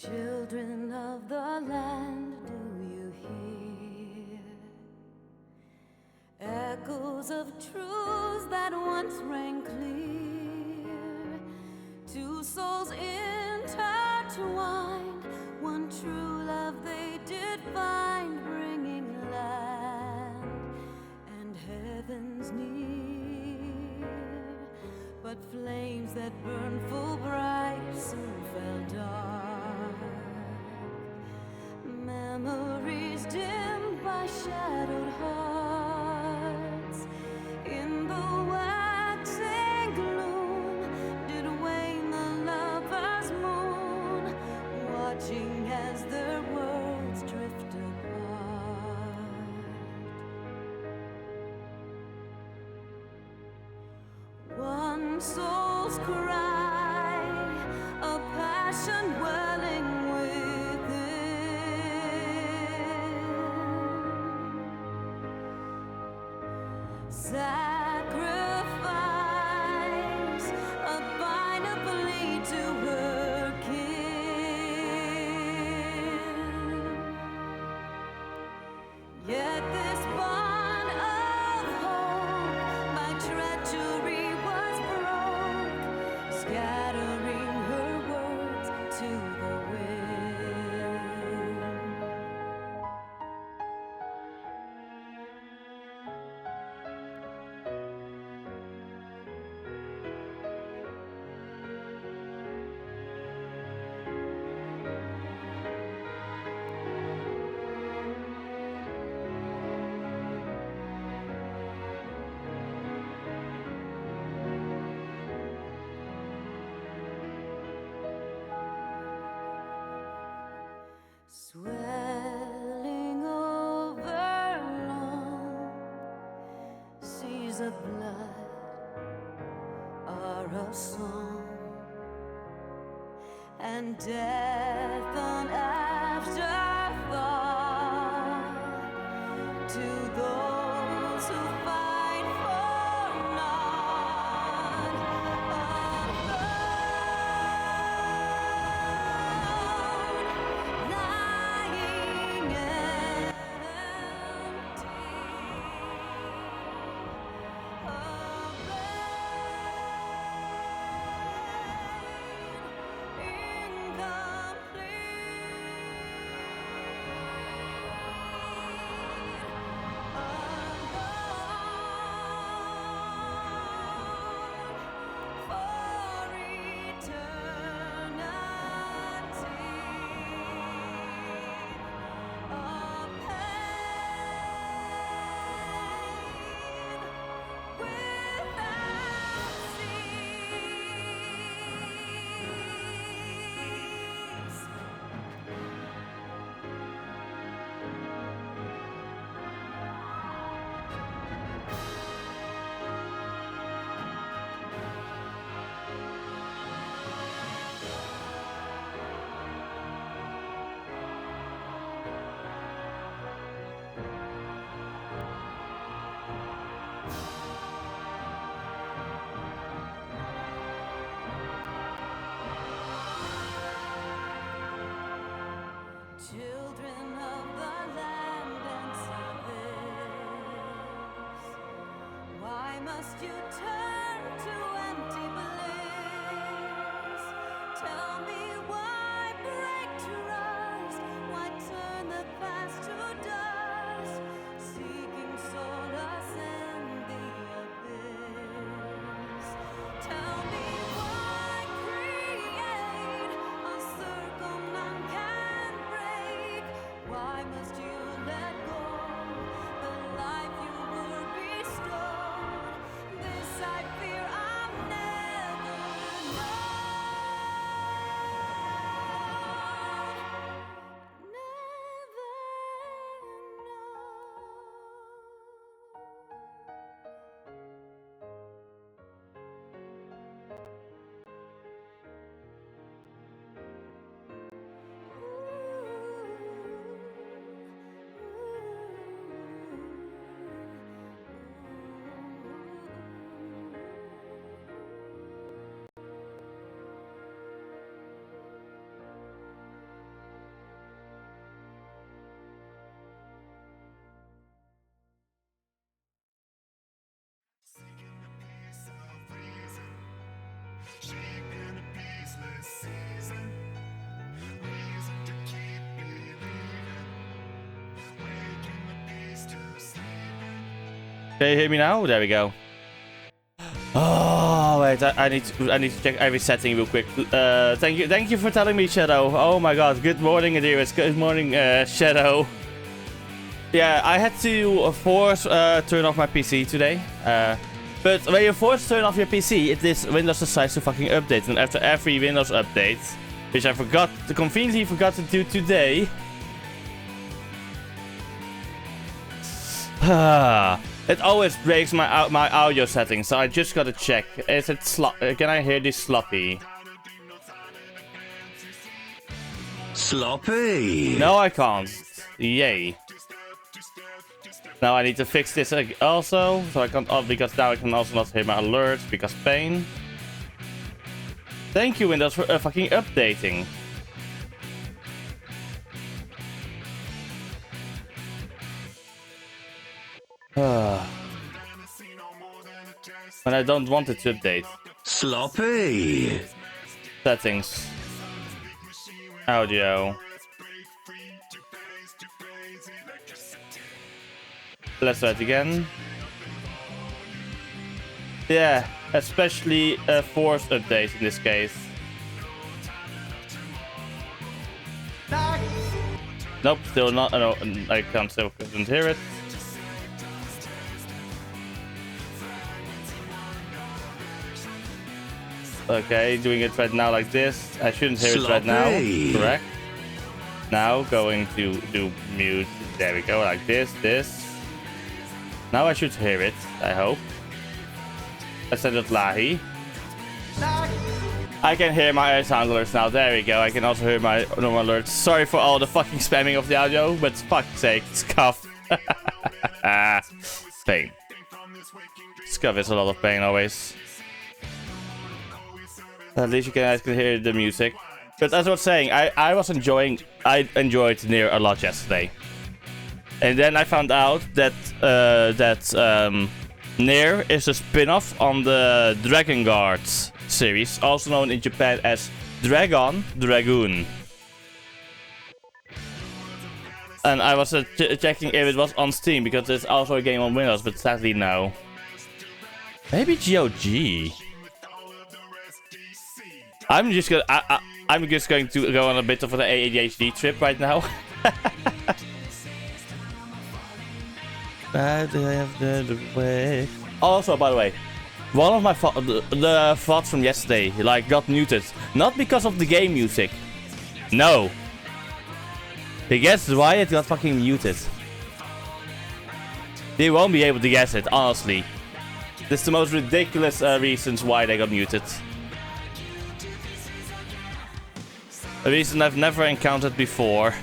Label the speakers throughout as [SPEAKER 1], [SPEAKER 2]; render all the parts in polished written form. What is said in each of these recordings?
[SPEAKER 1] Children of the land, do you hear echoes of truths that once rang clear? Two souls intertwined, one true love they did find, bringing land and heavens near. But flames that burned full bright soon fell dark. Memories dimmed by shadowed hearts. In the waxing gloom did wane the lover's moon, watching as their worlds drift apart. One soul's cry, a passion welling within. Sacrifice, a bind of plea to her kin. Yet this bond of hope by treachery was broke, scattering her words to the wind. Swelling over long seas of blood are a song, and death an afterthought to those who fight for naught. Alone, lying empty, incomplete.
[SPEAKER 2] Can you hear me now? There we go. Oh wait, I need to check every setting real quick. Thank you for telling me, Shadow. Oh my god, good morning, Adiris. Good morning, Shadow. Yeah, I had to force turn off my PC today. But when you force turn off your PC, this Windows decides to fucking update. And after every Windows update, which I conveniently forgot to do today. It always breaks my audio settings, so I just gotta check. Is it can I hear this sloppy?
[SPEAKER 3] Sloppy.
[SPEAKER 2] No, I can't. Yay. Now I need to fix this also, so I can't, because now I can also not hear my alerts because pain. Thank you, Windows, for fucking updating. When I don't want it to update.
[SPEAKER 3] Sloppy.
[SPEAKER 2] Settings. Audio. Let's try it again. Yeah, especially a force update in this case. Nope, still not. No, I couldn't hear it. Okay, doing it right now like this. I shouldn't hear it right now. Correct. Now going to do mute. There we go, like this. Now I should hear it, I hope. I said it lahi. I can hear my sound alerts now. There we go. I can also hear my normal alerts. Sorry for all the fucking spamming of the audio, but fuck's sake, scuff. Pain. Scuff is a lot of pain always. At least you guys can hear the music. But as I was saying, I enjoyed Nier a lot yesterday. And then I found out that Nier is a spin-off on the Dragon Guard series, also known in Japan as Dragoon. And I was checking if it was on Steam, because it's also a game on Windows, but sadly no. Maybe GOG. I'm just going to go on a bit of an ADHD trip right now. Also, by the way, one of my the thoughts from yesterday got muted, not because of the game music. No. Guess why it got fucking muted? They won't be able to guess it, honestly. This is the most ridiculous reasons why they got muted. A reason I've never encountered before.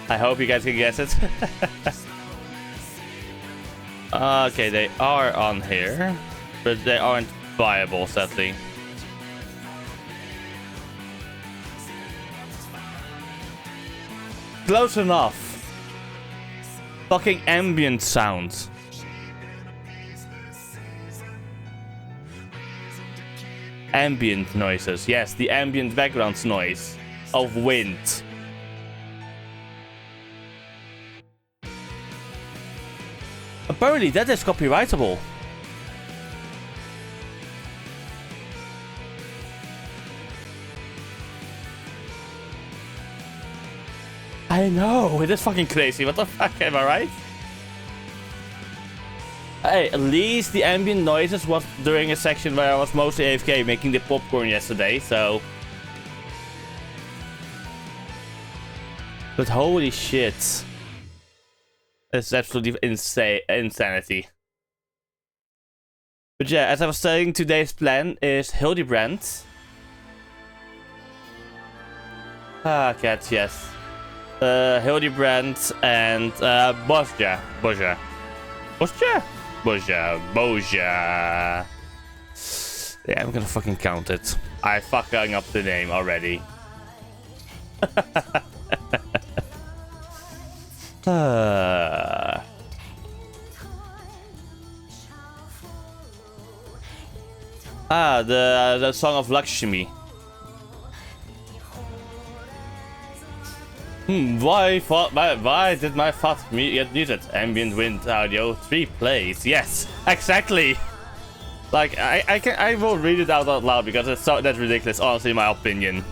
[SPEAKER 2] I hope you guys can guess it. Okay, they are on here, but they aren't viable, sadly. Close enough. Fucking ambient sounds. Ambient noises. Yes, the ambient background noise of wind. Apparently that is copyrightable. I know, it is fucking crazy. What the fuck, am I right? Hey, at least the ambient noises was during a section where I was mostly AFK making the popcorn yesterday, so... But holy shit. It's absolutely insanity. But yeah, as I was saying, today's plan is Hildibrand. Ah, cats, yes. Hildibrand and Bozja. Yeah, I'm gonna fucking count it. I fucking up the name already. The song of Lakshmi. Why did my thought get muted? Ambient wind audio 3 plays. Yes, exactly. Like I will read it out loud because it's that's ridiculous. Honestly, in my opinion,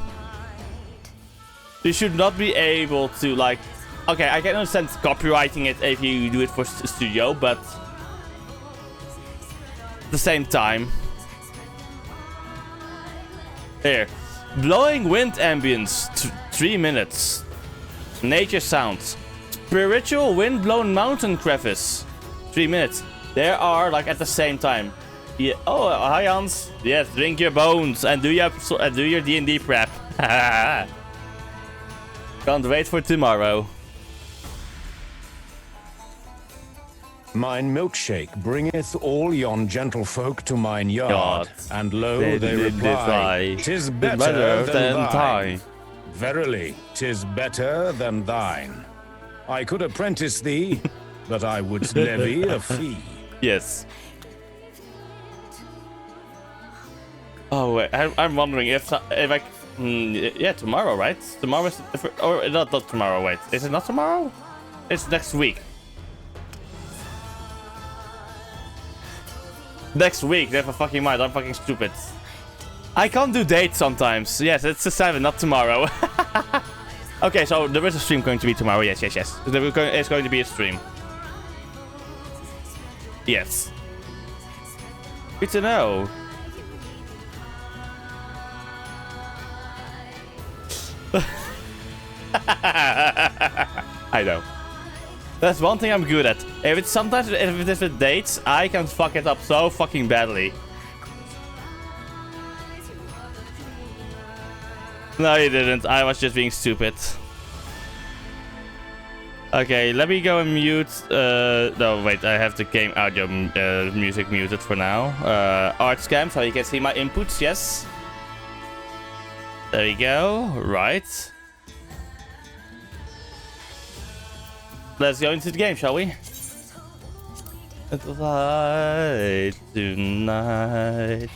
[SPEAKER 2] you should not be able to like. Okay, I can understand copywriting it if you do it for studio, but at the same time, here, blowing wind ambience 3 minutes. Nature sounds. Spiritual wind-blown mountain crevice. 3 minutes. There are like at the same time. Yeah. Oh, hi Hans. Yes, drink your bones and do your D&D prep. Can't wait for tomorrow.
[SPEAKER 4] Mine milkshake bringeth all yon gentlefolk to mine yard, and lo, they reply, "'Tis better than thine. Verily, 'tis better than thine. I could apprentice thee, but I would levy a fee."
[SPEAKER 2] Yes. Oh wait, I'm wondering if I yeah, tomorrow, right? Tomorrow is or not tomorrow. Wait, is it not tomorrow? It's next week. Next week, never fucking mind. I'm fucking stupid. I can't do dates sometimes. Yes, it's the 7th, not tomorrow. Okay, so there is a stream going to be tomorrow. Yes. It's going to be a stream. Yes. Good to know. I know. That's one thing I'm good at. If it's with dates, I can fuck it up so fucking badly. No, you didn't. I was just being stupid. Okay, let me go and mute. No, wait. I have the game audio music muted for now. Art scam, so you can see my inputs. Yes. There you go. Right. Let's go into the game, shall we? Light tonight.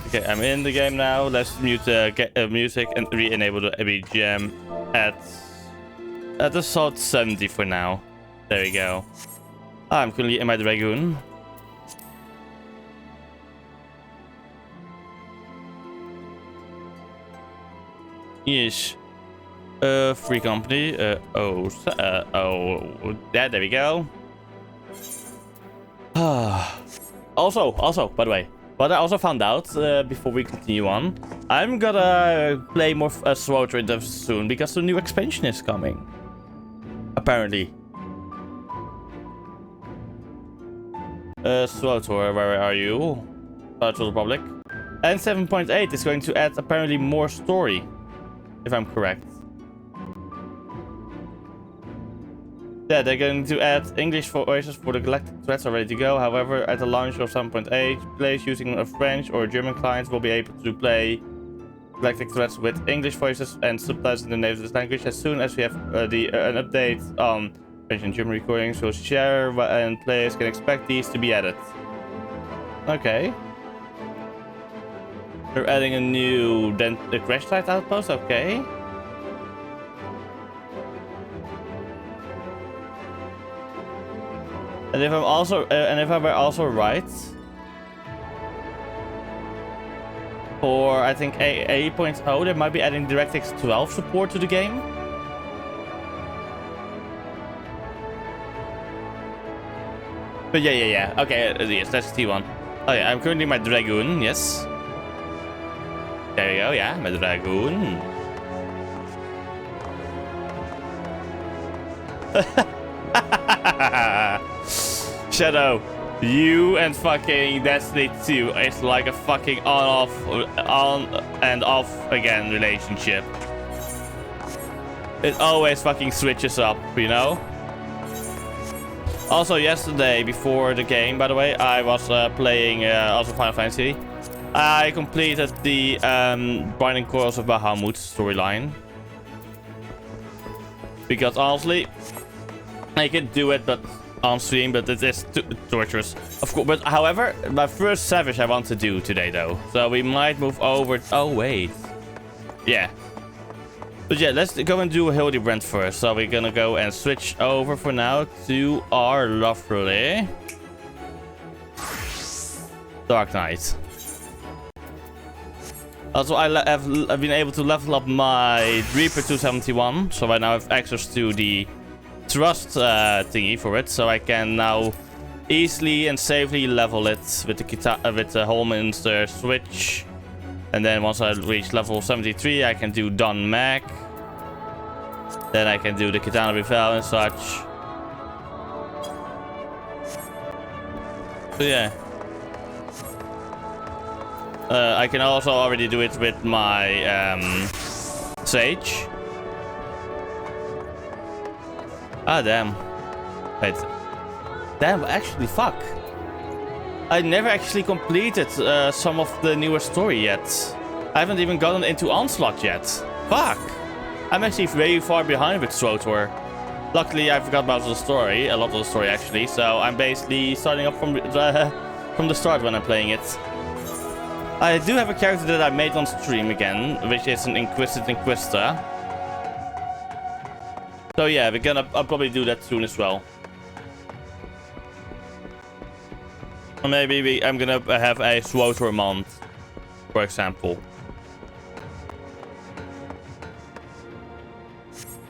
[SPEAKER 2] Okay, I'm in the game now. Let's mute music and re-enable the BGM at the salt 70 for now. There we go. I'm currently in my Dragoon. Yes. Free company. Yeah, there we go. Also, by the way, what I also found out before we continue on, I'm gonna play more Sword Rhythm soon because the new expansion is coming. Apparently. Swotor, where are you? Virtual Republic. And 7.8 is going to add apparently more story, if I'm correct. Yeah, they're going to add English voices for the Galactic threats are ready to go. However, at the launch of 7.8, players using a French or German clients will be able to play Galactic threats with English voices and subtitles in the native language as soon as we have an update on French and German recordings. So share and players can expect these to be added. Okay. They're adding a new crash site outpost. Okay. And if I'm also right, for I think 8.0, they might be adding DirectX 12 support to the game. But yeah. Okay, yes, that's T1. Oh yeah, I'm currently my Dragoon. Yes. There you go. Yeah, my Dragoon. Shadow, you and fucking Destiny 2 is like a fucking on and off again relationship. It always fucking switches up, you know? Also, yesterday, before the game, by the way, I was playing also Final Fantasy. I completed the Binding Course of Bahamut storyline. Because honestly, I can do it, but on stream, but it is torturous. Of course, but however, my first Savage I want to do today, though. So we might move over. Oh wait, yeah. But yeah, let's go and do Hildibrand first. So we're gonna go and switch over for now to our lovely Dark Knight. Also, I've been able to level up my Reaper 271, so I now have access to the trust thingy for it, so I can now easily and safely level it with the Holminster switch. And then once I reach level 73, I can do Don Mac. Then I can do the Katana Revel and such. So yeah. I can also already do it with my Sage. Ah, damn. Wait. Damn, actually, fuck. I never actually completed some of the newer story yet. I haven't even gotten into Onslaught yet. Fuck. I'm actually very far behind with SWTOR. Luckily, I forgot about the story. A lot of the story, actually. So I'm basically starting up from the start when I'm playing it. I do have a character that I made on stream again, which is an Inquisitor. So yeah, I'll probably do that soon as well. Or maybe I'm gonna have a SWTOR month, for example.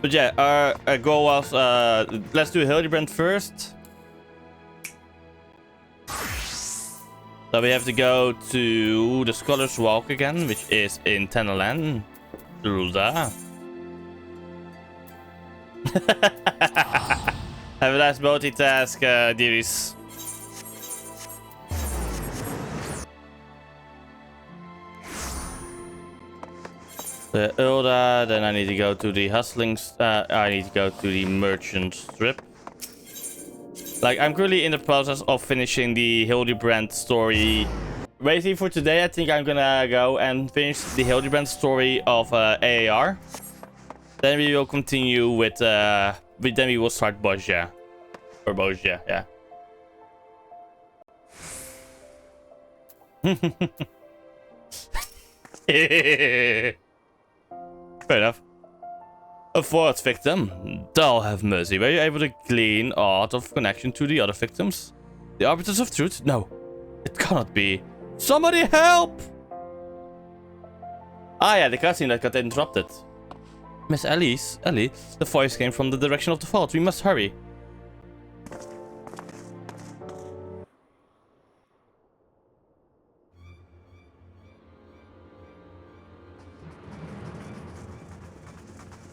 [SPEAKER 2] But yeah, our goal was, let's do Hildibrand first. So we have to go to the Scholar's Walk again, which is in Tenalan. Have a nice multitask, dearies. The Ulda, then I need to go to the Hustling, I need to go to the Merchant Strip. Like, I'm currently in the process of finishing the Hildibrand story. Basically, for today, I think I'm gonna go and finish the Hildibrand story of AAR. Then we will continue with, then we will start Bozja. Or Bozja, yeah. Fair enough. A fourth victim. Thou have mercy. Were you able to glean aught of connection to the other victims? The arbiters of truth? No. It cannot be. Somebody help! Ah yeah, the cutscene that got interrupted. Miss Ellie, the voice came from the direction of the vault. We must hurry.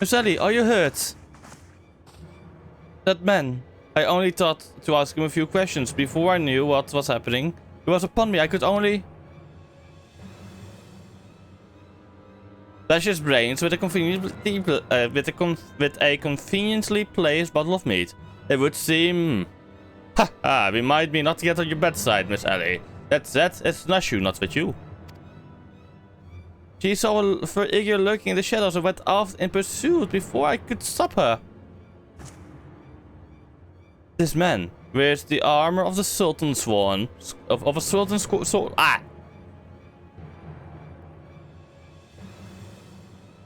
[SPEAKER 2] Miss Ellie, are you hurt? That man. I only thought to ask him a few questions before I knew what was happening. He was upon me. I could only flash his brains with a conveniently placed bottle of meat. It would seem. Ha! Remind me not to get on your bedside, Miss Ellie. That's it's Nashu, not with you. She saw a figure lurking in the shadows and went off in pursuit before I could stop her. This man wears the armor of the Sultan Sworn of a Sultan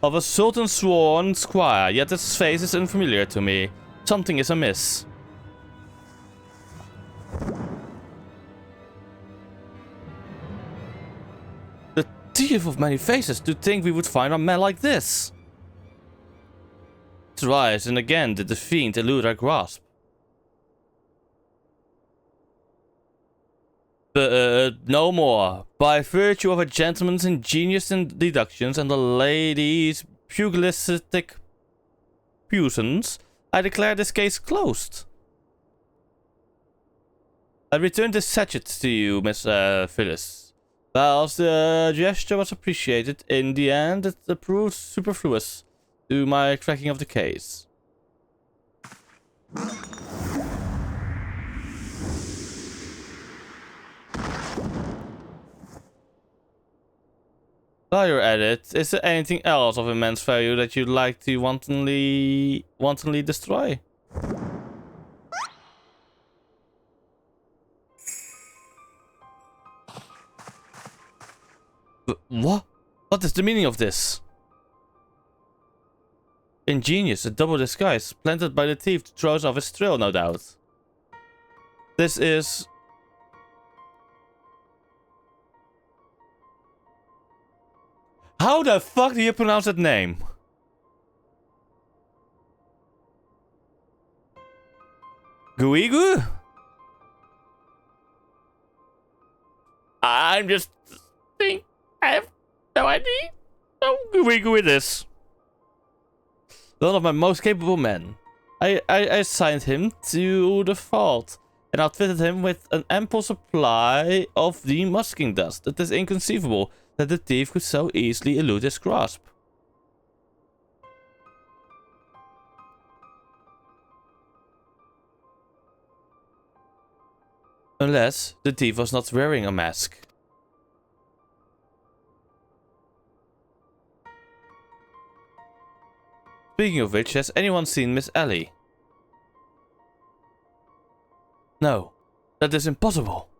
[SPEAKER 2] of a Sultan Sworn squire, yet his face is unfamiliar to me. Something is amiss. Thief of many faces, to think we would find a man like this. Twice and again did the fiend elude our grasp. But no more. By virtue of a gentleman's ingenious deductions and the lady's pugilistic puissance, I declare this case closed. I return this sachet to you, Miss Phyllis. Whilst the gesture was appreciated, in the end it proved superfluous to my cracking of the case. While you're at it, is there anything else of immense value that you'd like to wantonly destroy? What? What is the meaning of this? Ingenious, a double disguise, planted by the thief to throw us off his trail, no doubt. This is... How the fuck do you pronounce that name? Guigu? I'm just... I have no idea. No Guigu it is. One of my most capable men. I assigned him to the vault and outfitted him with an ample supply of the musking dust. It is inconceivable that the thief could so easily elude his grasp. Unless the thief was not wearing a mask. Speaking of which, has anyone seen Miss Ellie? No, that is impossible.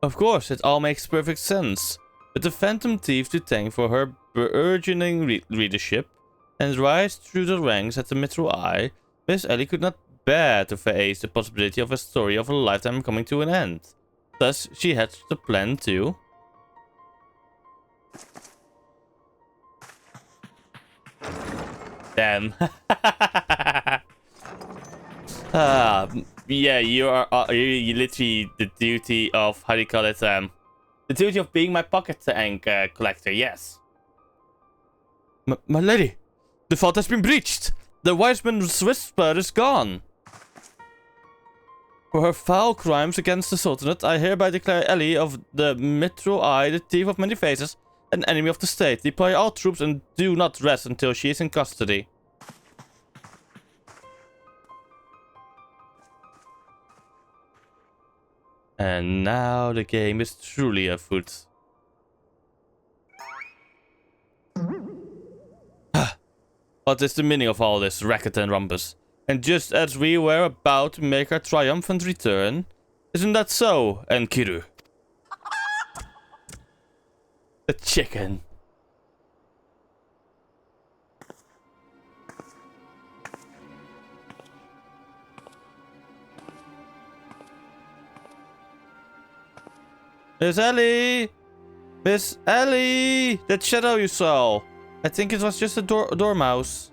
[SPEAKER 2] Of course, it all makes perfect sense. With the Phantom Thief to thank for her burgeoning readership and rise through the ranks at the Metro Eye, Miss Ellie could not bear to face the possibility of a story of a lifetime coming to an end. Thus, she hatched the plan to... Damn. Yeah, you are you literally the duty of, how do you call it, the duty of being my pocket ink collector, yes. My lady, the vault has been breached. The wise man's whisper is gone. For her foul crimes against the Sultanate, I hereby declare Ellie of the Metro Eye, the thief of many faces, an enemy of the state. Deploy all troops and do not rest until she is in custody. And now the game is truly afoot. What is the meaning of all this racket and rumpus? And just as we were about to make our triumphant return, isn't that so, Enkiru? The chicken. Miss Ellie! Miss Ellie! That shadow you saw! I think it was just a dormouse.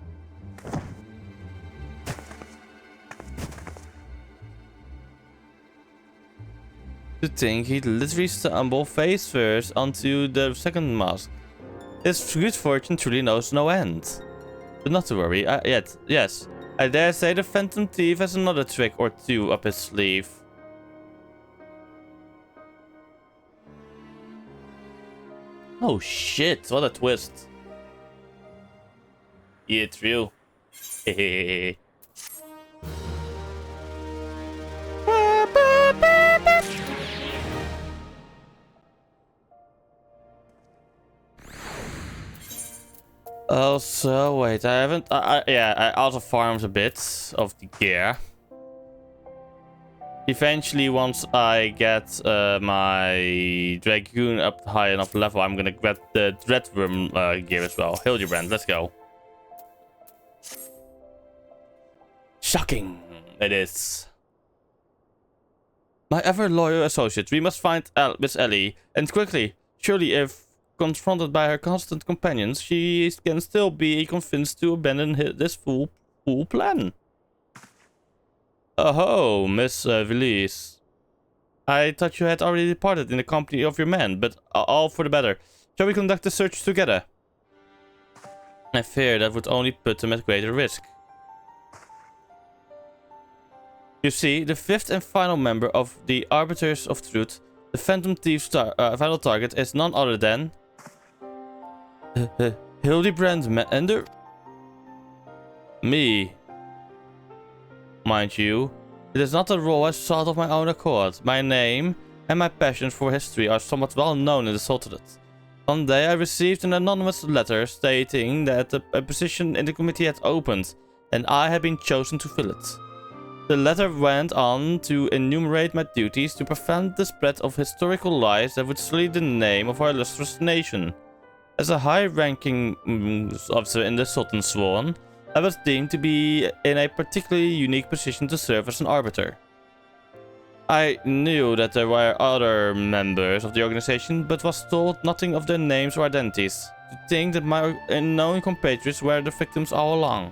[SPEAKER 2] To think he'd literally stumble face first onto the second mask. His good fortune truly knows no end. But not to worry, yes. I dare say the Phantom Thief has another trick or two up his sleeve. Oh shit, what a twist. Yeah, true. Hehehe. Also, wait, I haven't... I also farmed a bit of the gear. Eventually, once I get my Dragoon up high enough level, I'm gonna grab the Dreadworm gear as well. Hildibrand, let's go. Shocking, it is. My ever-loyal associate, we must find Miss Ellie, and quickly. Surely, if confronted by her constant companions, she can still be convinced to abandon this fool plan. Oh, Miss Villiers. I thought you had already departed in the company of your men, but all for the better. Shall we conduct the search together? I fear that would only put them at greater risk. You see, the fifth and final member of the Arbiters of Truth, the Phantom Thief's final target, is none other than... Hildibrand Ender? Me. Mind you, it is not a role I sought of my own accord. My name and my passion for history are somewhat well known in the Sultanate. One day I received an anonymous letter stating that a position in the committee had opened, and I had been chosen to fill it. The letter went on to enumerate my duties to prevent the spread of historical lies that would sully the name of our illustrious nation. As a high-ranking officer in the Sultan's Sworn, I was deemed to be in a particularly unique position to serve as an arbiter. I knew that there were other members of the organization, but was told nothing of their names or identities. To think that my unknown compatriots were the victims all along.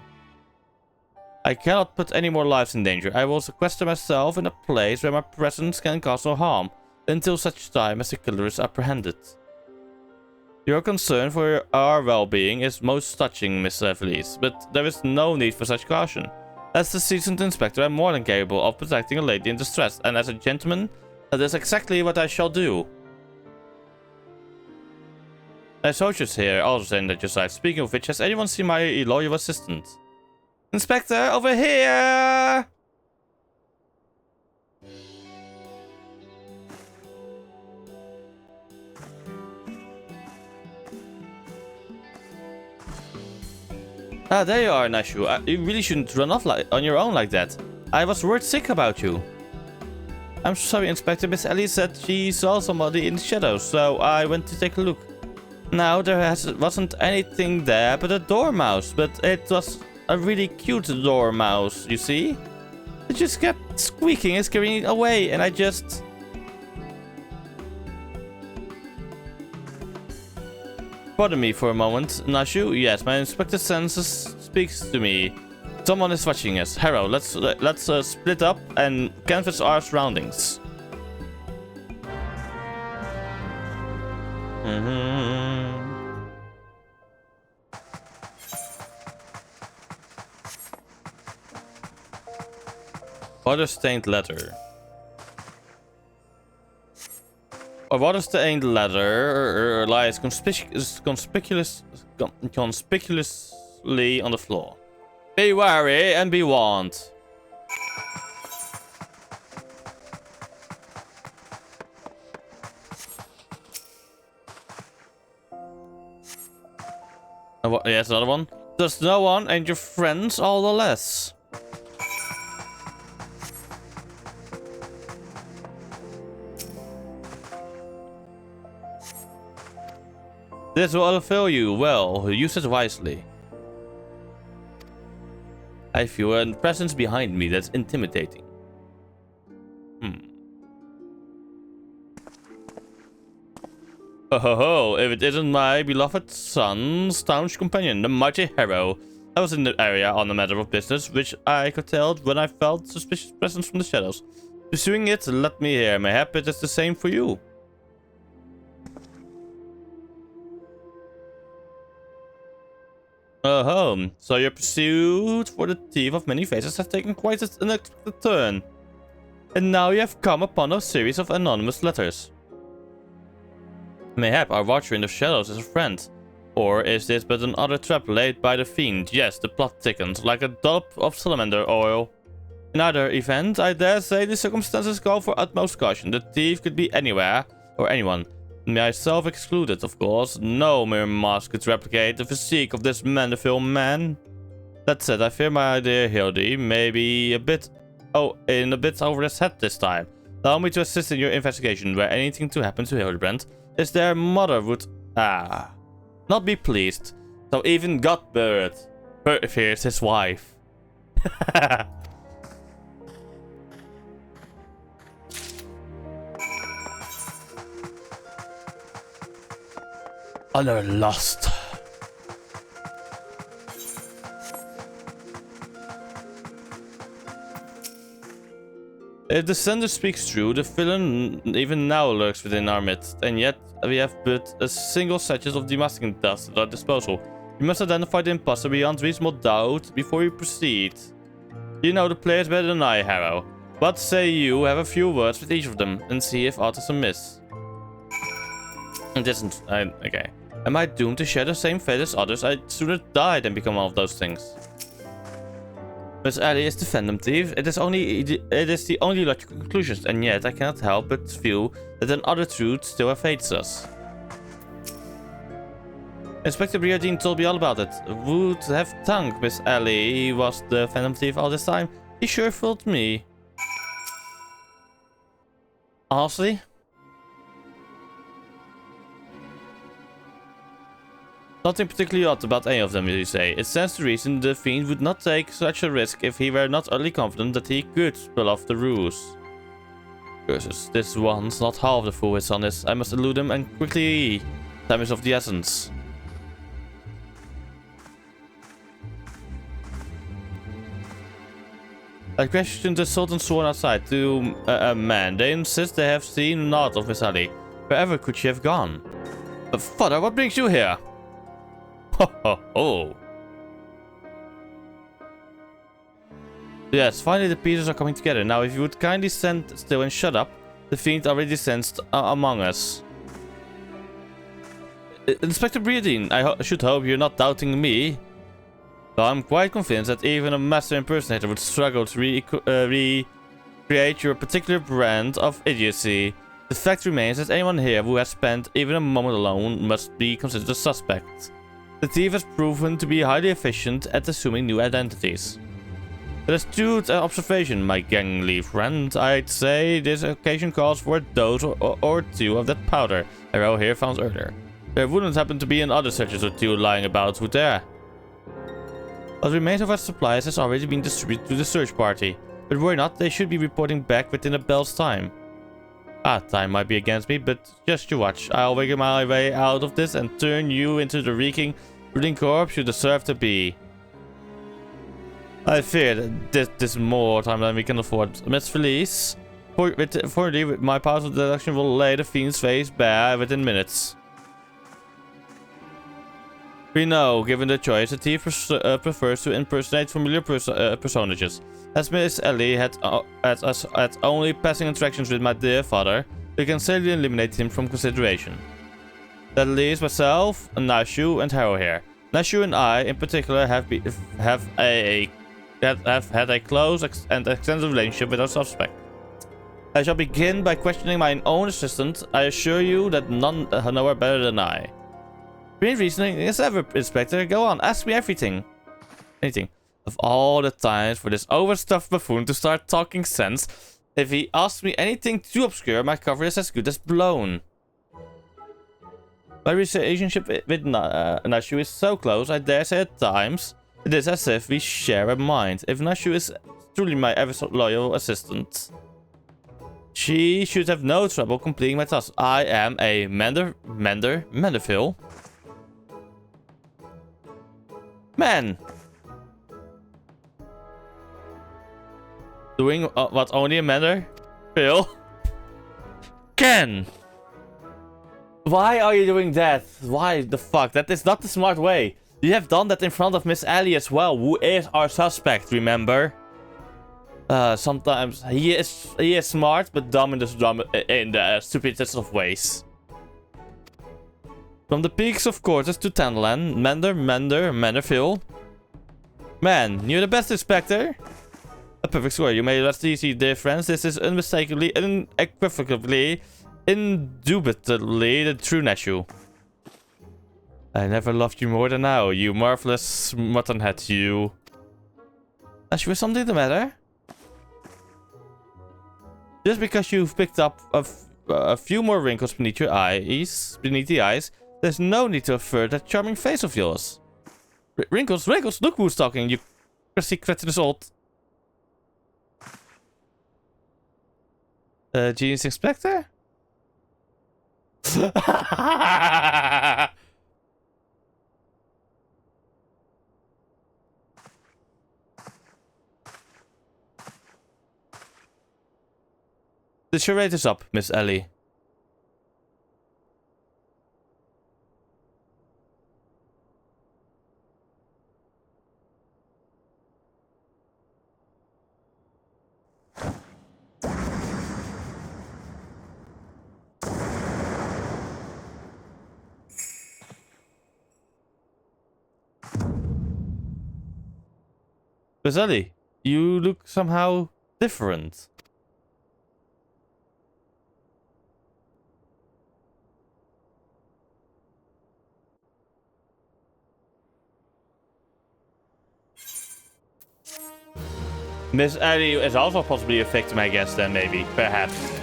[SPEAKER 2] I cannot put any more lives in danger. I will sequester myself in a place where my presence can cause no harm, until such time as the killer is apprehended. Your concern for our well-being is most touching, Miss Felice, but there is no need for such caution. As the seasoned inspector, I am more than capable of protecting a lady in distress, and as a gentleman, that is exactly what I shall do. My soldiers here also stand at your side. Speaking of which, has anyone seen my loyal assistant? Inspector, over here! Ah, there you are, Nashu. You really shouldn't run off on your own like that. I was worried sick about you. I'm sorry, Inspector. Miss Ellie said she saw somebody in the shadows, so I went to take a look. Now, there wasn't anything there but a dormouse, but it was a really cute dormouse, you see? It just kept squeaking and scurrying away, and I just... Pardon me for a moment, Nashu. Yes, my inspector senses speaks to me. Someone is watching us. Harrow, let's split up and canvass our surroundings. Water-stained letter. A water-stained letter lies conspicuously on the floor. Be wary and be warned. Yes, another one. There's no one and your friends all the less. This will fill you well. Use it wisely. I feel a presence behind me that's intimidating. Oh, if it isn't my beloved son's staunch companion, the mighty Harrow. I was in the area on a matter of business, which I could tell when I felt suspicious presence from the shadows. Pursuing it, let me hear. Mayhap it is the same for you. Oh, so your pursuit for the thief of many faces has taken quite an unexpected turn. And now you have come upon a series of anonymous letters. Mayhap our watcher in the shadows is a friend. Or is this but another trap laid by the fiend? Yes, the plot thickens like a dollop of salamander oil. In either event, I dare say the circumstances call for utmost caution. The thief could be anywhere, or anyone. Myself excluded, of course. No mere mask could replicate the physique of this Mandeville man. That said, I fear my dear Hildy may be a bit over his head this time. Allow me to assist in your investigation. Were anything to happen to Hildibrand, his dear mother would not be pleased. So even Godbird fears his wife. Honor lost. If the sender speaks true, the villain even now lurks within our midst, and yet we have but a single sachet of demasking dust at our disposal. You must identify the imposter beyond reasonable doubt before you proceed. You know the players better than I, Harrow. What say you have a few words with each of them and see if aught is amiss? It isn't. Okay. Am I doomed to share the same fate as others? I'd sooner die than become one of those things. Miss Ellie is the Phantom Thief. It is the only logical conclusion, and yet I cannot help but feel that another truth still awaits us. Inspector Briardine told me all about it. Would have thunk Miss Ellie was the Phantom Thief all this time. He sure fooled me. Honestly? Nothing particularly odd about any of them, you say. It stands to reason the Fiend would not take such a risk if he were not utterly confident that he could pull off the ruse. Curses, this one's not half the fool his son is. I must elude him and quickly. Time is of the essence. I questioned the Sultan sworn outside to a man. They insist they have seen naught of Miss Ellie. Wherever could she have gone? Father, what brings you here? Ho ho ho. Yes, finally the pieces are coming together. Now if you would kindly stand still and shut up, the Fiend already sensed among us. Inspector Briardine, I should hope you're not doubting me. Though I'm quite convinced that even a master impersonator would struggle to recreate your particular brand of idiocy. The fact remains that anyone here who has spent even a moment alone must be considered a suspect. The thief has proven to be highly efficient at assuming new identities. An astute observation, my gangly friend. I'd say this occasion calls for a dose or two of that powder Arrow here found earlier. There wouldn't happen to be another searchers or two lying about, would there? What remains of our supplies has already been distributed to the search party. But worry not, they should be reporting back within a bell's time. Time might be against me, but just you watch. I'll wiggle my way out of this and turn you into the reeking, brooding corpse you deserve to be. I fear that this is more time than we can afford. Miss Felice, fortunately, my powers of deduction will lay the Fiend's face bare within minutes. We know, given the choice, the thief prefers to impersonate familiar personages. As Miss Ellie had only passing interactions with my dear father, we can safely eliminate him from consideration. That leaves myself, Nashu, and Harrow here. Nashu and I, in particular, have had a close and extensive relationship with our suspect. I shall begin by questioning my own assistant. I assure you that none know her better than I. Brilliant reasoning as ever, Inspector. Go on, ask me everything. Anything. Of all the times for this overstuffed buffoon to start talking sense, if he asks me anything too obscure, my cover is as good as blown. My relationship with Nashu is so close, I dare say at times, it is as if we share a mind. If Nashu is truly my ever so loyal assistant, she should have no trouble completing my task. I am a Menderville. Man! Doing what only a Menderville can. Why are you doing that? Why the fuck? That is not the smart way. You have done that in front of Miss Ellie as well, who is our suspect, remember? Sometimes he is smart, but dumb in the stupidest of ways. From the peaks of Cortes to Tanland, Menderville. Man, you're the best, Inspector. A perfect score. You may rest easy, dear friends. This is unmistakably, unequivocally, indubitably the true Nashu. I never loved you more than now, you marvelous muttonhead, you. Nashu, is something the matter? Just because you've picked up a few more wrinkles beneath the eyes, there's no need to avert that charming face of yours. Wrinkles? Look who's talking, you crusty cretinous old. Genius Inspector? The charade is up, Miss Ellie. Miss Ellie, You look somehow different. Miss Ellie is also possibly a victim, I guess, then maybe. Perhaps.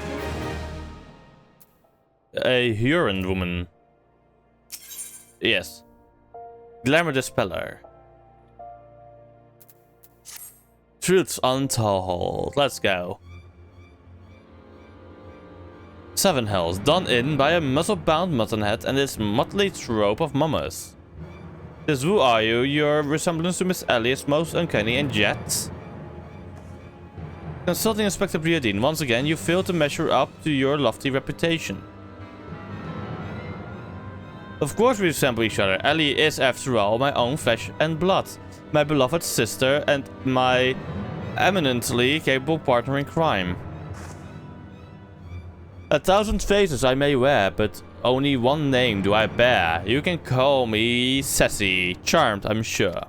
[SPEAKER 2] A Huron woman. Yes. Glamour Dispeller. Truths Untold. Let's go. 7 hells, done in by a muzzle-bound muttonhead and his motley trope of mummers. This who are you? Your resemblance to Miss Ellie is most uncanny and yet... Consulting Inspector Briadine, once again you failed to measure up to your lofty reputation. Of course we resemble each other. Ellie is, after all, my own flesh and blood. My beloved sister and my eminently capable partner in crime. 1,000 faces I may wear, but only one name do I bear. You can call me Sassy. Charmed, I'm sure.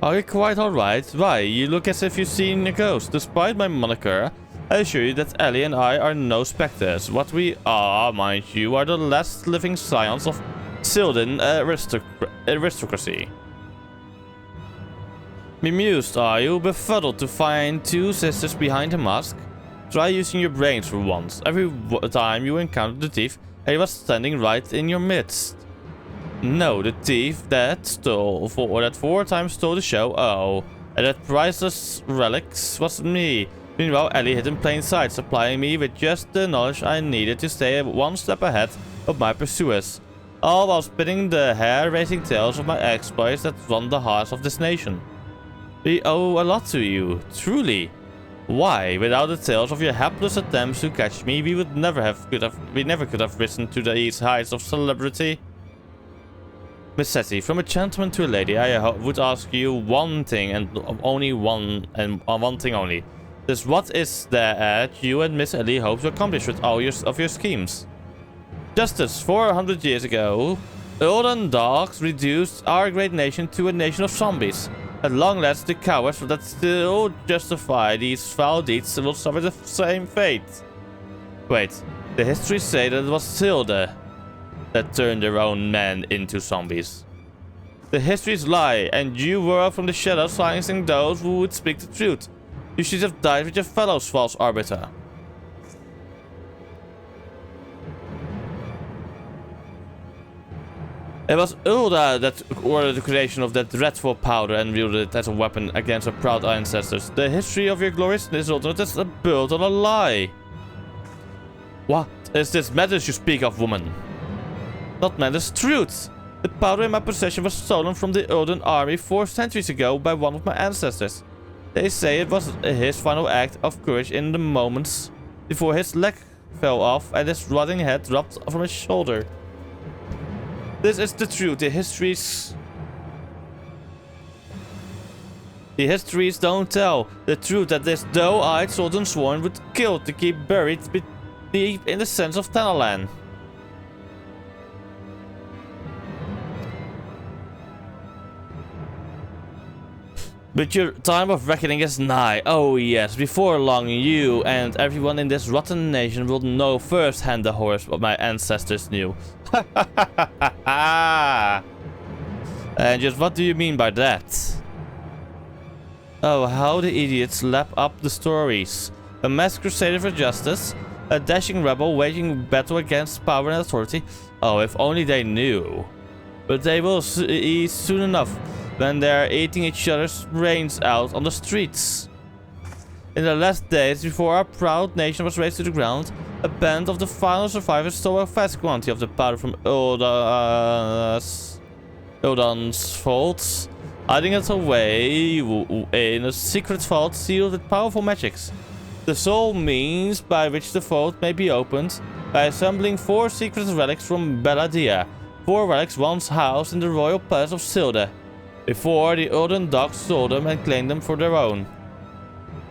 [SPEAKER 2] Are you quite alright? Why, you look as if you've seen a ghost. Despite my moniker, I assure you that Ellie and I are no specters. What we are, mind you, are the last living scions of Sylvan aristocracy. Bemused, are you? Befuddled to find 2 sisters behind a mask? Try using your brains for once. Every time you encountered the thief, he was standing right in your midst. No, the thief that 4 times stole the show, oh, and that priceless relics was me. Meanwhile, Ellie hid in plain sight, supplying me with just the knowledge I needed to stay 1 step ahead of my pursuers. All while spinning the hair-raising tales of my exploits that won the hearts of this nation. We owe a lot to you, truly. Why? Without the tales of your hapless attempts to catch me, we never could have risen to these heights of celebrity. Miss Setty, from a gentleman to a lady, I would ask you one thing and only one thing only. Just what is there at you and Miss Ellie hope to accomplish with all of your schemes? Justice. 400 years ago, Uldan dogs reduced our great nation to a nation of zombies. At long last, the cowards that still justify these foul deeds will suffer the same fate. Wait, the histories say that it was Silda that turned their own men into zombies. The histories lie, and you were from the shadows silencing those who would speak the truth. You should have died with your fellows, false arbiter. It was Ulda that ordered the creation of that dreadful powder and wielded it as a weapon against our proud ancestors. The history of your glorious Ulda is built on a lie. What is this matters you speak of, woman? Not matters, truth. The powder in my possession was stolen from the Uldan army 4 centuries ago by one of my ancestors. They say it was his final act of courage in the moments before his leg fell off and his rotting head dropped from his shoulder. This is the truth. The histories don't tell. The truth that this doe-eyed Sultan Sworn would kill to keep buried deep in the sands of Tanalan. But your time of reckoning is nigh. Oh yes, before long you and everyone in this rotten nation will know firsthand the horrors what my ancestors knew. And just what do you mean by that? Oh, how the idiots lap up the stories. A mass crusader for justice, a dashing rebel waging battle against power and authority. Oh, if only they knew. But they will see soon enough, when they're eating each other's brains out on the streets. In the last days before our proud nation was razed to the ground, a band of the final survivors stole a vast quantity of the powder from Uldan's vaults, hiding it away in a secret vault sealed with powerful magics. The sole means by which the vault may be opened by assembling 4 secret relics from Belladia, 4 relics once housed in the royal palace of Silda, before the Uldan dogs stole them and claimed them for their own.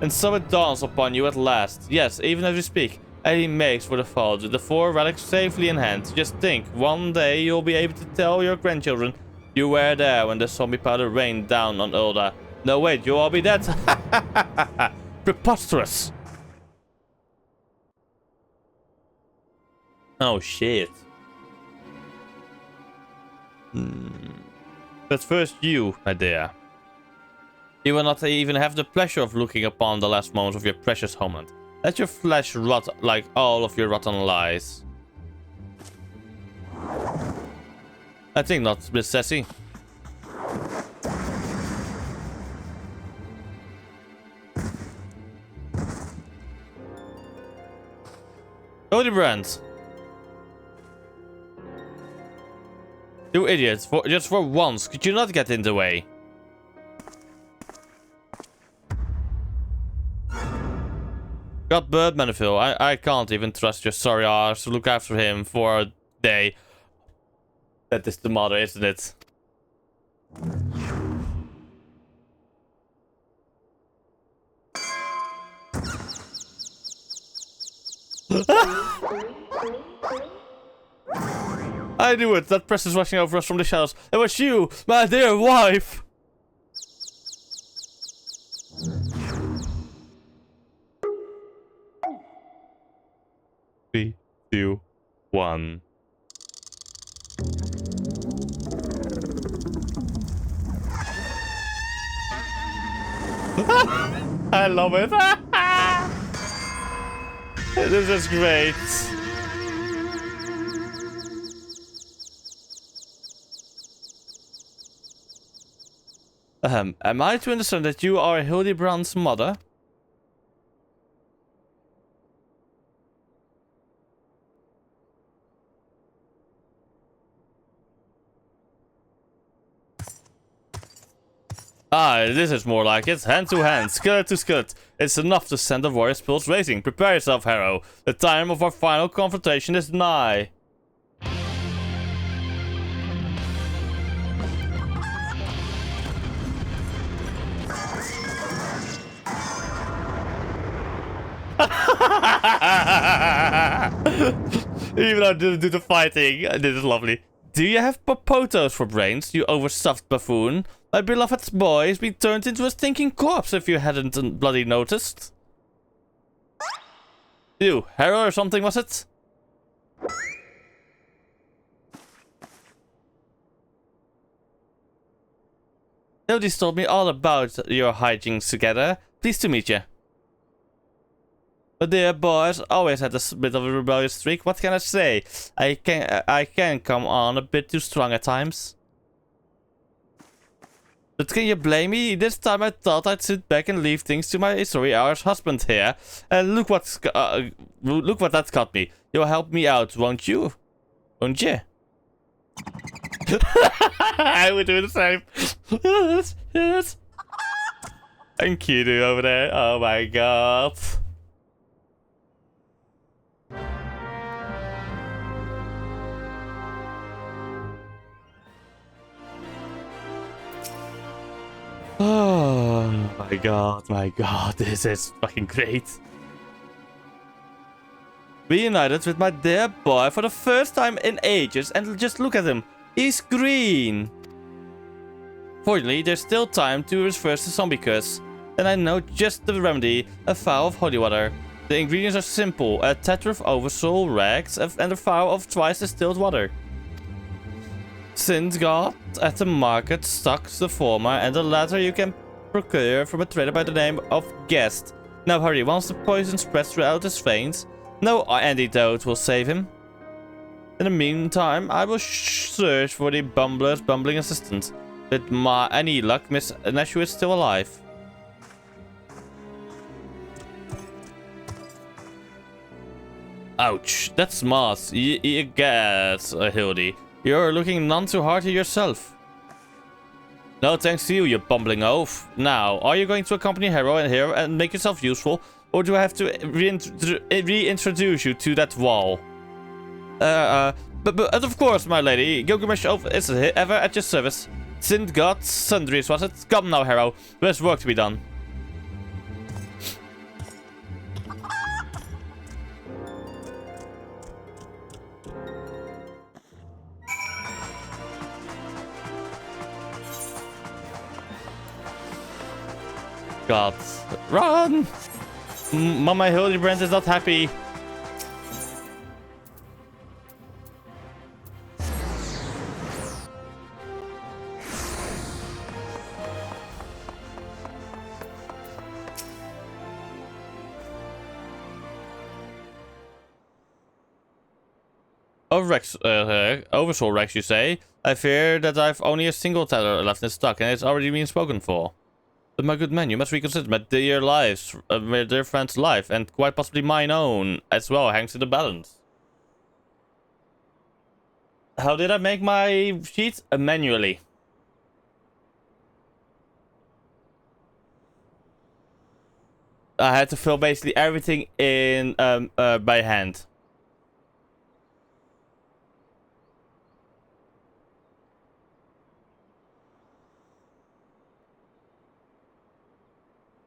[SPEAKER 2] And so it dawns upon you at last. Yes, even as we speak, Ellie makes for the vault with the 4 relics safely in hand. Just think, one day you'll be able to tell your grandchildren you were there when the zombie powder rained down on Ulda. No, wait, you'll all be dead. Preposterous. Oh, shit. But first you, my dear. You will not even have the pleasure of looking upon the last moments of your precious homeland. Let your flesh rot like all of your rotten lies. I think not, Miss Sassy. Hildibrand. You idiots, just for once, could you not get in the way? Got Bird Maniville. I can't even trust your sorry arse to look after him for a day. That is the mother, isn't it? I knew it. That presence rushing over us from the shadows. It was you, my dear wife. 3, 2, 1. I love it. This is great. Am I to understand that you are Hildibrand's mother? Ah, this is more like it. Hand to hand, skillet to skillet. It's enough to send the warrior's pulse racing. Prepare yourself, Harrow. The time of our final confrontation is nigh. Even though I didn't do the fighting, this is lovely. Do you have popotos for brains, you overstuffed buffoon? My beloved boy has been turned into a stinking corpse if you hadn't bloody noticed. You, Harrow or something, was it? Nobody's told me all about your hijinks together. Pleased to meet you. But dear boys always had a bit of a rebellious streak. What can I say? I can come on a bit too strong at times. But can you blame me? This time I thought I'd sit back and leave things to my sorry-ass husband here. And look what that got me. You'll help me out, won't you? Won't you? I would do the same. Yes, yes. And Kidu over there. Oh my god. Oh my god, this is fucking great. Reunited with my dear boy for the first time in ages, and just look at him, he's green. Fortunately, there's still time to reverse the zombie curse. Then I know just the remedy, a vial of holy water. The ingredients are simple, a tetra of oversoul rags and a vial of twice distilled water. Since God at the market stocks the former, and the latter you can procure from a trader by the name of Guest. Now hurry, once the poison spreads throughout his veins, no antidote will save him. In the meantime, I will search for the bumbler's bumbling assistant. With any luck, Miss Neshu is still alive. Ouch, that's smart. You guess, Hildy. You're looking none too hard here yourself. No thanks to you, you bumbling oaf. Now, are you going to accompany Harrow in here and make yourself useful? Or do I have to reintroduce you to that wall? But of course, my lady. Gilgamesh Oaf is ever at your service. Sin God Sundries, was it? Come now, Harrow. There's work to be done. God. Run! Mama Hildibrand is not happy. Oh, Rex, Oversoul Rex, you say? I fear that I've only a single tether left in stock, and it's already been spoken for. But my good man, you must reconsider my dear lives, my dear friend's life, and quite possibly mine own as well hangs in the balance. How did I make my sheet? Manually. I had to fill basically everything in by hand.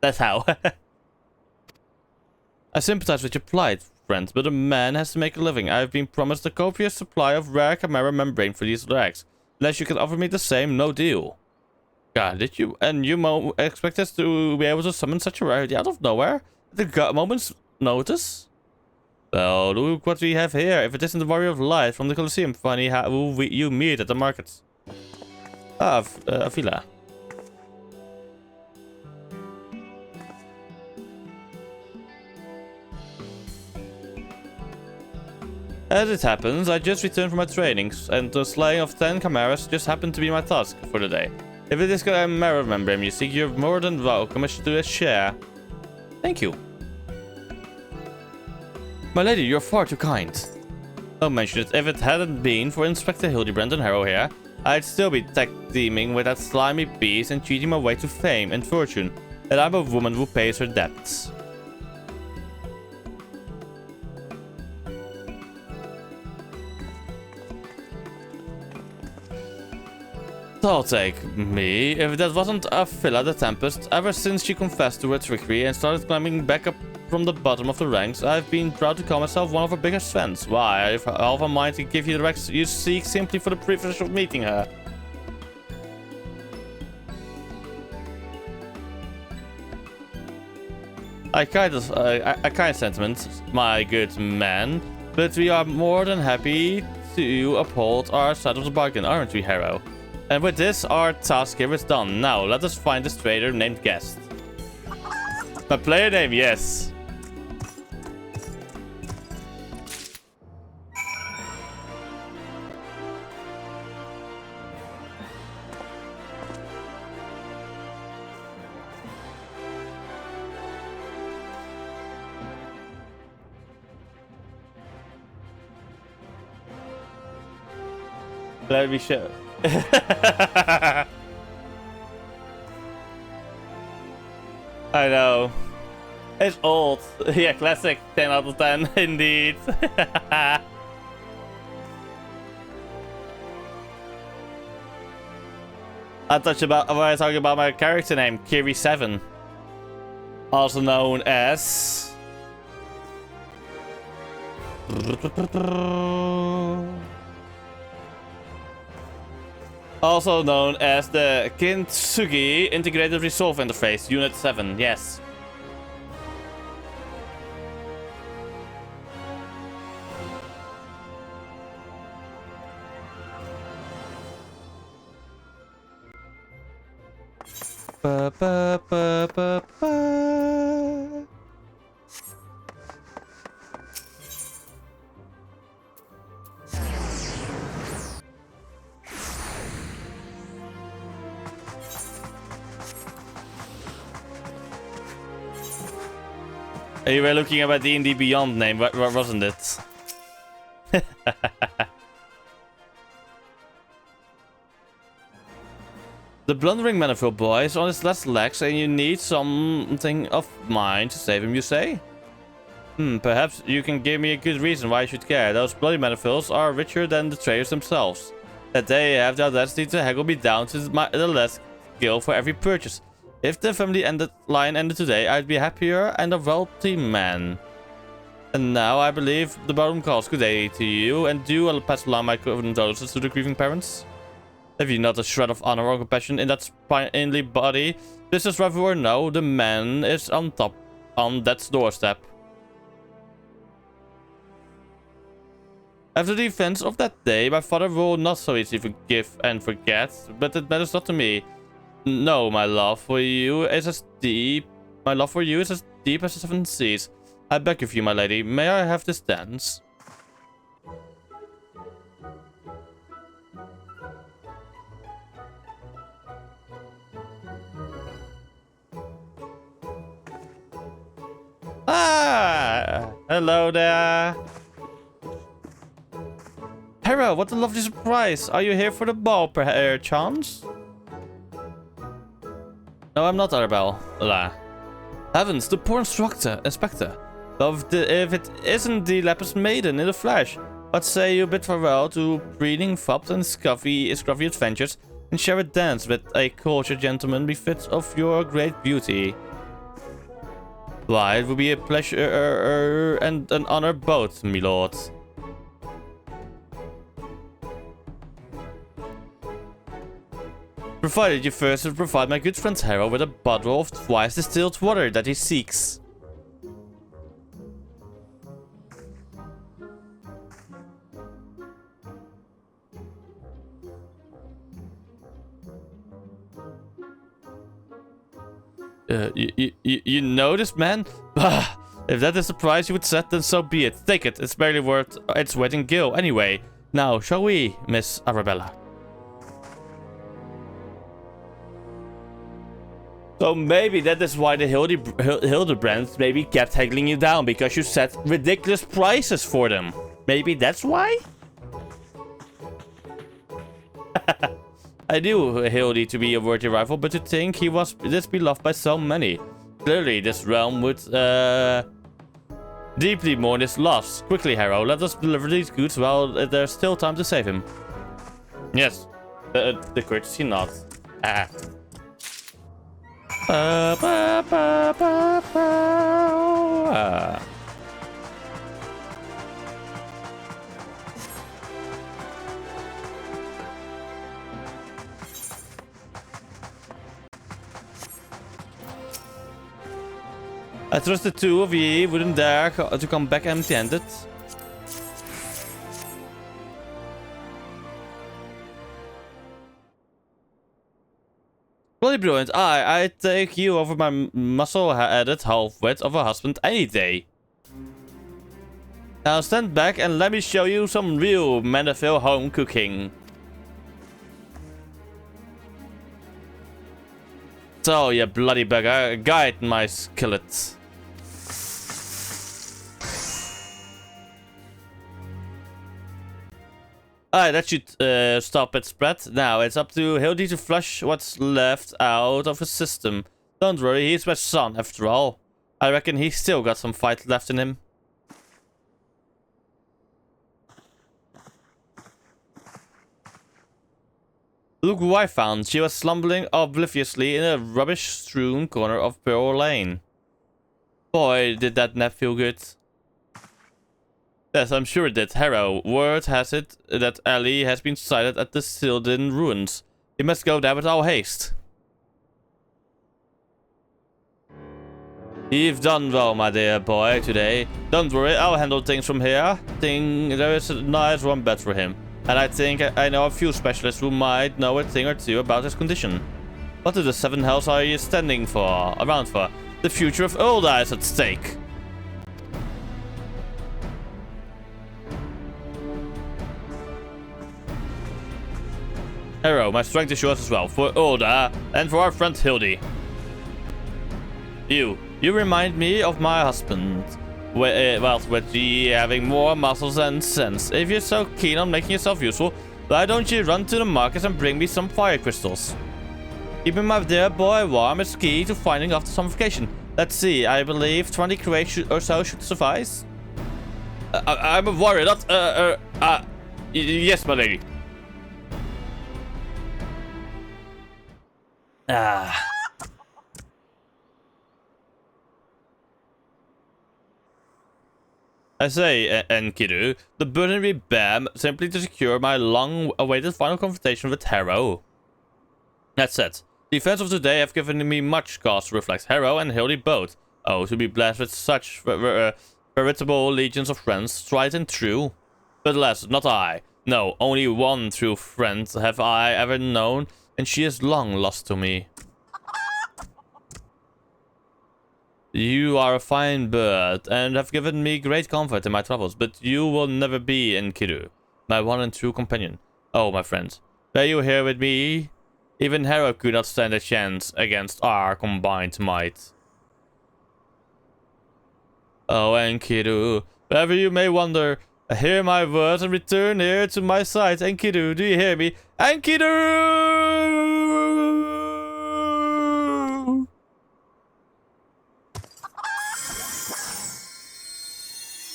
[SPEAKER 2] That's how. I sympathize with your plight, friend, but a man has to make a living. I have been promised a copious supply of rare chimera membrane for these rags. Unless you can offer me the same, no deal. God, did you and you expect us to be able to summon such a rarity out of nowhere? At the moment's notice? Well, look what we have here. If it isn't the Warrior of Light from the Colosseum, funny how you meet at the markets. Ah, Avila. As it happens, I just returned from my trainings, and the slaying of 10 chimeras just happened to be my task for the day. If it is chimera membrane you seek, you're more than welcome to a share. Thank you. My lady, you're far too kind. Don't mention it. If it hadn't been for Inspector Hildibrand and Harrow here, I'd still be tech-teaming with that slimy beast and cheating my way to fame and fortune. And I'm a woman who pays her debts. I'll take me. If that wasn't Avila the Tempest, ever since she confessed to her trickery and started climbing back up from the bottom of the ranks, I've been proud to call myself one of her biggest fans. Why? I've half a mind to give you the ranks you seek simply for the privilege of meeting her. A kind sentiment, my good man, but we are more than happy to uphold our side of the bargain, aren't we, Harrow? And with this, our task here is done. Now, let us find this trader named Guest. My player name, yes. Let me show. I know. It's old. Yeah, classic. 10 out of 10, indeed. I was talking about my character name, Kiri7. Also known as... Also known as the Kintsugi Integrated Resolve Interface, Unit 7, yes. Ba, ba, ba, ba, ba. You were looking at my D&D Beyond name, wasn't it? The blundering manifold boy is on his last legs and you need something of mine to save him, you say? Perhaps you can give me a good reason why I should care. Those bloody manifolds are richer than the traders themselves. That they have the audacity to haggle me down to the last skill for every purchase. If the family line ended today, I'd be happier and a wealthy man. And now I believe the bottom calls. Good day to you, and do pass along my condolences to the grieving parents. Have you not a shred of honor or compassion in that spindly body? Business reviewer, no, the man is on top, on death's doorstep. After the events of that day, my father will not so easily forgive and forget, but it matters not to me. No, my love for you is as deep as the 7 seas. I beg of you, my lady, may I have this dance? Ah, hello there. Hera, what a lovely surprise. Are you here for the ball, perchance? No, I'm not, Arabelle. La. Heavens, the poor inspector. If it isn't the Lapis Maiden in the flesh. What say you bid farewell to breeding, fops, and scruffy adventures, and share a dance with a cultured gentleman befits of your great beauty? Why, it would be a pleasure and an honor both, my lord. Provided you first will provide my good friend Hera with a bottle of twice distilled water that he seeks. You know this man? Bah! If that is the price you would set, then so be it. Take it. It's barely worth its weight in gil. Anyway, now, shall we, Miss Arabella? So maybe that is why the Hildebrands maybe kept haggling you down, because you set ridiculous prices for them. Maybe that's why? I knew Hildy to be a worthy rival, but to think he was this beloved by so many. Clearly, this realm would deeply mourn his loss. Quickly, Harrow, let us deliver these goods while there's still time to save him. Yes, the courtesy nod. Ah. I trust the two of ye wouldn't dare to come back empty-handed. Bloody brilliant. I take you over my muscle-headed half-wit of a husband any day. Now stand back and let me show you some real Mandeville home cooking. So, you bloody beggar, guide my skillet. Alright, that should stop its spread. Now, it's up to Hildy to flush what's left out of his system. Don't worry, he's my son, after all. I reckon he's still got some fight left in him. Look who I found. She was slumbering obliviously in a rubbish-strewn corner of Pearl Lane. Boy, did that nap feel good. Yes, I'm sure it did. Harrow, word has it that Ellie has been sighted at the Sildin ruins. We must go there with all haste. You've done well, my dear boy, today. Don't worry, I'll handle things from here. There is a nice warm bed for him. And I think I know a few specialists who might know a thing or two about his condition. What the 7 hells are you standing around for? The future of Ulda is at stake. Hero, my strength is yours as well, for Ulda and for our friend Hildy. You remind me of my husband. Well, with you having more muscles and sense. If you're so keen on making yourself useful, why don't you run to the market and bring me some fire crystals? Keeping my dear boy warm is key to finding after summification. Let's see, I believe 20 crates or so should suffice. I'm a warrior, not, yes, my lady. Ah. I say, Enkidu, the burden we bear simply to secure my long-awaited final confrontation with Harrow. That said, the events of today have given me much cause to reflect. Harrow and Hildy both. Oh, to be blessed with such veritable legions of friends, tried and true. But alas, not I. No, only one true friend have I ever known, and she is long lost to me. You are a fine bird, and have given me great comfort in my travels, but you will never be Enkidu, my one and true companion. Oh, my friend, were you here with me? Even Harrow could not stand a chance against our combined might. Oh, Enkidu, wherever you may wander, hear my words and return here to my side. Enkidu, do you hear me? Enkidu!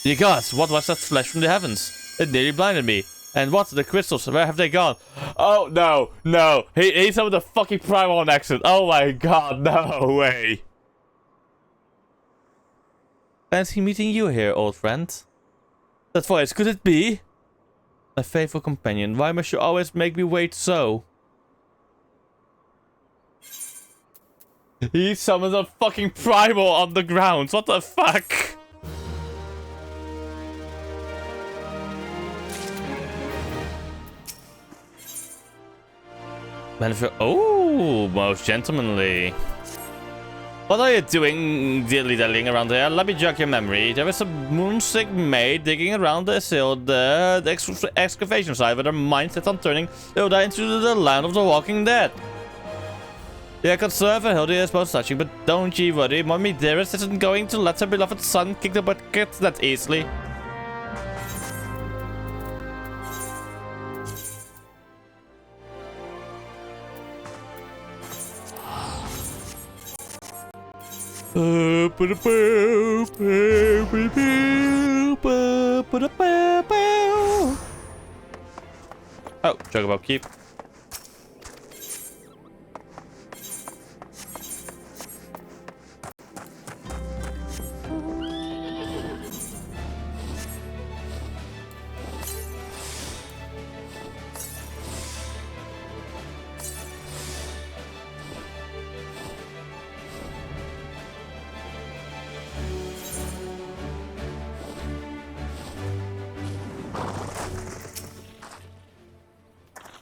[SPEAKER 2] Ye gods, what was that flash from the heavens? It nearly blinded me. And what? The crystals, where have they gone? Oh, no, no. He's with a fucking primal accent. Oh my god, no way. Fancy meeting you here, old friend. That voice, could it be? My faithful companion, why must you always make me wait so? He summons a fucking primal on the ground. What the fuck? Oh, most gentlemanly. What are you doing, dilly-dallying around here? Let me jog your memory. There is a moonsick maid digging around the excavation site with her mind set on turning Hilda into the land of the walking dead. Yeah, concern for Hilda is most touching, but don't ye worry. Mommy dearest isn't going to let her beloved son kick the bucket that easily. Oh, Chocobo keep.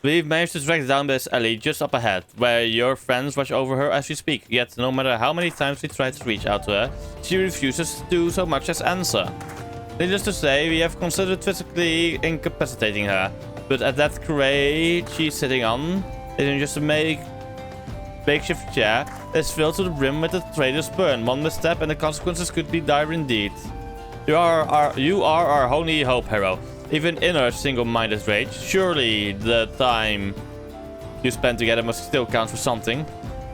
[SPEAKER 2] We've managed to track down this alley just up ahead, where your friends watch over her as you speak. Yet, no matter how many times we try to reach out to her, she refuses to do so much as answer. Needless to say, we have considered physically incapacitating her, but at that crate she's sitting on isn't just a makeshift chair. It's filled to the brim with the traitor's burn. One misstep and the consequences could be dire indeed. You are our only hope, Harrow. Even in her single-minded rage, surely the time you spent together must still count for something.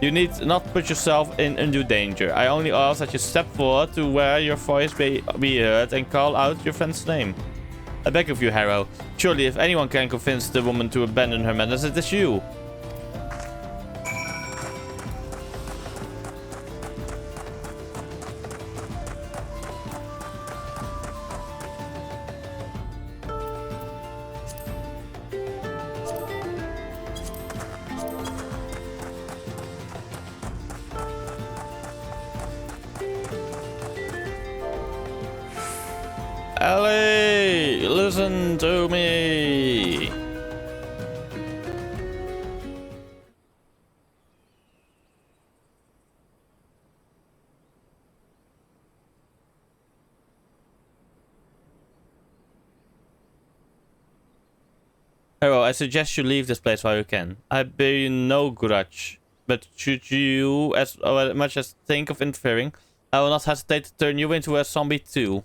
[SPEAKER 2] You need not put yourself in undue danger. I only ask that you step forward to where your voice may be heard and call out your friend's name. I beg of you, Harrow. Surely if anyone can convince the woman to abandon her madness, it is you. Ellie, listen to me. Harrow, I suggest you leave this place while you can. I bear you no grudge, but should you as much as think of interfering, I will not hesitate to turn you into a zombie too.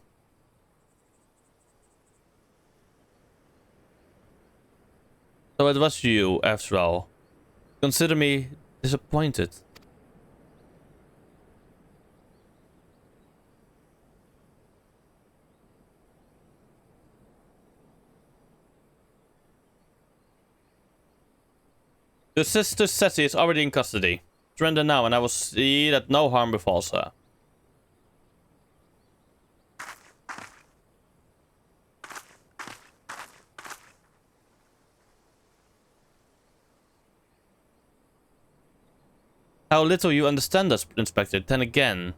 [SPEAKER 2] So it was you, after all. Consider me disappointed. Your sister Ceci is already in custody. Surrender now and I will see that no harm befalls her. How little you understand us, Inspector. Then again,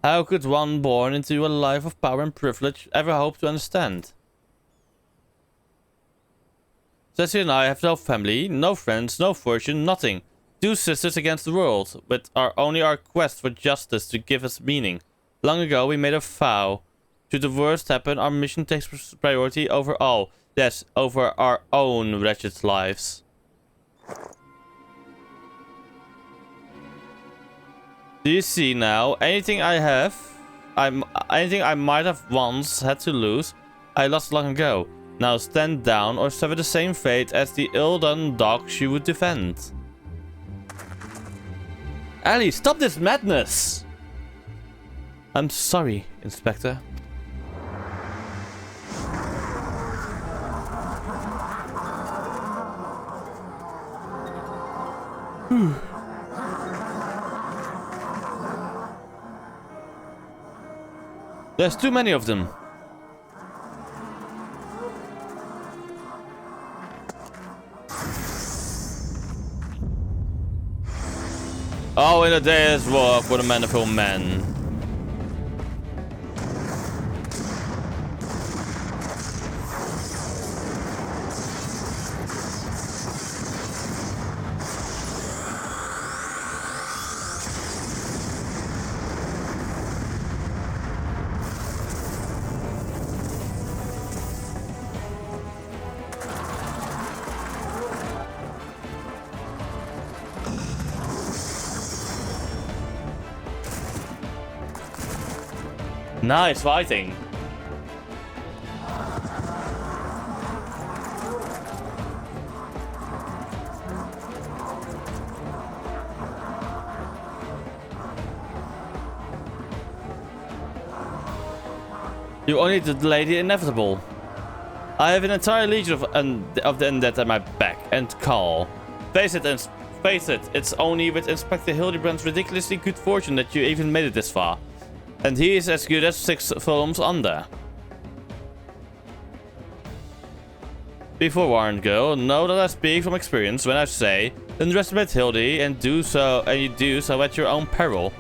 [SPEAKER 2] how could one born into a life of power and privilege ever hope to understand? Ceci and I have no family, no friends, no fortune, nothing. 2 sisters against the world, with only our quest for justice to give us meaning. Long ago we made a vow. Should the worst happen, our mission takes priority over all. Yes, over our own wretched lives. Do you see now? Anything I might have once had to lose, I lost long ago. Now stand down or suffer the same fate as the ill-done dogs you would defend. Ellie, stop this madness! I'm sorry, Inspector. There's too many of them. Oh, in a day's walk for the manifold men. Nice fighting. You only delay the inevitable. I have an entire legion of the undead at my beck and call. Face it, it's only with Inspector Hildibrand's ridiculously good fortune that you even made it this far. And he is as good as 6 films under. Be forewarned, girl. Know that I speak from experience when I say, underestimate Hildy and you do so at your own peril.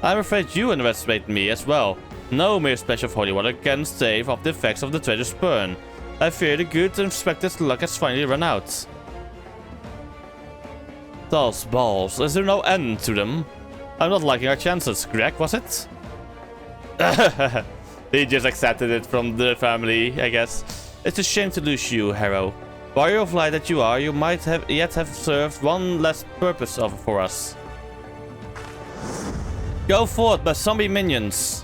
[SPEAKER 2] I'm afraid you underestimate me as well. No mere splash of holy water can stave off the effects of the treasure's burn. I fear the good Inspector's luck has finally run out. Those balls, is there no end to them? I'm not liking our chances, Greg, was it? He just accepted it from the family, I guess. It's a shame to lose you, Harrow. Warrior of light that you are, you might have served one last purpose for us. Go forth, my zombie minions.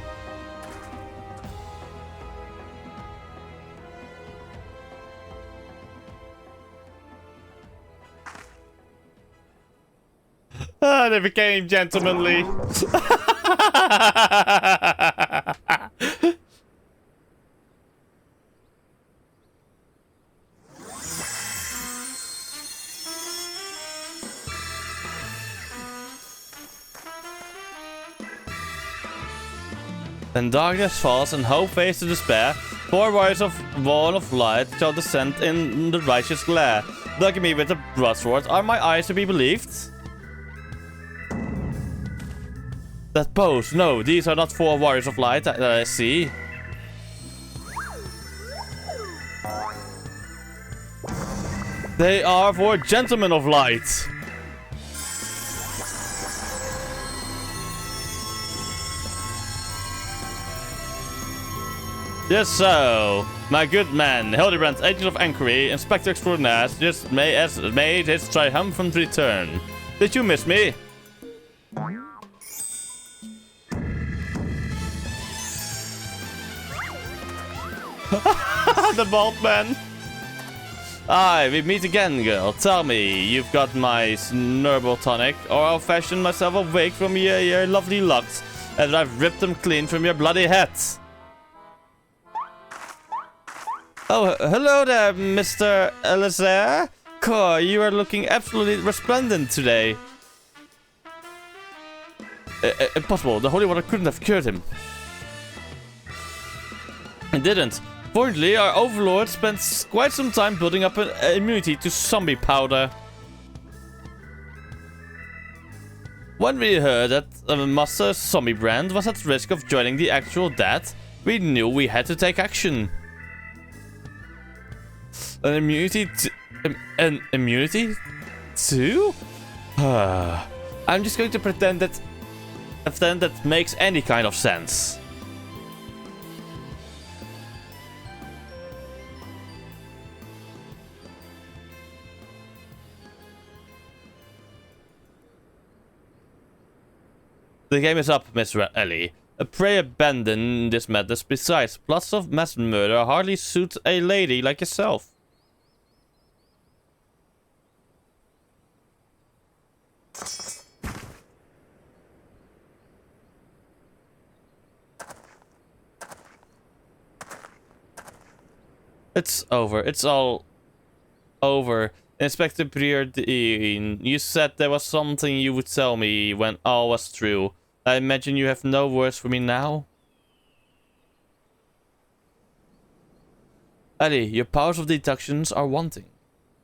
[SPEAKER 2] Ah, they became gentlemanly. When darkness falls and hope fades to despair, 4 warriors of wall of light shall descend in the righteous glare. Look at me with a broadsword. Are my eyes to be believed? That pose. No, these are not 4 warriors of light that I see. They are 4 gentlemen of light. Just so, my good man, Hildibrand, agent of Inquiry, Inspector Extraordinaire, just made his triumphant return. Did you miss me? The bald man. Aye, we meet again, girl. Tell me, you've got my snurble tonic, or I'll fashion myself awake from your lovely locks, and I've ripped them clean from your bloody head. Oh, hello there, Mr. Elazar. Core, you are looking absolutely resplendent today. Impossible. The holy water couldn't have cured him. It didn't. Fortunately, our overlord spent quite some time building up an immunity to zombie powder. When we heard that Master Hildibrand was at risk of joining the actual death, we knew we had to take action. An immunity an immunity? Too? I'm just going to pretend that makes any kind of sense. The game is up, Miss Ellie. Pray abandon this madness. Besides, plots of mass murder hardly suit a lady like yourself. It's over. It's all over. Inspector Briardine, you said there was something you would tell me when all was true. I imagine you have no words for me now? Ellie, your powers of deductions are wanting.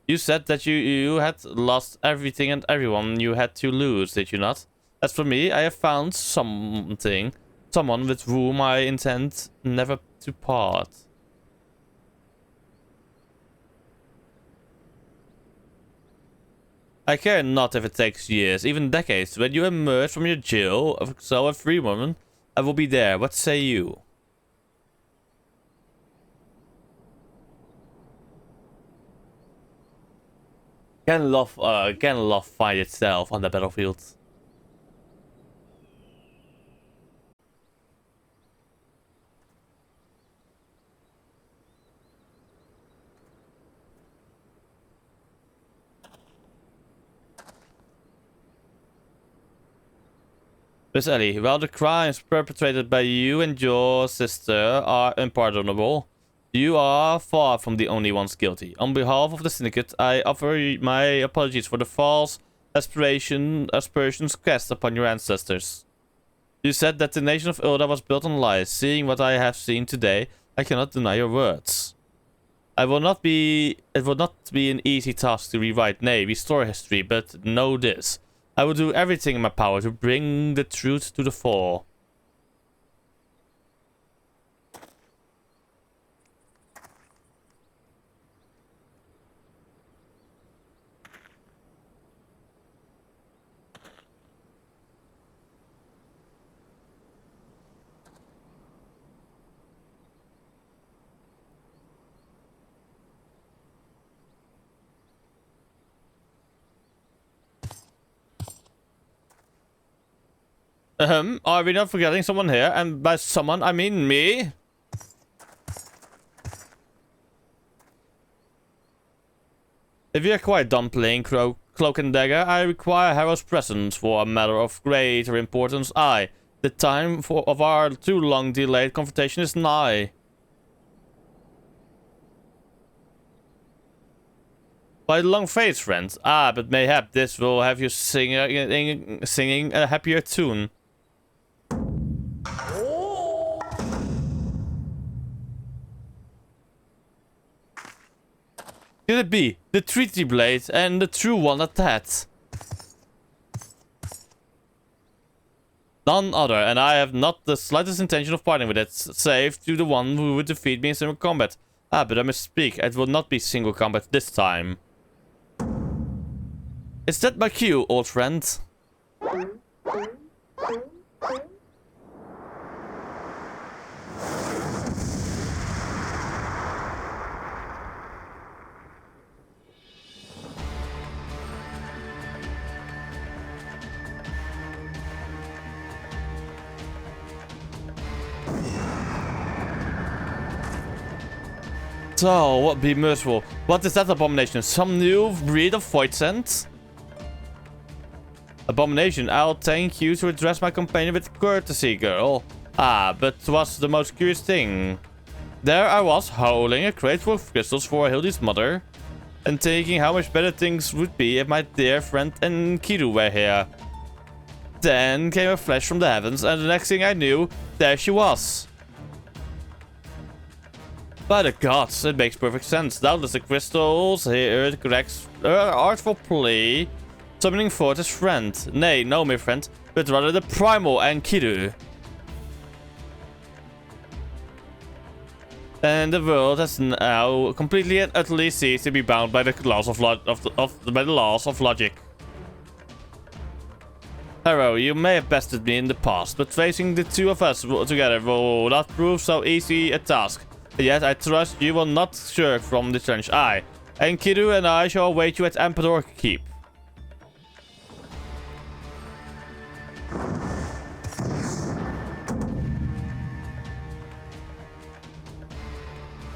[SPEAKER 2] You said that you had lost everything and everyone you had to lose, did you not? As for me, I have found someone with whom I intend never to part. I care not if it takes years, even decades. When you emerge from your jail, so a free woman, I will be there. What say you? Can love find itself on the battlefield? Miss Ellie, while the crimes perpetrated by you and your sister are unpardonable, you are far from the only ones guilty. On behalf of the Syndicate, I offer my apologies for the false aspersions cast upon your ancestors. You said that the nation of Ulda was built on lies. Seeing what I have seen today, I cannot deny your words. It will not be an easy task to rewrite, nay, restore history, but know this. I will do everything in my power to bring the truth to the fore. Are we not forgetting someone here? And by someone, I mean me. If you're quite done playing Cloak and Dagger, I require Harrow's presence for a matter of greater importance. The time of our too long delayed confrontation is nigh. By the long face, friend. But mayhap this will have you singing a happier tune. Could it be the treaty blade, and the true one at that? None other, and I have not the slightest intention of parting with it, save to the one who would defeat me in single combat. But I must speak, it will not be single combat this time. Is that my cue, old friend? So, what be merciful? What is that abomination? Some new breed of void scent? Abomination, I'll thank you to address my companion with courtesy, girl. But was the most curious thing. There I was, holding a crate full of crystals for Hildy's mother, and thinking how much better things would be if my dear friend Enkidu were here. Then came a flash from the heavens, and the next thing I knew, there she was. By the gods, it makes perfect sense. Doubtless the crystals here corrects artful plea Summoning forth his friend. Nay, no, my friend, but rather the primal Enkidu. And the world has now completely and utterly ceased to be bound by the laws of logic. Hero, you may have bested me in the past, but facing the two of us together will not prove so easy a task. Yet I trust you will not shirk from the challenge. I, Enkidu, and I shall await you at Emperor Keep.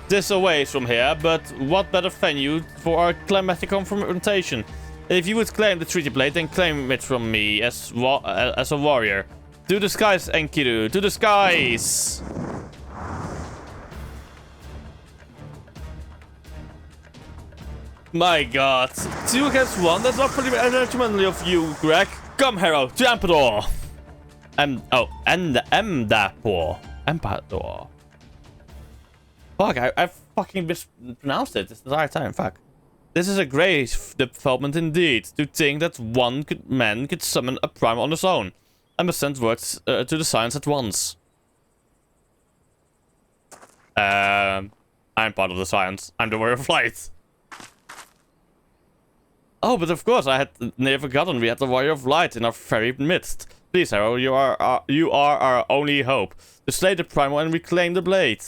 [SPEAKER 2] This away from here, but what better venue for our climatic confrontation? If you would claim the treaty blade, then claim it from me as a warrior. To the skies, Enkidu, to the skies! My god. 2 against 1, that's not pretty regimentally of you, Greg. Come, hero, to Emperor! Emperor. Fuck, I fucking mispronounced it this entire time, fuck. This is a great development indeed, to think that one man could summon a primal on his own. I must send words to the science at once. I'm part of the science. I'm the warrior of light. Oh, but of course, I had nearly forgotten we had the warrior of light in our very midst. Please, hero, you are our only hope. To slay the primal and reclaim the blade.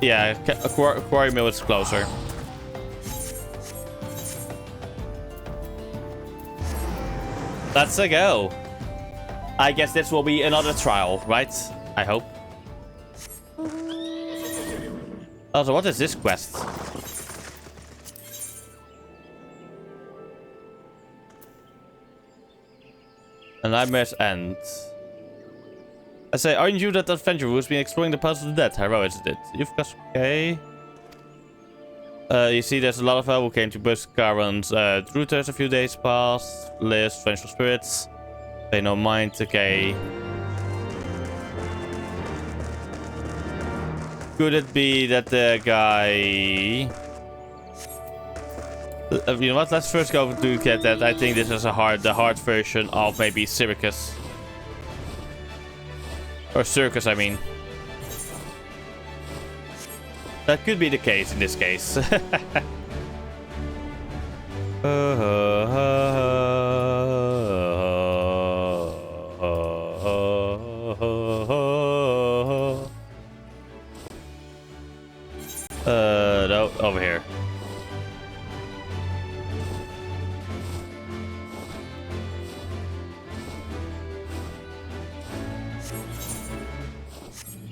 [SPEAKER 2] Yeah, quarry mill is closer. Let's go. I guess this will be another trial, right? I hope. Also, what is this quest? A nightmare's end. I say, aren't you that adventurer who's been exploring the past of the dead? Hero, isn't it? You've got okay. You see, there's a lot of who came to Buscarans. Routers a few days past. List, vengeful spirits. Pay no mind, okay. Could it be that the guy... you know what? Let's first go to get that. I think this is the hard version of maybe Circus. Or Circus, I mean. That could be the case in this case. No, over here.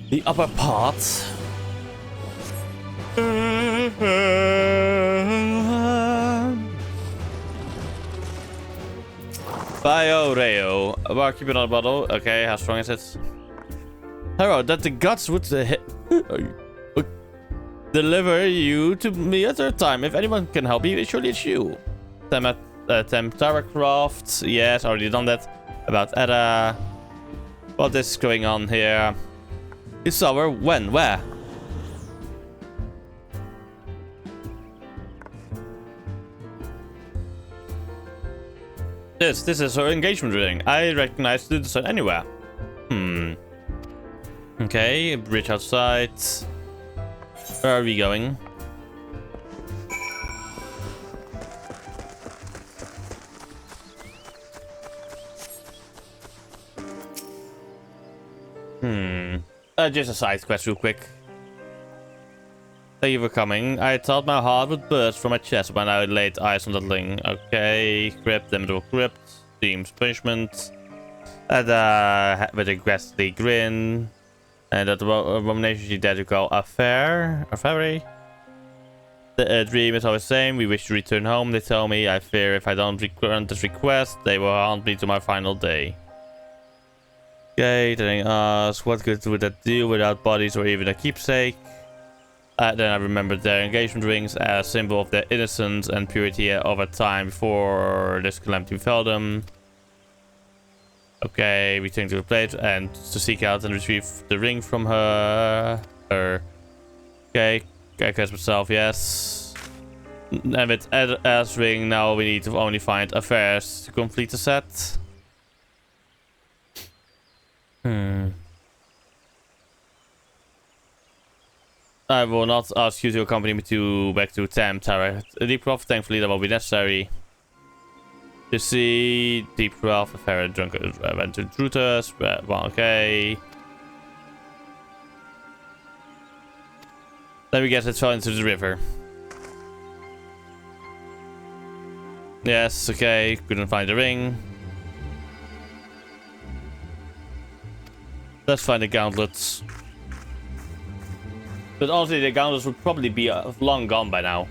[SPEAKER 2] The upper part. Bioreo. Well, keep it on a bottle. Okay, how strong is it? Hero, that the gods would deliver you to me at their time. If anyone can help you, surely it's you. Temptaracraft. Yes, already done that. About Edda. What is going on here? It's our when? Where? This is our engagement reading. I recognize the design anywhere. Okay, bridge outside. Where are we going? Just a side quest real quick. Thank you for coming. I thought my heart would burst from my chest when I laid eyes on that thing. Okay, crypt, immutable crypt, seems punishment. And with a ghastly grin. And that abomination she dared to call affair. The dream is always the same. We wish to return home, they tell me. I fear if I don't grant this request, they will haunt me to my final day. Okay, telling us what good would that do without bodies or even a keepsake? Then I remembered their engagement rings as a symbol of their innocence and purity of a time before this calamity befell them. Okay, return to the place and to seek out and retrieve the ring from her. Okay, I guess myself, yes. And with as ring, now we need to only find affairs to complete the set. I will not ask you to accompany me back to Tam Tower. Deep Rough, thankfully that will be necessary. You see, Deep Rough, a fair drunken went to Drutus. Well, okay. Let me guess, it fell into the river. Yes, okay, couldn't find the ring. Let's find the gauntlets. But honestly, the gauntlets would probably be long gone by now.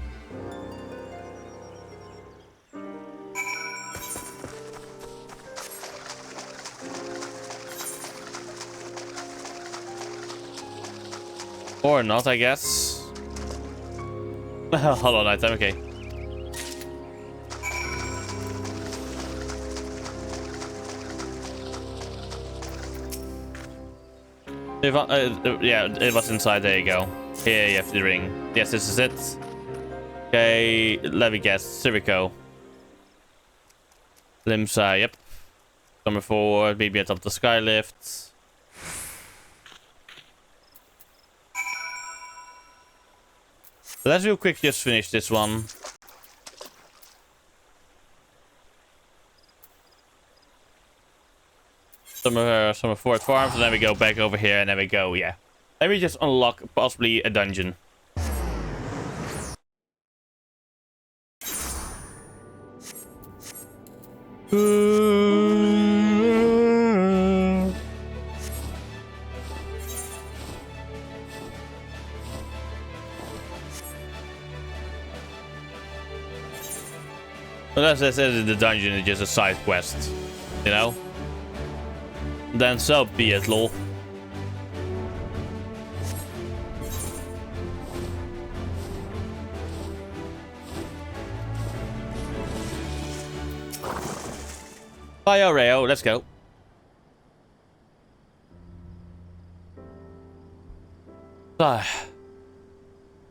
[SPEAKER 2] Or not, I guess. Hold on, nighttime, okay. Yeah, it was inside. There you go. Here you have the ring. Yes, this is it. Okay, let me guess. Sirico. Limsa, yep. Summer forward, maybe atop the skylift. Let's real quick just finish this one. Summer forward farms, and then we go back over here, and then we go, yeah. Let me just unlock possibly a dungeon. Unless I said the dungeon is just a side quest, you know? Then so be it, lol. Bye, Oreo, let's go.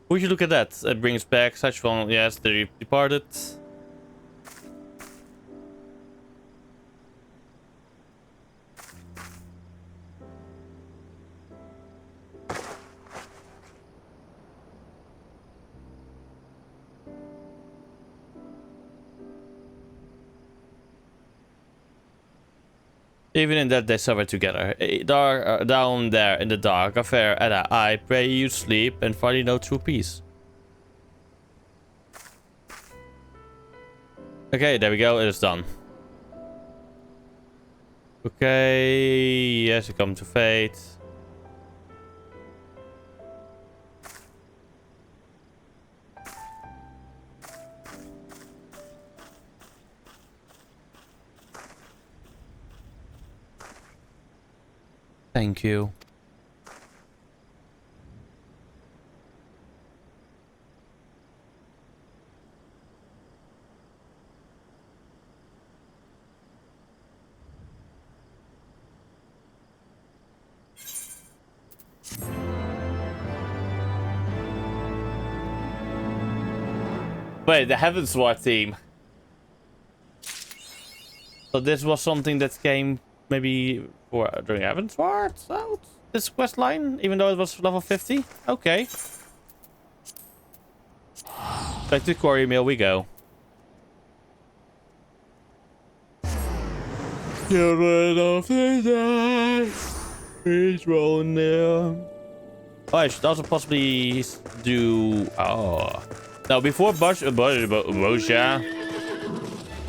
[SPEAKER 2] Would you look at that? It brings back such fun. Yes, they departed. Even in that they suffer together. Down there in the dark affair, Ada, I pray you sleep and finally know true peace. Okay, there we go, it is done. Okay, yes, you come to fate. Thank you. Wait, the Heavensward team. So this was something that came maybe during Heavensward out? This quest line, even though it was level 50? Okay. Back to Quarry Mill we go. Children of the day, please roll now. Oh, I should also possibly do... Oh. Now, before Bozja,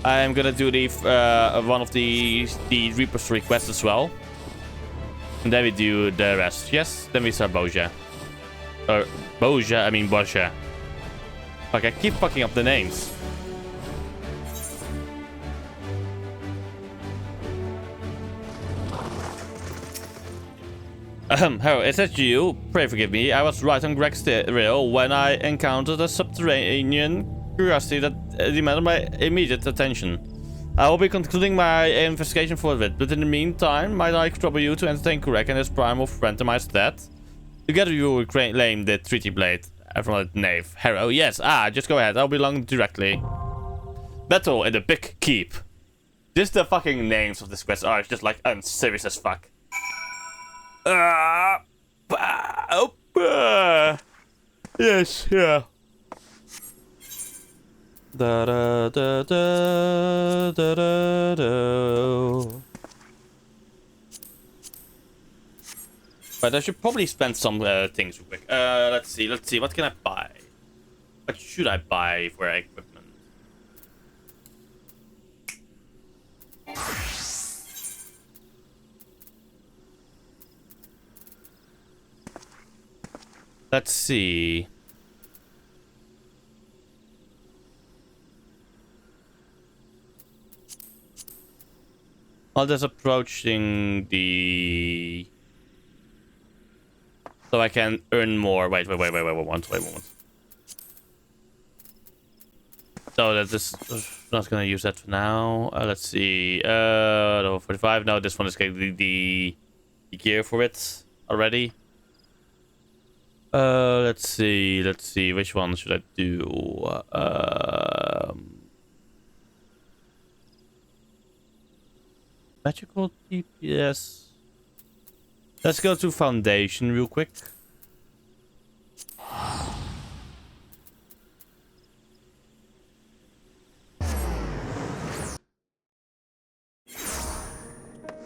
[SPEAKER 2] I'm gonna do the one of the Reaper's requests as well. And then we do the rest. Yes, then we start Bozja. Or Bozja, I mean Bozja. Fuck, I keep fucking up the names. Harold, is that you? Pray forgive me. I was right on Greg's trail when I encountered a subterranean curiosity that demanded my immediate attention. I will be concluding my investigation forthwith, but in the meantime, might I trouble you to entertain Greg and his primal friend to my stead? Together you will claim the treaty blade from a knave. Harold, yes. Just go ahead. I'll be along directly. Battle in the Big Keep. Just the fucking names of this quest are just like unserious as fuck. Yes, yeah. Da da da da da da da. But I should probably spend some things real quick. Let's see. What can I buy? What should I buy for equipment? Let's see. I'll just approaching the... So I can earn more. Wait, one moment. So that this... Not gonna use that for now. Let's see. No, 45. No, this one is getting the gear for it already. Let's see. Which one should I do? Magical DPS. Let's go to Foundation real quick.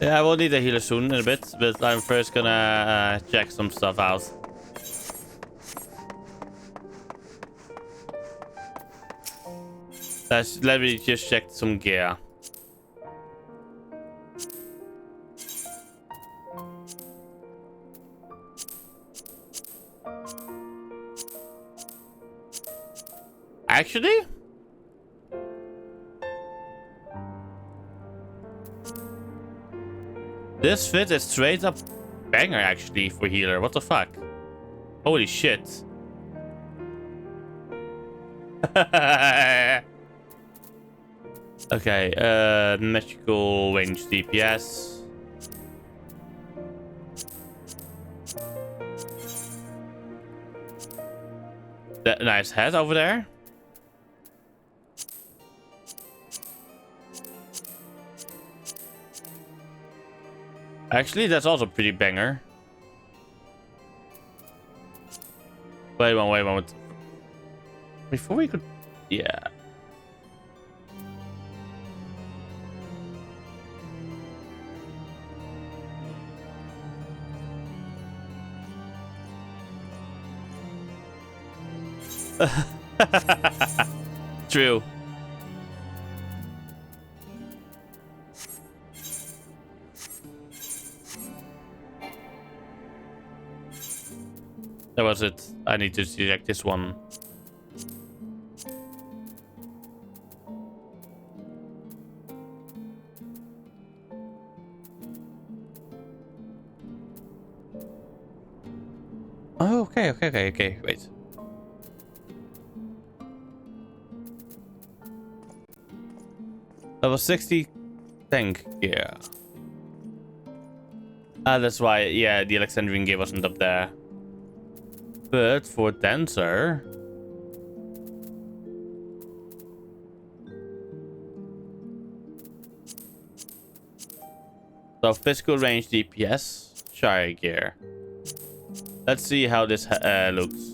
[SPEAKER 2] Yeah, I will need a healer soon in a bit, but I'm first gonna check some stuff out. Let me just check some gear. Actually? This fit is straight up banger actually for healer. What the fuck? Holy shit. Okay, magical range DPS. That nice head over there. Actually, that's also pretty banger. Wait a moment. Before we could... Yeah. True. That was it. I need to select this one. Oh, okay. Wait. That was 60 tank gear. That's why, yeah, the Alexandrian gear wasn't up there. But for Dancer... So physical range DPS, Shire gear. Let's see how this looks.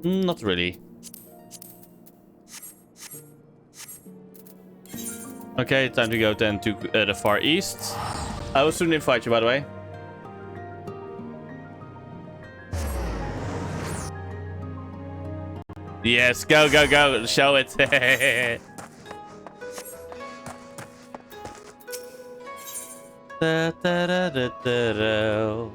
[SPEAKER 2] Not really. Okay, time to go then to the Far East. I will soon invite you, by the way. Yes, go, show it. Da, da, da, da, da, da.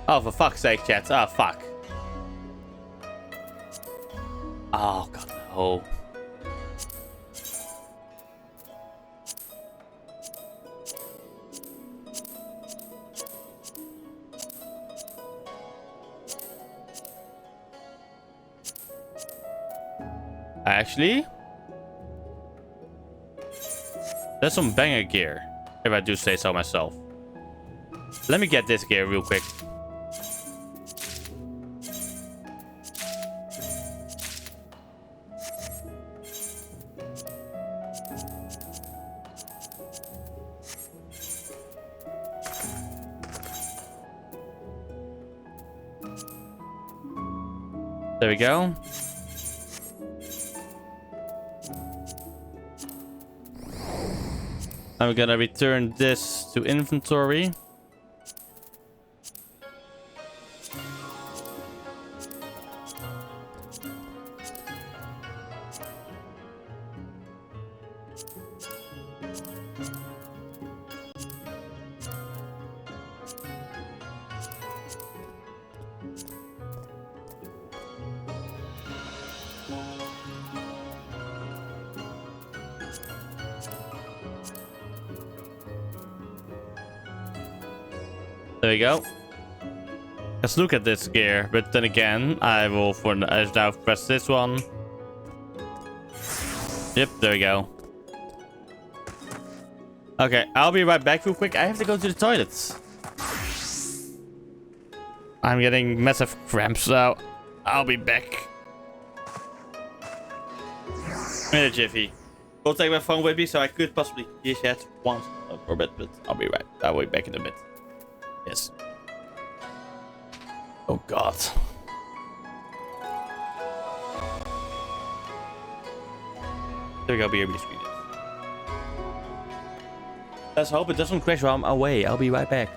[SPEAKER 2] Oh, for fuck's sake, chat. Ah, fuck. Oh, God, no. Actually, there's some banger gear, if I do say so myself. Let me get this gear real quick. There we go. I'm gonna return this to inventory. There you go. Let's look at this gear, but then again, I will for now press this one. Yep, there we go. Okay, I'll be right back real quick. I have to go to the toilets. I'm getting massive cramps now. I'll be back. In a jiffy. I'll take my phone with me so I could possibly chat once for a bit, but I'll be right. I'll be back in a bit. Yes. Oh God. There we go, BRB screen. Let's hope it doesn't crash while I'm away. I'll be right back.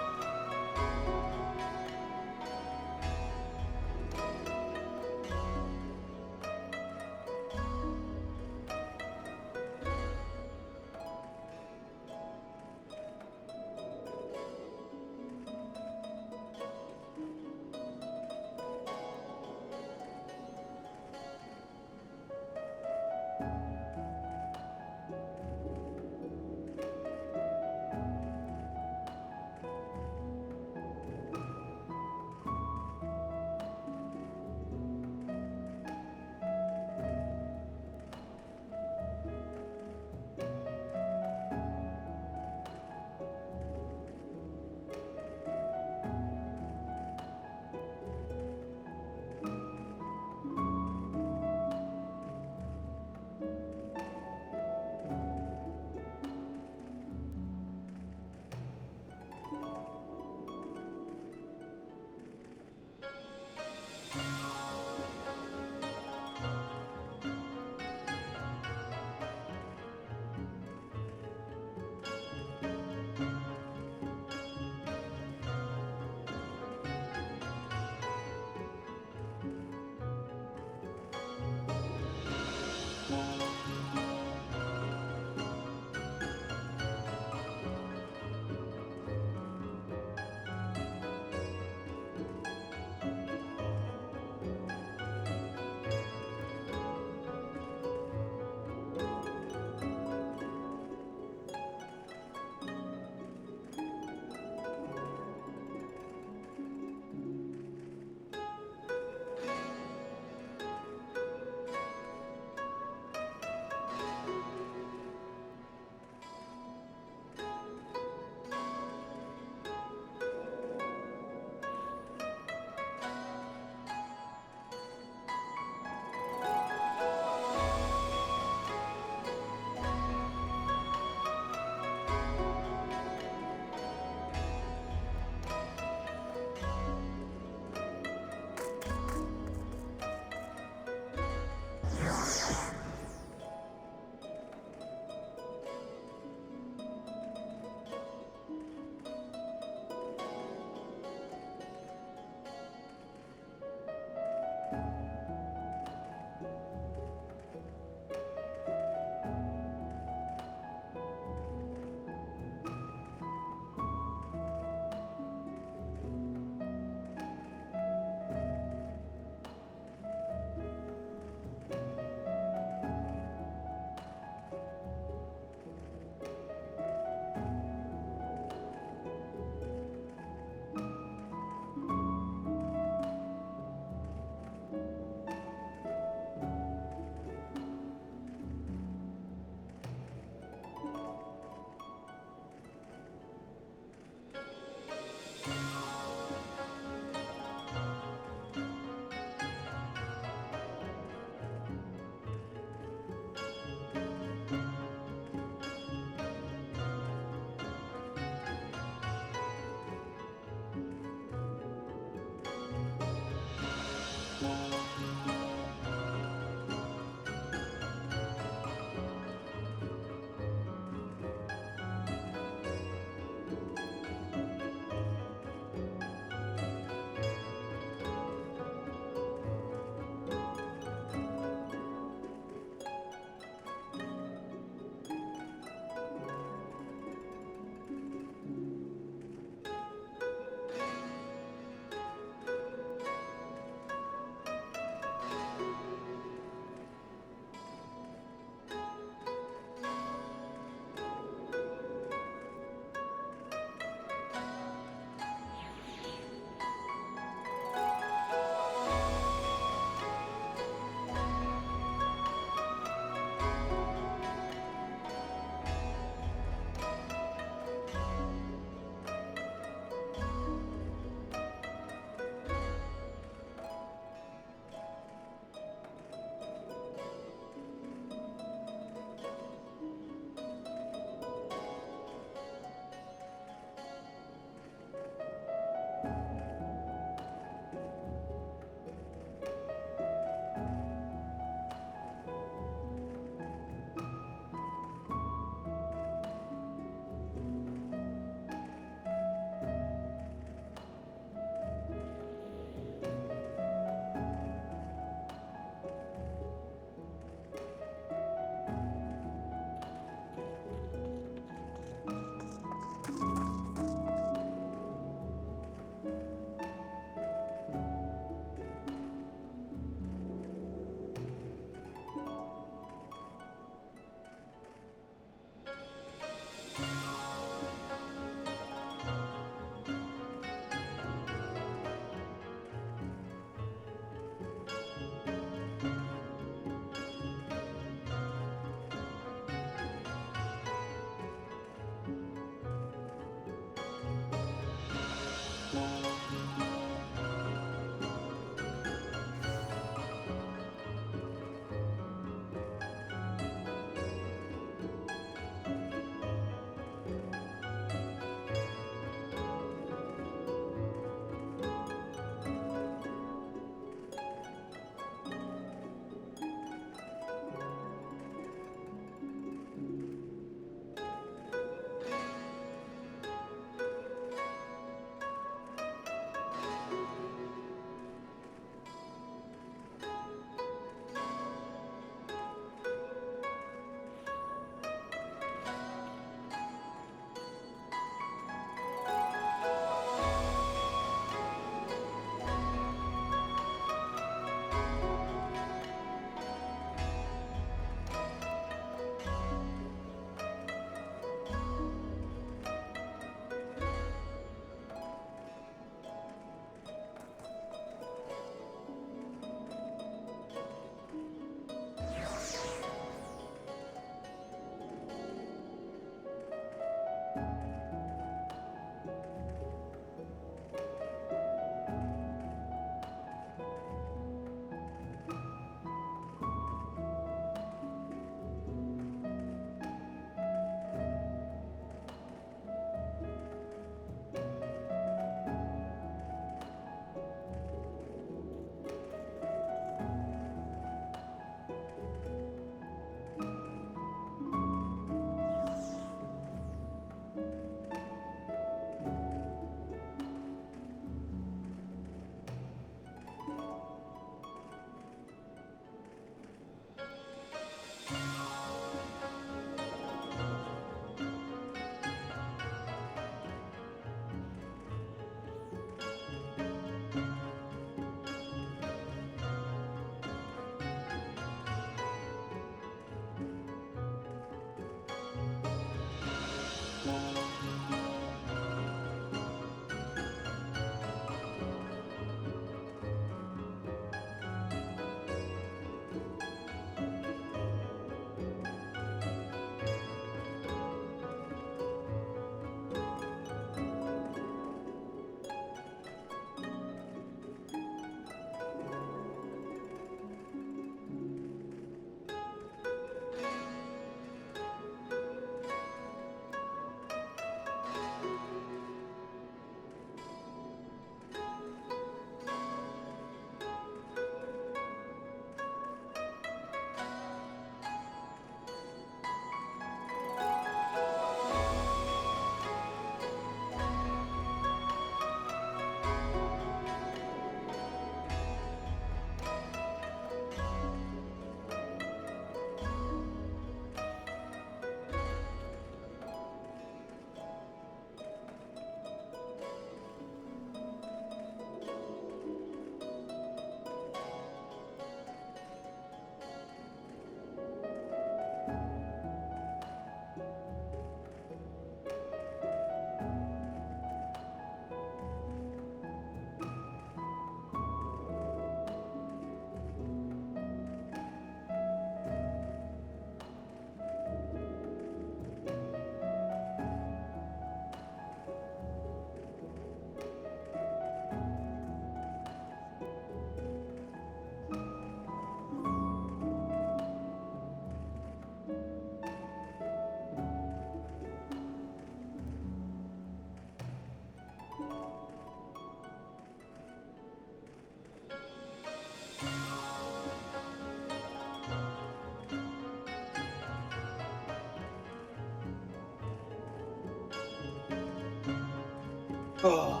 [SPEAKER 2] Oh.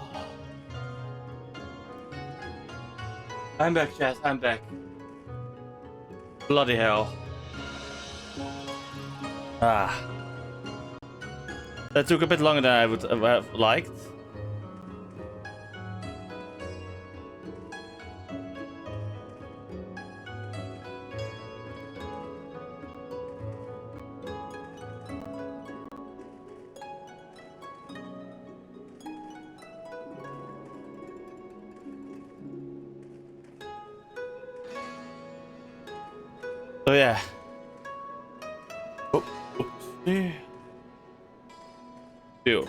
[SPEAKER 2] I'm back, chat. I'm back. Bloody hell. Ah. That took a bit longer than I would have liked. So yeah. Oh, yeah. Ew.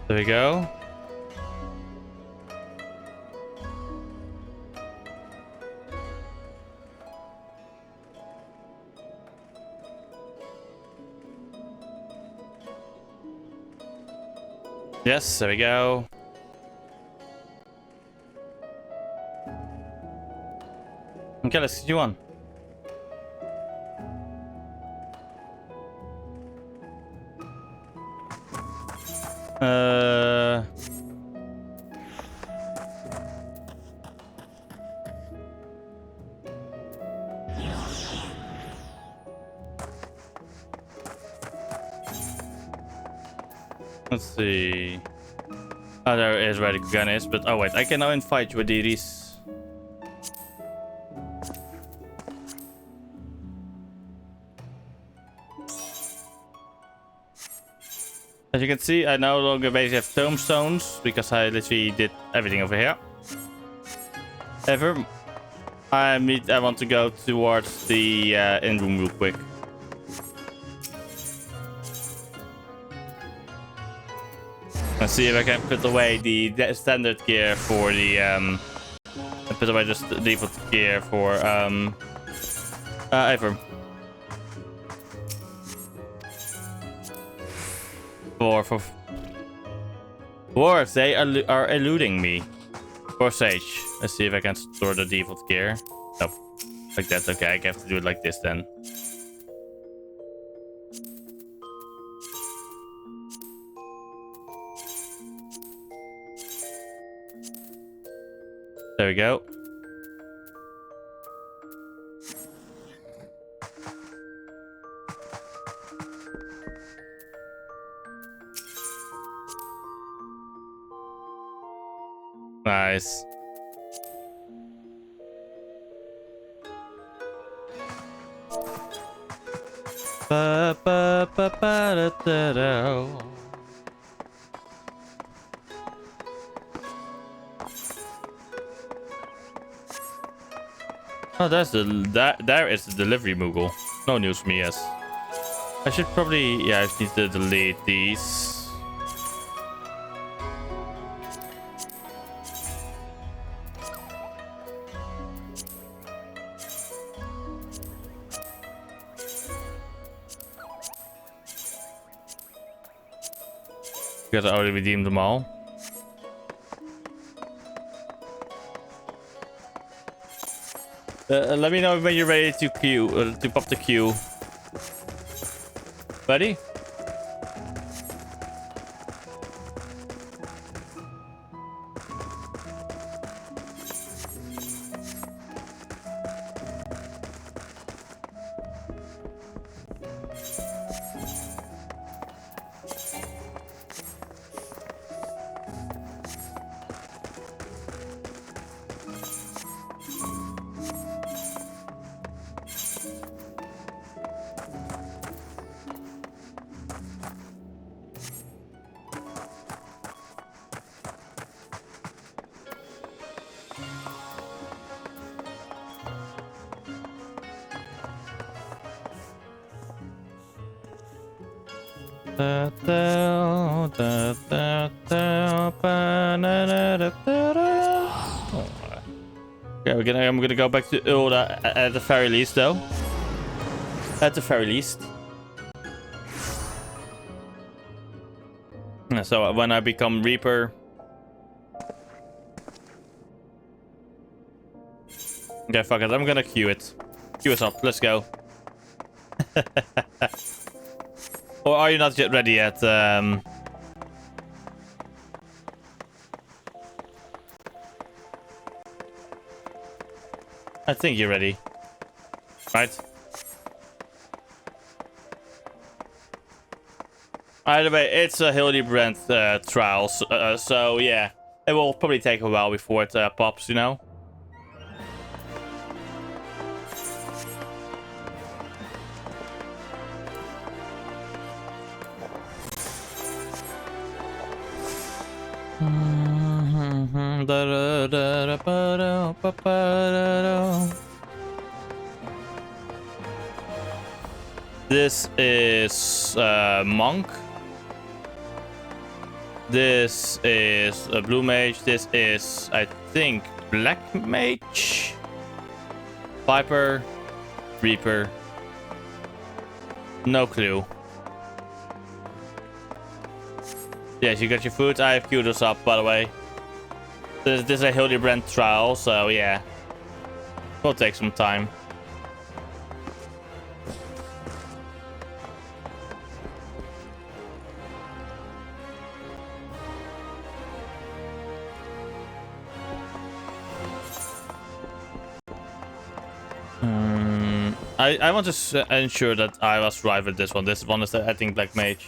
[SPEAKER 2] There we go. Yes, there we go. Okay, let's continue on. Let's see. Oh, there is where the gun is, but oh wait, I can now invite you with these. As you can see, I no longer basically have tombstones because I literally did everything over here. However, I want to go towards the in room real quick. Let's see if I can put away the standard gear for the and put away just the default gear for Ivor. For Dwarves, they are eluding me. For Sage. Let's see if I can store the default gear. Nope. Like that. Okay, I have to do it like this then. There we go. Nice. Ba, ba, ba, ba, da, da, da. Oh, there is the delivery Moogle. No news for me, yes. I should probably, yeah, I just need to delete these. Because I already redeemed them all. Let me know when you're ready to to pop the queue. Ready? Okay, I'm gonna go back to Ulda at the very least, though. At the very least. So when I become Reaper. Okay, fuck it. I'm gonna queue it. Queue us up. Let's go. Or are you not yet ready yet? I think you're ready. Right? Either way, it's a Hildibrand trial. So yeah, it will probably take a while before it pops, you know? This is Monk. This is a Blue Mage. This is, I think, Black Mage. Viper. Reaper. No clue. Yes, you got your food. I have queued us up, by the way. This is a Hildibrand trial, so yeah. Will take some time. I want to ensure that I was right with this one. This one is, I think, Black Mage.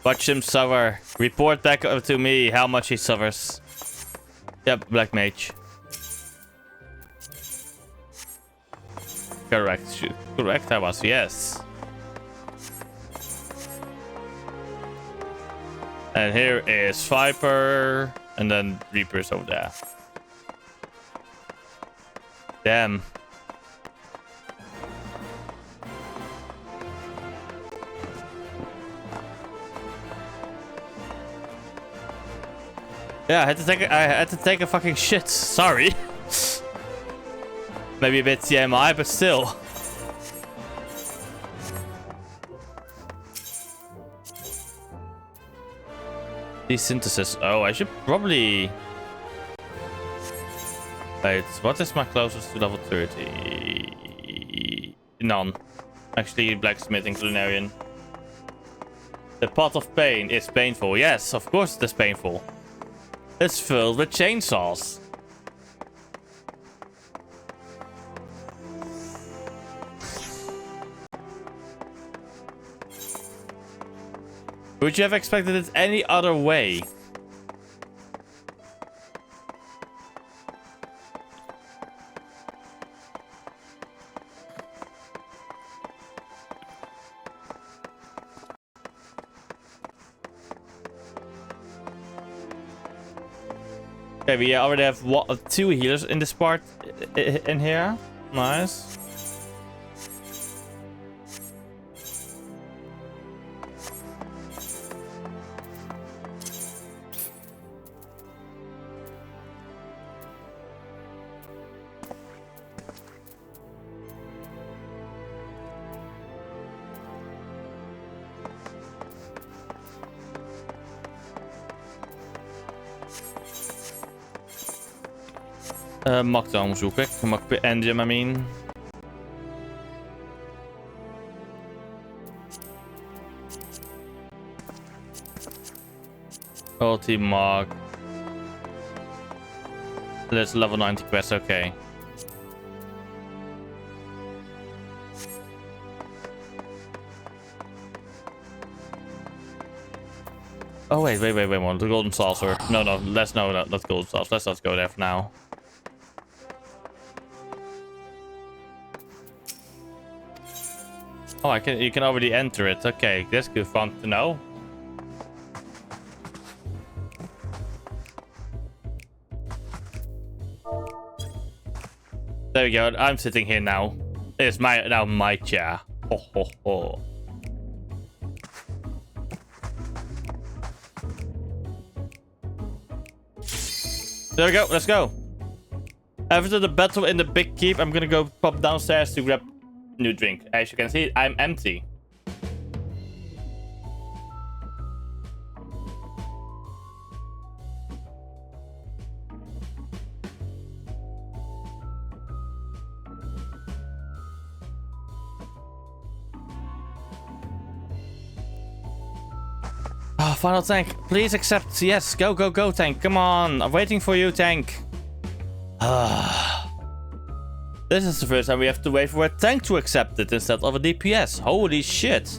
[SPEAKER 2] Watch him suffer. Report back to me how much he suffers. Yep, Black Mage. Correct. Correct, I was, yes. And here is Viper. And then Reaper's over there. Damn. Yeah, I had to take a fucking shit. Sorry. Maybe a bit TMI, but still. Desynthesis. Oh, I should probably... Wait, what is my closest to level 30? None. Actually, blacksmithing culinarian. The pot of pain is painful. Yes, of course it is painful. It's filled with chainsaws. Would you have expected it any other way? Okay, we already have 2 healers in this part in here. Nice. Makdome zoek ik. Engine, I mean. Ulti-Mog. There's level 90 quest, okay. Oh wait, more. The golden saucer. No, let's not golden saucer. Let's not go there for now. Oh, you can already enter it. Okay, that's good fun to know. There we go. I'm sitting here now. It's now my chair. Ho ho ho. There we go. Let's go. After the battle in the big keep, I'm gonna go pop downstairs to grab new drink. As you can see, I'm empty. Oh, final tank. Please accept. Yes, go, go, go, tank. Come on. I'm waiting for you, tank. This is the first time we have to wait for a tank to accept it instead of a DPS. Holy shit.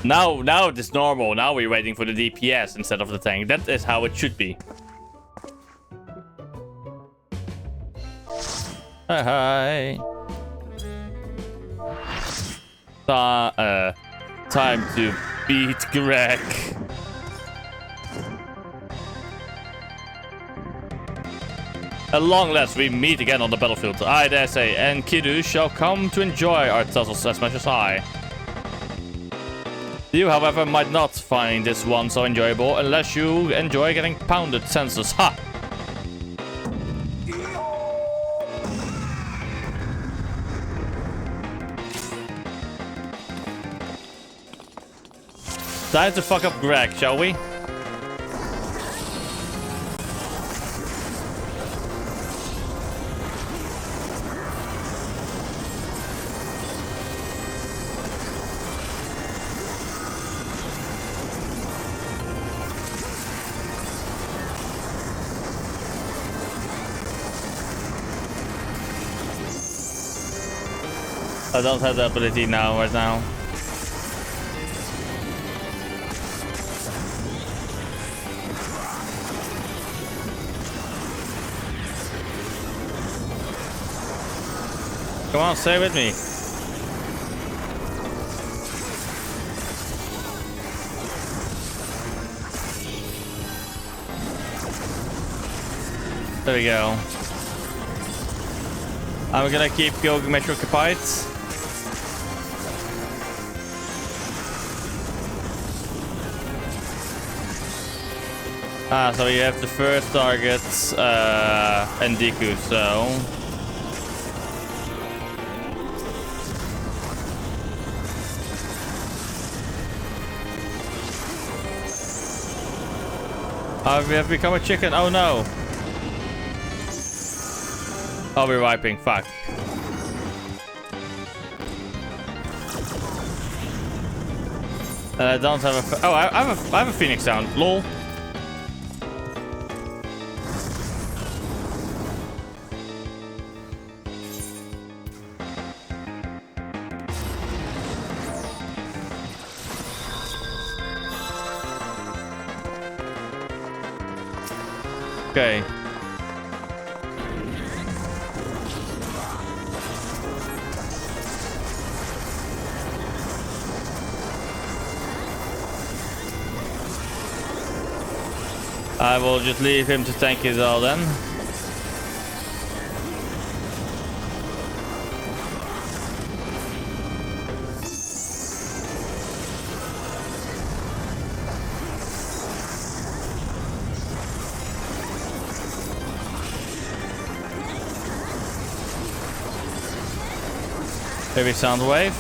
[SPEAKER 2] Now it is normal. Now we're waiting for the DPS instead of the tank. That is how it should be. Hi. Time to beat Greg. At long last, we meet again on the battlefield. I dare say, and Kidu shall come to enjoy our tussles as much as I. You, however, might not find this one so enjoyable unless you enjoy getting pounded senseless. Ha! Time to fuck up Greg, shall we? I don't have the ability now, right now. Come on, stay with me. There we go. I'm gonna keep Gilgamesh occupied. So you have the first target, and Deku, so... we have become a chicken, oh no! Oh, we're wiping, fuck. I don't have a... Oh, I have a Phoenix down, lol. Okay. I will just leave him to tank it all then. Heavy sound wave.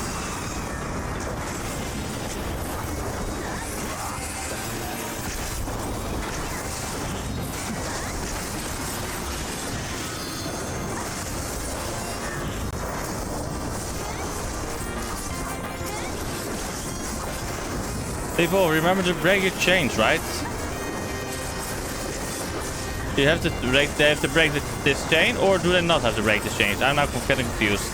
[SPEAKER 2] People, remember to break your chains, right? You have to break. They have to break this chain, or do they not have to break this chain? I'm now getting confused.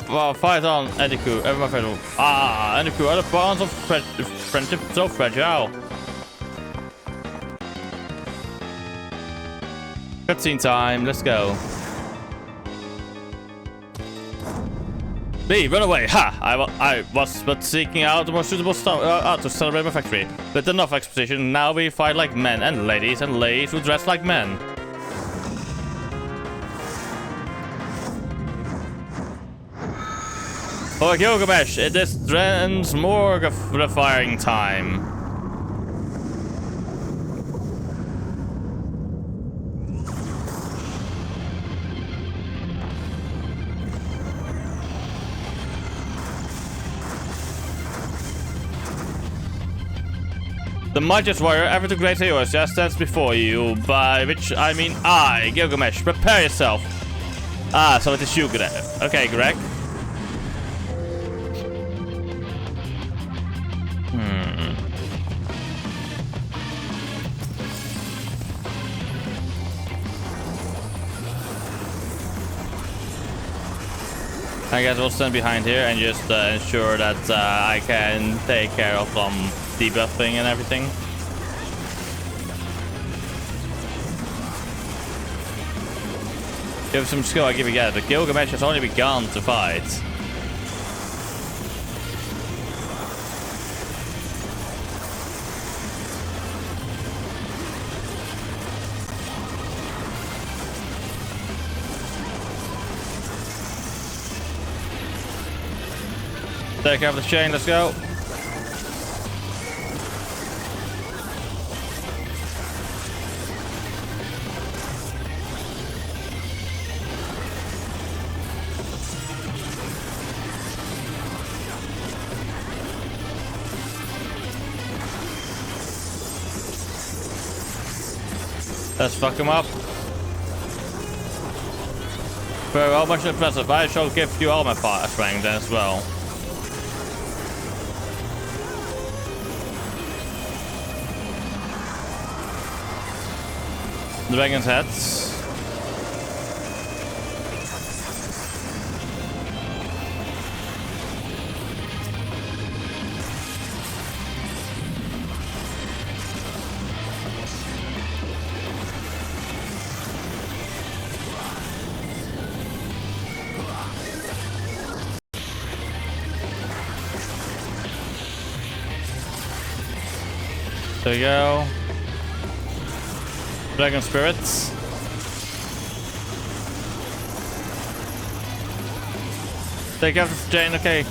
[SPEAKER 2] Well, fight on, Endeku. Everyone fight on. Ah, Endeku, are the bonds of friendship so fragile? Cutscene time, let's go. B, run away! Ha! I was but seeking out the more suitable stuff to celebrate my victory. But enough exposition, now we fight like men and ladies who dress like men. For Gilgamesh, it is transmorgifying time. The mightiest warrior ever to great heroes just stands before you, by which I mean I, Gilgamesh. Prepare yourself. Ah, so it is you, Greg. Okay, Greg. I guess we'll stand behind here and just ensure that I can take care of some debuffing and everything. Give some skill, I give you that, but Gilgamesh has only begun to fight. Take care of the chain, let's go. Let's fuck him up. Very well, much impressive. I shall give you all my strength as well. Dragon's heads. There we go. Dragon spirits. Take out the chain, okay.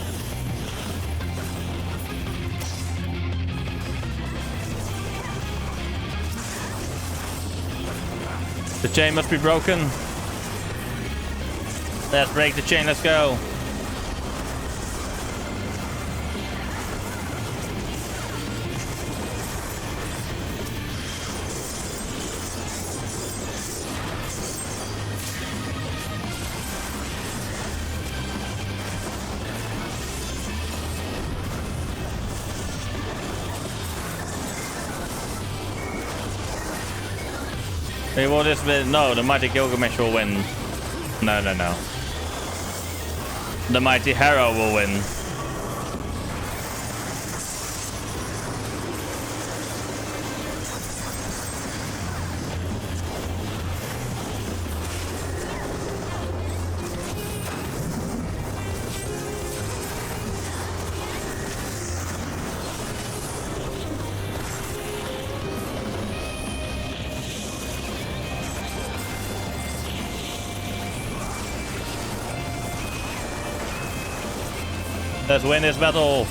[SPEAKER 2] The chain must be broken. Let's break the chain, let's go. Hey, will this win? No, the mighty Gilgamesh will win. No, no, no. The mighty Hero will win. Let's win this battle.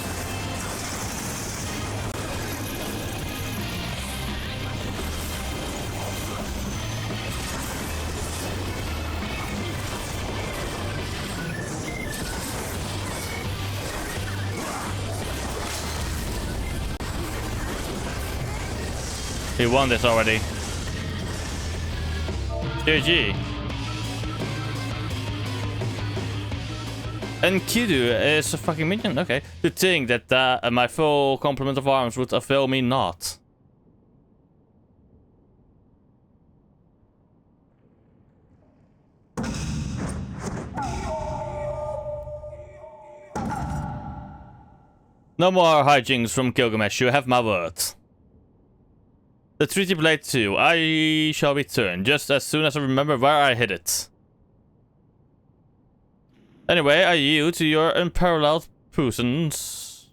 [SPEAKER 2] He won this already. GG. And Kidu is a fucking minion. Okay. To think that my full complement of arms would avail me not. No more hijinks from Gilgamesh. You have my word. The Treaty Blade 2. I shall return just as soon as I remember where I hid it. Anyway, I yield to your unparalleled puissance.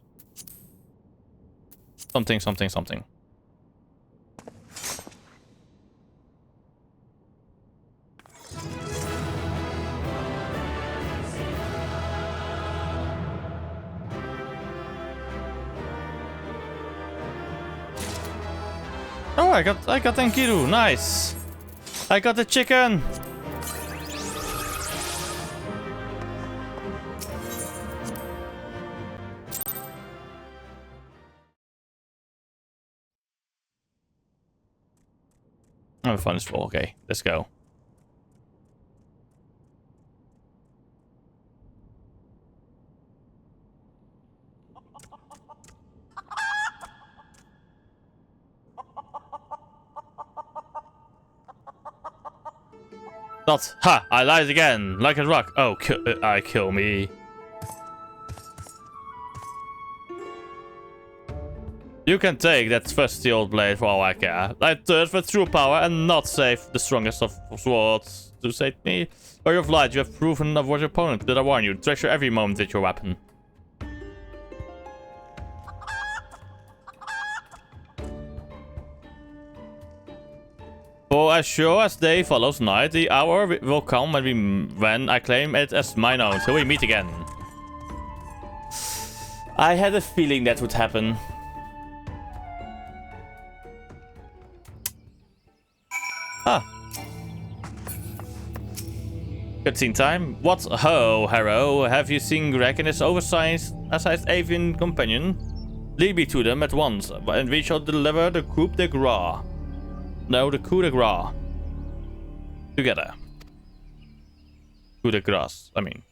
[SPEAKER 2] Something, something, something. Oh, I got Enkidu. Nice. I got the chicken. Oh, fun is full. Okay, let's go. Not. Ha! I lied again. Like a rock. Oh, kill me. You can take that trusty old blade for all I care. I thirst for true power and not save the strongest of swords to save me. Or you've lied, you have proven of what your opponent. Did I warn you? Treasure every moment with your weapon. For as sure as day follows night, the hour will come when I claim it as mine own. Till we meet again. I had a feeling that would happen. Ah. Cutscene time. What ho, Hero? Have you seen Greg and his oversized avian companion? Lead me to them at once, and we shall deliver the coup de grace. No, the coup de grace. Together. Coup de grace, I mean.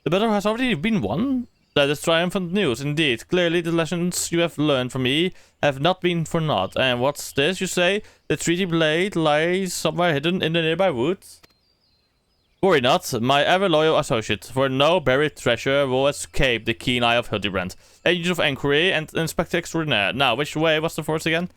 [SPEAKER 2] The battle has already been won? That is triumphant news, indeed. Clearly, the lessons you have learned from me have not been for naught. And what's this, you say? The treaty blade lies somewhere hidden in the nearby woods? Worry not, my ever-loyal associate, for no buried treasure will escape the keen eye of Hildibrand, agent of Enquiry and Inspector Extraordinaire. Now, which way was the force again?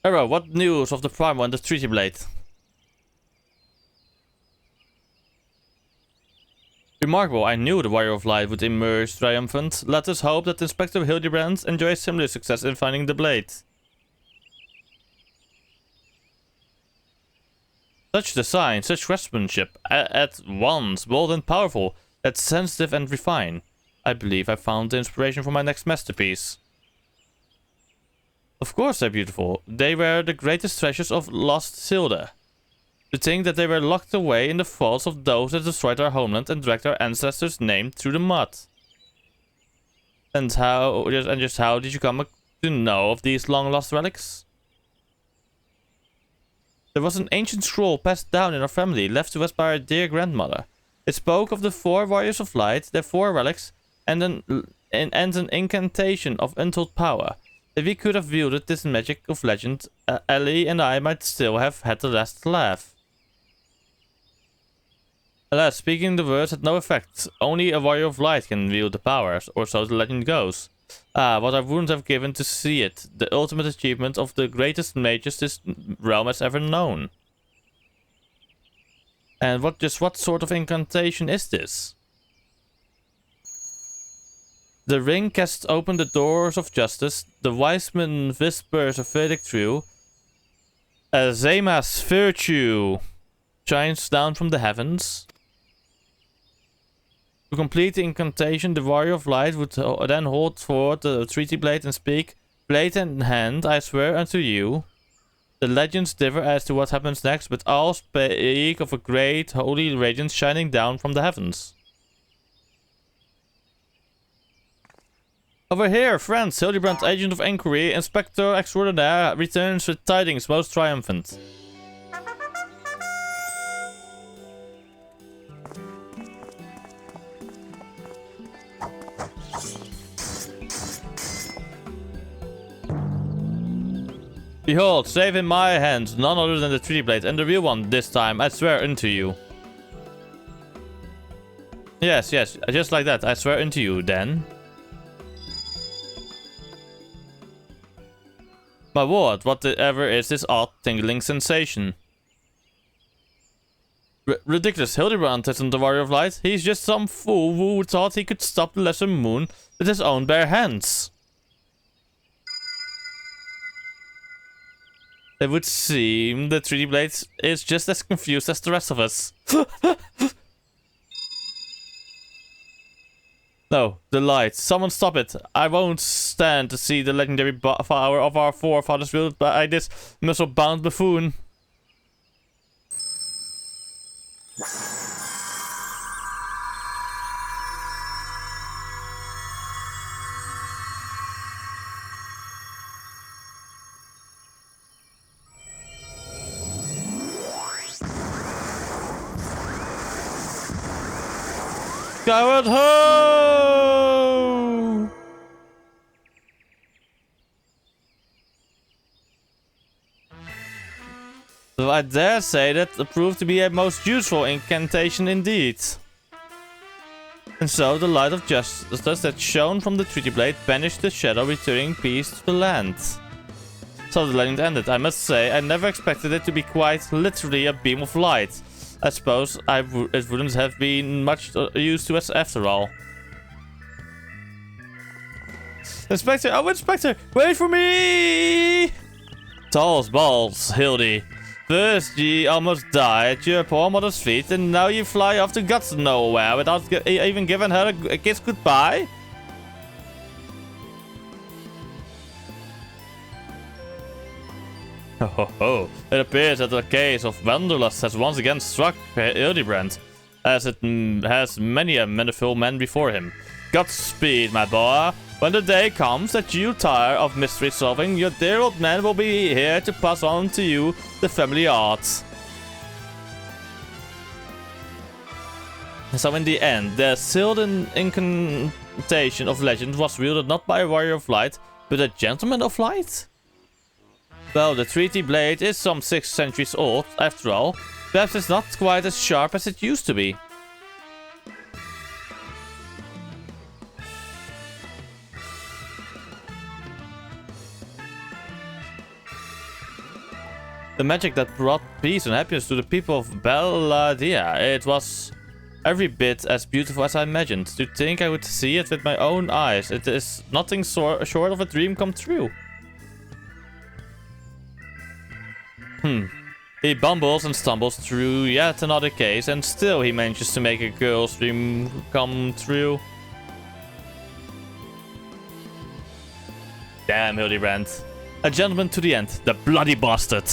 [SPEAKER 2] Arrow, what news of the Primal and the Treaty Blade? Remarkable, I knew the Warrior of Light would emerge triumphant. Let us hope that Inspector Hildibrand enjoys similar success in finding the blade. Such design, such craftsmanship, at once bold and powerful, yet sensitive and refined. I believe I found the inspiration for my next masterpiece. Of course they're beautiful. They were the greatest treasures of lost Silda. To think that they were locked away in the vaults of those that destroyed our homeland and dragged our ancestors' name through the mud. And just how did you come to know of these long-lost relics? There was an ancient scroll passed down in our family, left to us by our dear grandmother. It spoke of the 4 Warriors of Light, their 4 relics, and an incantation of untold power. If we could have wielded this magic of legend, Ellie and I might still have had the last laugh. Alas, speaking the words had no effect. Only a Warrior of Light can wield the powers, or so the legend goes. Ah, what I wouldn't have given to see it. The ultimate achievement of the greatest mages this realm has ever known. And what sort of incantation is this? The ring casts open the doors of justice. The wise man whispers a verdict true. Zema's virtue shines down from the heavens. To complete the incantation, the Warrior of Light would then hold forth the treaty blade and speak, "Blade in hand, I swear unto you." The legends differ as to what happens next, but all speak of a great holy radiance shining down from the heavens. Over here, friends, Hildibrand, agent of inquiry, Inspector Extraordinaire, returns with tidings most triumphant. Behold, safe in my hands, none other than the treaty blade, and the real one this time, I swear unto you. Yes, just like that, I swear unto you, then. My word, whatever is this odd tingling sensation? Ridiculous, Hildibrand isn't the Warrior of Light. He's just some fool who thought he could stop the lesser moon with his own bare hands. It would seem the treaty blade is just as confused as the rest of us. No, the light. Someone stop it. I won't stand to see the legendary power of our forefathers wielded by this muscle-bound buffoon. Skyward ho! So I dare say that proved to be a most useful incantation indeed. And so the light of justice that shone from the treaty blade banished the shadow, returning peace to the land. So the legend ended. I must say, I never expected it to be quite literally a beam of light. I suppose it wouldn't have been much used to us after all. Inspector! Oh, Inspector! Wait for me! Tall's balls, Hildy. First ye almost die at your poor mother's feet, and now you fly off to God's nowhere without even giving her a kiss goodbye? Ho ho ho. It appears that the case of Wanderlust has once again struck Hildibrand, as it has many a manful man before him. Godspeed, my boy. When the day comes that you tire of mystery solving, your dear old man will be here to pass on to you the family art. So in the end, the Sildan incantation of legend was wielded not by a warrior of light, but a gentleman of light? Well, the treaty blade is some 6 centuries old, after all. Perhaps it's not quite as sharp as it used to be. The magic that brought peace and happiness to the people of Belladia. It was every bit as beautiful as I imagined. To think I would see it with my own eyes. It is nothing short of a dream come true. He bumbles and stumbles through yet another case, and still he manages to make a girl's dream come true. Damn, Hildibrand. A gentleman to the end. The bloody bastard.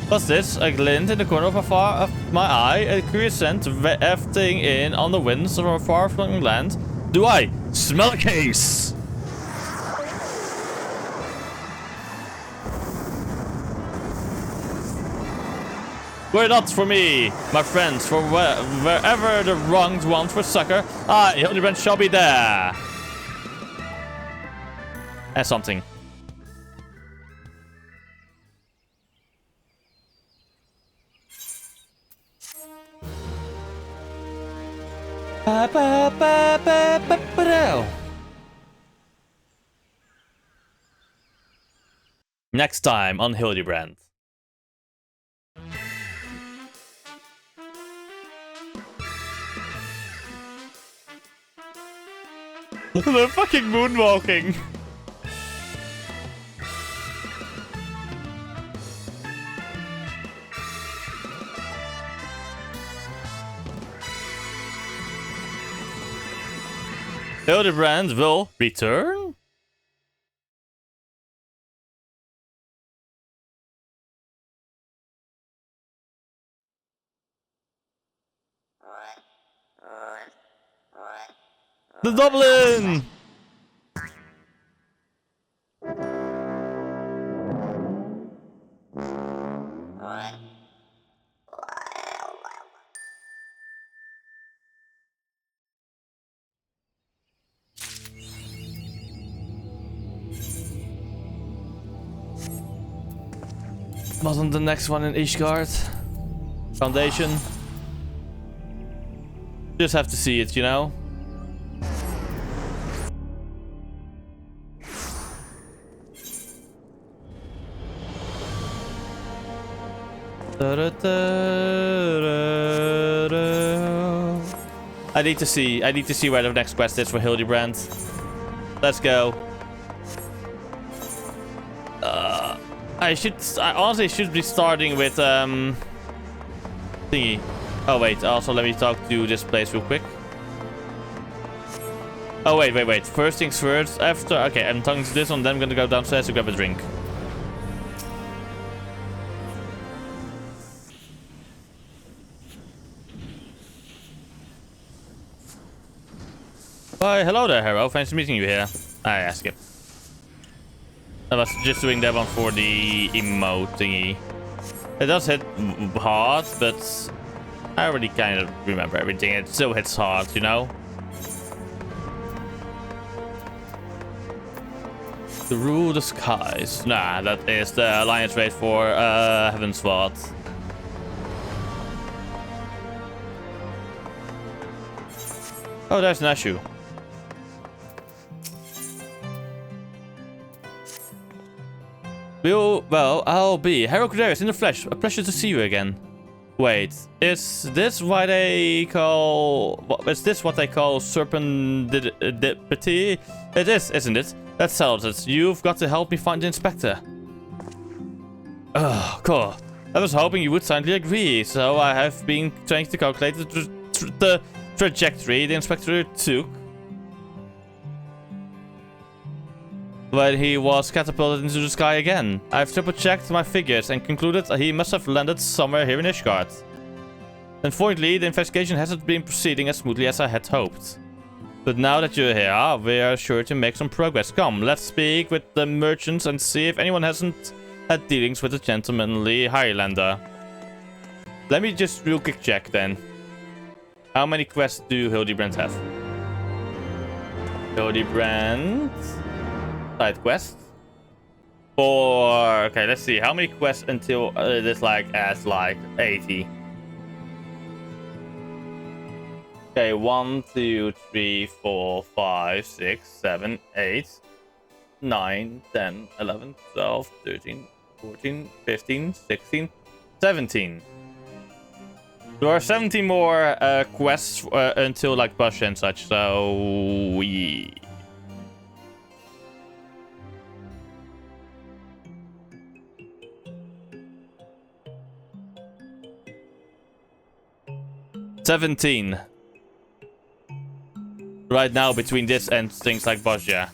[SPEAKER 2] What's this? A glint in the corner of my eye, a curious scent wafting in on the winds of a far-flung land. Do I smell a case? Were it not for me, my friends, for wherever the wronged want for succor, I, Hildibrand, shall be there. And something. Next time on Hildibrand. They're fucking moonwalking. Hildibrand will return? The Dublin! Wasn't the next one in Ishgard? Foundation? Just have to see it, you know? I need to see where the next quest is for Hildibrand. Let's go. I honestly should be starting with thingy. Oh wait, also let me talk to this place real quick. Oh wait. First things first. After okay, I'm talking to this one, then I'm gonna go downstairs to grab a drink. Why, hello there, Hero. Fancy meeting you here. I ask it. I was just doing that one for the emote thingy. It does hit hard, but I already kind of remember everything. It still hits hard, you know? To rule the skies. Nah, that is the alliance raid for Heaven's Vault. Oh, there's an issue. Well, I'll be. Harold Credarius in the flesh. A pleasure to see you again. Wait, is this why they call... Is this what they call serpentipity? It is, isn't it? That settles it. You've got to help me find the inspector. Oh, cool. I was hoping you would silently agree, so I have been trying to calculate the trajectory the inspector took when he was catapulted into the sky again. I've triple-checked my figures and concluded he must have landed somewhere here in Ishgard. Unfortunately, the investigation hasn't been proceeding as smoothly as I had hoped. But now that you're here, we are sure to make some progress. Come, let's speak with the merchants and see if anyone hasn't had dealings with the gentlemanly Highlander. Let me just real quick check then. How many quests do Hildibrand have? Hildibrand... Side quest. For okay, let's see how many quests until this like as like 80. Okay, 1, 2, 3, 4, 5, 6, 7, 8, 9, 10, 11, 12, 13, 14, 15, 16, 17. There are 17 more quests until like Bozja and such, so we. $17 right now between this and things like Bozja.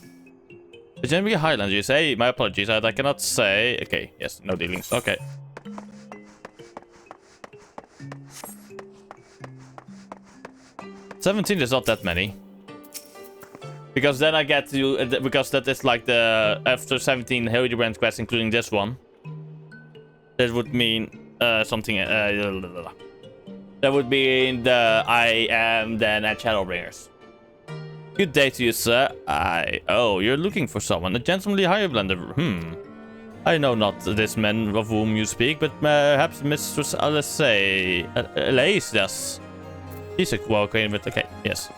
[SPEAKER 2] Generally Highlands, you say? My apologies, I cannot say. Okay, yes, no dealings. Okay. $17 is not that many. Because then I get to... because that is like the... After 17 Hildibrand quests, including this one. That would mean something... that would mean the I am then at Shadowbringers. Good day to you, sir. Oh, you're looking for someone. A gentlemanly Hildibrander. I know not this man of whom you speak, but perhaps Mistress Alice, yes. He's a well acquainted with... Okay, yes.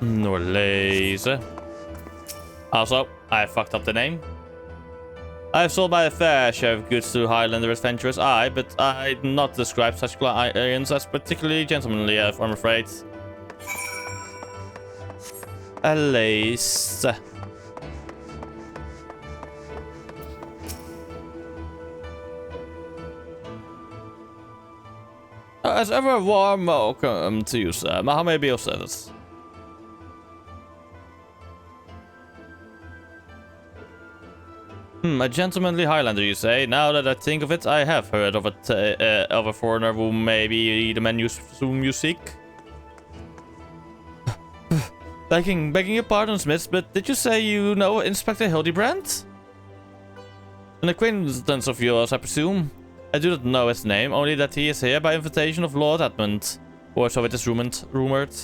[SPEAKER 2] Norlaze. Also, I fucked up the name. I've sold my fair share of goods to Highlander adventurers, but I'd not describe such clients as particularly gentlemanly, I'm afraid. Alice. As ever, a warm welcome to you, sir. How may I be of service? A gentlemanly Highlander, you say? Now that I think of it, I have heard of a foreigner who may be the man whom you seek. begging your pardon, Smith, but did you say you know Inspector Hildibrand? An acquaintance of yours, I presume? I do not know his name, only that he is here by invitation of Lord Edmund, or so it is rumored.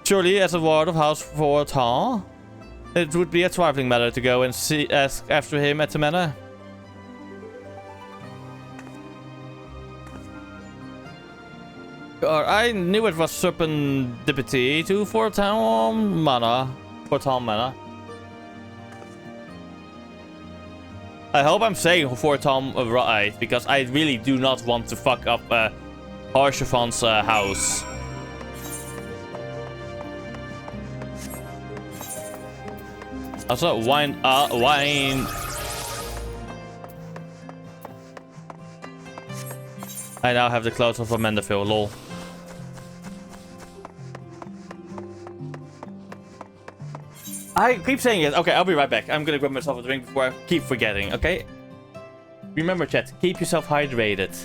[SPEAKER 2] Surely, as a ward of House Fortin, it would be a trifling matter to go and ask after him at the manor. I knew it was serendipity to Fortin Manor. I hope I'm saying Fortin right, because I really do not want to fuck up Harshafon's house. Also, wine. I now have the clothes of a Mandeville, lol. I keep saying it. Okay, I'll be right back. I'm gonna grab myself a drink before I keep forgetting, okay? Remember, chat, keep yourself hydrated.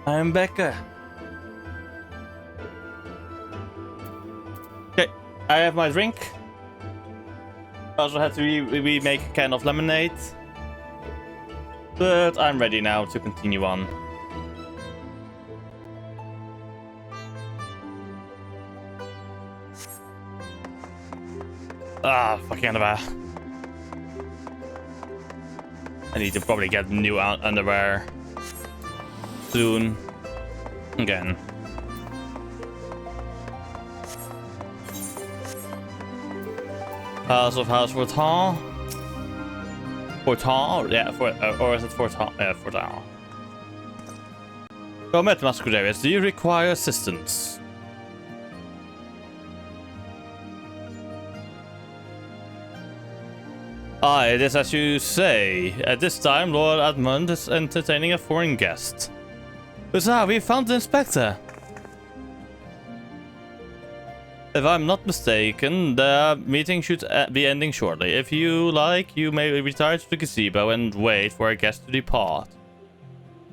[SPEAKER 2] I'm back. Okay, I have my drink. I also had to remake a can of lemonade. But I'm ready now to continue on. Ah, fucking underwear. I need to probably get new underwear soon. Again. House Fortin. Fortin? Yeah, or is it Fortin? Yeah, Fortin. Go met Masquerades. Do you require assistance? Aye, it is as you say. At this time, Lord Edmund is entertaining a foreign guest. Bozja, we found the inspector. If I'm not mistaken, the meeting should be ending shortly. If you like, you may retire to the gazebo and wait for a guest to depart.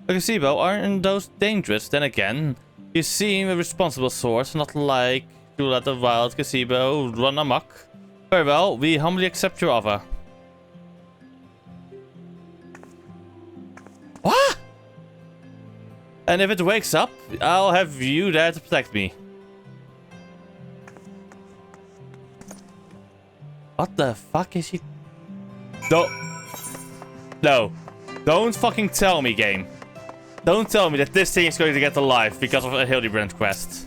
[SPEAKER 2] A gazebo, aren't those dangerous? Then again, you seem a responsible sort, not like to let a wild gazebo run amok. Very well, we humbly accept your offer. What? And if it wakes up, I'll have you there to protect me. What the fuck is he? No. Don't fucking tell me, game. Don't tell me that this thing is going to get alive because of a Hildibrand quest.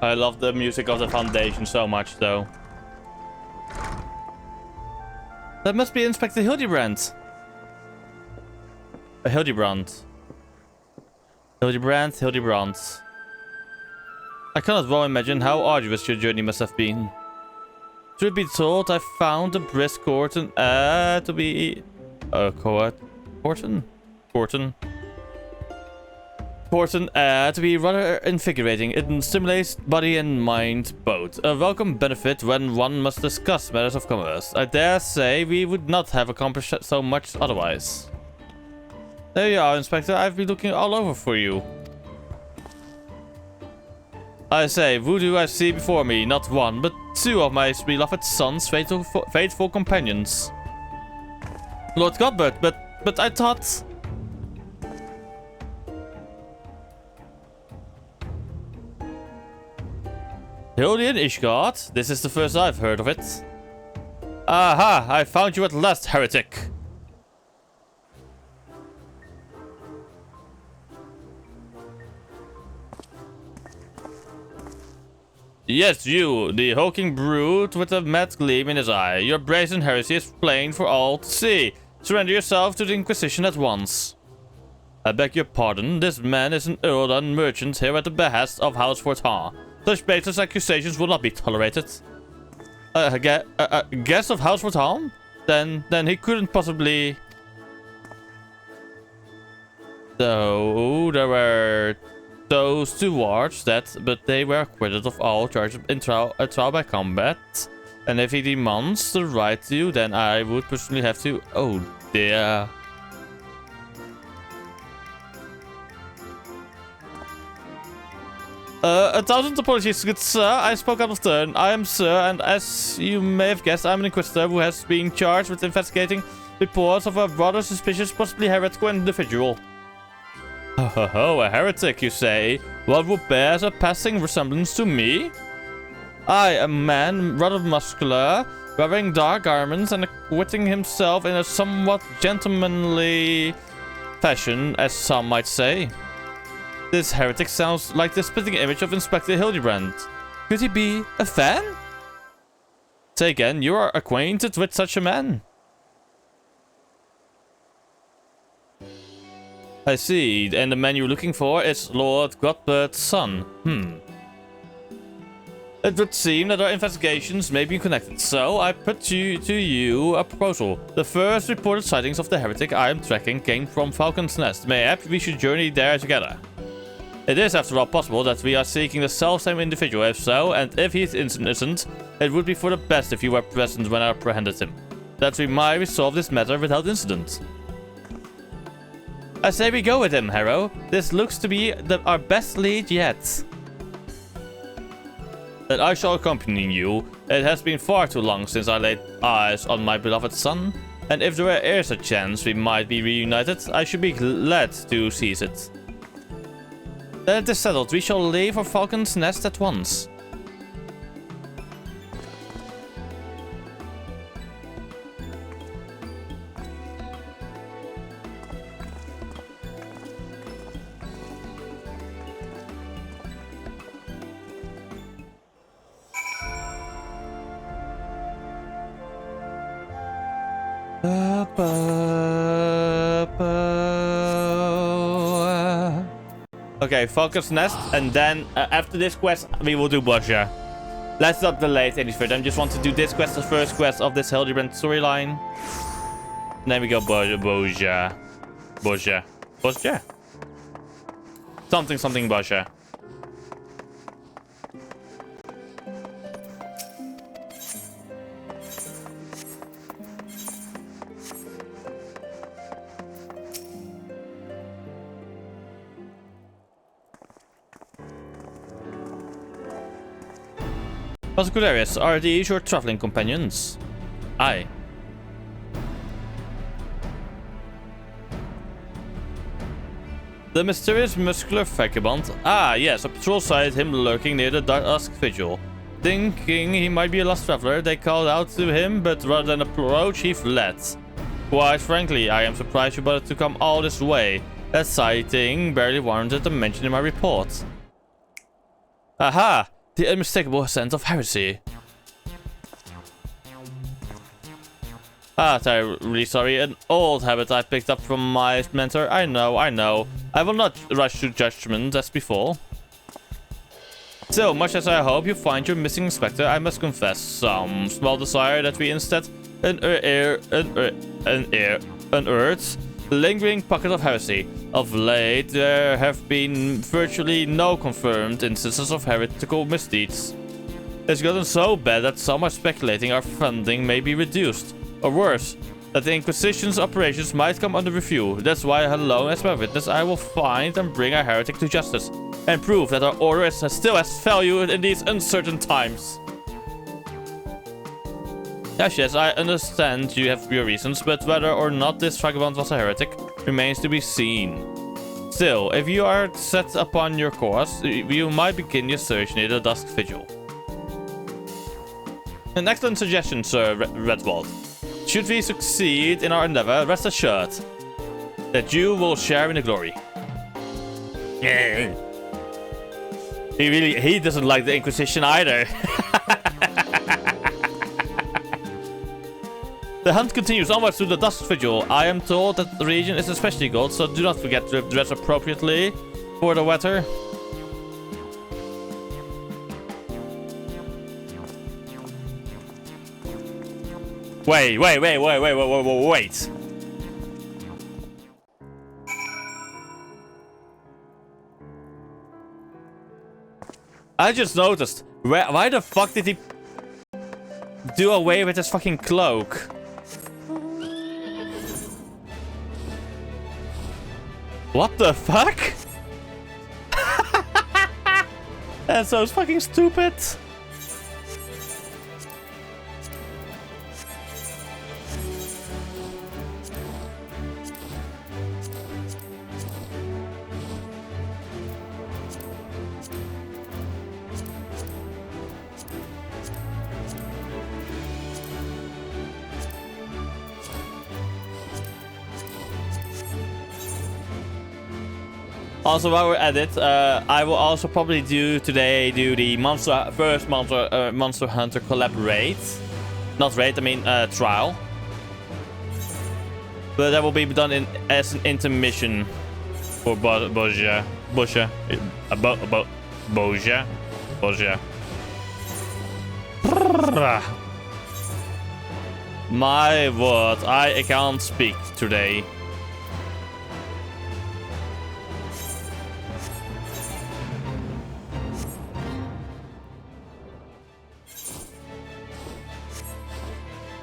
[SPEAKER 2] I love the music of the Foundation so much, though. That must be Inspector Hildibrand. Hildibrand. Hildibrand. I cannot well imagine how arduous your journey must have been. Truth be told, I found a brisk Corton to be... Corton to be rather invigorating. It stimulates body and mind both. A welcome benefit when one must discuss matters of commerce. I dare say we would not have accomplished so much otherwise. There you are, Inspector. I've been looking all over for you. I say, who do I see before me? Not one, but two of my beloved son's faithful companions. Lord Godbert, but I thought... Hildian Ishgard? This is the first I've heard of it. Aha! I found you at last, heretic! Yes, you, the hulking brute with a mad gleam in his eye. Your brazen heresy is plain for all to see. Surrender yourself to the Inquisition at once. I beg your pardon, this man is an Earldon merchant here at the behest of House Fortin. Such baseless accusations will not be tolerated. Guest of House Fortin? Then he couldn't possibly... So, there were those two wards but they were acquitted of all charges in trial by combat. And if he demands the right to you, then I would personally have to... Oh dear. A thousand apologies, good sir. I spoke out of turn. I am sir, and as you may have guessed, I'm an inquisitor who has been charged with investigating reports of a rather suspicious, possibly heretical individual. Oh, a heretic, you say? One who bears a passing resemblance to me? I, a man rather muscular, wearing dark garments and acquitting himself in a somewhat gentlemanly fashion, as some might say. This heretic sounds like the spitting image of Inspector Hildibrand. Could he be a fan? Say again, you are acquainted with such a man? I see, and the man you're looking for is Lord Godbert's son. It would seem that our investigations may be connected, so I put to you a proposal. The first reported sightings of the heretic I am tracking came from Falcon's Nest. Mayhap we should journey there together. It is, after all, possible that we are seeking the self-same individual. If so, and if he is innocent, it would be for the best if you were present when I apprehended him, that we might resolve this matter without incident. I say we go with him, Harrow. This looks to be our best lead yet. Then I shall accompany you. It has been far too long since I laid eyes on my beloved son, and if there is a chance we might be reunited, I should be glad to seize it. Then it is settled. We shall leave for Falcon's Nest at once. Okay, Falcon's Nest, and then after this quest, we will do Bozja. Let's not delay it any further. I just want to do this quest, the first quest of this Hildibrand storyline. Then we go Bozja. Something Bozja. Vascularius, are these your traveling companions? Aye. The mysterious muscular vagabond? Ah, yes, a patrol sighted him lurking near the dusk vigil. Thinking he might be a lost traveler, they called out to him, but rather than approach, he fled. Quite frankly, I am surprised you bothered to come all this way. That sighting barely warranted a mention in my report. Aha! The unmistakable scent of heresy. Ah, terribly sorry. An old habit I picked up from my mentor. I know. I will not rush to judgment as before. So, much as I hope you find your missing inspector, I must confess some small desire that we instead unearth lingering pocket of heresy. Of late, there have been virtually no confirmed instances of heretical misdeeds. It's gotten so bad that some are speculating our funding may be reduced. Or worse, that the Inquisition's operations might come under review. That's why, alone as my witness, I will find and bring our heretic to justice, and prove that our order still has value in these uncertain times. Yes, I understand you have your reasons, but whether or not this vagabond was a heretic remains to be seen. Still, if you are set upon your course, you might begin your search near the dusk vigil. An excellent suggestion, Sir Redwald. Should we succeed in our endeavor, rest assured that you will share in the glory. He doesn't like the Inquisition either. The hunt continues onwards to the dusk vigil. I am told that the region is especially cold, so do not forget to dress appropriately for the weather. Wait. I just noticed. Why the fuck did he do away with his fucking cloak? What the fuck? That's so fucking stupid. Also, while we're at it, I will also probably do the first Monster Hunter collab raid. Not raid, I mean trial. But that will be done as an intermission for Bozja. My word, I can't speak today.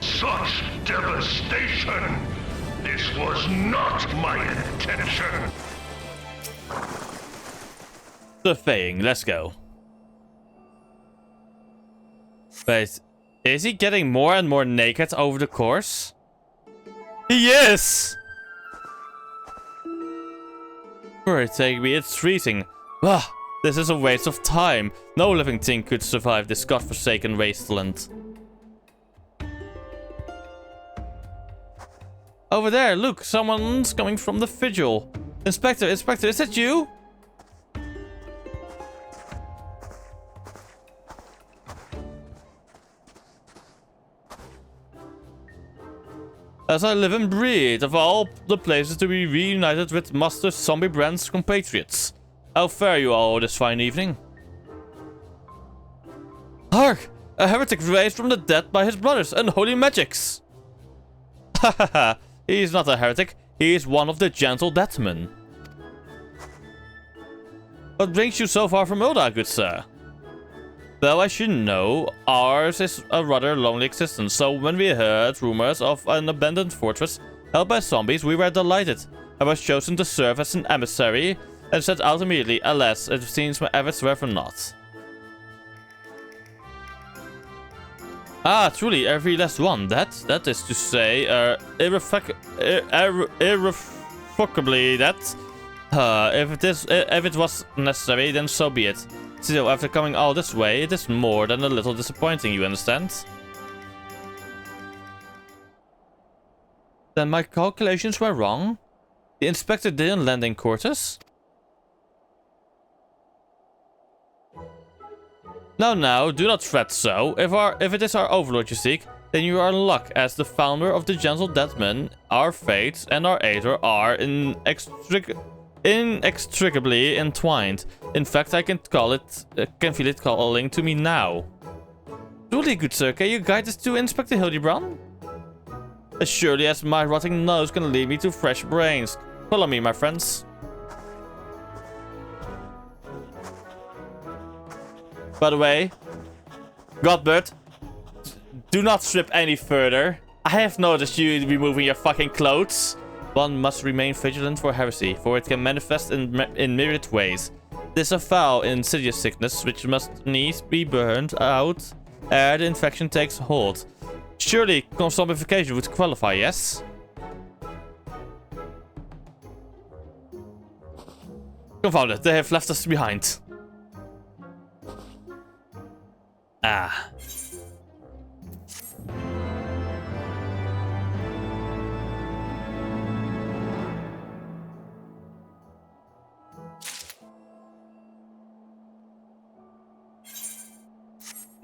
[SPEAKER 3] Such devastation! This was not my intention!
[SPEAKER 2] Surveying, let's go. Wait, is he getting more and more naked over the course? He is! Take me, it's freezing. Ah, this is a waste of time. No living thing could survive this godforsaken wasteland. Over there, look, someone's coming from the vigil. Inspector, is that you? As I live and breathe, of all the places to be reunited with Master Hildibrand's compatriots. How fare you all this fine evening? Hark! A heretic raised from the dead by his brothers and holy magics! Hahaha, he's not a heretic, he is one of the gentle deadmen. What brings you so far from Ulda, good sir? Though I should know, ours is a rather lonely existence, so when we heard rumors of an abandoned fortress held by zombies, we were delighted. I was chosen to serve as an emissary and set out immediately. Alas, it seems my efforts were for naught. Ah, truly, every last one. That is to say, irrevocably that. If it was necessary, then so be it. Still, after coming all this way, it is more than a little disappointing, you understand? Then my calculations were wrong? The inspector didn't land in quarters? Now, do not fret so. If it is our overlord you seek, then you are in luck, as the founder of the Gentle Deadmen, our fate and our aider are inextricably entwined. In fact, I can feel it calling to me now. Truly, good sir, can you guide us to Inspector Hildibrand? As surely as my rotting nose can lead me to fresh brains. Follow me, my friends. By the way, Godbert, do not strip any further. I have noticed you removing your fucking clothes. One must remain vigilant for heresy, for it can manifest in myriad ways. This is a foul, insidious sickness which must needs be burned out ere the infection takes hold. Surely, consombification would qualify, yes? Confound it, they have left us behind. Ah.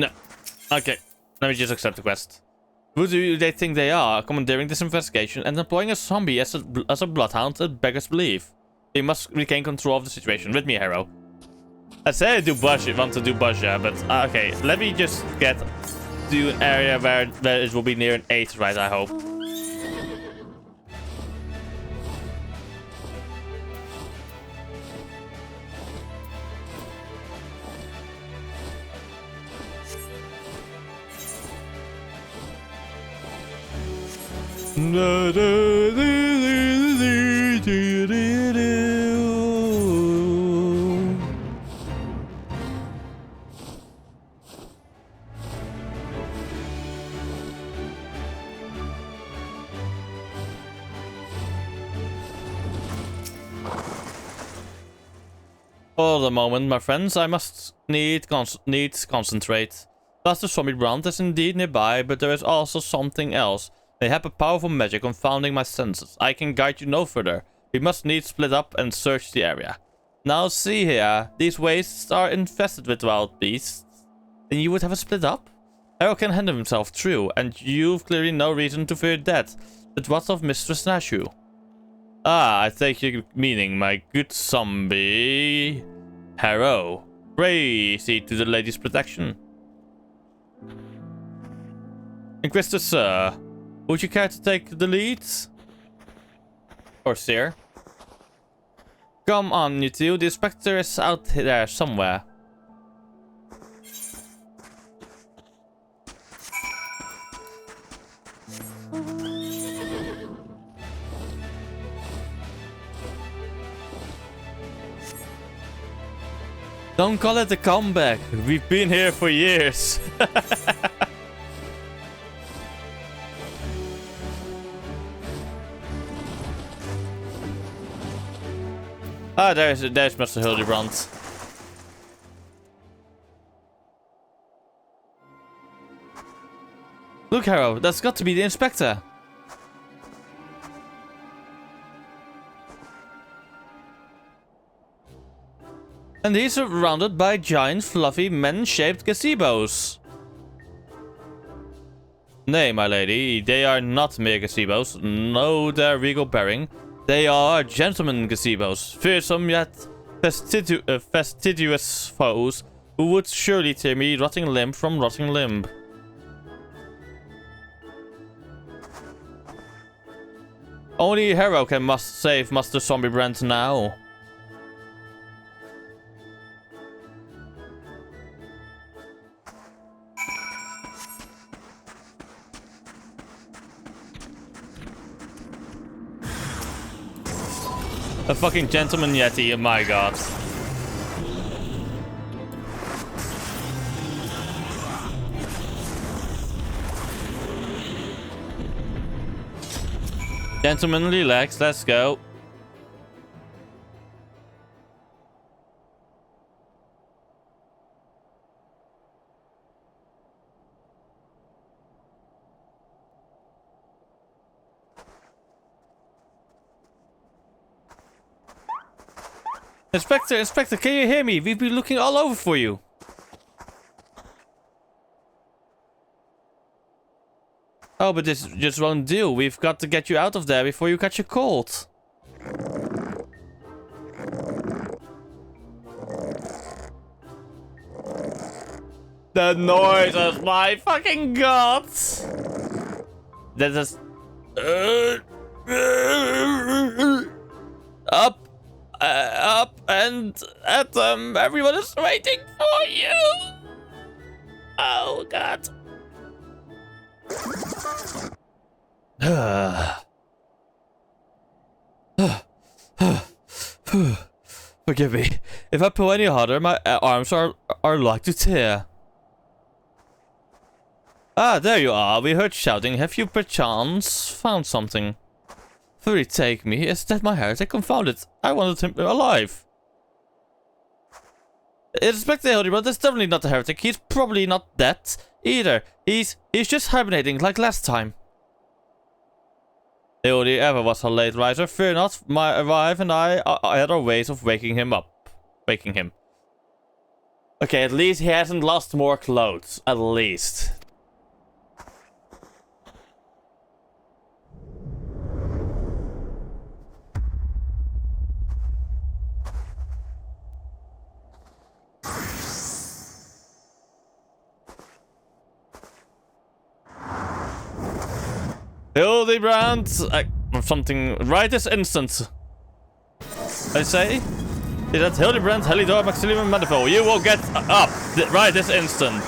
[SPEAKER 2] No. Okay. Let me just accept the quest. Who do they think they are, commandeering this investigation and employing a zombie as a bloodhound that beggars belief? They must regain control of the situation. With me, hero. I said I want to do Bozja, but okay. Let me just get to an area where it will be near an 8, right? I hope. For the moment, my friends, I must concentrate. Master Hildibrand is indeed nearby, but there is also something else. They have a powerful magic confounding my senses. I can guide you no further. We must needs split up and search the area. Now see here, these wastes are infested with wild beasts. Then you would have a split up? Harold can handle himself, true, and you've clearly no reason to fear that. But what of Mistress Nashu? Ah, I take your meaning, my good zombie. Harrow, pray see to the lady's protection. Inquisitor Sir, would you care to take the lead? Or Sir? Come on, you two. The inspector is out there somewhere. Don't call it a comeback. We've been here for years. Ah, there's Mr. Hildibrand. Look, Harrow, that's got to be the inspector. And he's surrounded by giant, fluffy, men-shaped gazebos. Nay, my lady, they are not mere gazebos. No, they're regal bearing. They are gentlemen gazebos, fearsome yet fastidious foes who would surely tear me rotting limb from rotting limb. Only Harrow can save Master Zombiebrand now. A fucking gentleman yeti, oh my god. Gentlemanly legs, let's go. Inspector, can you hear me? We've been looking all over for you. Oh, but this just won't do. We've got to get you out of there before you catch a cold. The noise of my fucking god! That is... Up and at them. Everyone is waiting for you. Oh god. Forgive me. If I pull any harder, my arms are like to tear. Ah, there you are. We heard shouting. Have you perchance found something? Hurry, take me. Is that my heretic? Confound it. I wanted him alive. Inspector Hildibrand, that's definitely not the heretic. He's probably not dead either. He's just hibernating like last time. Hildy ever was a late riser. Fear not, my wife and I had our ways of waking him up. Waking him. Okay, at least he hasn't lost more clothes. At least. Hildibrand, something right this instant. I say, is that Hildibrand, Helidor, Maximilian Manifold? You will get up right this instant.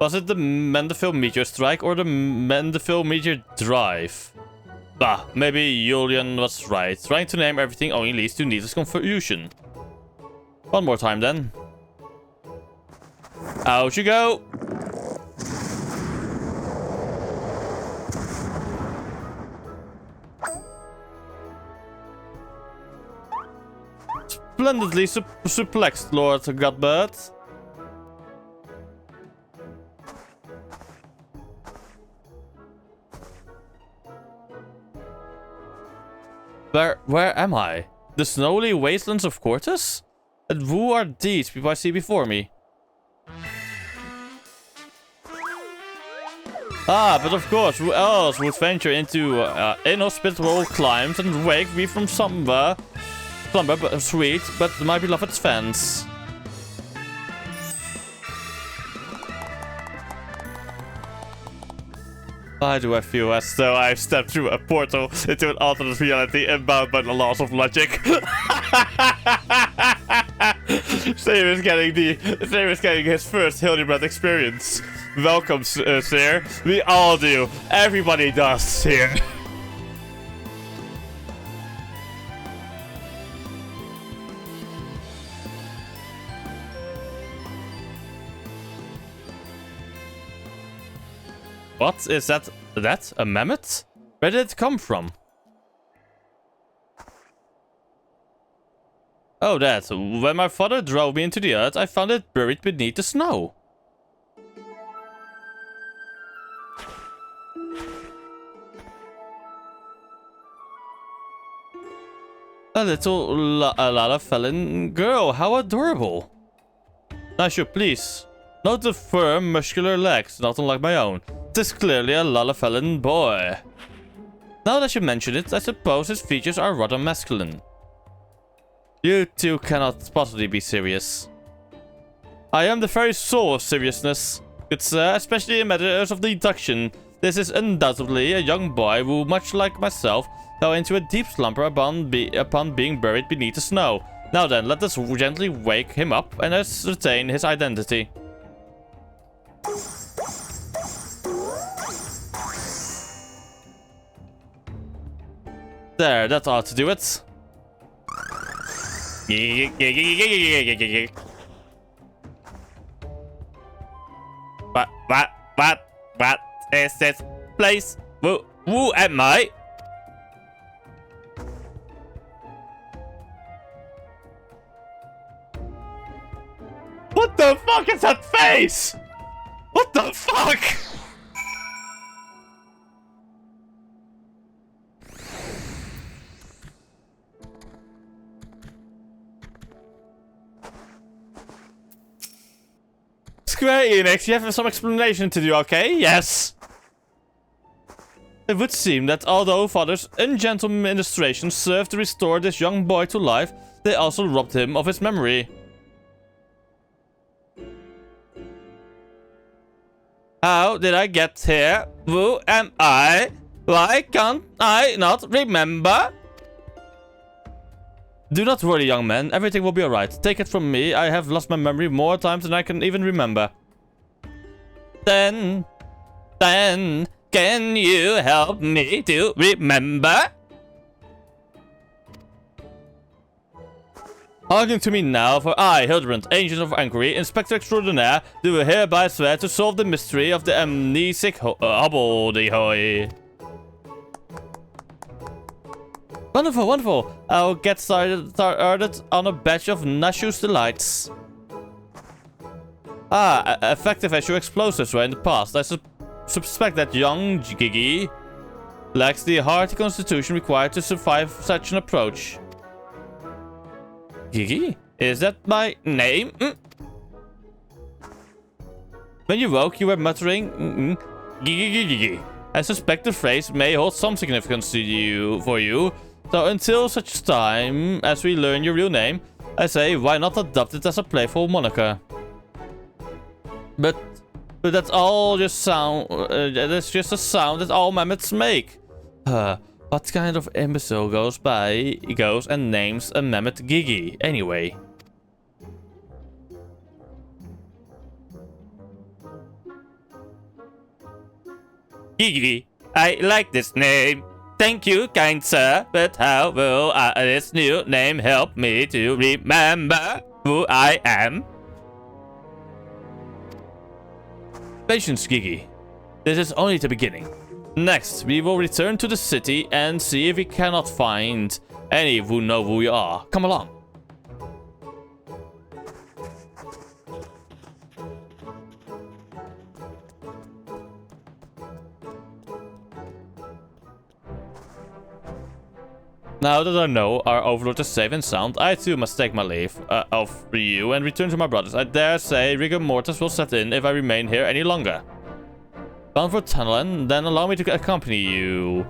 [SPEAKER 2] Was it the Mandeville Meteor Strike or the Mandeville Meteor Drive? Bah, maybe Julian was right. Trying to name everything only leads to needless confusion. One more time then. Out you go! Splendidly suplexed, Lord Godbird. Where am I? The snowy wastelands of Cortus? And who are these people I see before me? Ah, but of course, who else would venture into inhospitable climes and wake me from slumber but sweet, but my beloved fans? Why do I feel as though I've stepped through a portal into an alternate reality and bound by the laws of logic? Sam is getting his first Hildibrand experience. Welcome, sir. We all do. Everybody does here. What is that? A mammoth? Where did it come from? Oh, that. When my father drove me into the earth, I found it buried beneath the snow. A little Lalafellan girl. How adorable. Nashu, please. Note the firm, muscular legs, not unlike my own. It is clearly a Lalafellan boy. Now that you mention it, I suppose his features are rather masculine. You two cannot possibly be serious. I am the very soul of seriousness, good sir, especially in matters of deduction. This is undoubtedly a young boy who, much like myself, fell into a deep slumber upon being buried beneath the snow. Now then, let us gently wake him up and ascertain his identity. There, that ought to do it. What is this place? Who am I? What the fuck is that face? What the fuck? Square Enix, you have some explanation to do, okay? Yes. It would seem that although Father's ungentle ministration served to restore this young boy to life, they also robbed him of his memory. How did I get here? Who am I? Why can't I not remember? Do not worry, young man. Everything will be alright. Take it from me. I have lost my memory more times than I can even remember. Then, can you help me to remember? Hearken to me now, for I, Hildibrand, Agent of Inquiry, Inspector Extraordinaire, do hereby swear to solve the mystery of the amnesic hobbledehoy. Wonderful, wonderful. I'll get started on a batch of Nashu's delights. Ah, effective as your explosives were in the past. I suspect that young Gigi lacks the hearty constitution required to survive such an approach. Gigi? Is that my name? When you woke, you were muttering, Gigi, Gigi. I suspect the phrase may hold some significance for you. So until such time as we learn your real name, I say, why not adopt it as a playful moniker? But that's all just sound. That's just a sound that all mammoths make. What kind of imbecile goes and names a mammoth Gigi Gigi. I like this name. Thank you, kind sir, but how will this new name help me to remember who I am? Patience, Gigi. This is only the beginning. Next, we will return to the city and see if we cannot find any who know who we are. Come along. Now that I know our overlord is safe and sound, I too must take my leave of you and return to my brothers. I dare say rigor mortis will set in if I remain here any longer. Bound for Tunnelan, then allow me to accompany you.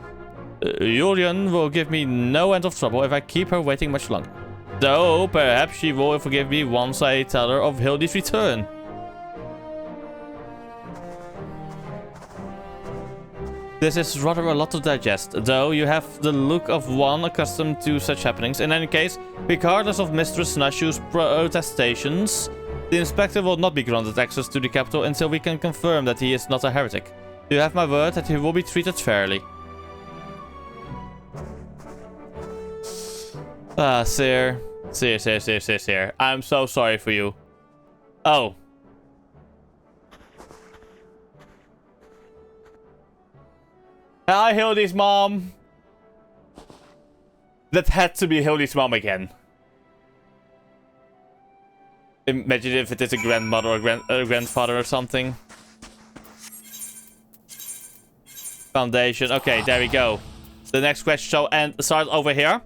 [SPEAKER 2] Julian will give me no end of trouble if I keep her waiting much longer. Though perhaps she will forgive me once I tell her of Hildy's return. This is rather a lot to digest, though you have the look of one accustomed to such happenings. In any case, regardless of Mistress Nashu's protestations, the inspector will not be granted access to the capital until we can confirm that he is not a heretic. You have my word that he will be treated fairly. Ah, Sir. Sir. I'm so sorry for you. Oh. Hi, Hildy's mom. That had to be Hildy's mom again. Imagine if it is a grandmother or a grandfather or something. Foundation. Okay, there we go. The next quest shall start over here.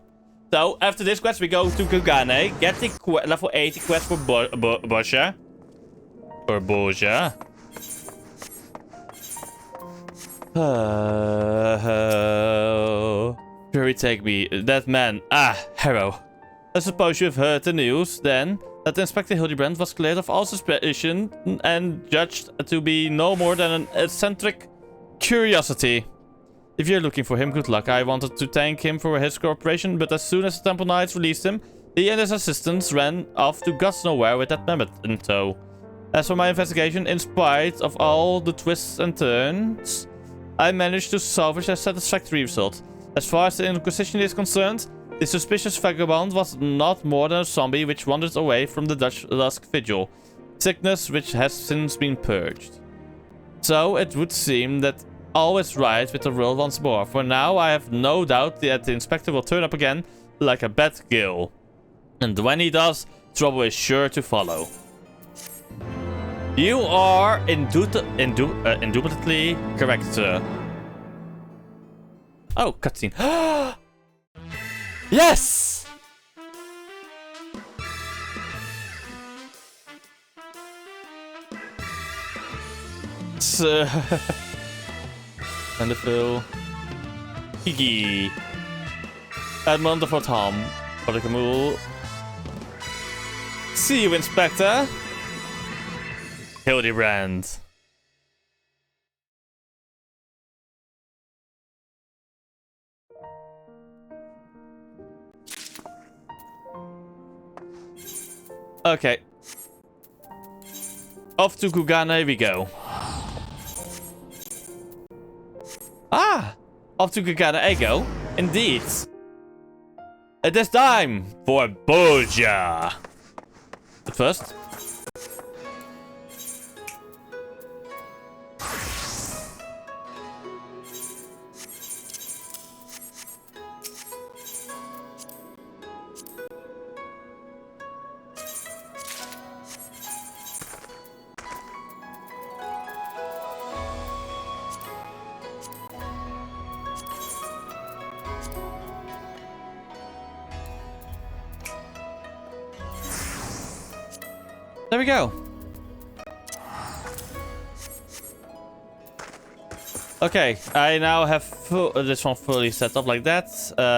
[SPEAKER 2] So, after this quest, we go to Kugane. Get the level 80 quest for Bozja. For Bozja. Hurry, take me. That man. Ah, Harrow. I suppose you've heard the news, then, that Inspector Hildibrand was cleared of all suspicion and judged to be no more than an eccentric curiosity. If you're looking for him, good luck. I wanted to thank him for his cooperation, but as soon as the Temple Knights released him, he and his assistants ran off to God's nowhere with that mammoth in tow. As for my investigation, in spite of all the twists and turns, I managed to salvage a satisfactory result. As far as the Inquisition is concerned, the suspicious vagabond was not more than a zombie which wandered away from the dusk vigil, sickness which has since been purged. So it would seem that all is right with the world once more. For now, I have no doubt that the inspector will turn up again like a bad gill. And when he does, trouble is sure to follow. You are indubitably correct, sir. Oh, cutscene. Yes! Wonderful. Higgy. Edmund for Tom. For the Camille. See you, Inspector. Hildibrand. Okay. Off to Kugane we go. Ah! Off to Kugane I go. Indeed. It is time for Bozja. But first... there we go. Okay, I now have this one fully set up like that.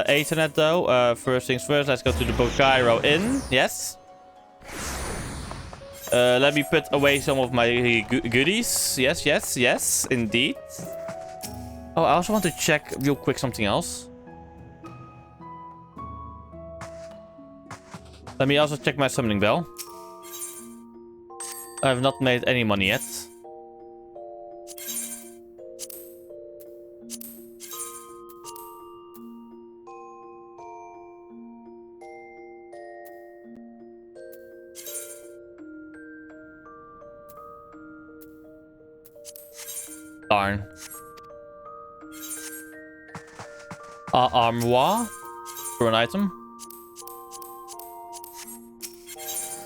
[SPEAKER 2] Ethernet though. First things first, let's go to the Bokairo Inn. Yes. Let me put away some of my goodies. Yes, indeed. Oh, I also want to check real quick something else. Let me also check my summoning bell. I have not made any money yet. Darn. Armoire for an item.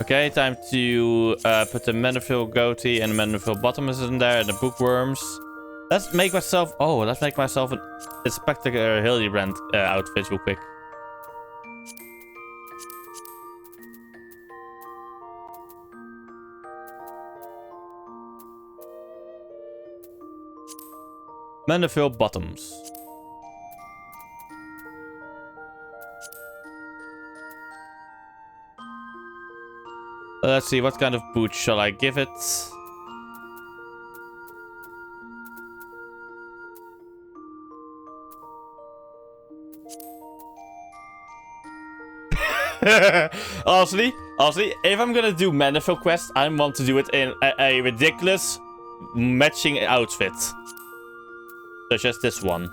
[SPEAKER 2] Okay, time to put the Menafil goatee and the Menafil bottoms in there and the bookworms. Let's make myself... Oh, let's make myself an Inspector Hildibrand outfit real quick. Menafil bottoms. Let's see, what kind of boots shall I give it? honestly, if I'm gonna do Menafil quest, I want to do it in a ridiculous matching outfit. Such as this one.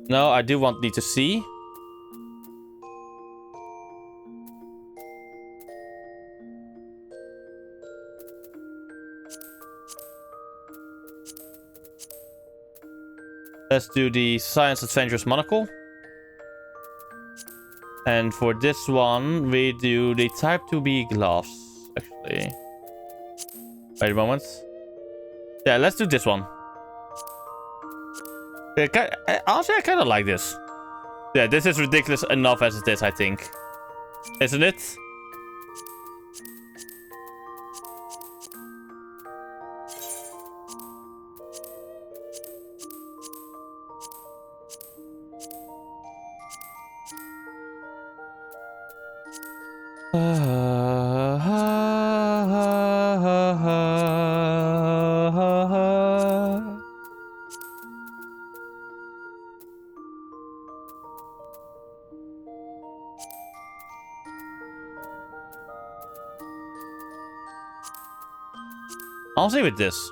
[SPEAKER 2] No, I do need to see. Let's do the Science Adventures monocle. And for this one, we do the Type 2B gloves, actually. Wait a moment. Yeah, let's do this one. Honestly, I kind of like this. Yeah, this is ridiculous enough as it is, I think. Isn't it? I'll see with this.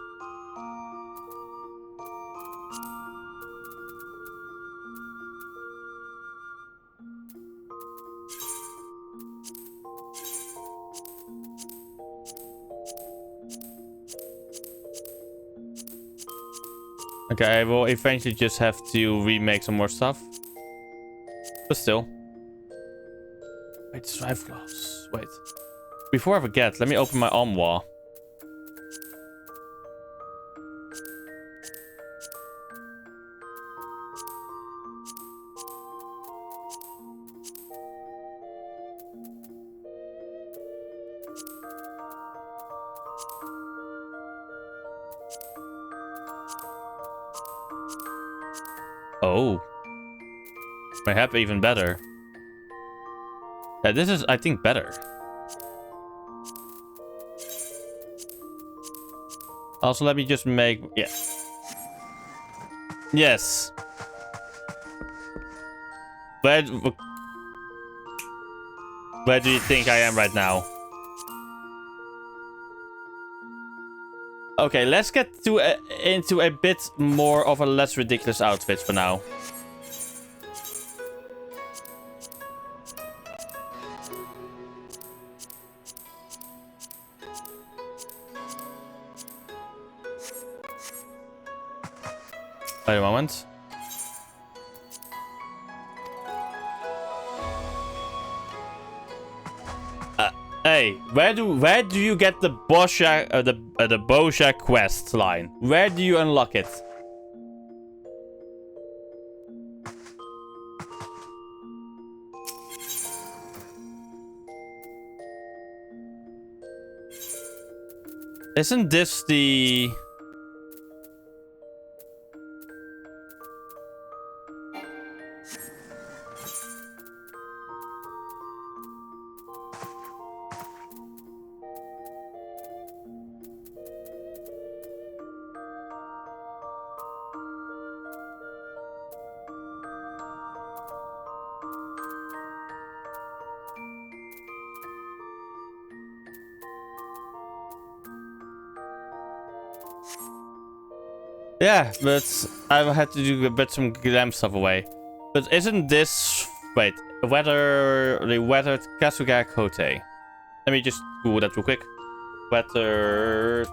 [SPEAKER 2] Okay, I will eventually just have to remake some more stuff. But still. Wait, strive gloves. Wait. Before I forget, let me open my armoire. Oh. Perhaps even better. Yeah, this is, I think, better. Also, let me just make... Yeah. Yes. Where do you think I am right now? Okay, let's get to into a bit more of a less ridiculous outfit for now. Wait a moment. Hey, where do you get the Bozja the Bozja quest line? Where do you unlock it? Isn't this the... Yeah, but I had to do some glam stuff away. But isn't this... Wait, The weathered Kasuga Kote. Let me just Google that real quick. Weathered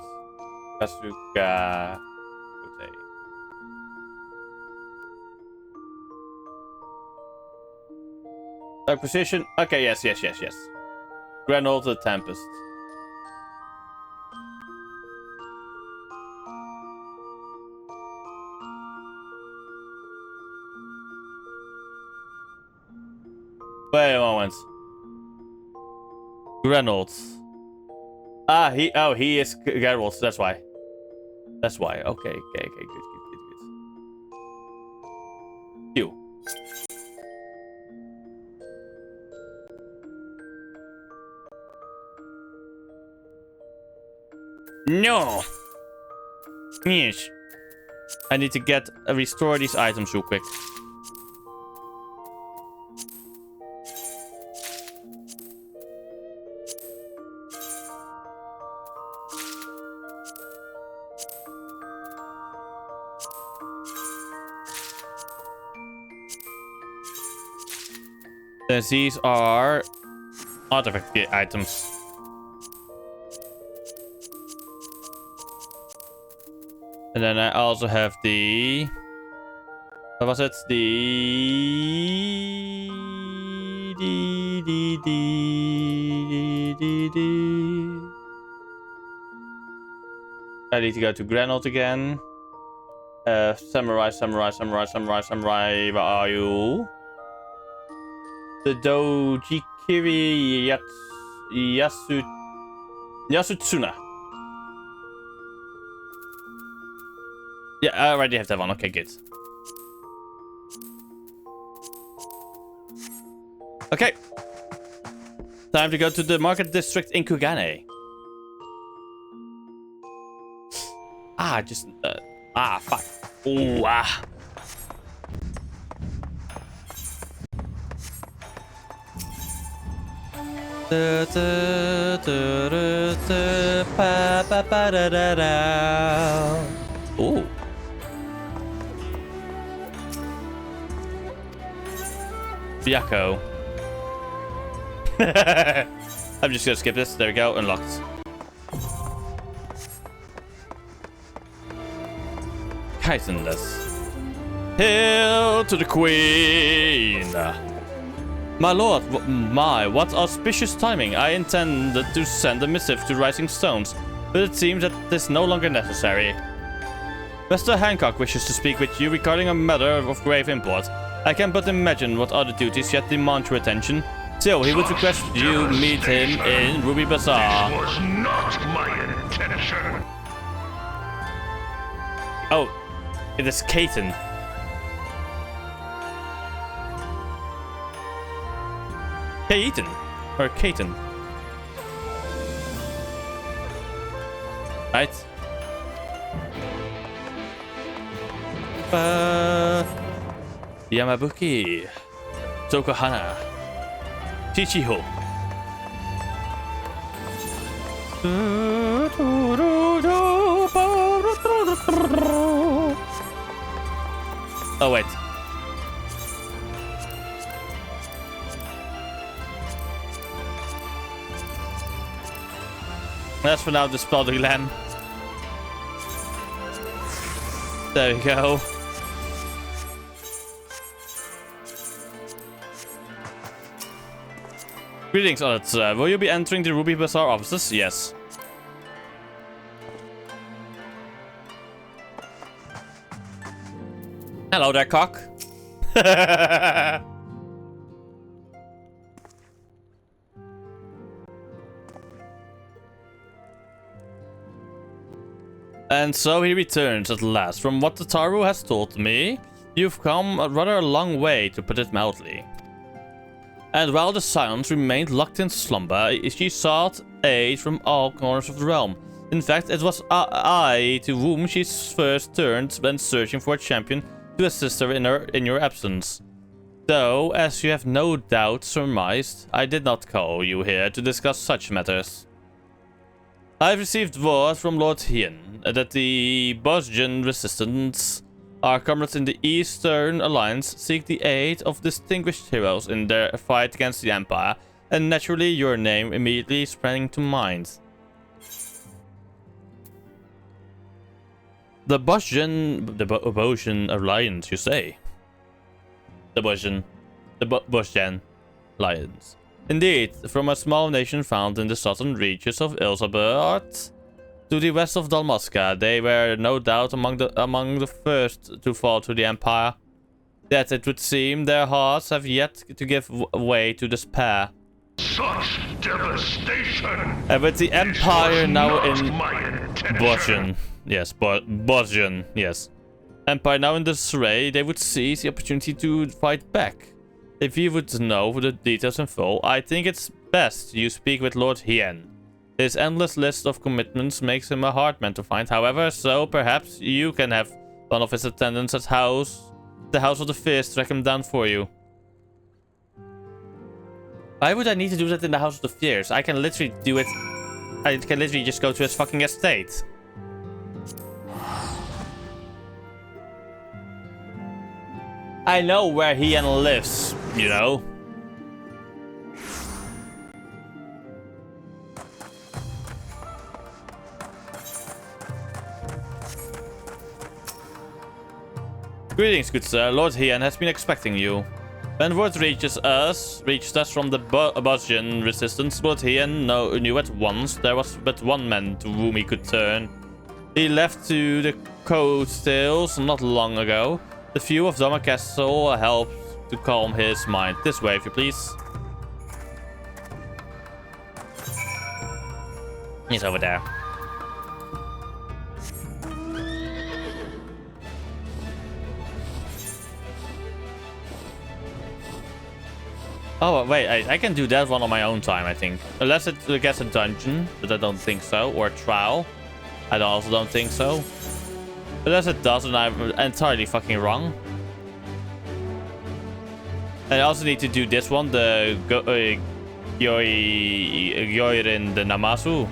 [SPEAKER 2] Kasuga Kote. Acquisition. Okay, yes. Grenoble the Tempest. Wait a moment. Grenoble. Ah, he is Geralt, that's why. Okay, good. You. No! Yes. I need to restore these items real quick. These are artifact items. And then I also have the... What was it? I need to go to Grenoble again. Samurai. Where are you? The Dojikiri Yasutsuna. Yeah, I already have that one. Okay, good. Okay. Time to go to the market district in Kugane. Fuck. Ooh, ah. Ooh. Byakko. I'm just gonna skip this. There we go. Unlocked. Kaisenless. Hail to the Queen! My lord, what auspicious timing. I intended to send a missive to Rising Stones, but it seems that this is no longer necessary. Mr. Hancock wishes to speak with you regarding a matter of grave import. I can but imagine what other duties yet demand your attention. Still, he would request you meet him in Ruby Bazaar.
[SPEAKER 3] This was not my intention.
[SPEAKER 2] Oh, it is Kaiten. Kaiten. Or Kaiten. Right? Yamabuki. Tokuhana. Chichiho. Oh, wait. That's for now dispel the land. There we go. Greetings, Odd. Will you be entering the Ruby Bazaar offices? Yes. Hello there, cock. And so he returns at last. From what the Taru has told me, you've come rather a long way, to put it mildly. And while the Silence remained locked in slumber, she sought aid from all corners of the realm. In fact, it was I to whom she first turned when searching for a champion to assist her in your absence. Though, as you have no doubt surmised, I did not call you here to discuss such matters. I have received word from Lord Hien that the Bozjan resistance Our comrades in the Eastern Alliance seek the aid of distinguished heroes in their fight against the Empire, and naturally your name immediately sprang to mind. The Bozjan Alliance, you say? The Bozjan Alliance. Indeed, from a small nation found in the southern reaches of Hildibrand to the west of Dalmasca, they were no doubt among the first to fall to the Empire. Yet it would seem their hearts have yet to give way to despair.
[SPEAKER 3] Such devastation!
[SPEAKER 2] And with the Empire now in
[SPEAKER 3] Bozjan.
[SPEAKER 2] Bozjan, yes. Empire now in disarray, they would seize the opportunity to fight back. If you would know the details in full, I think it's best you speak with Lord Hien. His endless list of commitments makes him a hard man to find, however, so perhaps you can have one of his attendants at the House of the Fist track him down for you. Why would I need to do that in the House of the Fierce? I can literally do it. I can literally just go to his fucking estate. I know where Hien lives, you know. Greetings, good sir. Lord Hien has been expecting you. When word reached us from the Bozjan resistance, Lord Hien knew at once there was but one man to whom he could turn. He left to the coattails not long ago. The view of Dama Castle helped to calm his mind. This way, if you please. He's over there. Oh, wait, I can do that one on my own time, I think. Unless it gets a dungeon, but I don't think so. Or a trial. I also don't think so. Unless it does, and I'm entirely fucking wrong. I also need to do this one, the Gyoirin the Namasu.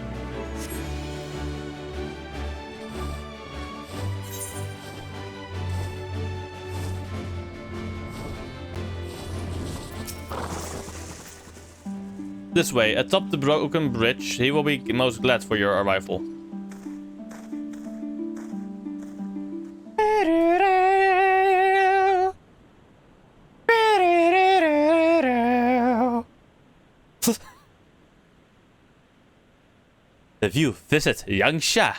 [SPEAKER 2] This way, atop the broken bridge, he will be most glad for your arrival. If you visit Yangsha.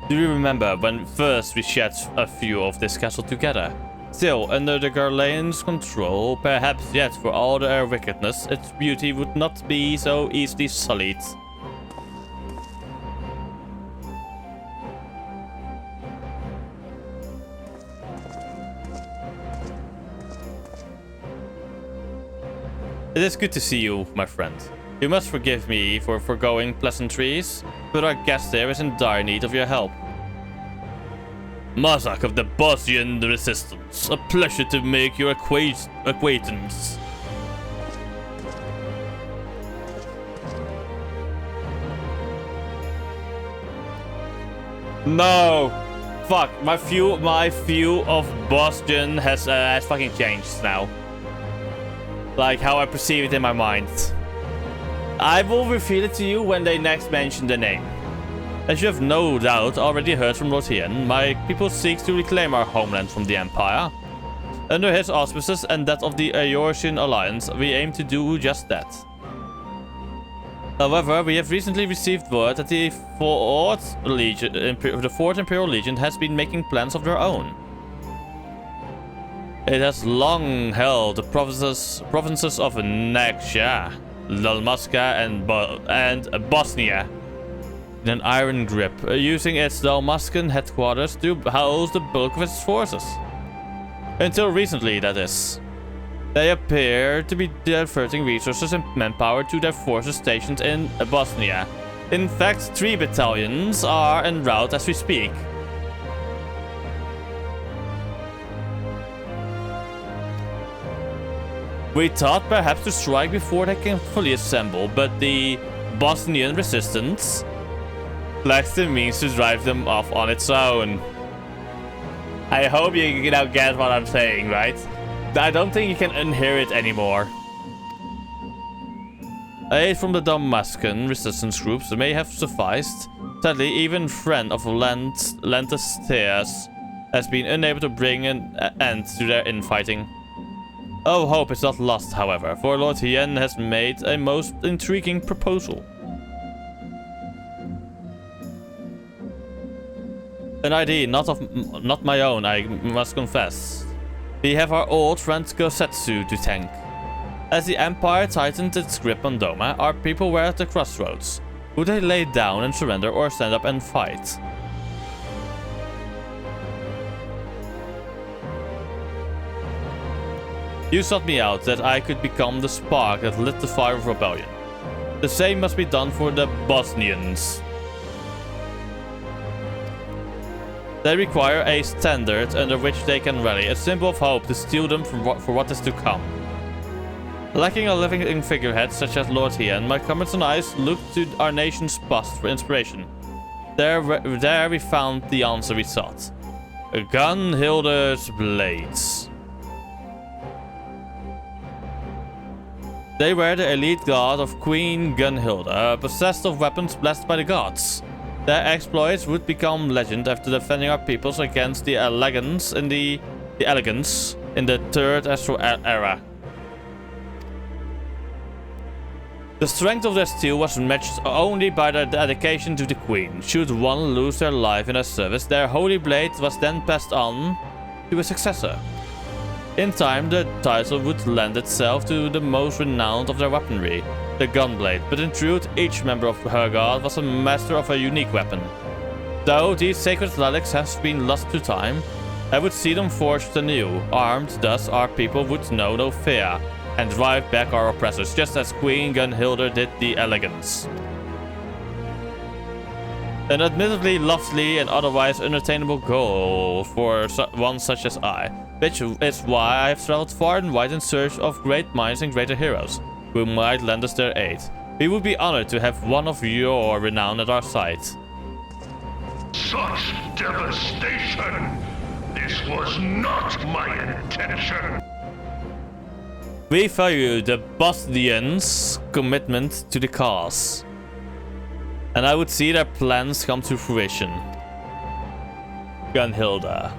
[SPEAKER 2] Do you remember when first we shared a view of this castle together? Still, under the Garlean's control, perhaps yet for all their wickedness, its beauty would not be so easily sullied. It is good to see you, my friend. You must forgive me for foregoing pleasantries, but our guest here is in dire need of your help. Mazak of the Bozjan Resistance, a pleasure to make your acquaintance. No! Fuck, my view of Bozjan has fucking changed now. Like how I perceive it in my mind. I will reveal it to you when they next mention the name. As you have no doubt already heard from Lord Hien, my people seek to reclaim our homeland from the Empire. Under his auspices and that of the Eorzean Alliance, we aim to do just that. However, we have recently received word that the 4th Imperial Legion has been making plans of their own. It has long held the provinces of Naxia, Dalmasca and Bosnia in an iron grip, using its Dalmascan headquarters to house the bulk of its forces. Until recently, that is. They appear to be diverting resources and manpower to their forces stationed in Bosnia. In fact, 3 battalions are en route as we speak. We thought perhaps to strike before they can fully assemble, but the Bosnian resistance lacks the means to drive them off on its own. I hope you now get what I'm saying, right? I don't think you can unhear it anymore. Aid from the Damascus resistance groups may have sufficed. Sadly, even friend of Lentus has been unable to bring an end to their infighting. Oh, hope is not lost, however, for Lord Hien has made a most intriguing proposal. An idea not my own, I must confess. We have our old friend Gosetsu to thank. As the Empire tightened its grip on Doma, our people were at the crossroads. Would they lay down and surrender or stand up and fight? You sought me out that I could become the spark that lit the fire of rebellion. The same must be done for the Bosnians. They require a standard under which they can rally, a symbol of hope to steel them for what is to come. Lacking a living figurehead such as Lord Hien, my comrades and I looked to our nation's past for inspiration. There we found the answer we sought. Gunhilder's blades. They were the elite guard of Queen Gunhilda, possessed of weapons blessed by the gods. Their exploits would become legend after defending our peoples against the elegants in the Third Astral Era. The strength of their steel was matched only by their dedication to the Queen. Should one lose their life in her service, their holy blade was then passed on to a successor. In time, the title would lend itself to the most renowned of their weaponry, the gunblade, but in truth, each member of her guard was a master of a unique weapon. Though these sacred relics have been lost to time, I would see them forged anew. Armed, thus our people would know no fear, and drive back our oppressors, just as Queen Gunhilda did the elegants. An admittedly lofty and otherwise unattainable goal for one such as I, which is why I have traveled far and wide in search of great minds and greater heroes, who might lend us their aid. We would be honored to have one of your renown at our side.
[SPEAKER 3] Such devastation! This was not my intention!
[SPEAKER 2] We value the Bosnians' commitment to the cause, and I would see their plans come to fruition. Gunhilda.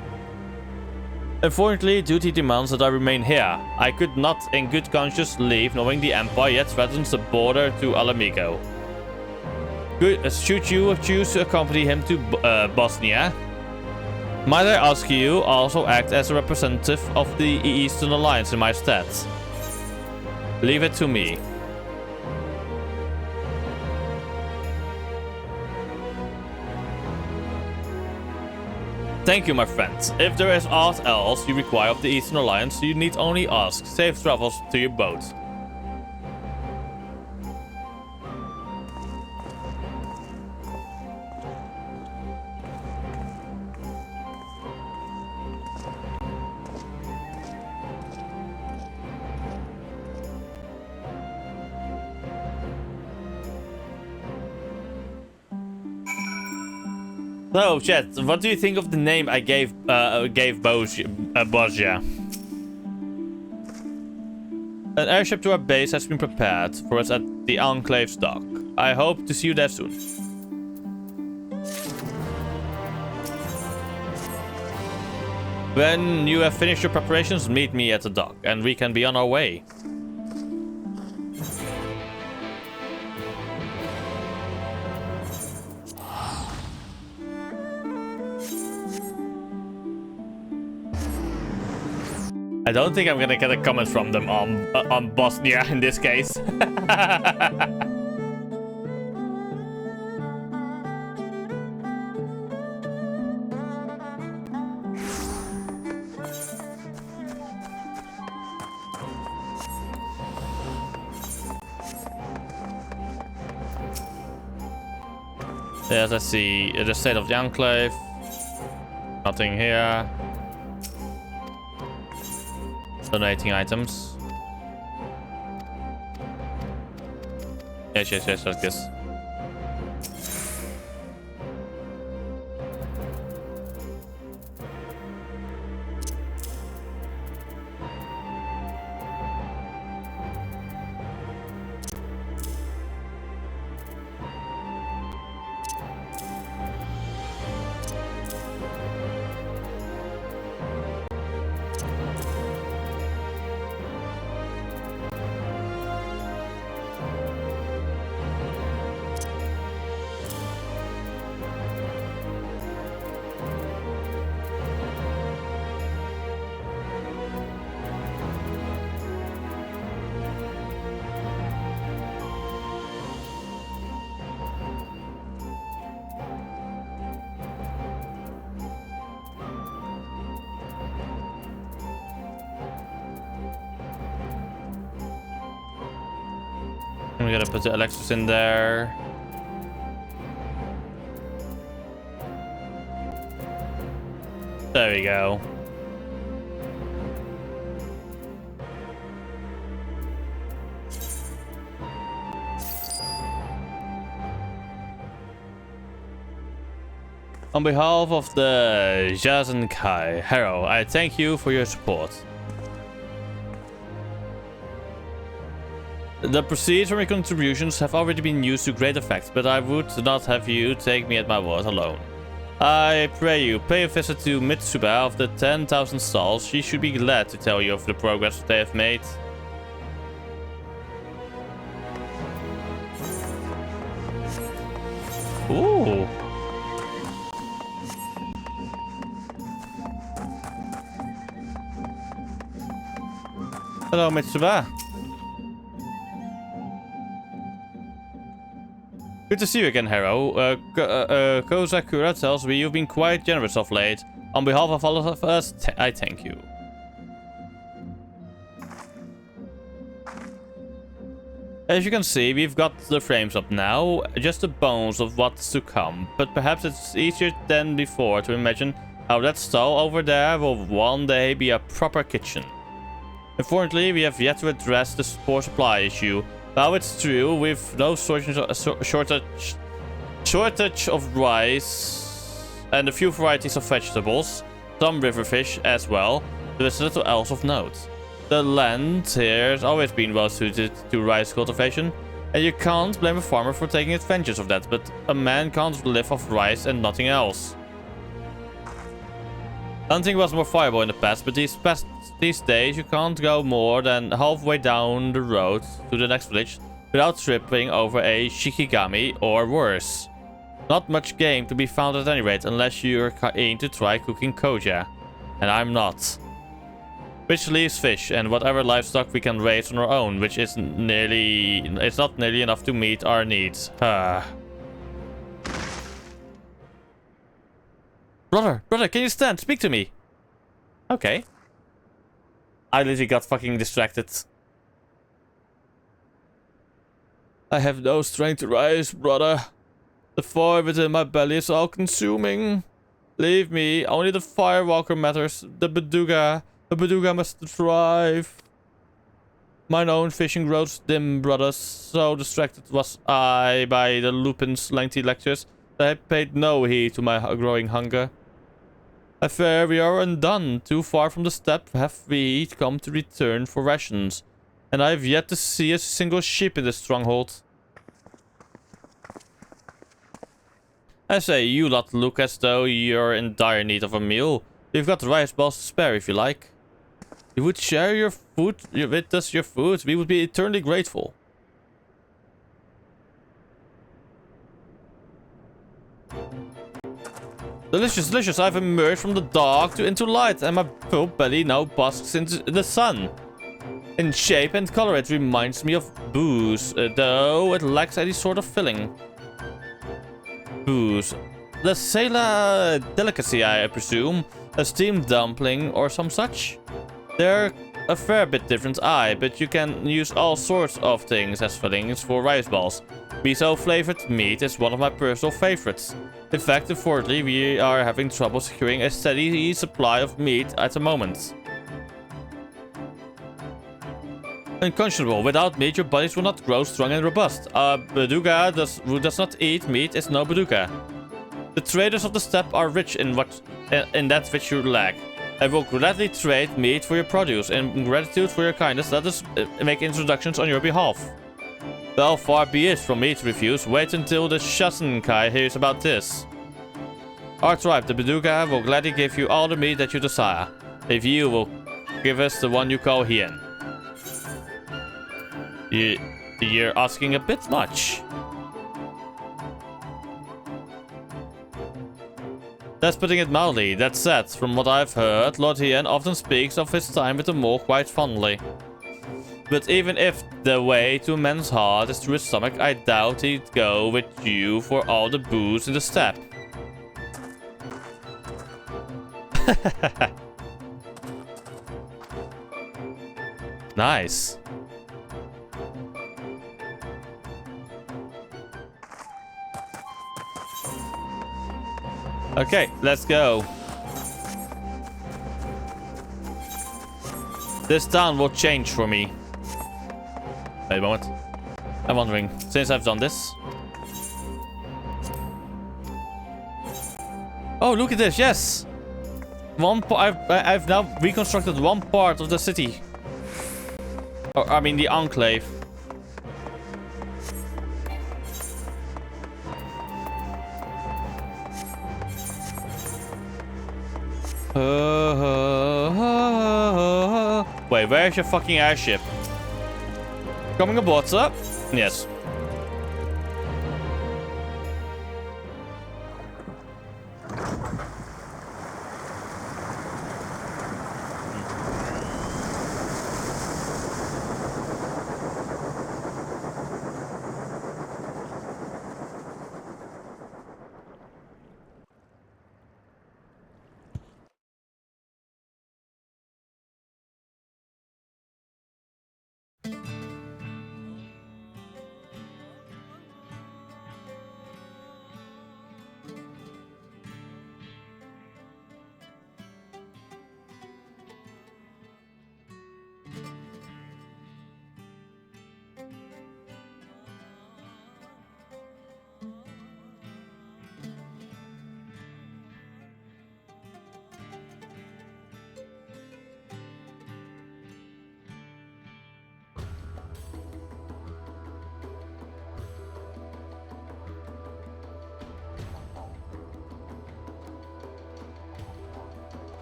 [SPEAKER 2] Unfortunately, duty demands that I remain here. I could not in good conscience leave, knowing the Empire yet threatens the border to Alamigo. Should you choose to accompany him to Bosnia, might I ask you also act as a representative of the Eastern Alliance in my stead? Leave it to me. Thank you, my friends. If there is aught else you require of the Eastern Alliance, you need only ask. Safe travels to your boat. So, chat, what do you think of the name I gave Bozja? An airship to our base has been prepared for us at the Enclave's dock. I hope to see you there soon. When you have finished your preparations, meet me at the dock, and we can be on our way. I don't think I'm gonna get a comment from them on Bosnia in this case. Yes, I see the state of the enclave. Nothing here. Donating items. Yes, like this. I'm gonna put the Alexis in there. There we go. On behalf of the Jazenkai Hero, I thank you for your support. The proceeds from your contributions have already been used to great effect, but I would not have you take me at my word alone. I pray you pay a visit to Mitsuba of the 10,000 stalls. She should be glad to tell you of the progress they have made. Ooh. Hello, Mitsuba. Good to see you again, Hero. Kozakura tells me you've been quite generous of late. On behalf of all of us, I thank you. As you can see, we've got the frames up now, just the bones of what's to come. But perhaps it's easier than before to imagine how that stall over there will one day be a proper kitchen. Unfortunately, we have yet to address the poor supply issue. Now it's true, with no shortage of rice and a few varieties of vegetables, some river fish as well, there's little else of note. The land here has always been well suited to rice cultivation, and you can't blame a farmer for taking advantage of that, but a man can't live off rice and nothing else. Hunting was more viable in the past, but these days you can't go more than halfway down the road to the next village without tripping over a shikigami or worse. Not much game to be found at any rate, unless you're keen to try cooking koja. And I'm not. Which leaves fish and whatever livestock we can raise on our own, which is not nearly enough to meet our needs. Brother, can you stand? Speak to me. Okay. I literally got fucking distracted. I have no strength to rise, brother. The fire within my belly is all consuming. Leave me, only the firewalker matters. The beduga must thrive. Mine own fishing grows dim, brother. So distracted was I by the Lupin's lengthy lectures that I paid no heed to my growing hunger. I fear we are undone. Too far from the step have we come to return for rations, and I have yet to see a single sheep in this stronghold. I say, you lot look as though you're in dire need of a meal. We've got rice balls to spare if you like. If you would share your food with us, we would be eternally grateful. Delicious, delicious. I've emerged from the dark into light, and my full belly now basks in the sun. In shape and color, it reminds me of booze, though it lacks any sort of filling. Booze. The Sela delicacy, I presume. A steamed dumpling or some such. They're a fair bit different eye, but you can use all sorts of things as fillings for rice balls. Miso flavored meat is one of my personal favorites. In fact, unfortunately, we are having trouble securing a steady supply of meat at the moment. Unconscionable. Without meat, your bodies will not grow strong and robust. A Beduga who does not eat meat is no Beduga. The traders of the steppe are rich in that which you lack. I will gladly trade meat for your produce. In gratitude for your kindness, let us make introductions on your behalf. Well, far be it from me to refuse. Wait until the Shasenkai hears about this. Our tribe, the Beduga, will gladly give you all the meat that you desire. If you will give us the one you call hien. You're asking a bit much. That's putting it mildly. That said, from what I've heard, Lord Hien often speaks of his time with the mole quite fondly. But even if the way to a man's heart is through his stomach, I doubt he'd go with you for all the booze in the steppe. Nice. Okay, let's go. This town will change for me. Wait a moment. I'm wondering, since I've done this. Oh, look at this, yes! I've now reconstructed one part of the city. Or, I mean, the enclave. Wait, where's your fucking airship? Coming aboard, sir? Yes.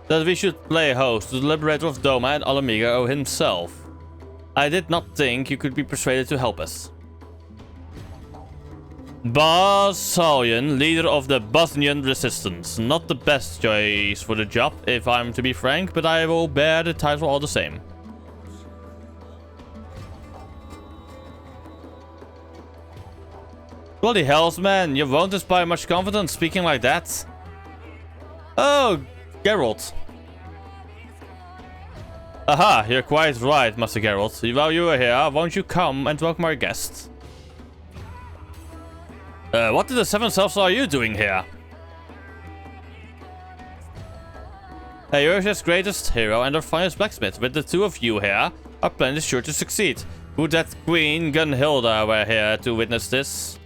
[SPEAKER 2] That we should play host to the liberator of Doma and Alamiga himself. I did not think you could be persuaded to help us. Bozja, leader of the Bosnian resistance. Not the best choice for the job, if I'm to be frank, but I will bear the title all the same. Bloody hells, man, you won't inspire much confidence speaking like that. Oh, Geralt. Aha, you're quite right, Master Geralt. While you are here, won't you come and welcome our guests? What in the seven selves are you doing here? Hey, you're his greatest hero and our finest blacksmith. With the two of you here, our plan is sure to succeed. Would that Queen Gunhilda were here to witness this?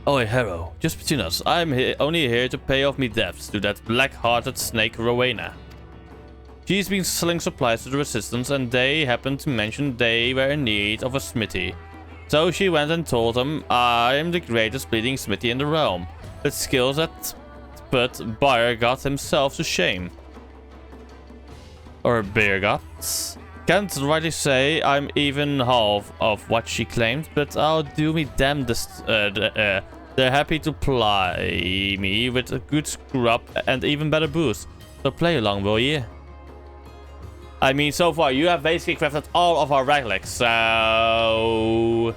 [SPEAKER 2] Oh, hey, hero, just between us, I'm only here to pay off me debts to that black-hearted snake Rowena. She's been selling supplies to the resistance and they happened to mention they were in need of a smithy. So she went and told them I'm the greatest bleeding smithy in the realm, with skills that put Biergot himself to shame. Or Biergot. Can't rightly say I'm even half of what she claimed, but I'll do me damnedest. They're happy to ply me with a good scrub and even better booze. So play along, will ye? I mean, so far you have basically crafted all of our relics, so...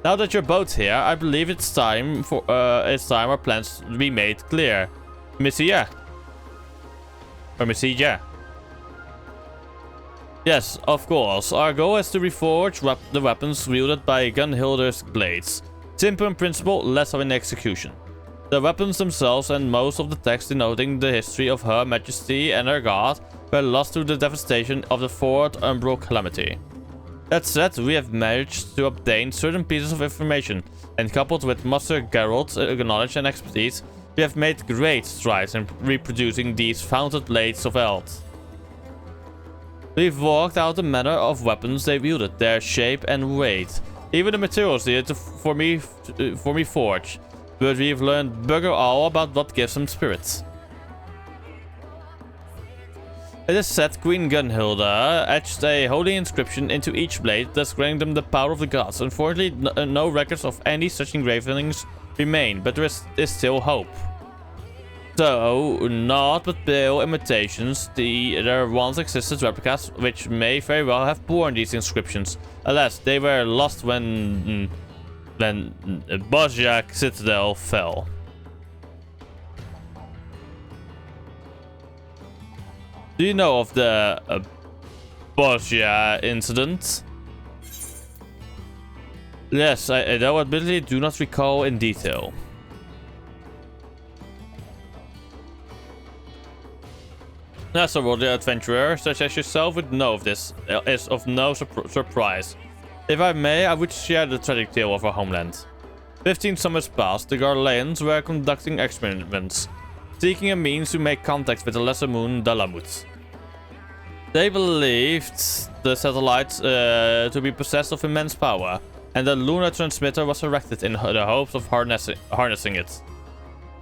[SPEAKER 2] Now that you're both here, I believe it's time our plans to be made clear. Monsieur. Or Monsieur. Yes, of course. Our goal is to reforge the weapons wielded by Gunhilda's blades. Simple in principle, less of an execution. The weapons themselves and most of the text denoting the history of Her Majesty and her god were lost through the devastation of the Fourth Umbral Calamity. That said, we have managed to obtain certain pieces of information, and coupled with Master Geralt's knowledge and expertise, we have made great strides in reproducing these founded blades of Eld. We've worked out the manner of weapons they wielded, their shape and weight, even the materials needed for me forge, but we've learned bugger all about what gives them spirits. It is said Queen Gunhilda etched a holy inscription into each blade, thus granting them the power of the gods. Unfortunately, no records of any such engravings remain, but there is still hope. So, not but pale imitations, there once existed replicas which may very well have borne these inscriptions. Alas, they were lost when Bozja Citadel fell. Do you know of the Bozja incident? Yes, I though admittedly do not recall in detail. As a worldly adventurer such as yourself would know of this is of no surprise. If I may, I would share the tragic tale of our homeland. 15 summers past, the Garleans were conducting experiments, seeking a means to make contact with the lesser moon Dalamut. They believed the satellite to be possessed of immense power, and a lunar transmitter was erected in the hopes of harnessing it.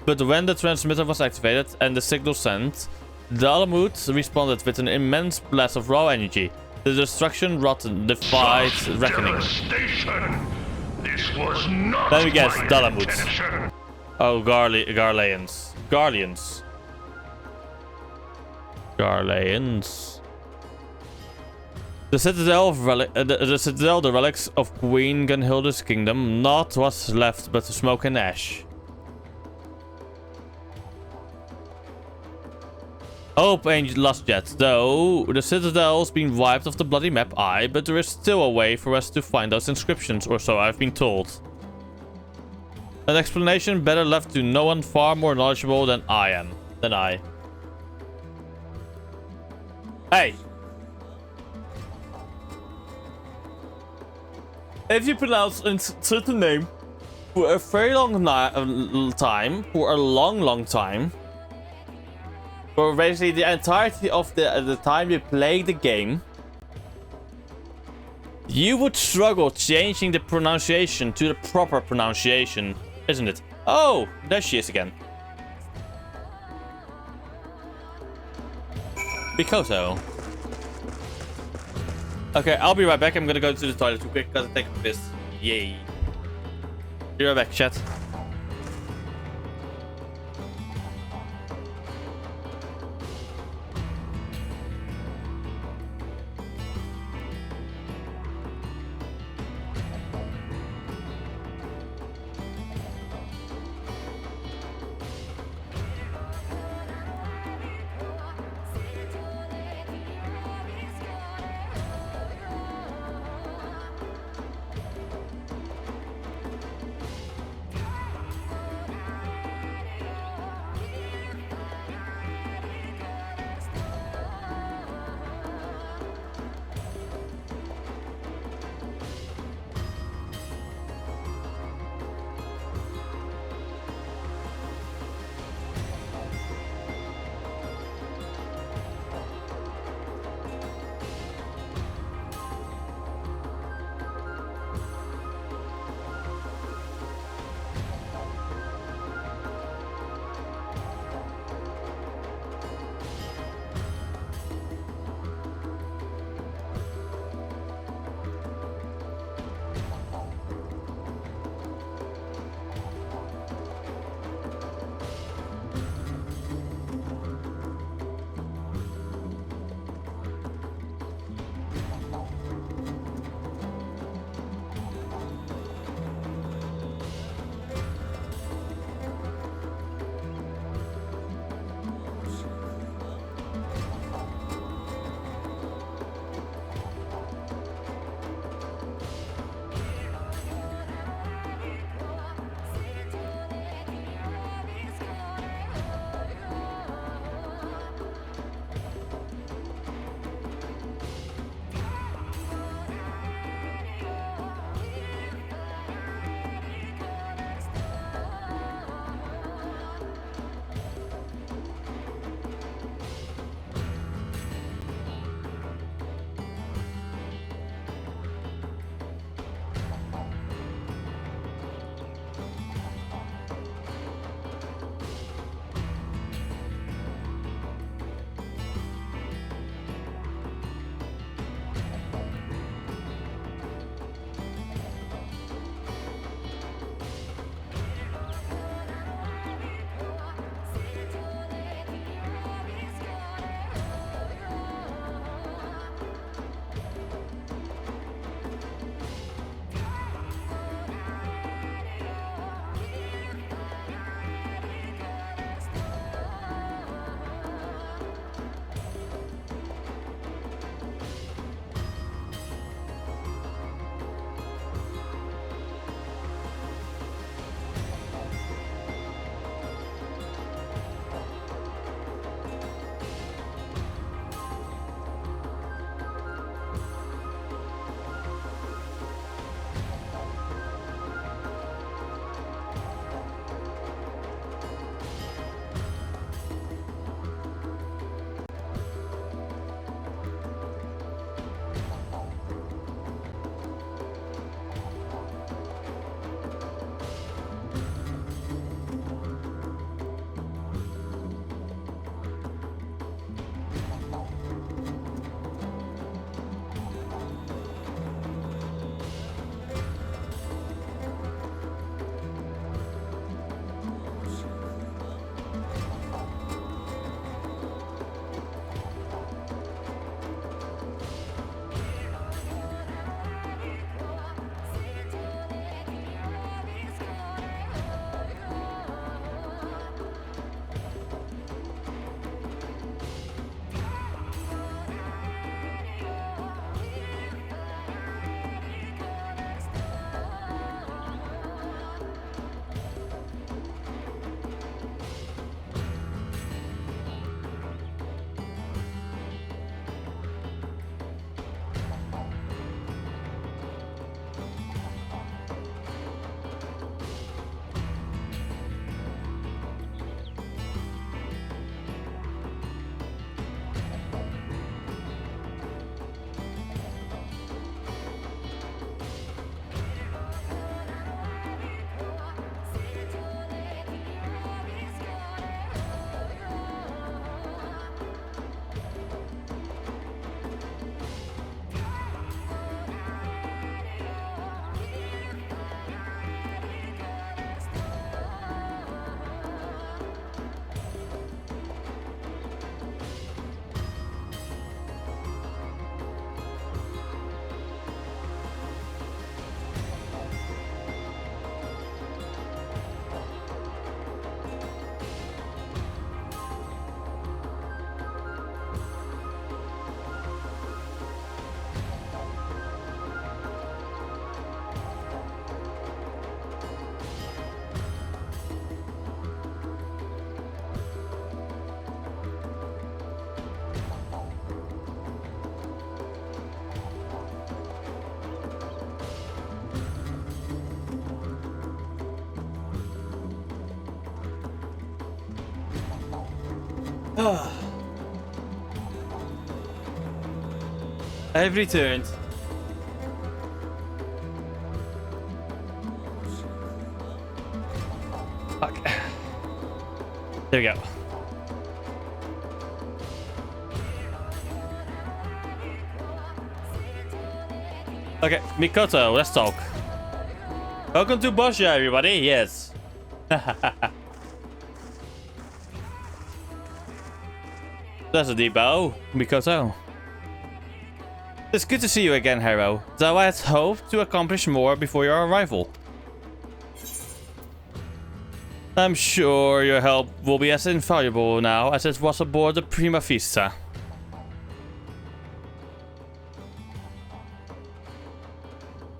[SPEAKER 2] But when the transmitter was activated and the signal sent, Dalamut responded with an immense blast of raw energy. The destruction wrought defied reckoning.
[SPEAKER 3] This was not
[SPEAKER 2] Let me guess,
[SPEAKER 3] my
[SPEAKER 2] Dalamut.
[SPEAKER 3] intention.
[SPEAKER 2] Oh, Garleans. The Citadel, the relics of Queen Gunhilda's kingdom, naught was left but smoke and ash. Hope ain't lost yet, though. The Citadel's been wiped off the bloody map, aye, but there is still a way for us to find those inscriptions, or so I've been told. An explanation better left to no one far more knowledgeable than I. Hey! If you pronounce a certain name for a very long time, for a long time, for basically the entirety of the time you play the game, you would struggle changing the pronunciation to the proper pronunciation, isn't it? Oh, there she is again. Bikoto. Okay, I'll be right back. I'm gonna go to the toilet real quick because I take a piss. Yay. Be right back, chat. I've returned. Fuck. There we go. Okay, Mikoto, let's talk. Welcome to Bozja, everybody. Yes. That's a deep bow, Mikoto. It's good to see you again, Hero. Though I had hoped to accomplish more before your arrival. I'm sure your help will be as invaluable now as it was aboard the Prima Vista.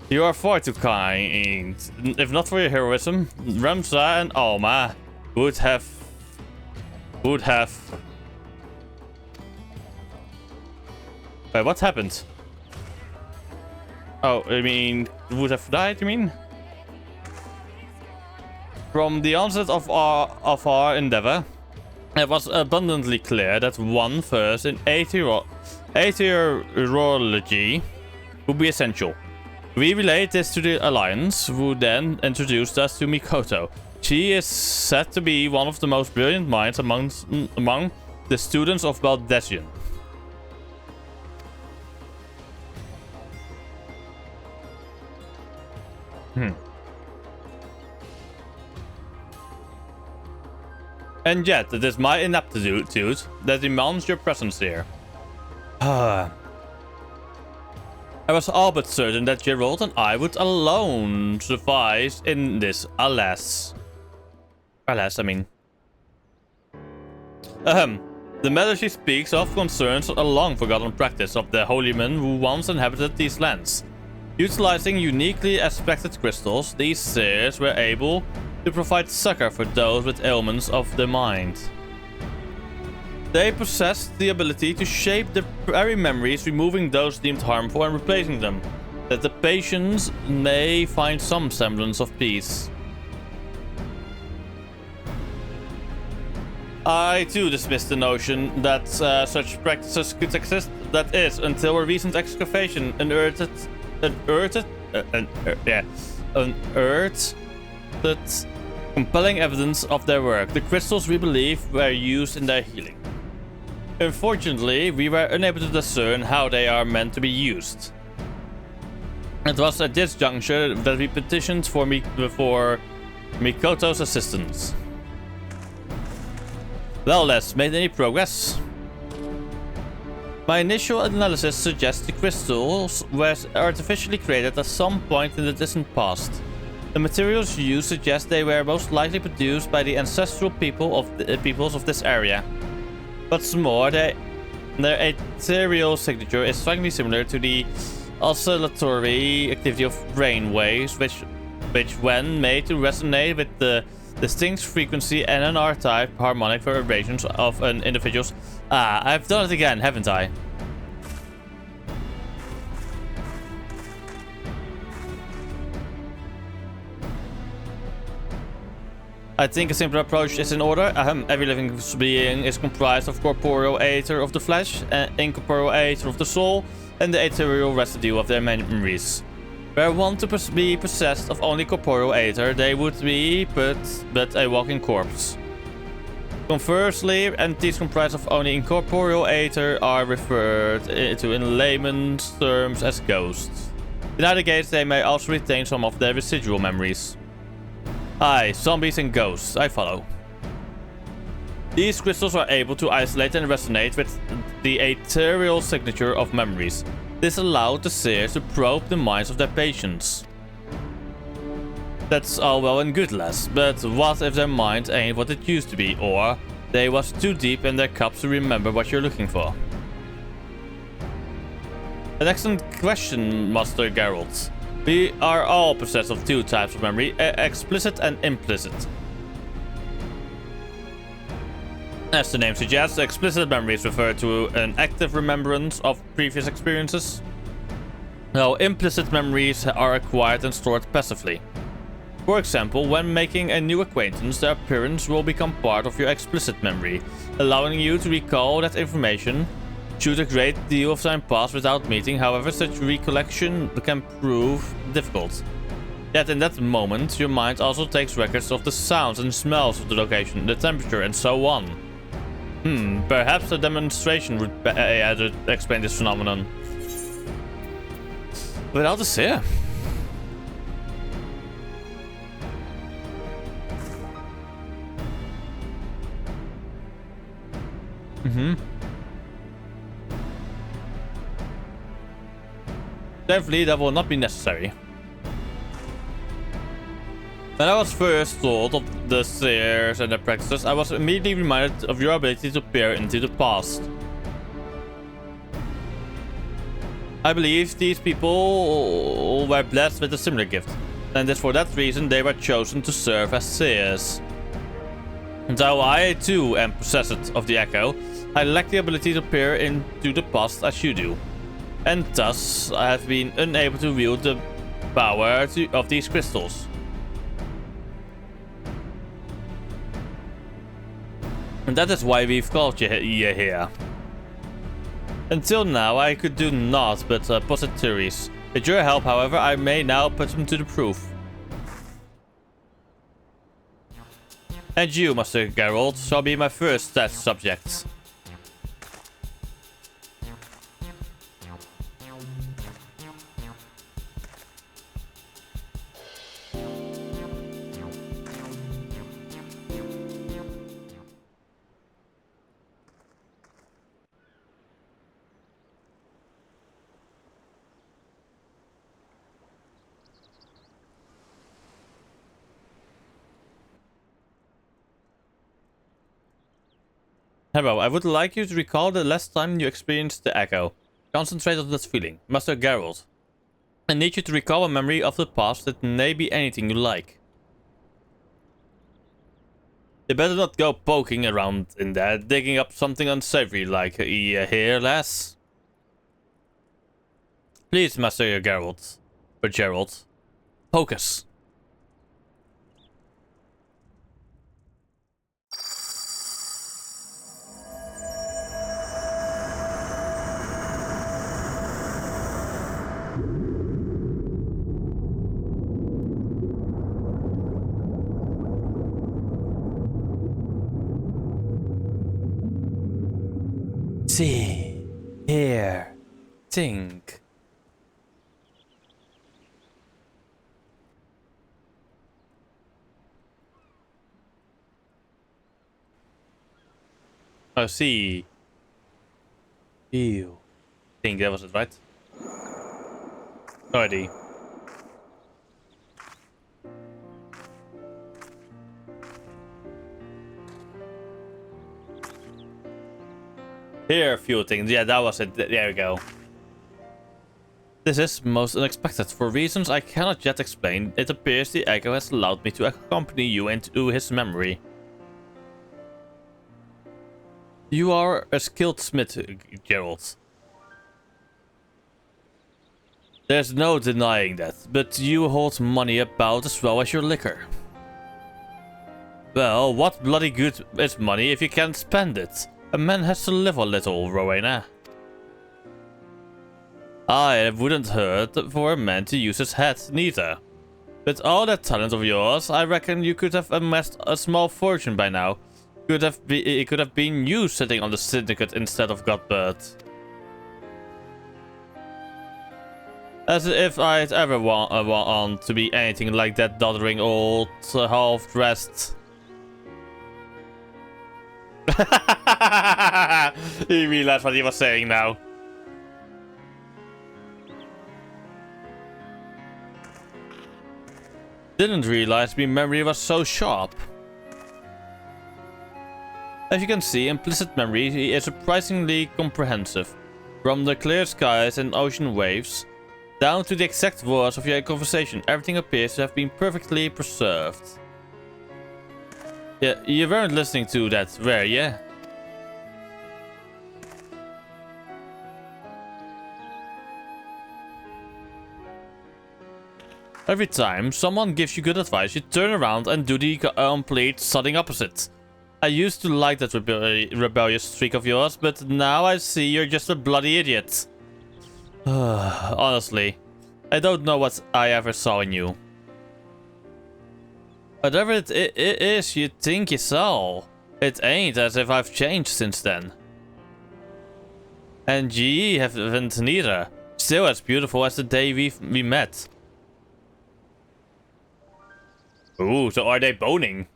[SPEAKER 2] You are far too kind. If not for your heroism, Ramza and Alma would have... Wait, what happened? Oh, I mean, would have died, you mean? From the onset of our endeavor, it was abundantly clear that one first in aetheorology would be essential. We relayed this to the Alliance, who then introduced us to Mikoto. She is said to be one of the most brilliant minds among the students of Bozja. And yet, it is my inaptitude that demands your presence here. I was all but certain that Gerald and I would alone suffice in this, alas. Alas, I mean. The matter she speaks of concerns a long-forgotten practice of the holy men who once inhabited these lands. Utilizing uniquely aspected crystals, these seers were able to provide succor for those with ailments of the mind. They possessed the ability to shape the very memories, removing those deemed harmful and replacing them, that the patients may find some semblance of peace. I too dismissed the notion that such practices could exist, that is, until a recent excavation unearthed compelling evidence of their work. The crystals, we believe, were used in their healing. Unfortunately, we were unable to discern how they are meant to be used. It was at this juncture that we petitioned for Mikoto's assistance. Well, Les, made any progress? My initial analysis suggests the crystals were artificially created at some point in the distant past. The materials used suggest they were most likely produced by the ancestral peoples of this area. What's more, their ethereal signature is strikingly similar to the oscillatory activity of brain waves, which when made to resonate with the distinct frequency and an R-type harmonic vibrations of an individual's... Ah, I've done it again, haven't I? I think a simpler approach is in order. Every living being is comprised of corporeal aether of the flesh, incorporeal aether of the soul, and the ethereal residue of their memories. Were one to be possessed of only corporeal aether, they would be but a walking corpse. Conversely, entities comprised of only incorporeal aether are referred to in layman's terms as ghosts. In either case, they may also retain some of their residual memories. Aye, zombies and ghosts, I follow. These crystals are able to isolate and resonate with the ethereal signature of memories. This allowed the seers to probe the minds of their patients. That's all well and good, Les, but what if their mind ain't what it used to be, or they was too deep in their cups to remember what you're looking for? An excellent question, Master Geralt. We are all possessed of two types of memory, explicit and implicit. As the name suggests, explicit memories refer to an active remembrance of previous experiences, while implicit memories are acquired and stored passively. For example, when making a new acquaintance, their appearance will become part of your explicit memory, allowing you to recall that information. Should a great deal of time pass without meeting, however, such recollection can prove difficult. Yet in that moment, your mind also takes records of the sounds and smells of the location, the temperature, and so on. Perhaps a demonstration would explain this phenomenon. Without a seer. Thankfully, that will not be necessary. When I was first told of the seers and their practices, I was immediately reminded of your ability to peer into the past. I believe these people were blessed with a similar gift, and it's for that reason they were chosen to serve as seers. Though I too am possessed of the echo, I lack the ability to peer into the past as you do, and thus I have been unable to wield the power of these crystals. And that is why we've called you here. Until now, I could do naught but posit theories. With your help, however, I may now put them to the proof. And you, Master Geralt, shall be my first test subject. Hello, I would like you to recall the last time you experienced the echo. Concentrate on that feeling. Master Geralt. I need you to recall a memory of the past that may be anything you like. You better not go poking around in there, digging up something unsavory like here, lass. Please, Master Geralt. Or Geralt. Focus. See, hear, think. Oh, see. Feel. Think, that was it, right? Alrighty. Here, a few things. Yeah, that was it. There we go. This is most unexpected. For reasons I cannot yet explain, it appears the echo has allowed me to accompany you into his memory. You are a skilled smith, Geralt. There's no denying that, but you hold money about as well as your liquor. Well, what bloody good is money if you can't spend it? A man has to live a little, Rowena. I wouldn't hurt for a man to use his head, neither. With all that talent of yours, I reckon you could have amassed a small fortune by now. It could have been you sitting on the syndicate instead of Godbird. As if I'd ever want to be anything like that doddering old half-dressed. He realized what he was saying now. Didn't realize my memory was so sharp. As you can see, implicit memory is surprisingly comprehensive. From the clear skies and ocean waves, down to the exact words of your conversation, everything appears to have been perfectly preserved. Yeah, you weren't listening to that, were you? Every time someone gives you good advice, you turn around and do the complete sudden opposite. I used to like that rebellious streak of yours, but now I see you're just a bloody idiot. Honestly, I don't know what I ever saw in you. Whatever it is you think you saw, it ain't as if I've changed since then. And ye haven't neither. Still as beautiful as the day we met. Ooh, so are they boning?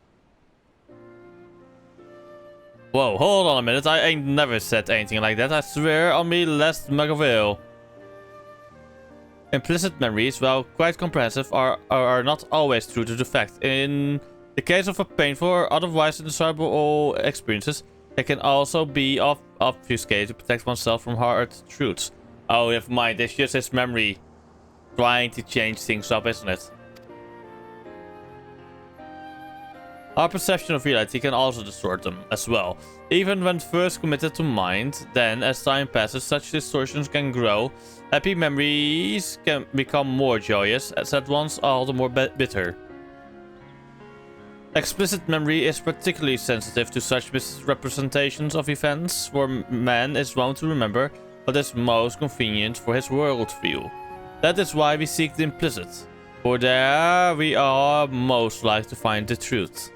[SPEAKER 2] Whoa, hold on a minute. I ain't never said anything like that. I swear on me, last mug of ale. Implicit memories, while quite comprehensive, are not always true to the fact. In the case of a painful or otherwise indesirable experiences, they can also be obfuscated to protect oneself from hard truths. Oh, never mind. It's just his memory trying to change things up, isn't it? Our perception of reality can also distort them as well. Even when first committed to mind, then as time passes, such distortions can grow. Happy memories can become more joyous, as at once all the more bitter. Explicit memory is particularly sensitive to such misrepresentations of events, for man is wont to remember what is most convenient for his worldview. That is why we seek the implicit, for there we are most likely to find the truth.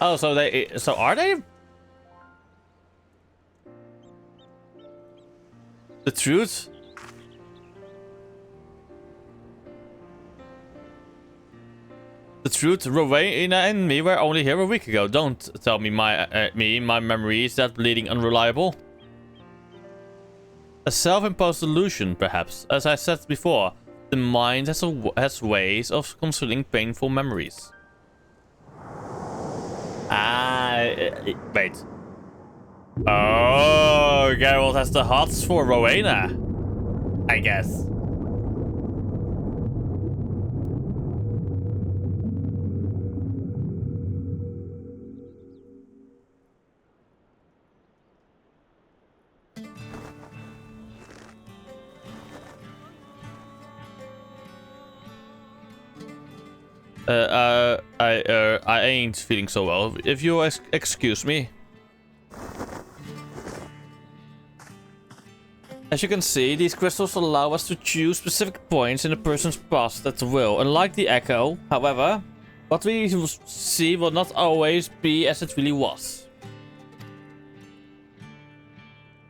[SPEAKER 2] Oh, so are they? The truth? The truth, Rowena and me were only here a week ago. Don't tell me my memory is that bleeding unreliable. A self-imposed illusion, perhaps. As I said before, the mind has ways of concealing painful memories. Wait. Oh, Geralt has the hots for Rowena, I guess. I ain't feeling so well. If you excuse me. As you can see, these crystals allow us to choose specific points in a person's past at will. Unlike the echo, however, what we see will not always be as it really was.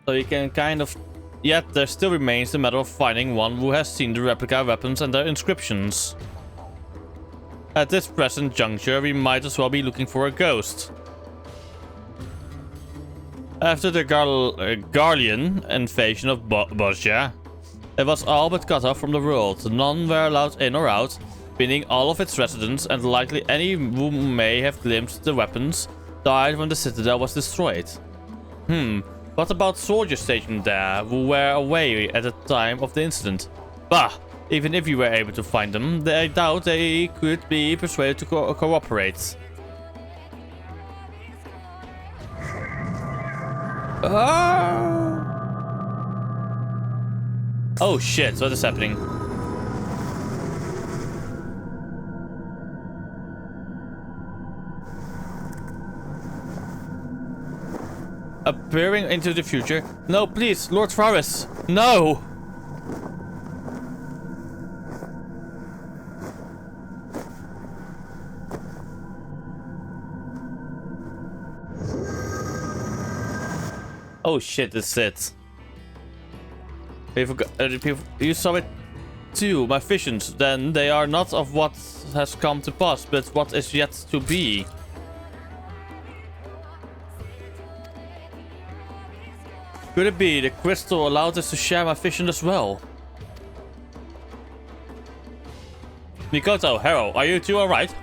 [SPEAKER 2] So you can kind of... Yet there still remains the matter of finding one who has seen the replica weapons and their inscriptions. At this present juncture, we might as well be looking for a ghost. After the Garlean invasion of Bozja, it was all but cut off from the world. None were allowed in or out, meaning all of its residents, and likely any who may have glimpsed the weapons, died when the citadel was destroyed. What about soldiers stationed there who were away at the time of the incident? Bah! Even if you were able to find them, I doubt they could be persuaded to cooperate. Oh shit, what is happening? Appearing into the future? No, please, Lord Faris, no! Oh shit, that's it. You saw it too, my visions. Then they are not of what has come to pass, but what is yet to be. Could it be the crystal allowed us to share my vision as well? Mikoto, Hero, are you two alright?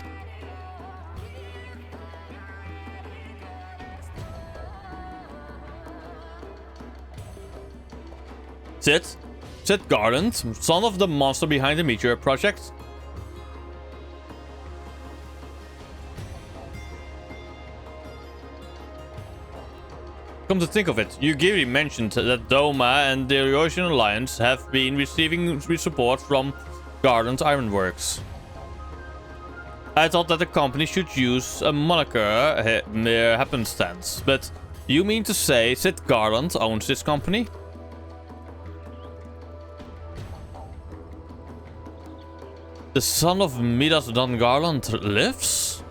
[SPEAKER 2] Sid Garland, son of the monster behind the Meteor Project. Come to think of it, Yugiri mentioned that Doma and the Eurasian Alliance have been receiving support from Garland's Ironworks. I thought that the company should use a moniker mere happenstance, but you mean to say Sid Garland owns this company? The son of Midas Don Garland lives?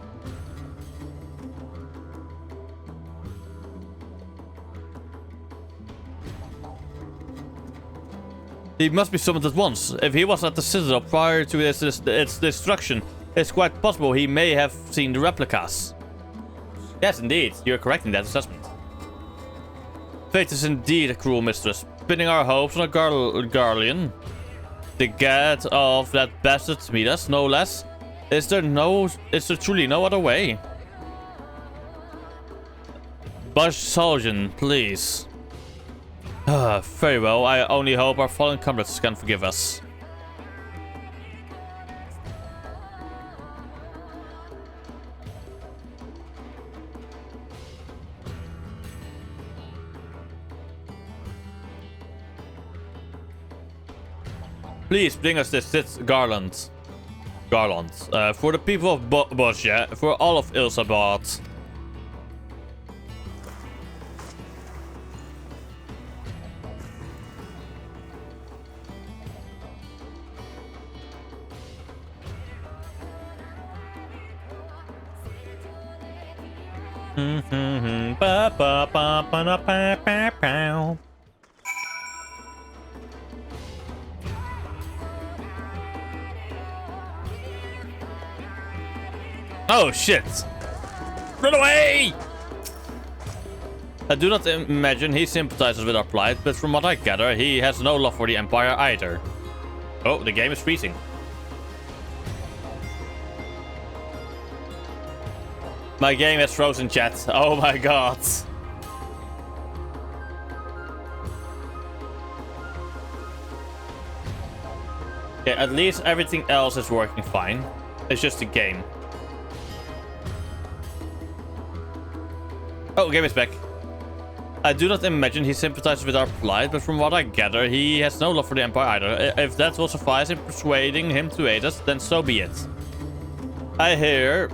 [SPEAKER 2] He must be summoned at once. If he was at the Citadel prior to its destruction, it's quite possible he may have seen the replicas. Yes, indeed. You're correct in that assessment. Fate is indeed a cruel mistress, pinning our hopes on a Garlean. The god of that bastard Midas, no less. Is there truly no other way? Bozja, please. Very well, I only hope our fallen comrades can forgive us. Please bring us this Garland. For the people of Bozja, for all of Ilsabad. Oh shit! Run away! I do not imagine he sympathizes with our plight, but from what I gather, he has no love for the Empire either. Oh, the game is freezing. My game has frozen, chat. Oh my god. Okay, at least everything else is working fine. It's just a game. Oh, game is back. I do not imagine he sympathizes with our plight, but from what I gather, he has no love for the Empire either. If that will suffice in persuading him to aid us, then so be it. I hear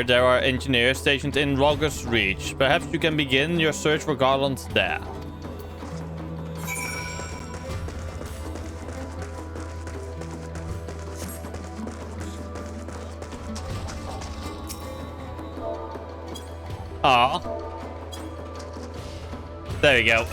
[SPEAKER 2] there are engineers stationed in Roger's Reach. Perhaps you can begin your search for Garland there. Ah. There we go.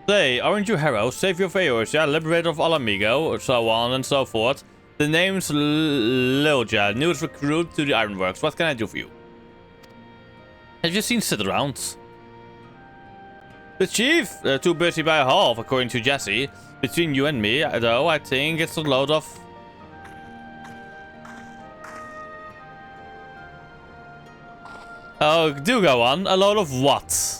[SPEAKER 2] Say, aren't you Harrow? Savior of Eorzea, liberator of Alamigo, so on and so forth. The name's Hildibrand, newest recruit to the Ironworks. What can I do for you? Have you seen Sid around? The chief? Too busy by half, according to Jesse. Between you and me, though, I think it's a load of... Oh, do go on. A load of what?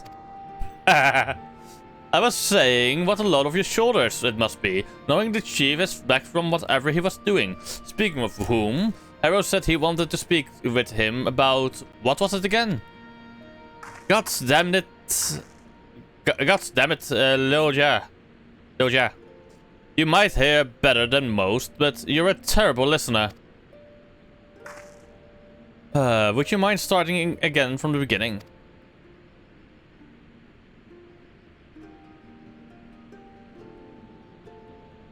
[SPEAKER 2] I was saying, what a load off your shoulders it must be, knowing the chief is back from whatever he was doing. Speaking of whom, Harrow said he wanted to speak with him about... What was it again? God damn it, Hildibrand. You might hear better than most, but you're a terrible listener. Would you mind starting again from the beginning?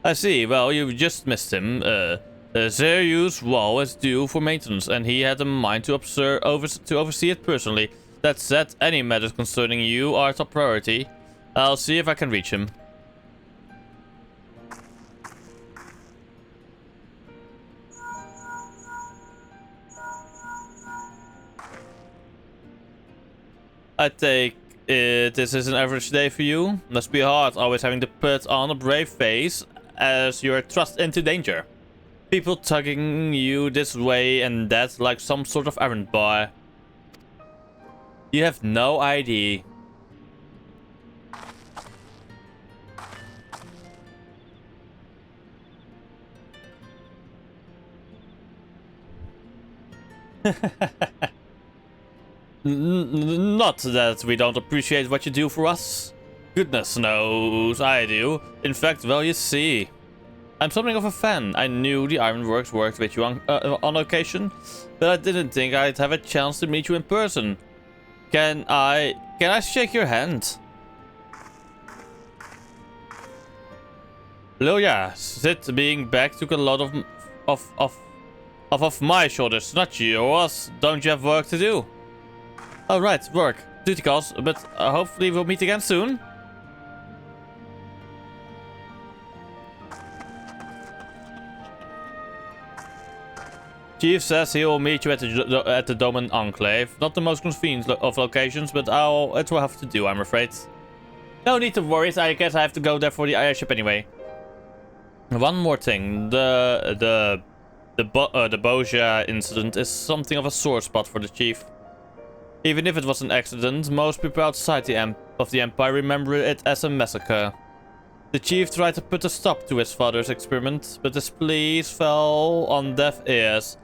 [SPEAKER 2] I see. Well, you just missed him. The Zeryus wall is due for maintenance, and he had a mind to oversee it personally. That said, any matters concerning you are top priority. I'll see if I can reach him. I take it this is an average day for you. Must be hard, always having to put on a brave face as you're thrust into danger. People tugging you this way and that like some sort of errand boy. You have no idea. Not that we don't appreciate what you do for us. Goodness knows I do. In fact, well, you see. I'm something of a fan. I knew the Ironworks worked with you on occasion, but I didn't think I'd have a chance to meet you in person. Can I shake your hand? Lilia, sit. Being back took a lot of my shoulders, not yours. Don't you have work to do? Oh right, work. Duty calls, but hopefully we'll meet again soon. Chief says he will meet you at the Doman Enclave. Not the most convenient of locations, but it will have to do, I'm afraid. No need to worry, I guess I have to go there for the airship anyway. One more thing, the Bozja incident is something of a sore spot for the chief. Even if it was an accident, most people outside of the Empire remember it as a massacre. The chief tried to put a stop to his father's experiment, but his pleas fell on deaf ears.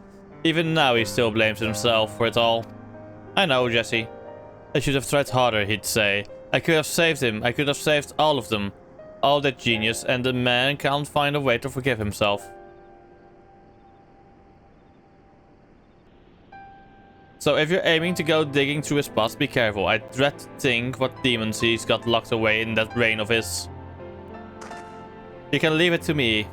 [SPEAKER 2] Even now he still blames himself for it all. I know, Jesse. I should have tried harder, he'd say. I could have saved him. I could have saved all of them. All that genius, and the man can't find a way to forgive himself. So if you're aiming to go digging through his past, be careful. I dread to think what demons he's got locked away in that brain of his. You can leave it to me.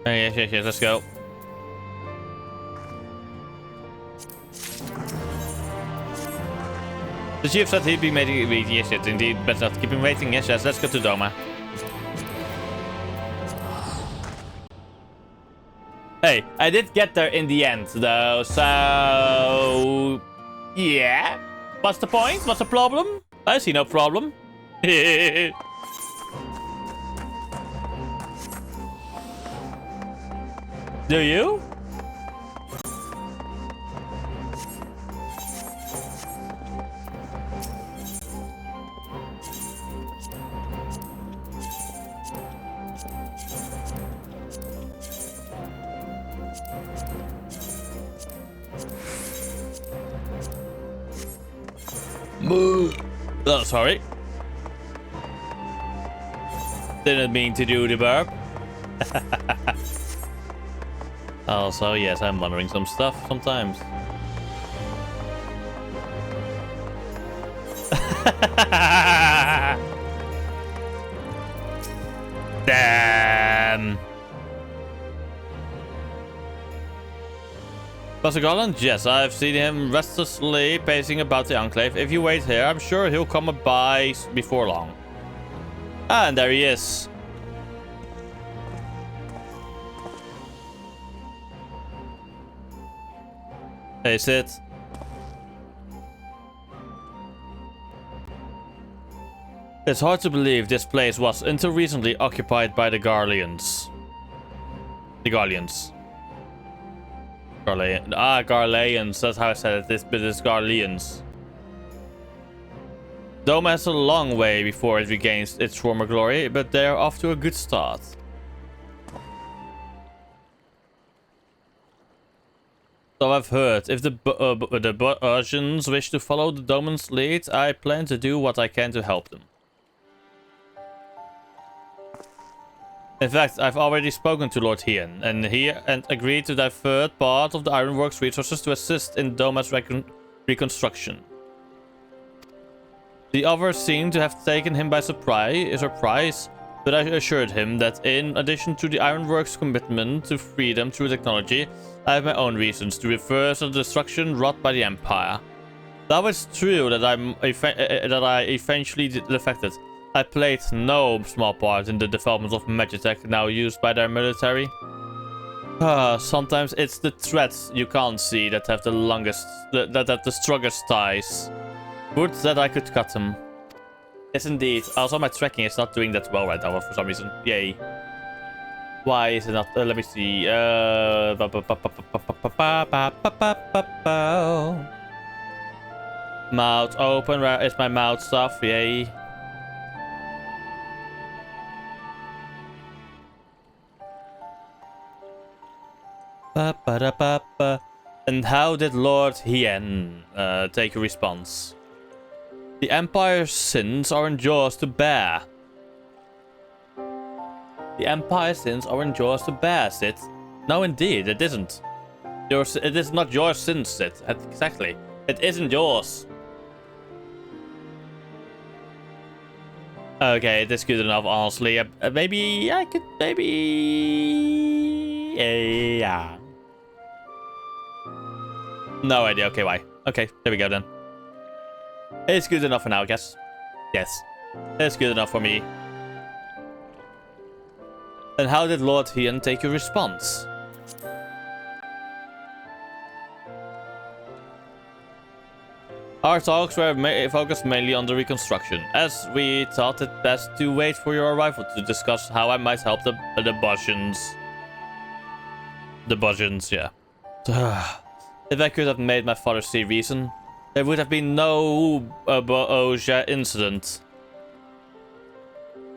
[SPEAKER 2] Oh, yes, let's go. The chief said he'd be making it. Yes, indeed. Better not keep him waiting. Yes, let's go to Doma. Hey, I did get there in the end, though, so... yeah? What's the point? What's the problem? I see no problem. Do you? Oh, sorry. Didn't mean to do the burp. Also, yes, I'm wondering some stuff sometimes. Damn. Pastor Garland? Yes, I've seen him restlessly pacing about the Enclave. If you wait here, I'm sure he'll come by before long. Ah, and there he is. Hey, Sid. It's hard to believe this place was, until recently, occupied by the Garleans. The Garleans. Garleans. That's how I said it. But it's Garleans. Dome has a long way before it regains its former glory, but they're off to a good start. So I've heard. If the Bozjans wish to follow the Doman's lead, I plan to do what I can to help them. In fact, I've already spoken to Lord Hien, and he agreed to divert part of the Ironworks resources to assist in Doma's reconstruction. The others seem to have taken him by surprise, but I assured him that in addition to the Ironworks' commitment to freedom through technology, I have my own reasons to reverse the destruction wrought by the Empire. Though it's true that I eventually defected, I played no small part in the development of magitech now used by their military. Sometimes it's the threats you can't see that have the strongest ties. Would that I could cut them. Yes, indeed. Also, my tracking is not doing that well right now for some reason. Yay. Why is it not? Let me see. Mouth open. Where is my mouth stuff? Yay. And how did Lord Hien take a response? The Empire's sins aren't yours to bear. The Empire's sins aren't yours to bear, Sid. No, indeed, it isn't. It is not your sins, Sid. Exactly. It isn't yours. Okay, that's good enough, honestly. Maybe I could... yeah. No idea. Okay, why? Okay, there we go then. It's good enough for now, I guess. Yes. It's good enough for me. And how did Lord Hien take your response? Our talks were focused mainly on the reconstruction, as we thought it best to wait for your arrival to discuss how I might help the Bozjans. The Bozjans, yeah. If I could have made my father see reason, there would have been no Bozja incident.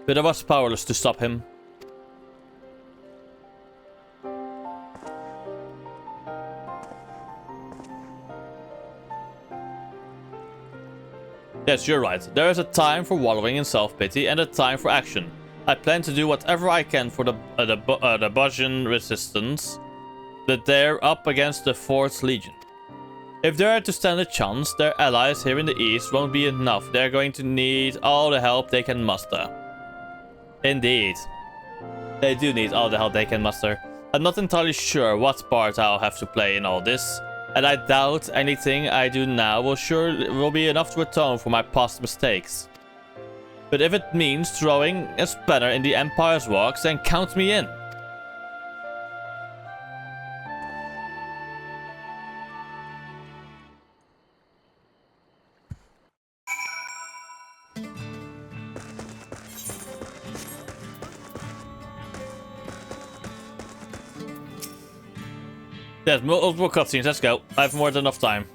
[SPEAKER 2] But I was powerless to stop him. Yes, you're right. There is a time for wallowing in self-pity and a time for action. I plan to do whatever I can for the Bozjan resistance, but they're up against the 4th Legion. If they're to stand a chance, their allies here in the east won't be enough. They're going to need all the help they can muster. Indeed. They do need all the help they can muster. I'm not entirely sure what part I'll have to play in all this, and I doubt anything I do now will be enough to atone for my past mistakes. But if it means throwing a spanner in the Empire's works, then count me in. Yes, multiple cutscenes, let's go. I have more than enough time.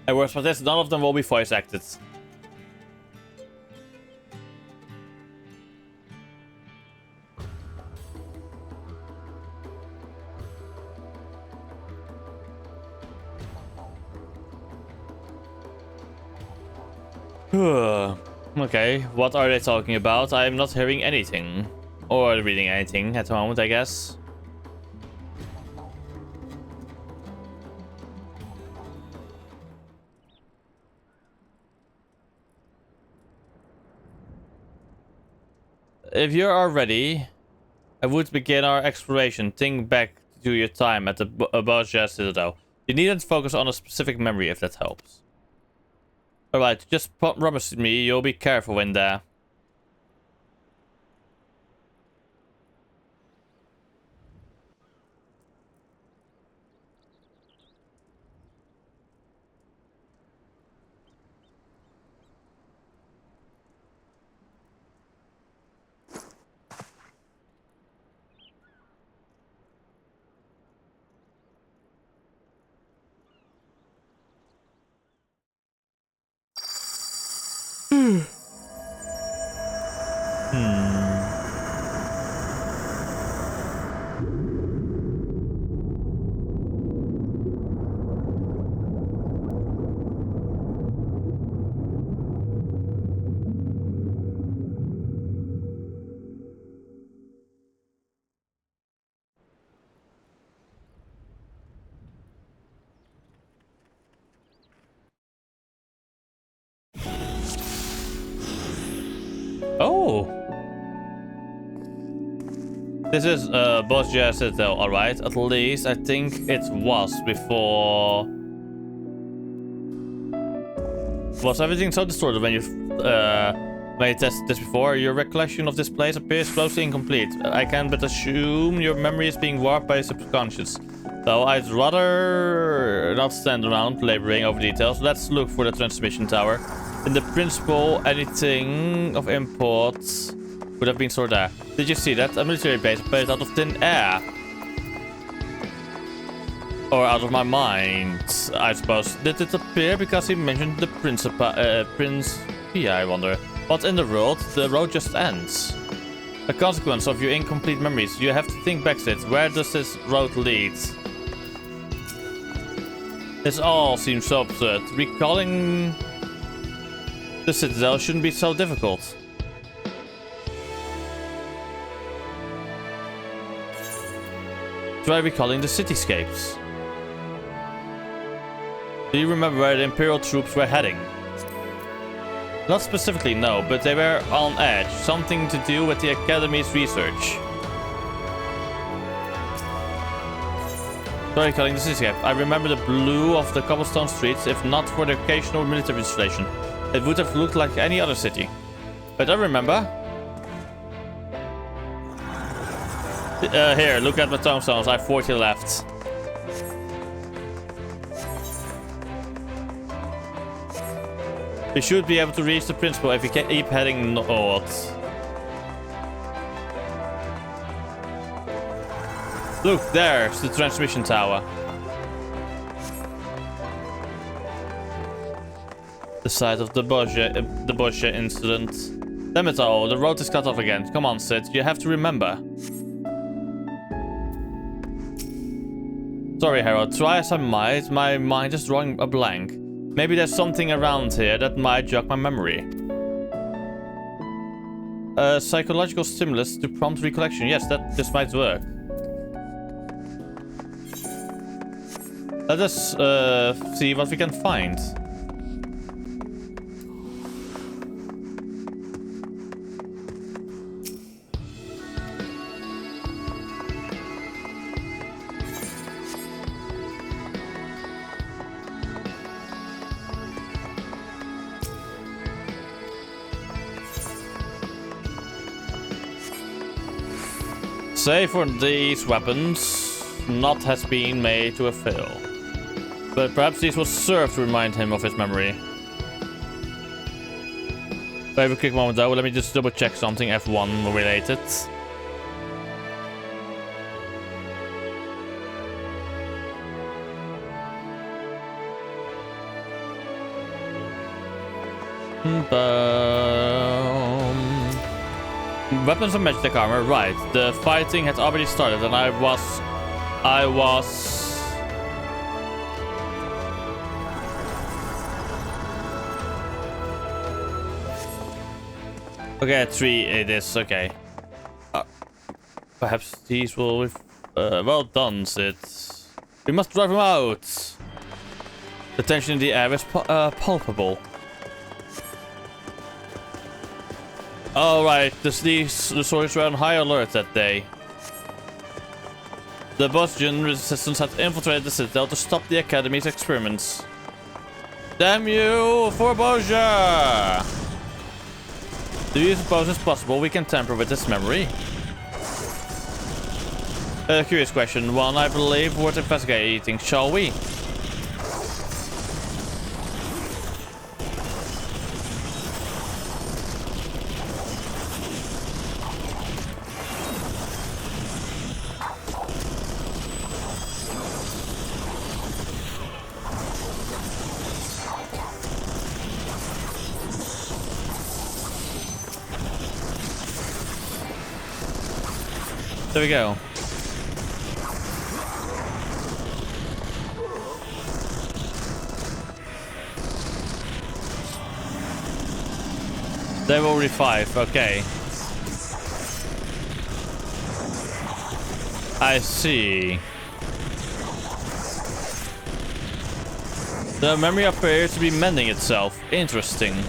[SPEAKER 2] And worse for this, none of them will be voice acted. Okay, what are they talking about? I'm not hearing anything. Or reading anything at the moment, I guess. If you are ready, I would begin our exploration. Think back to your time at the Bozja Citadel. You needn't focus on a specific memory if that helps. Alright, just promise me you'll be careful in there. Oh. This is Bozja Citadel, alright. At least I think it was before. Was everything so distorted when you tested this before? Your recollection of this place appears closely incomplete. I can but assume your memory is being warped by your subconscious. Though I'd rather not stand around laboring over details. Let's look for the transmission tower. In the principle, anything of import would have been stored there. Did you see that? A military base appeared out of thin air. Or out of my mind, I suppose. Did it appear because he mentioned the Prince? Yeah, I wonder. What in the world? The road just ends. A consequence of your incomplete memories. You have to think back to it. Where does this road lead? This all seems so absurd. Recalling the citadel shouldn't be so difficult. Try recalling the cityscapes. Do you remember where the Imperial troops were heading? Not specifically, no, but they were on edge. Something to do with the Academy's research. Try recalling the cityscape. I remember the blue of the cobblestone streets, if not for the occasional military installation. It would have looked like any other city. But I remember. Here, look at my tombstones. I have 40 left. We should be able to reach the principal if we keep heading north. Look, there's the transmission tower. The site of the Bozja incident. Damn it all, the road is cut off again. Come on, Sid, you have to remember. Sorry, Harold. Try as I might, my mind is drawing a blank. Maybe there's something around here that might jog my memory. A psychological stimulus to prompt recollection. Yes, this might work. Let us see what we can find. Save for these weapons, not has been made to a fill. But perhaps these will serve to remind him of his memory. I have a quick moment though, let me just double check something F1 related. Weapons and magic armor, right. The fighting had already started and I was... Okay, 3 it is, okay. Perhaps these will... well done, Sid. We must drive him out. The tension in the air is palpable. Alright, the soldiers were on high alert that day. The Bozjan resistance had infiltrated the citadel to stop the Academy's experiments. Damn you for Bozja! Do you suppose it's possible we can tamper with his memory? A curious question, one I believe worth investigating, shall we? There we go. They will revive, okay. I see. The memory appears to be mending itself. Interesting.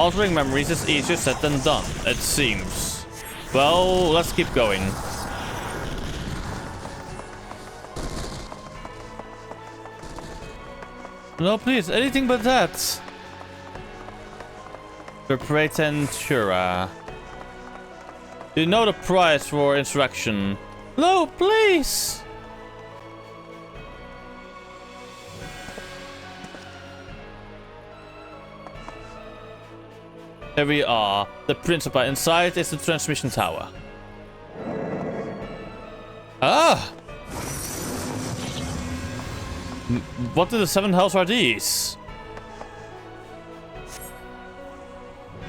[SPEAKER 2] Altering memories is easier said than done, it seems. Well, let's keep going. No, please, anything but that. The Pretentura. You know the price for insurrection. No, please! Here we are. The principal. Inside is the transmission tower. Ah! What in the seven hells are these?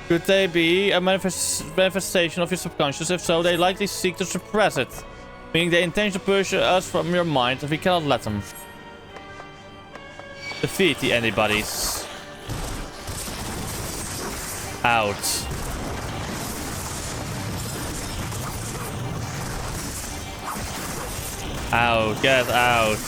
[SPEAKER 2] Could they be a manifestation of your subconscious? If so, they likely seek to suppress it. Meaning they intend to push us from your mind if we cannot let them. Defeat the antibodies. Out. Out. Get out.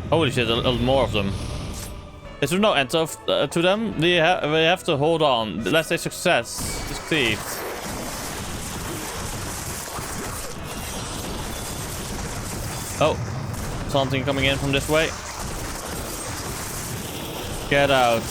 [SPEAKER 2] Holy shit, a little more of them. Is there no end to them? We have to hold on. Let's say succeed. Oh, something coming in from this way. Get out.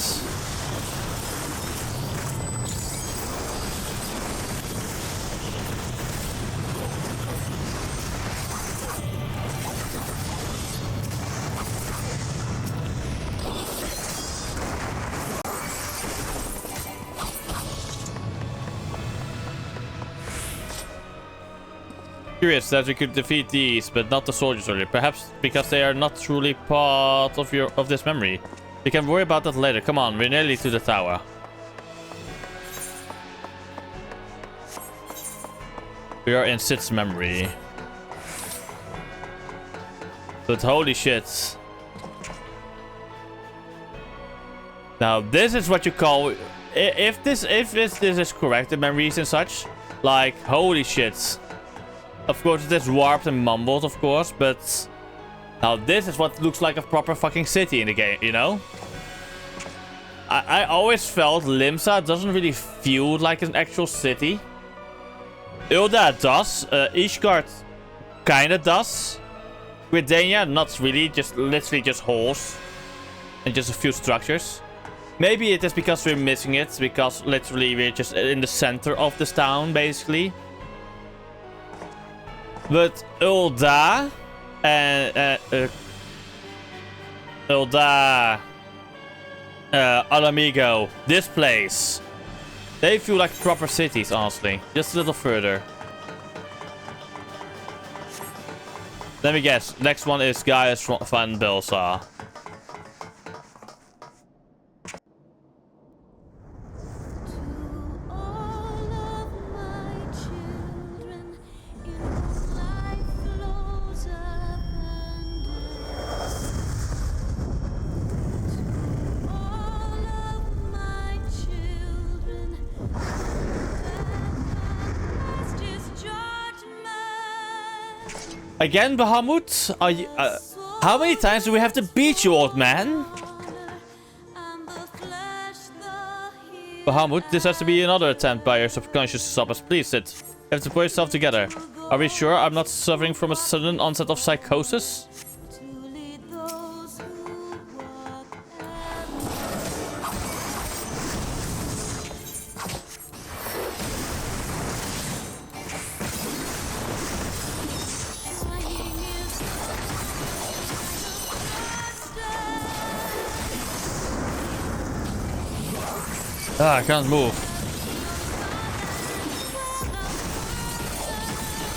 [SPEAKER 2] Curious that we could defeat these, but not the soldiers earlier. Perhaps because they are not truly part of this memory. We can worry about that later. Come on, we're nearly to the tower. We are in Sid's memory. But holy shit. Now this is what you call, if this is correct, the memories and such, like holy shit. Of course, it is warped and mumbled, of course, but now this is what looks like a proper fucking city in the game, you know? I always felt Limsa doesn't really feel like an actual city. Ulda does. Ishgard kinda does. Gridania, not really, just literally just halls and just a few structures. Maybe it is because we're missing it, because literally we're just in the center of this town, basically. But Ulda and Ulda, Alamigo, this place, they feel like proper cities, honestly. Just a little further. Let me guess. Next one is Gaius van Bozja. Again, Bahamut? Are you, how many times do we have to beat you, old man? Bahamut, this has to be another attempt by your subconscious to stop us. Please, Sid. You have to pull yourself together. Are we sure I'm not suffering from a sudden onset of psychosis? Ah, I can't move.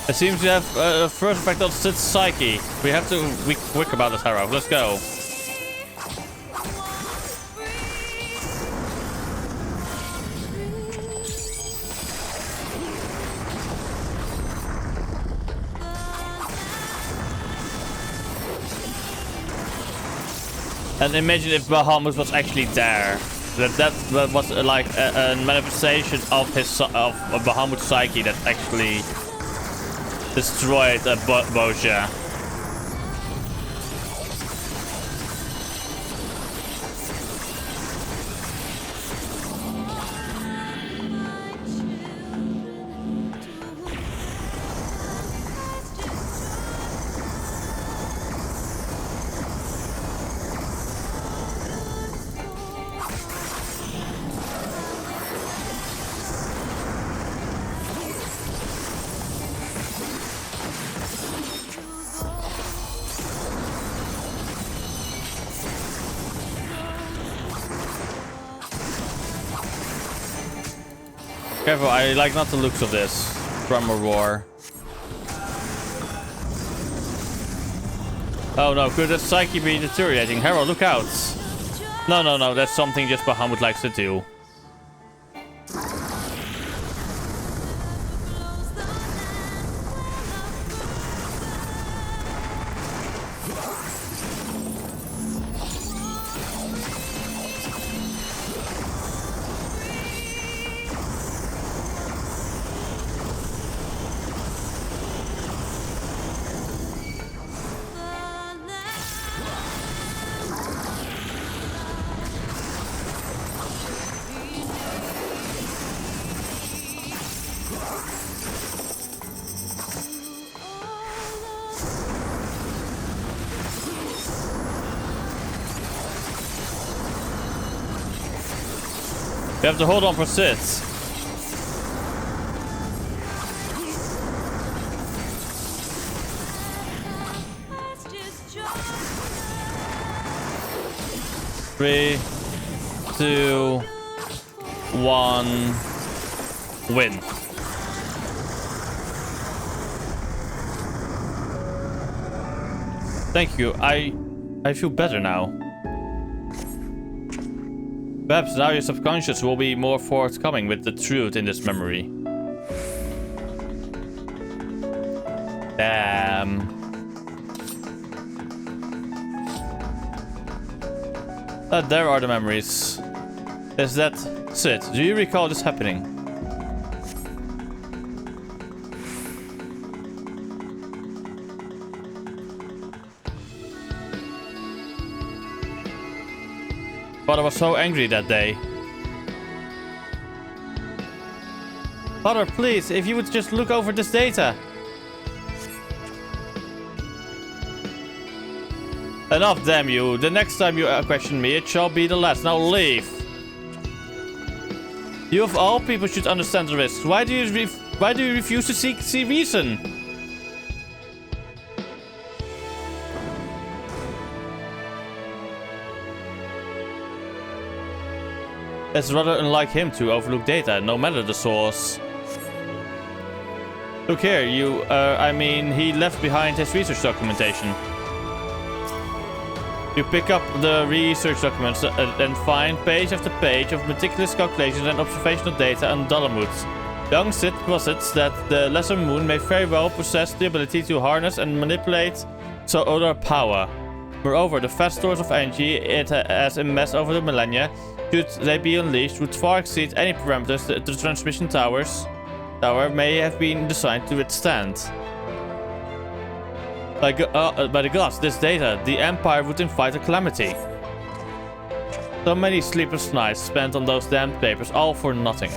[SPEAKER 2] It seems to have a first effect on Sid's psyche. We have to be quick about this, Harrow. Let's go. And imagine if Bahamut was actually there. That was like a manifestation of Bahamut's psyche that actually destroyed Bozja. Careful, I like not the looks of this. Drummer roar. Oh no, could the psyche be deteriorating? Harold, look out! No, that's something just Bahamut likes to do. We have to hold on for Sid. Three, 2, 1, win. Thank you. I feel better now. Perhaps now your subconscious will be more forthcoming with the truth in this memory. Damn. There are the memories. Is that Sid? Do you recall this happening? Father was so angry that day. Father, please, if you would just look over this data. Enough, damn you. The next time you question me, it shall be the last. Now leave. You of all people should understand the risks. Why do you refuse to see reason? It's rather unlike him to overlook data, no matter the source. Look here, I mean, he left behind his research documentation. You pick up the research documents and find page after page of meticulous calculations and observational data on Dalamut. Young Sid posits that the Lesser Moon may very well possess the ability to harness and manipulate solar power. Moreover, the vast stores of energy it has amassed over the millennia, should they be unleashed, would far exceed any parameters the transmission tower may have been designed to withstand. By the gods, this data, the Empire would invite a calamity. So many sleepless nights spent on those damned papers, all for nothing.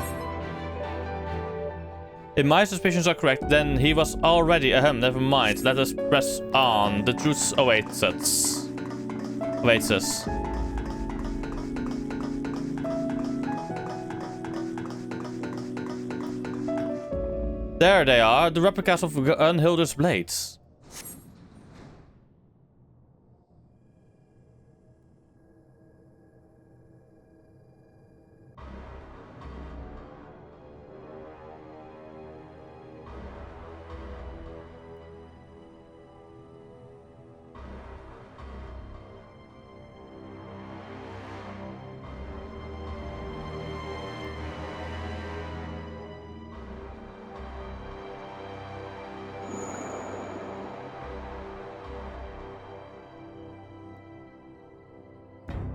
[SPEAKER 2] If my suspicions are correct, then he was already ahem, never mind. Let us press on. The truth awaits us. There they are, the replicas of Gunhilder's blades.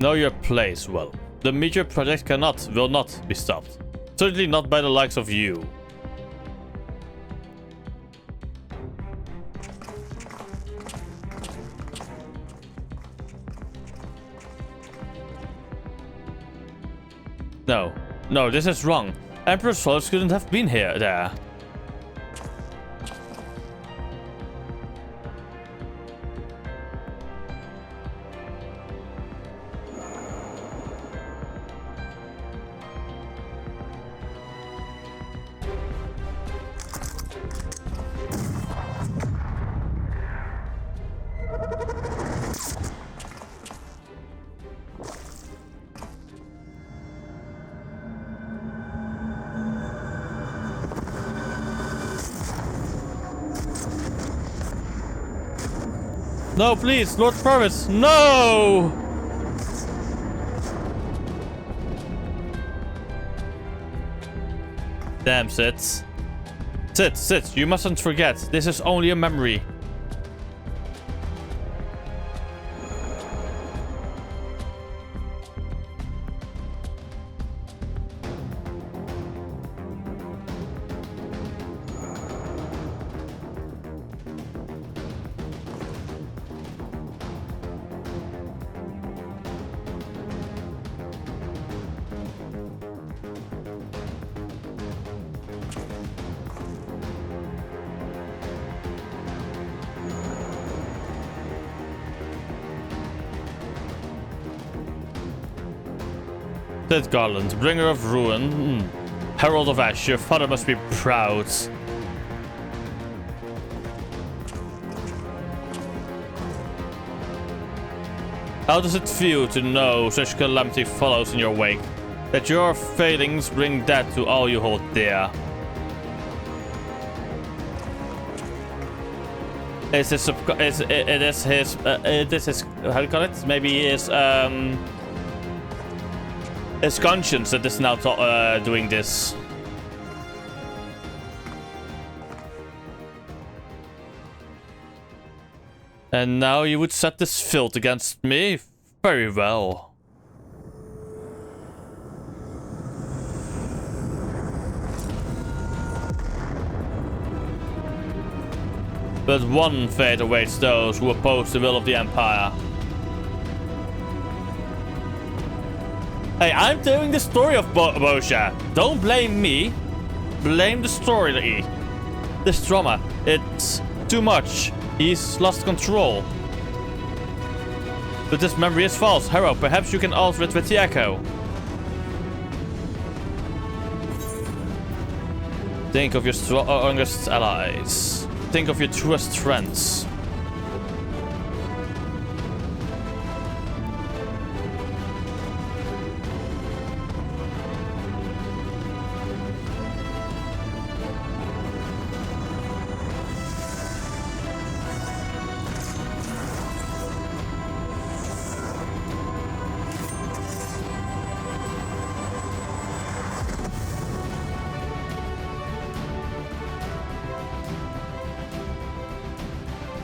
[SPEAKER 2] Know your place well. The meteor project will not be stopped. Certainly not by the likes of you. No, this is wrong. Emperor Solus couldn't have been there. No, please, Lord Purvis, no! Damn, Sid. Sid, you mustn't forget, this is only a memory. Sid Garland, bringer of ruin. Herald of Ash, your father must be proud. How does it feel to know such calamity follows in your wake? That your failings bring death to all you hold dear? Is this his how do you call it? Maybe his conscience that is now doing this. And now you would set this filth against me? Very well. But one fate awaits those who oppose the will of the Empire. Hey, I'm telling the story of Bozja. Don't blame me. Blame the story. This trauma, it's too much. He's lost control. But this memory is false. Harrow, perhaps you can alter it with the echo. Think of your strongest allies. Think of your truest friends.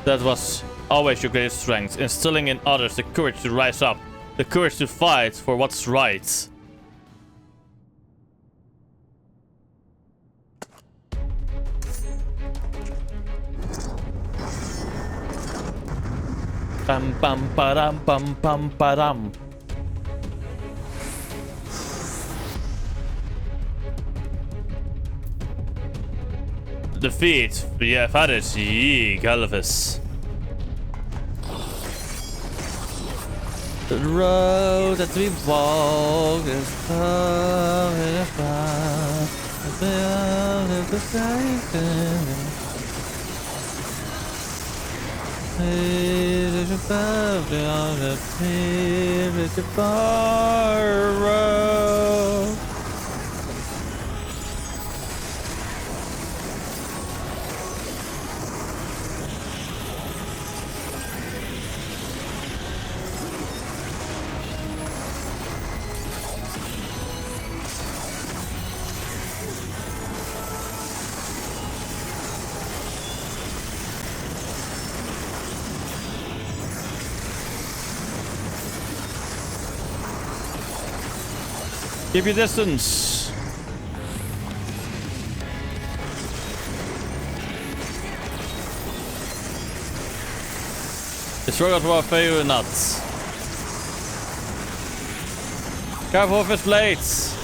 [SPEAKER 2] That was always your greatest strength, instilling in others the courage to rise up, the courage to fight for what's right. Bam bam padam bam bam padam. Defeat, yeah, Faris, ye, Galvis. The road that we walk is coming apart. The build of the cycle. It is above the fear at the bar road. Keep your distance. Destroy what will fail nuts. Careful with his blades.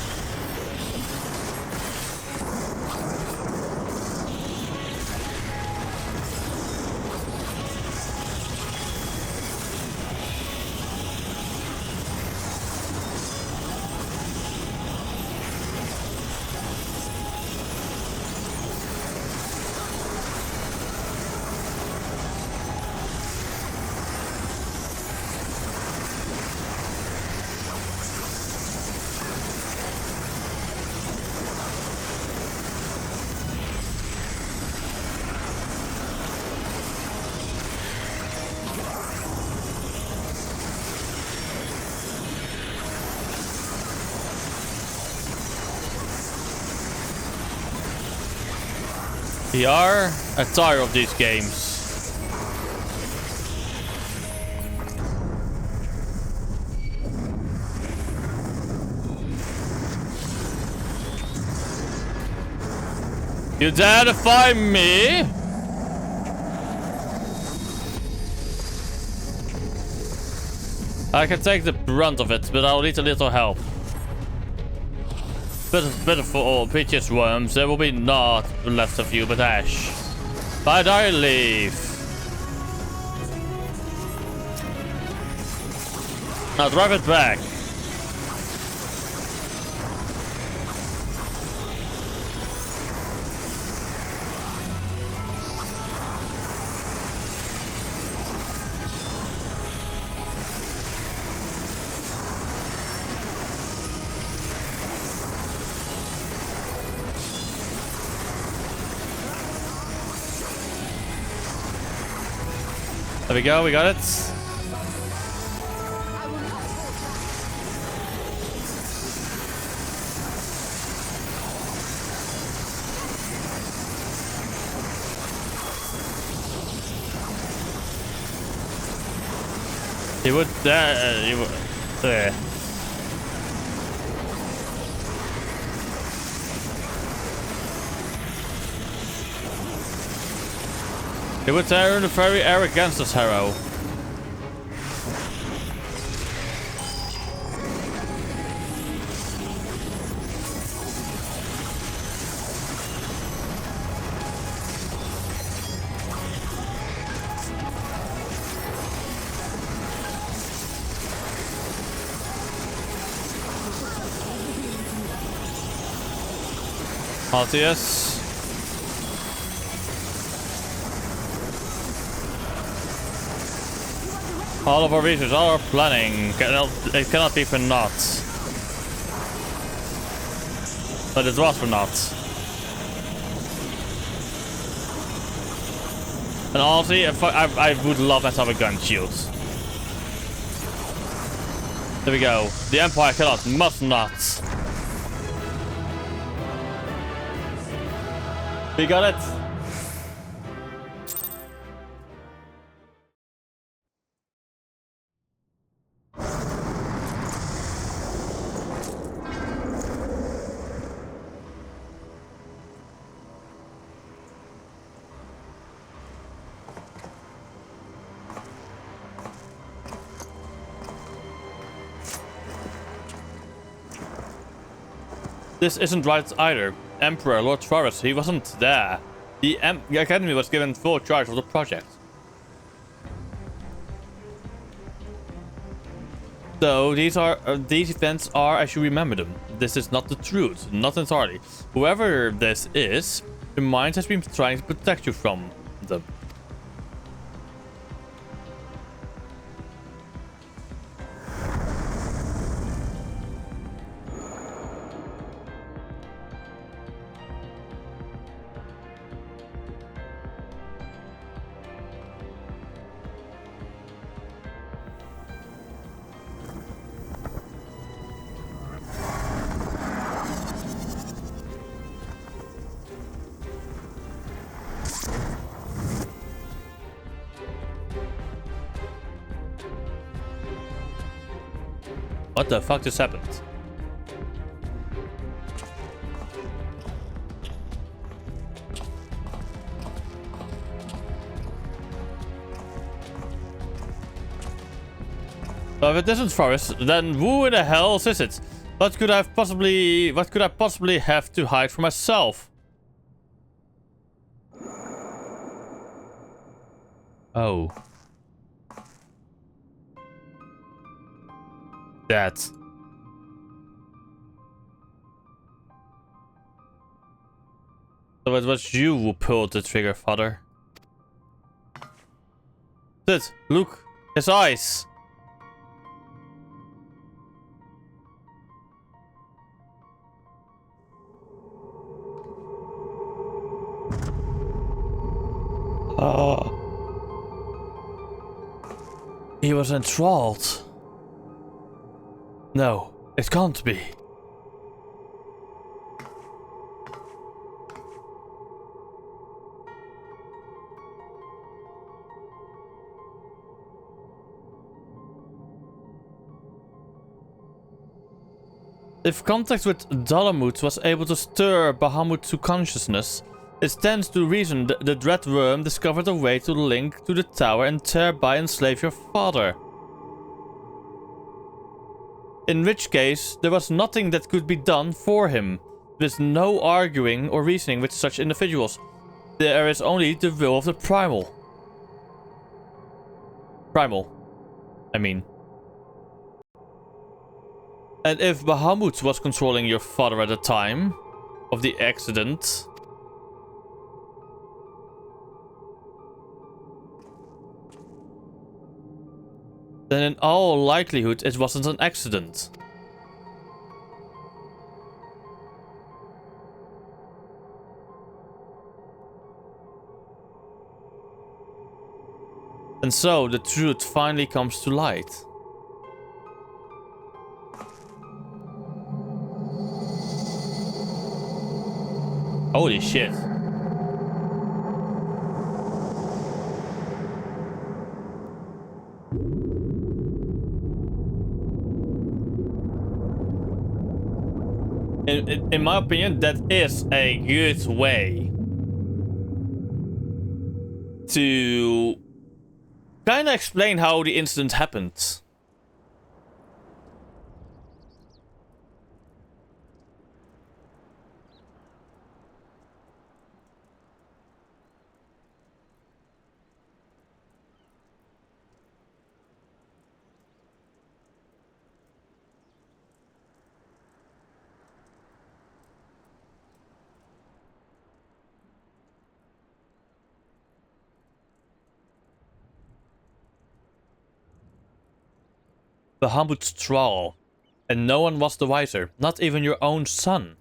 [SPEAKER 2] We are tired of these games. You dare to find me? I can take the brunt of it, but I'll need a little help. Pitiful pitches worms, there will be naught left of you but ash. But I leave. Now drive it back. There we go, we got it. He would, he would, there. He would turn very arrogant, this hero. Altius. All of our research, all our planning, it cannot be for naught. But it was for naught. And honestly, I would love to have a gun shield. There we go. The Empire cannot, must not. We got it. This isn't right either. Emperor Lord Forrest, he wasn't there. The Academy was given full charge of the project. So these events are as you remember them. This is not the truth, not entirely. Whoever this is, your mind has been trying to protect you from them. What the fuck just happened? So if it isn't forest, then who in the hell is it? What could I possibly have to hide from myself? Oh. That. So it was you who pulled the trigger, father. Sid, look, his eyes. Oh. He was enthralled. No, it can't be. If contact with Dalamut was able to stir Bahamut to consciousness, it stands to reason the dread worm discovered a way to link to the tower and thereby enslave your father. In which case, there was nothing that could be done for him. There's no arguing or reasoning with such individuals. There is only the will of the primal. I mean. And if Bahamut was controlling your father at the time of the accident, then in all likelihood it wasn't an accident. And so the truth finally comes to light. Holy shit. In my opinion, that is a good way to kind of explain how the incident happened. Bahamut's thrall, and no one was the wiser, not even your own son.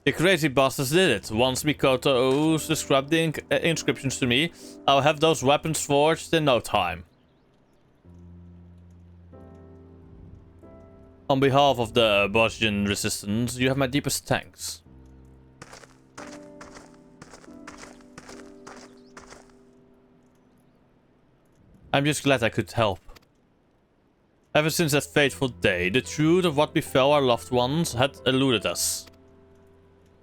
[SPEAKER 2] The crazy bastards did it. Once Mikoto described the inscriptions to me, I'll have those weapons forged in no time. On behalf of the Bozjan resistance, you have my deepest thanks. I'm just glad I could help. Ever since that fateful day, the truth of what befell our loved ones had eluded us.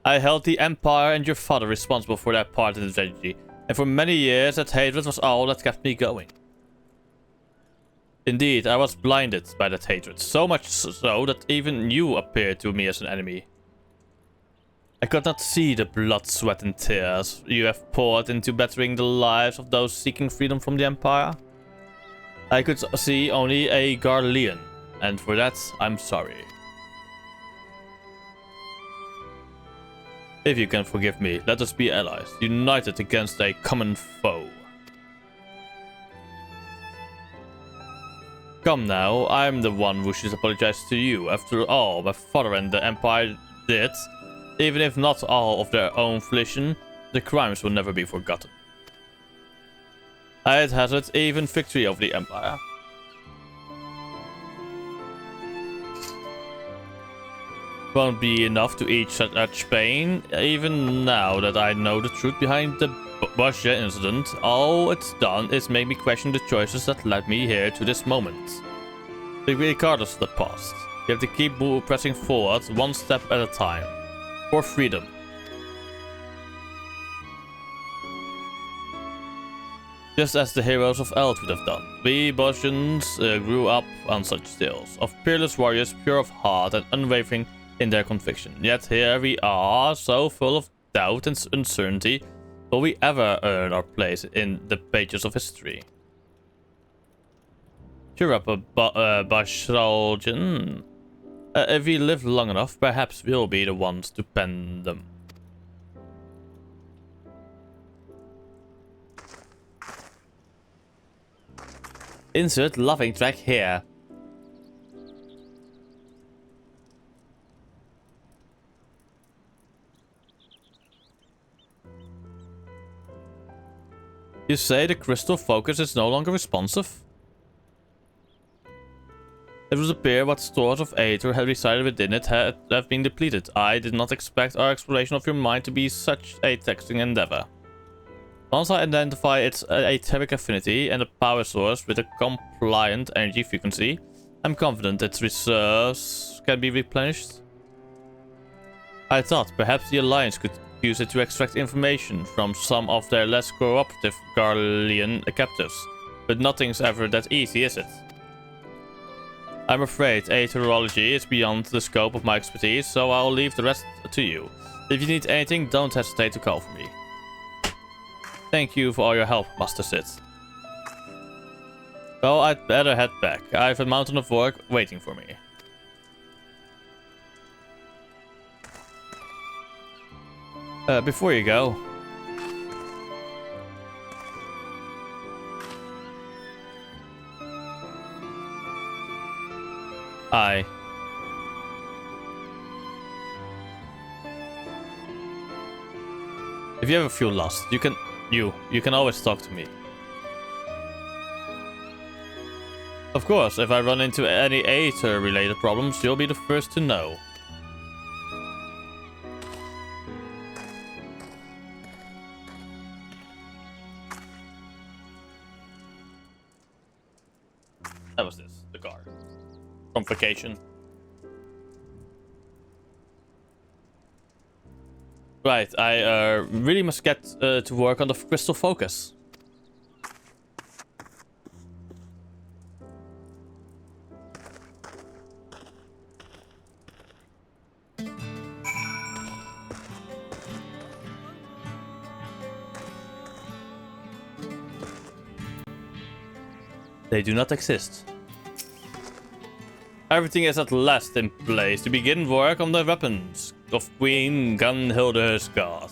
[SPEAKER 2] I held the Empire and your father responsible for that part of the tragedy, and for many years that hatred was all that kept me going. Indeed, I was blinded by that hatred, so much so that even you appeared to me as an enemy. I could not see the blood, sweat and tears you have poured into bettering the lives of those seeking freedom from the Empire. I could see only a Garlean, and for that, I'm sorry. If you can forgive me, let us be allies, united against a common foe. Come now, I'm the one who should apologize to you. After all, my father and the Empire did, even if not all of their own volition, the crimes will never be forgotten. I had hazarded even victory over the Empire. Won't be enough to eat such pain, even now that I know the truth behind the Bozja incident, all it's done is make me question the choices that led me here to this moment. Regardless of the past, you have to keep pressing forward one step at a time. For freedom. Just as the heroes of Eld would have done. We Bozjans grew up on such tales of peerless warriors, pure of heart and unwavering in their conviction. Yet here we are, so full of doubt and uncertainty. Will we ever earn our place in the pages of history? Cheer up, Bozjan. If we live long enough, perhaps we'll be the ones to pen them. Insert laughing track here. You say the crystal focus is no longer responsive? It would appear what stores of aether had resided within it have been depleted. I did not expect our exploration of your mind to be such a taxing endeavor. Once I identify its etheric affinity and a power source with a compliant energy frequency, I'm confident its reserves can be replenished. I thought perhaps the Alliance could use it to extract information from some of their less cooperative Garlean captives, but nothing's ever that easy, is it? I'm afraid aetherology is beyond the scope of my expertise, so I'll leave the rest to you. If you need anything, don't hesitate to call for me. Thank you for all your help, Master Sith. Well, I'd better head back. I have a mountain of work waiting for me. Before you go... If you ever feel lost, you can always talk to me. Of course, if I run into any aether-related problems, you'll be the first to know. That was this, the guard. From vacation. Right, I really must get to work on the crystal focus. They do not exist. Everything is at last in place to begin work on the weapons of Queen Gunhilda's God.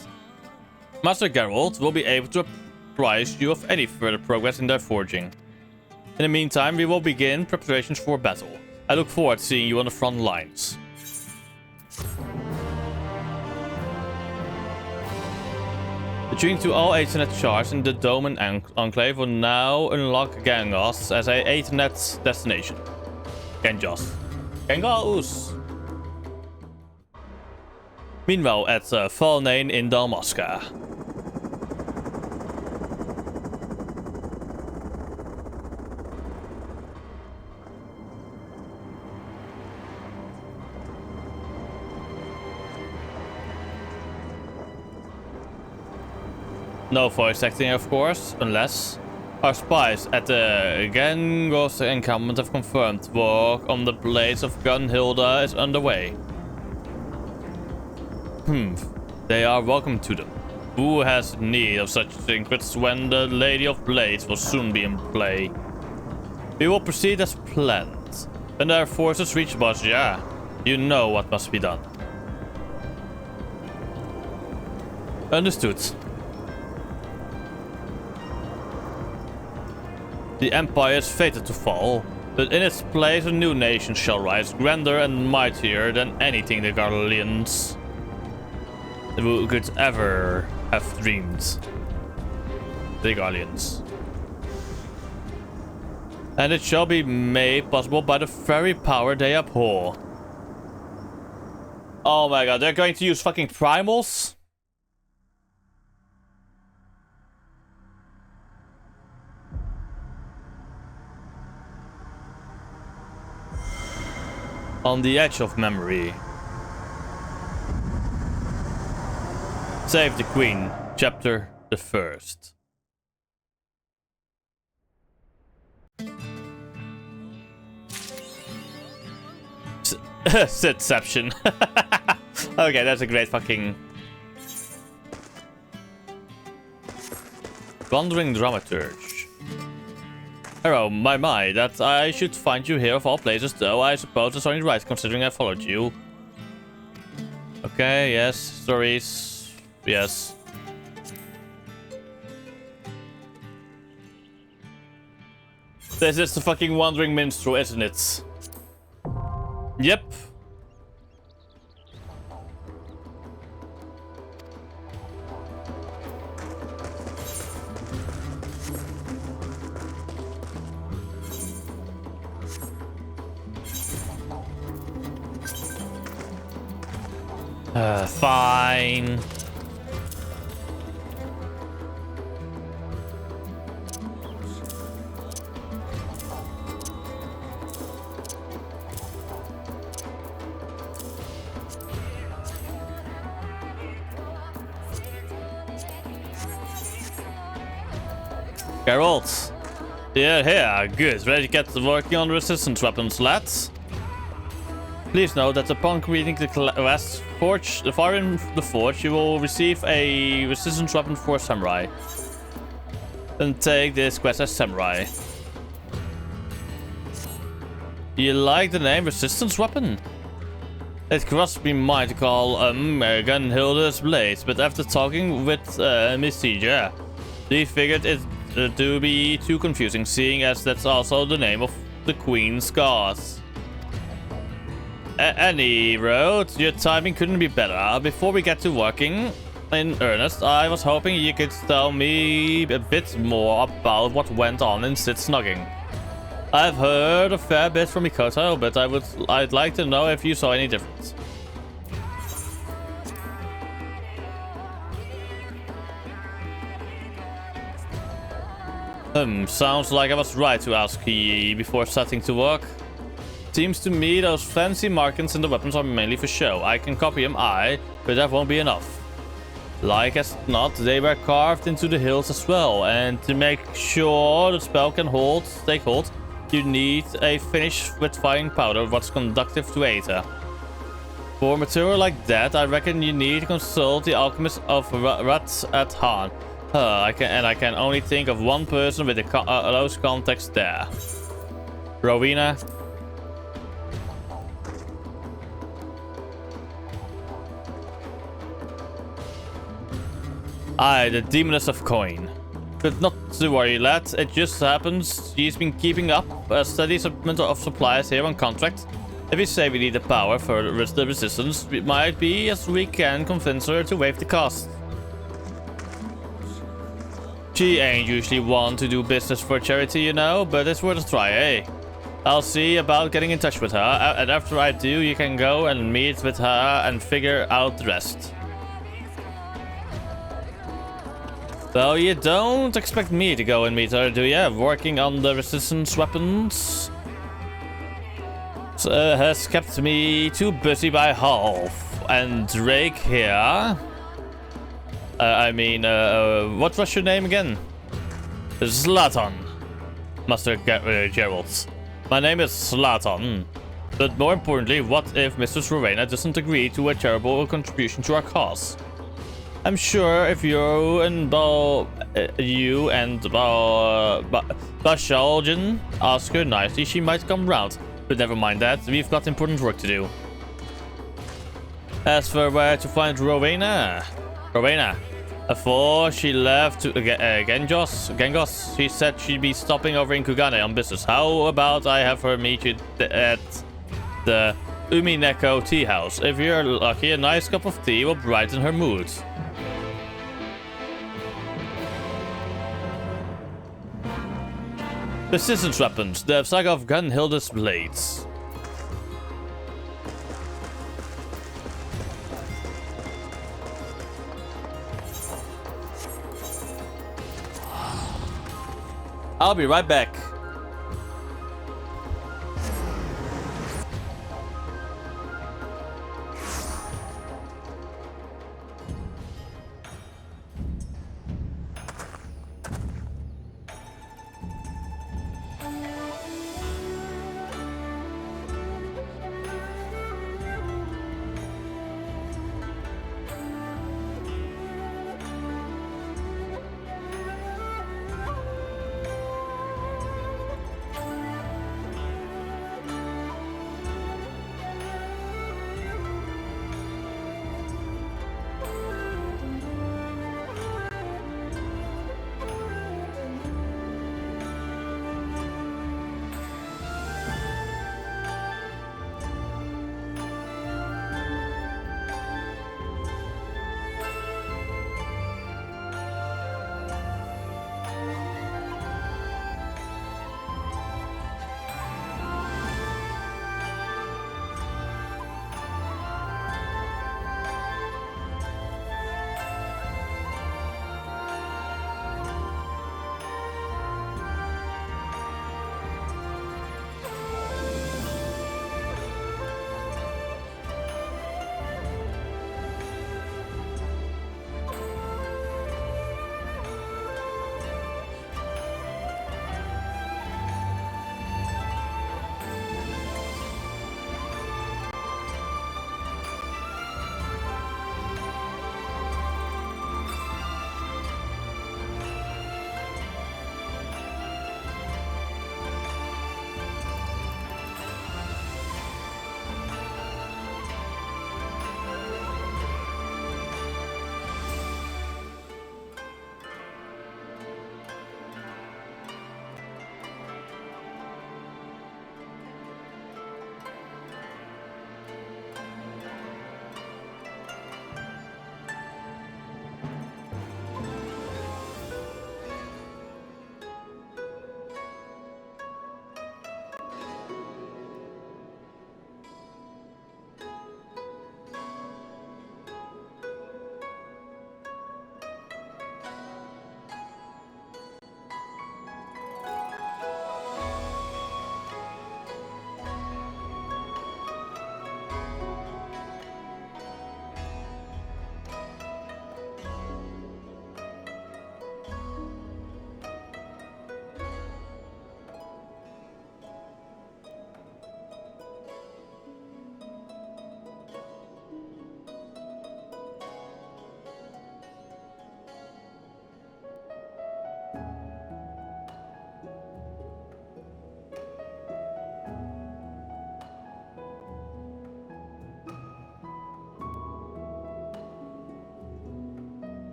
[SPEAKER 2] Master Geralt will be able to apprise you of any further progress in their forging. In the meantime, we will begin preparations for battle. I look forward to seeing you on the front lines. The tune to all Aethernet shards in the Dome and Enclave will now unlock Gangos as a Aethernet destination. Gangos. Meanwhile, at Falnane in Dalmasca. No voice acting, of course, unless our spies at the Gangos encampment have confirmed work on the Blades of Gunhilda is underway. They are welcome to them. Who has need of such secrets when the Lady of Blades will soon be in play? We will proceed as planned. When their forces reach Bozja, you know what must be done. Understood. The Empire is fated to fall, but in its place a new nation shall rise, grander and mightier than anything the Garleans could ever have dreamed. The Garleans. And it shall be made possible by the very power they abhor. Oh my god, they're going to use fucking primals? On the edge of memory. Save the Queen, chapter the 1st. Sidception. Okay, that's a great fucking... Wandering Dramaturge. Hello, my, that I should find you here of all places, though I suppose it's only right considering I followed you. Okay, yes, stories, yes. This is the fucking Wandering Minstrel, isn't it? Yep. Fine. Geralt. Yeah, here. Good. Ready to get working on resistance weapons, lads? Please note that upon completing the quest far in the forge, you will receive a resistance weapon for samurai. Then take this quest as samurai. You like the name resistance weapon? It crossed my mind to call Gunhilda's blades, but after talking with Miss Bozja, we figured it to be too confusing, seeing as that's also the name of the Queen's scars. Any road, your timing couldn't be better. Before we get to working in earnest, I was hoping you could tell me a bit more about what went on in Sid Snogging. I've heard a fair bit from Mikoto, but I'd like to know if you saw any difference. Sounds like I was right to ask ye before starting to work. Seems to me those fancy markings in the weapons are mainly for show. I can copy them, but that won't be enough. Like as not, they were carved into the hills as well, and to make sure the spell can take hold, you need a finish with fine powder what's conductive to aether. For material like that, I reckon you need to consult the alchemist of Rats at Han. I can only think of one person with a close context there. Rowena. Aye, the demoness of coin. But not to worry, lad. It just happens she's been keeping up a steady supplement of supplies here on contract. If we say we need the power for the resistance, it might be as we can convince her to waive the cost. She ain't usually one to do business for charity, you know, but it's worth a try, eh? I'll see about getting in touch with her, and after I do, you can go and meet with her and figure out the rest. Well, you don't expect me to go and meet her, do ya? Working on the resistance weapons has kept me too busy by half. And Drake here... what was your name again? Zlatan. Master Geralt. My name is Zlatan. But more importantly, what if Mistress Rowena doesn't agree to a charitable contribution to our cause? I'm sure if you and Bashaljan ask her nicely, she might come round. But never mind that, we've got important work to do. As for where to find Rowena, before she left to Gengos, she said she'd be stopping over in Kugane on business. How about I have her meet you at the Umineko tea house? If you're lucky, a nice cup of tea will brighten her mood. Resistance weapons, the saga of Gunhilda's blades. I'll be right back.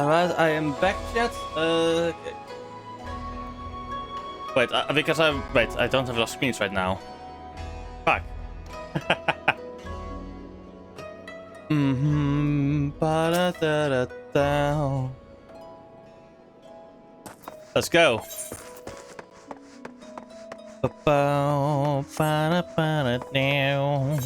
[SPEAKER 2] Alright, I am back yet. Wait, because I don't have enough screens right now. Fuck. Ba-da-da-da-da. Let's go. Ba-ba-ba-da-ba-da-dow.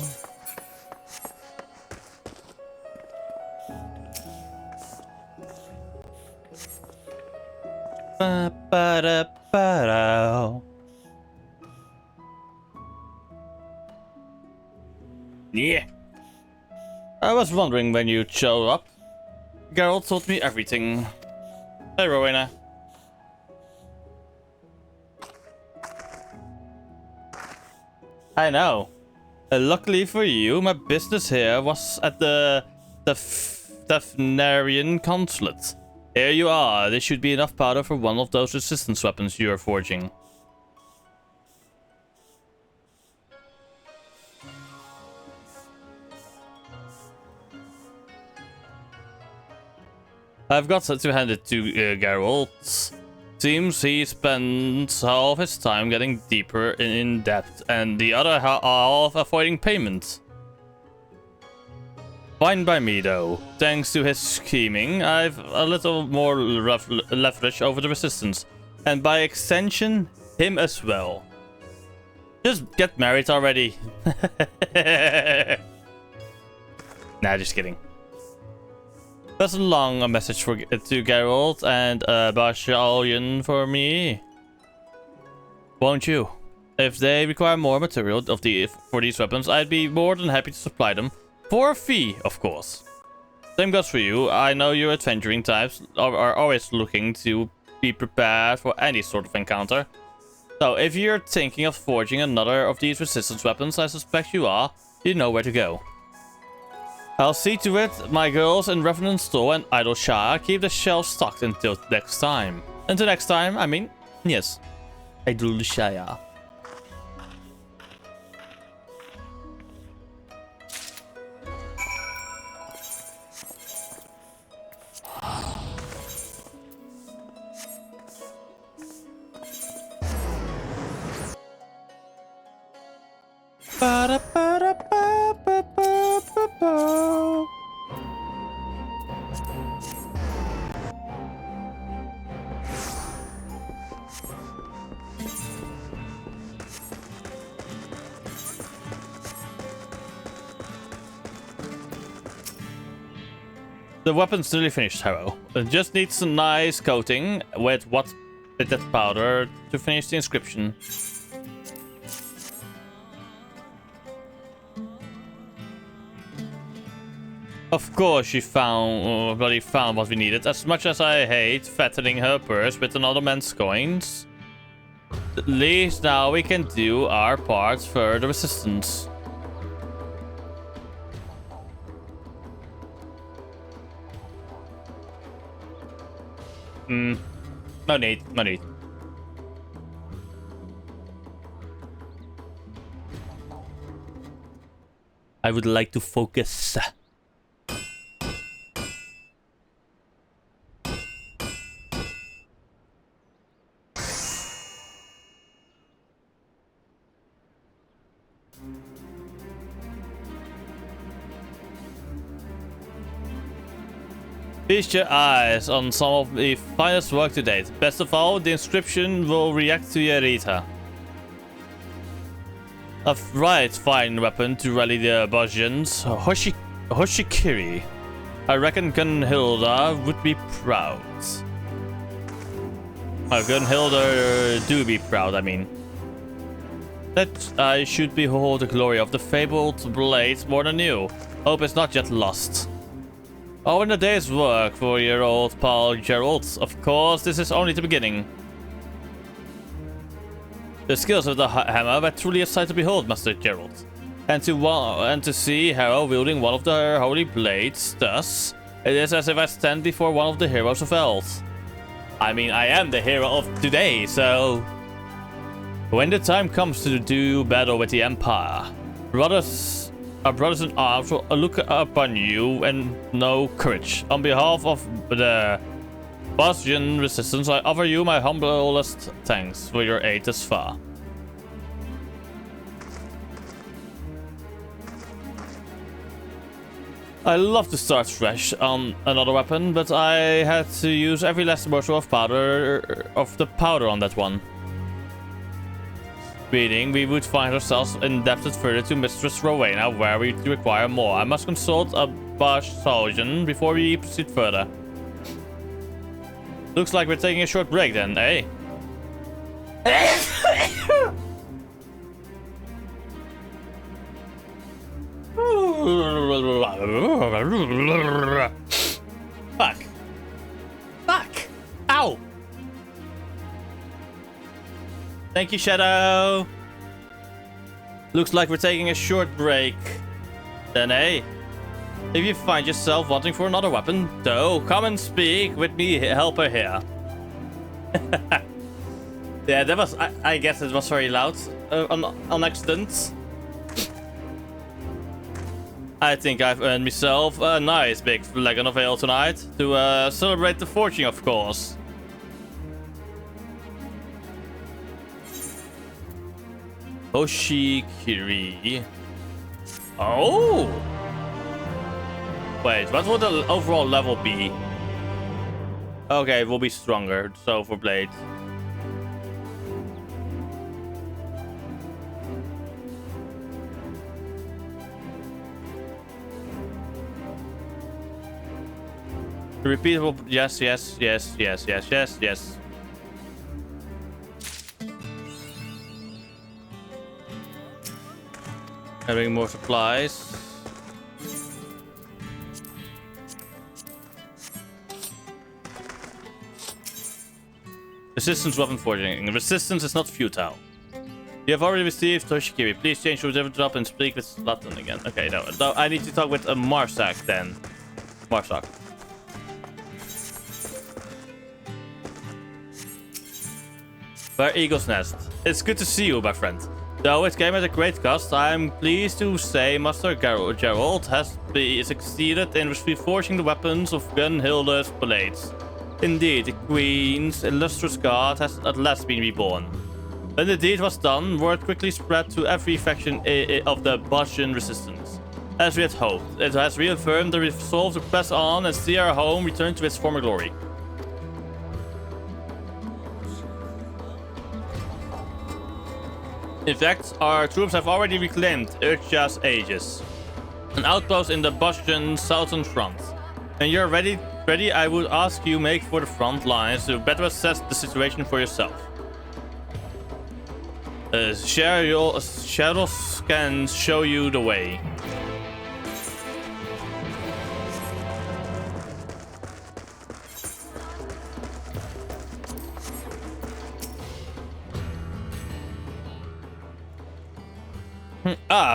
[SPEAKER 2] Ba-ba-da-ba-da. Yeah. I was wondering when you'd show up. Geralt told me everything. Hey, Rowena. I know. Luckily for you, my business here was at the Tefnarian consulate. Here you are. This should be enough powder for one of those resistance weapons you are forging. I've got to hand it to Geralt. Seems he spends half his time getting deeper in depth and the other half avoiding payment. Fine by me though. Thanks to his scheming, I've a little more leverage over the resistance. And by extension, him as well. Just get married already. Nah, just kidding. Pass along a message to Geralt and Bozja for me. Won't you? If they require more material for these weapons, I'd be more than happy to supply them. For a fee, of course. Same goes for you. I know you adventuring types are always looking to be prepared for any sort of encounter. So if you're thinking of forging another of these resistance weapons, I suspect you are, you know where to go. I'll see to it my girls in Revenant Store and Idleshire keep the shelves stocked until next time. Until next time, I mean, yes, Idleshire. The weapon's nearly finished, Harrow. It just needs a nice coating with that powder to finish the inscription. Of course she found what we needed. As much as I hate fattening her purse with another man's coins, at least now we can do our part for the resistance. No need, no need. I would like to focus. Feast your eyes on some of the finest work to date. Best of all, the inscription will react to Yerita. A right fine weapon to rally the Bozjans. Hoshikiri. I reckon Gunhilda would be proud. Gunhilda do be proud, I mean. That I should behold the glory of the fabled blade more than you. Hope it's not yet lost. Oh, in a day's work for your old pal Geralt. Of course, this is only the beginning. The skills of the hammer were truly a sight to behold, Master Geralt. And to see Harrow wielding one of the holy blades, thus, it is as if I stand before one of the heroes of Eld. I mean, I am the hero of today, so... When the time comes to do battle with the Empire, Our brothers in arms will look upon you and know courage. On behalf of the Bozjan resistance, I offer you my humblest thanks for your aid thus far. I love to start fresh on another weapon, but I had to use every last morsel of the powder on that one. Meaning we would find ourselves indebted further to Mistress Rowena, where we require more. I must consult a Bozjan before we proceed further. Looks like we're taking a short break then, eh? Fuck. Fuck. Ow. Thank you, Shadow. Looks like we're taking a short break. Then, hey. If you find yourself wanting for another weapon, though, come and speak with me, helper here. Yeah, that was... I guess it was very loud. On accident. I think I've earned myself a nice big leg on a veil tonight. To celebrate the fortune, of course. Oshikiri. Oh! Wait, what will the overall level be? Okay, it will be stronger, so for Blade. Repeatable, yes, yes, yes, yes, yes, yes, yes. Having more supplies. Resistance weapon forging. Resistance is not futile. You have already received Toshikiri. Please change your different drop and speak with Latin again. Okay, no, I need to talk with a Marsak then. Marsak. Where Eagle's Nest. It's good to see you, my friend. Though it came at a great cost, I'm pleased to say Master Gerald has succeeded in reforging the weapons of Gunhilde's blades. Indeed, the Queen's illustrious god has at last been reborn. When the deed was done, word quickly spread to every faction of the Bozjan resistance. As we had hoped, it has reaffirmed the resolve to press on and see our home return to its former glory. In fact, our troops have already reclaimed Urcha's Aegis, an outpost in the Bozjan southern front. When you're ready, I would ask you make for the front lines to better assess the situation for yourself. Shadows can show you the way.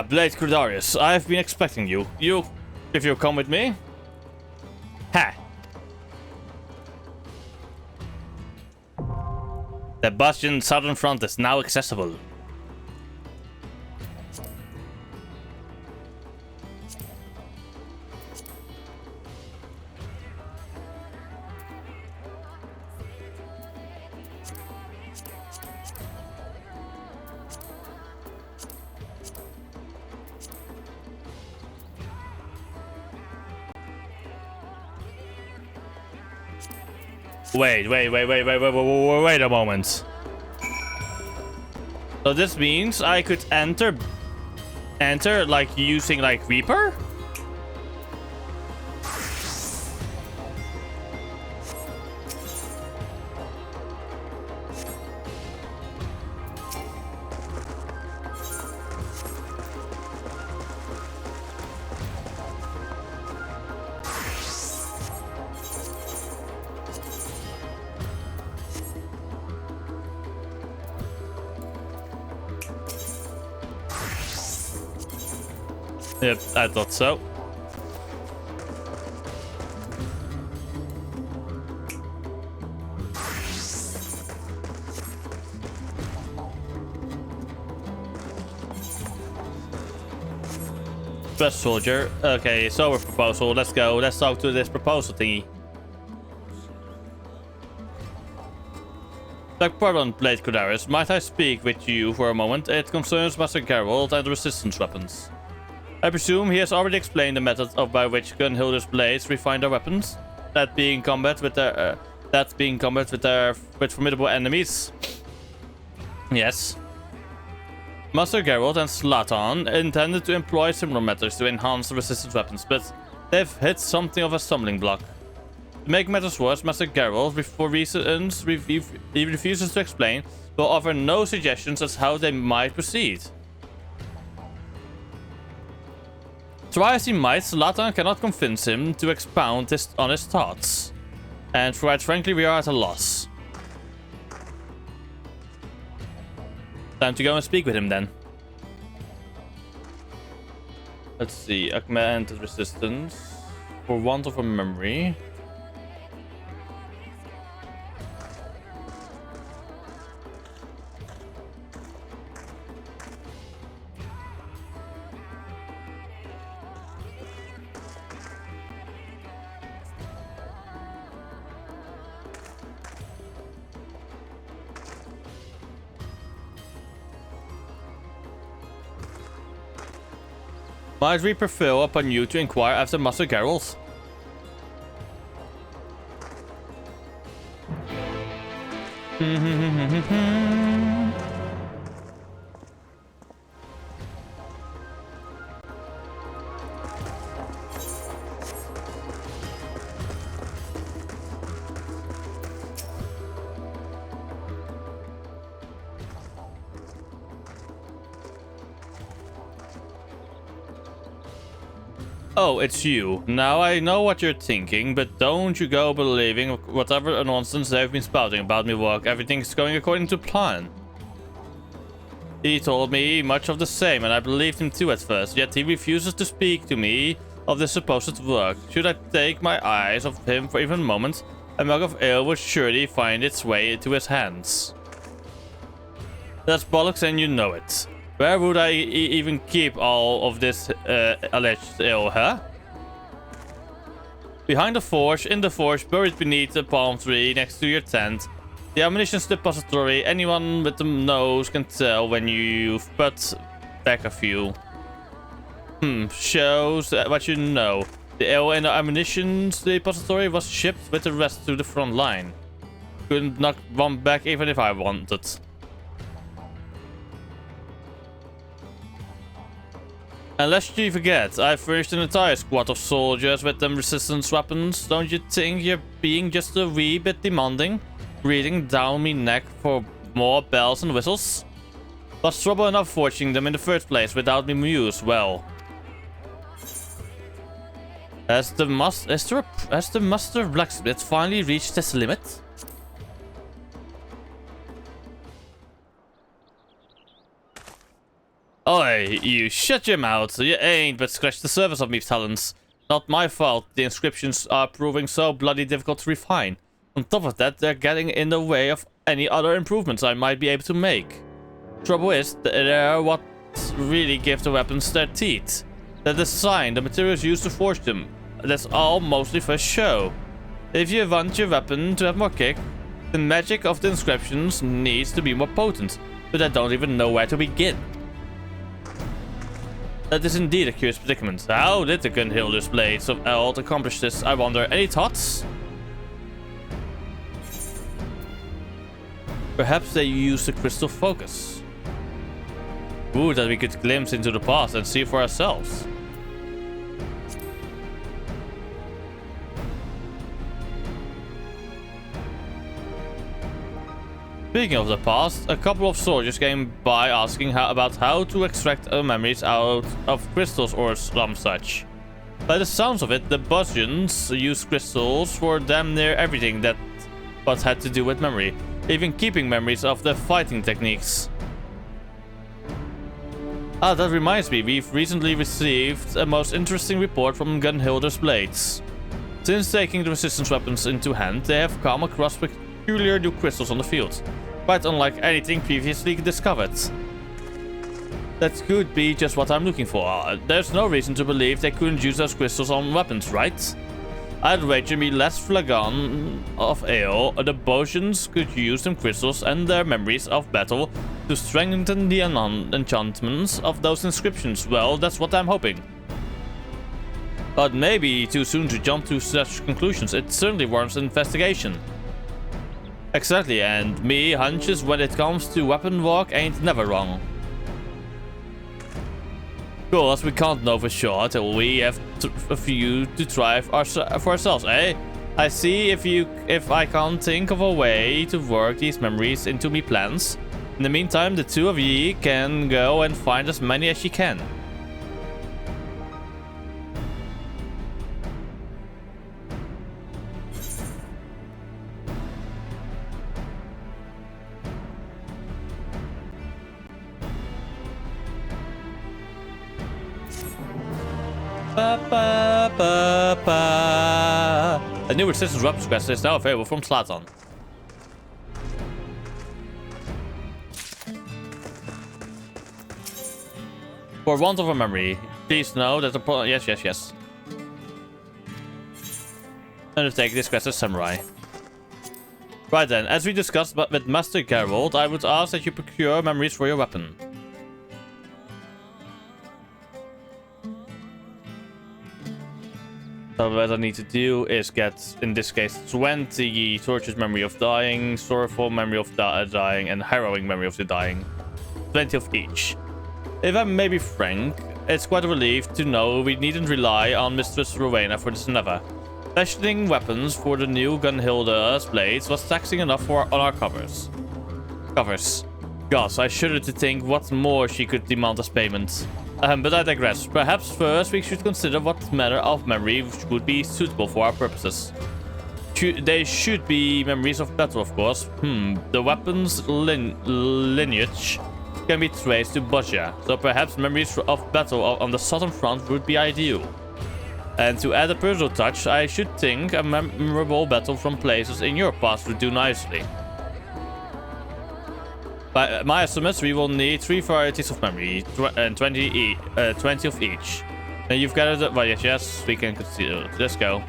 [SPEAKER 2] Blade Credarius, I've been expecting you. If you come with me? Ha! The Bozjan southern front is now accessible. Wait a moment. So this means I could enter like using like Reaper? Yep, I thought so. Express soldier. Okay, so a proposal. Let's go. Let's talk to this proposal thingy. Beg pardon, Blade Cordaris. Might I speak with you for a moment? It concerns Master Geralt and the resistance weapons. I presume he has already explained the method by which Gunhilder's blades refine their weapons. That being combat with formidable enemies. Yes. Master Geralt and Zlatan intended to employ similar methods to enhance the resistance weapons, but they've hit something of a stumbling block. To make matters worse, Master Geralt, for reasons he refuses to explain, will offer no suggestions as how they might proceed. Try as he might, Zlatan cannot convince him to expound on his thoughts. And quite frankly, we are at a loss. Time to go and speak with him then. Let's see, augmented resistance. For want of a memory. Might we prevail upon you to inquire after Master Geralt? Oh, it's you. Now I know what you're thinking, but don't you go believing whatever nonsense they've been spouting about me work. Everything's going according to plan. He told me much of the same, and I believed him too at first, yet he refuses to speak to me of this supposed work. Should I take my eyes off him for even a moment, a mug of ale would surely find its way into his hands. That's bollocks and you know it. Where would I even keep all of this alleged ale, huh? Behind the forge, in the forge, buried beneath the palm tree next to your tent. The ammunition's depository. Anyone with the nose can tell when you've put back a few. Shows what you know. The ale in the ammunition's depository was shipped with the rest to the front line. Couldn't knock one back even if I wanted. Unless you forget, I furnished an entire squad of soldiers with them resistance weapons. Don't you think you're being just a wee bit demanding? Breathing down me neck for more bells and whistles? Was trouble enough forging them in the first place without me use? Well. Has the master blacksmith finally reached his limit? Oi, you shut your mouth. You ain't but scratched the surface of me talents. Not my fault the inscriptions are proving so bloody difficult to refine. On top of that, they're getting in the way of any other improvements I might be able to make. Trouble is, they're what really give the weapons their teeth. The design, the materials used to forge them. That's all mostly for show. If you want your weapon to have more kick, the magic of the inscriptions needs to be more potent. But I don't even know where to begin. That is indeed a curious predicament. How did the Gunhilder's blades of Eld accomplish this, I wonder? Any thoughts? Perhaps they used the crystal focus. Ooh, that we could glimpse into the past and see for ourselves. Speaking of the past, a couple of soldiers came by asking about how to extract memories out of crystals or some such. By the sounds of it, the Bozjans used crystals for damn near everything that had to do with memory, even keeping memories of their fighting techniques. Ah, that reminds me, we've recently received a most interesting report from Gunhilder's blades. Since taking the resistance weapons into hand, they have come across peculiar new crystals on the field, quite unlike anything previously discovered. That could be just what I'm looking for. There's no reason to believe they couldn't use those crystals on weapons, right? I'd wager me less flagon of ale, the Bozjans could use them crystals and their memories of battle to strengthen the enchantments of those inscriptions. Well, that's what I'm hoping. But maybe too soon to jump to such conclusions. It certainly warrants an investigation. Exactly, and me hunches when it comes to weapon walk ain't never wrong. Of course, we can't know for sure till we have a few to try for ourselves, eh? I see if I can't think of a way to work these memories into me plans. In the meantime, the two of ye can go and find as many as ye can. A new resistance weapons quest is now available from Slatan. For want of a memory, please know that the yes. Undertake this quest as samurai. Right then, as we discussed with Master Geralt, I would ask that you procure memories for your weapon. So what I need to do is get, in this case, 20 Tortured Memory of Dying, Sorrowful Memory of Dying, and Harrowing Memory of the Dying. 20 of each. If I may be frank, it's quite a relief to know we needn't rely on Mistress Rowena for this endeavor. Fashioning weapons for the new Gunhilda's blades was taxing enough on our covers. Gosh, I shudder to think what more she could demand as payment. But I digress. Perhaps first we should consider what manner of memory would be suitable for our purposes. They should be memories of battle, of course. The weapon's lineage can be traced to Bozja, so perhaps memories of battle on the southern front would be ideal. And to add a personal touch, I should think a memorable battle from places in your past would do nicely. By my estimates, we will need 3 varieties of memory, and 20 of each. And you've gathered it. Well, yes, we can consider. Let's go.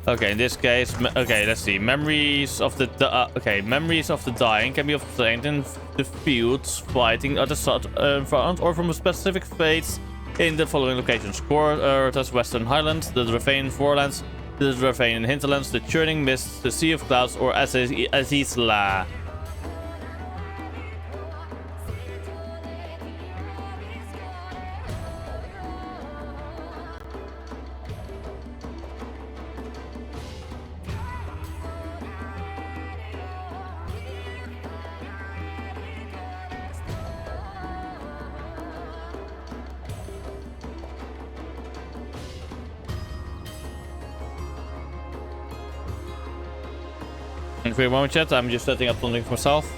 [SPEAKER 2] Okay, in this case, okay, let's see. Memories of the memories of the dying can be obtained in the fields fighting at the front or from a specific phase in the following locations: Corta's Western Highlands, the Dravain Forelands, the Dravain Hinterlands, the Churning Mist, the Sea of Clouds, or Azizla. For a moment, chat, I'm just setting up something for myself.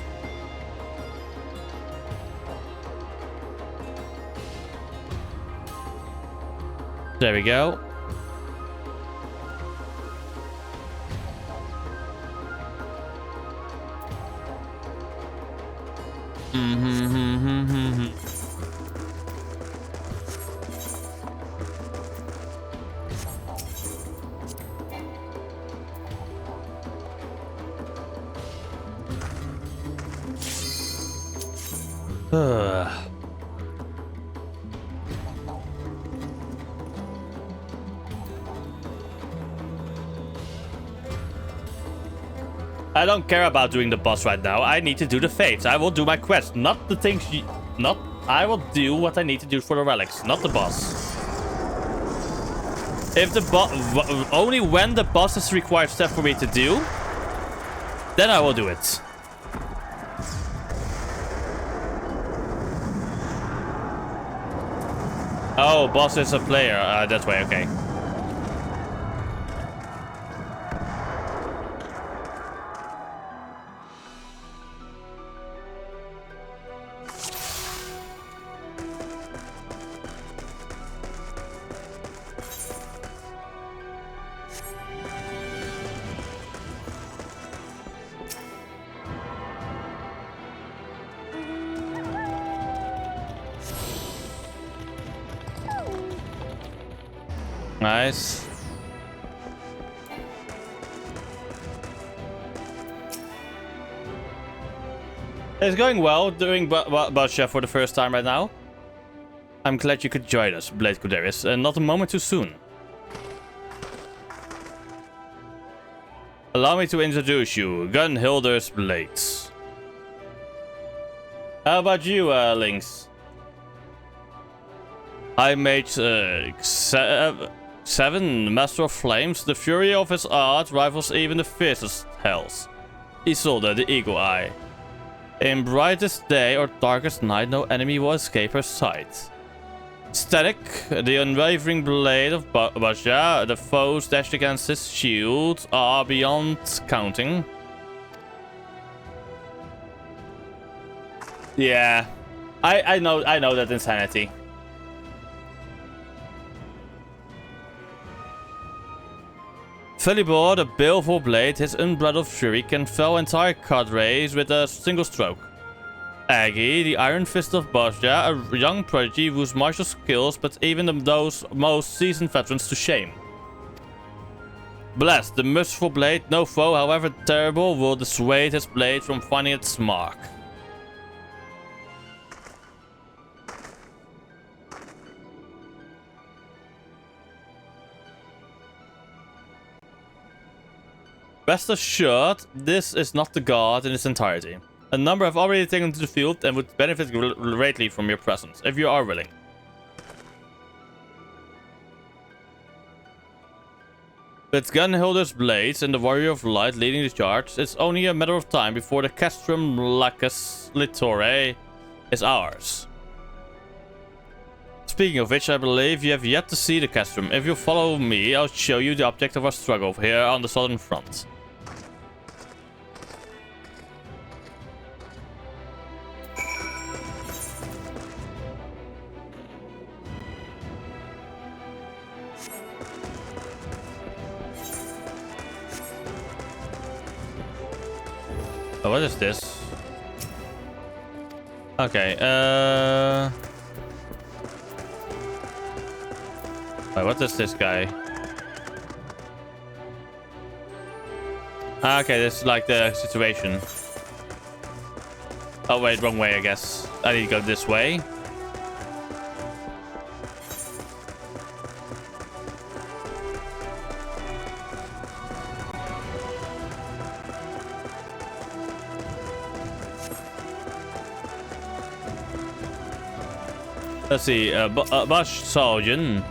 [SPEAKER 2] There we go. I don't care about doing the boss right now. I need to do the fates. I will do my quest, not the things I will do what I need to do for the relics, not the boss. If the only when the boss is a required step for me to do, then I will do it. Oh, boss is a player. That way, okay. Nice. It's going well doing Bozja for the first time right now. I'm glad you could join us, Blade Kuderis, and not a moment too soon. Allow me to introduce you, Gunhilder's Blades. How about you, Lynx? I made 7 Master of Flames. The fury of his art rivals even the fiercest hells. Isolde, the Eagle Eye. In brightest day or darkest night, no enemy will escape her sight. Static, the unwavering blade of Bozja. The foes dashed against his shield are beyond counting. Yeah, I know that insanity. Felibor, the baleful blade, his unbridled fury can fell entire cadres with a single stroke. Aggie, the iron fist of Bozja, a young prodigy whose martial skills put even those most seasoned veterans to shame. Blast, the merciful blade, no foe, however terrible, will dissuade his blade from finding its mark. Rest assured, this is not the guard in its entirety. A number have already taken to the field and would benefit greatly from your presence, if you are willing. With Gunhilder's Blades and the Warrior of Light leading the charge, it's only a matter of time before the Castrum Lacus Litore is ours. Speaking of which, I believe you have yet to see the Castrum. If you follow me, I'll show you the object of our struggle here on the southern front. Oh, what is this? Okay, wait, what is this guy? Okay, this is like the situation. Oh wait, wrong way, I guess. I need to go this way. Let's see, Bosch Sergeant.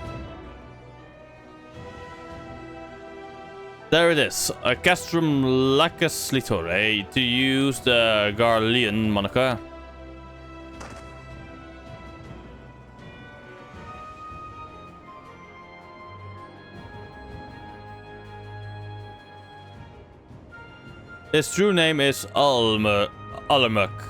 [SPEAKER 2] There it is, a Castrum Lacus Litore, to use the Garlean moniker. His true name is Alamuk,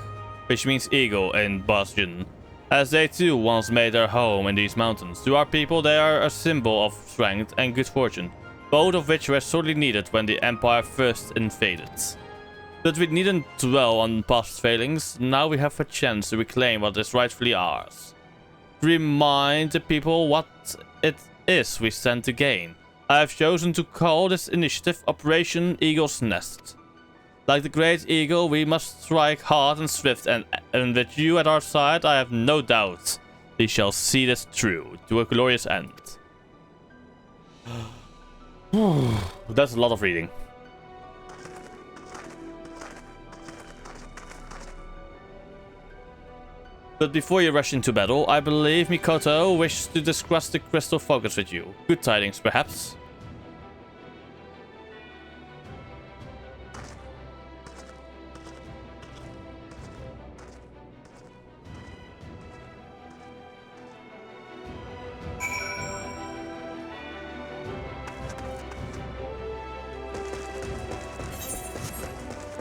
[SPEAKER 2] which means eagle in Bosjan, as they too once made their home in these mountains. To our people, they are a symbol of strength and good fortune, both of which were sorely needed when the Empire first invaded. But we needn't dwell on past failings. Now we have a chance to reclaim what is rightfully ours. Remind the people what it is we stand to gain. I have chosen to call this initiative Operation Eagle's Nest. Like the great eagle, we must strike hard and swift, and with you at our side, I have no doubt we shall see this through to a glorious end. That's a lot of reading. But before you rush into battle, I believe Mikoto wishes to discuss the crystal focus with you. Good tidings, perhaps?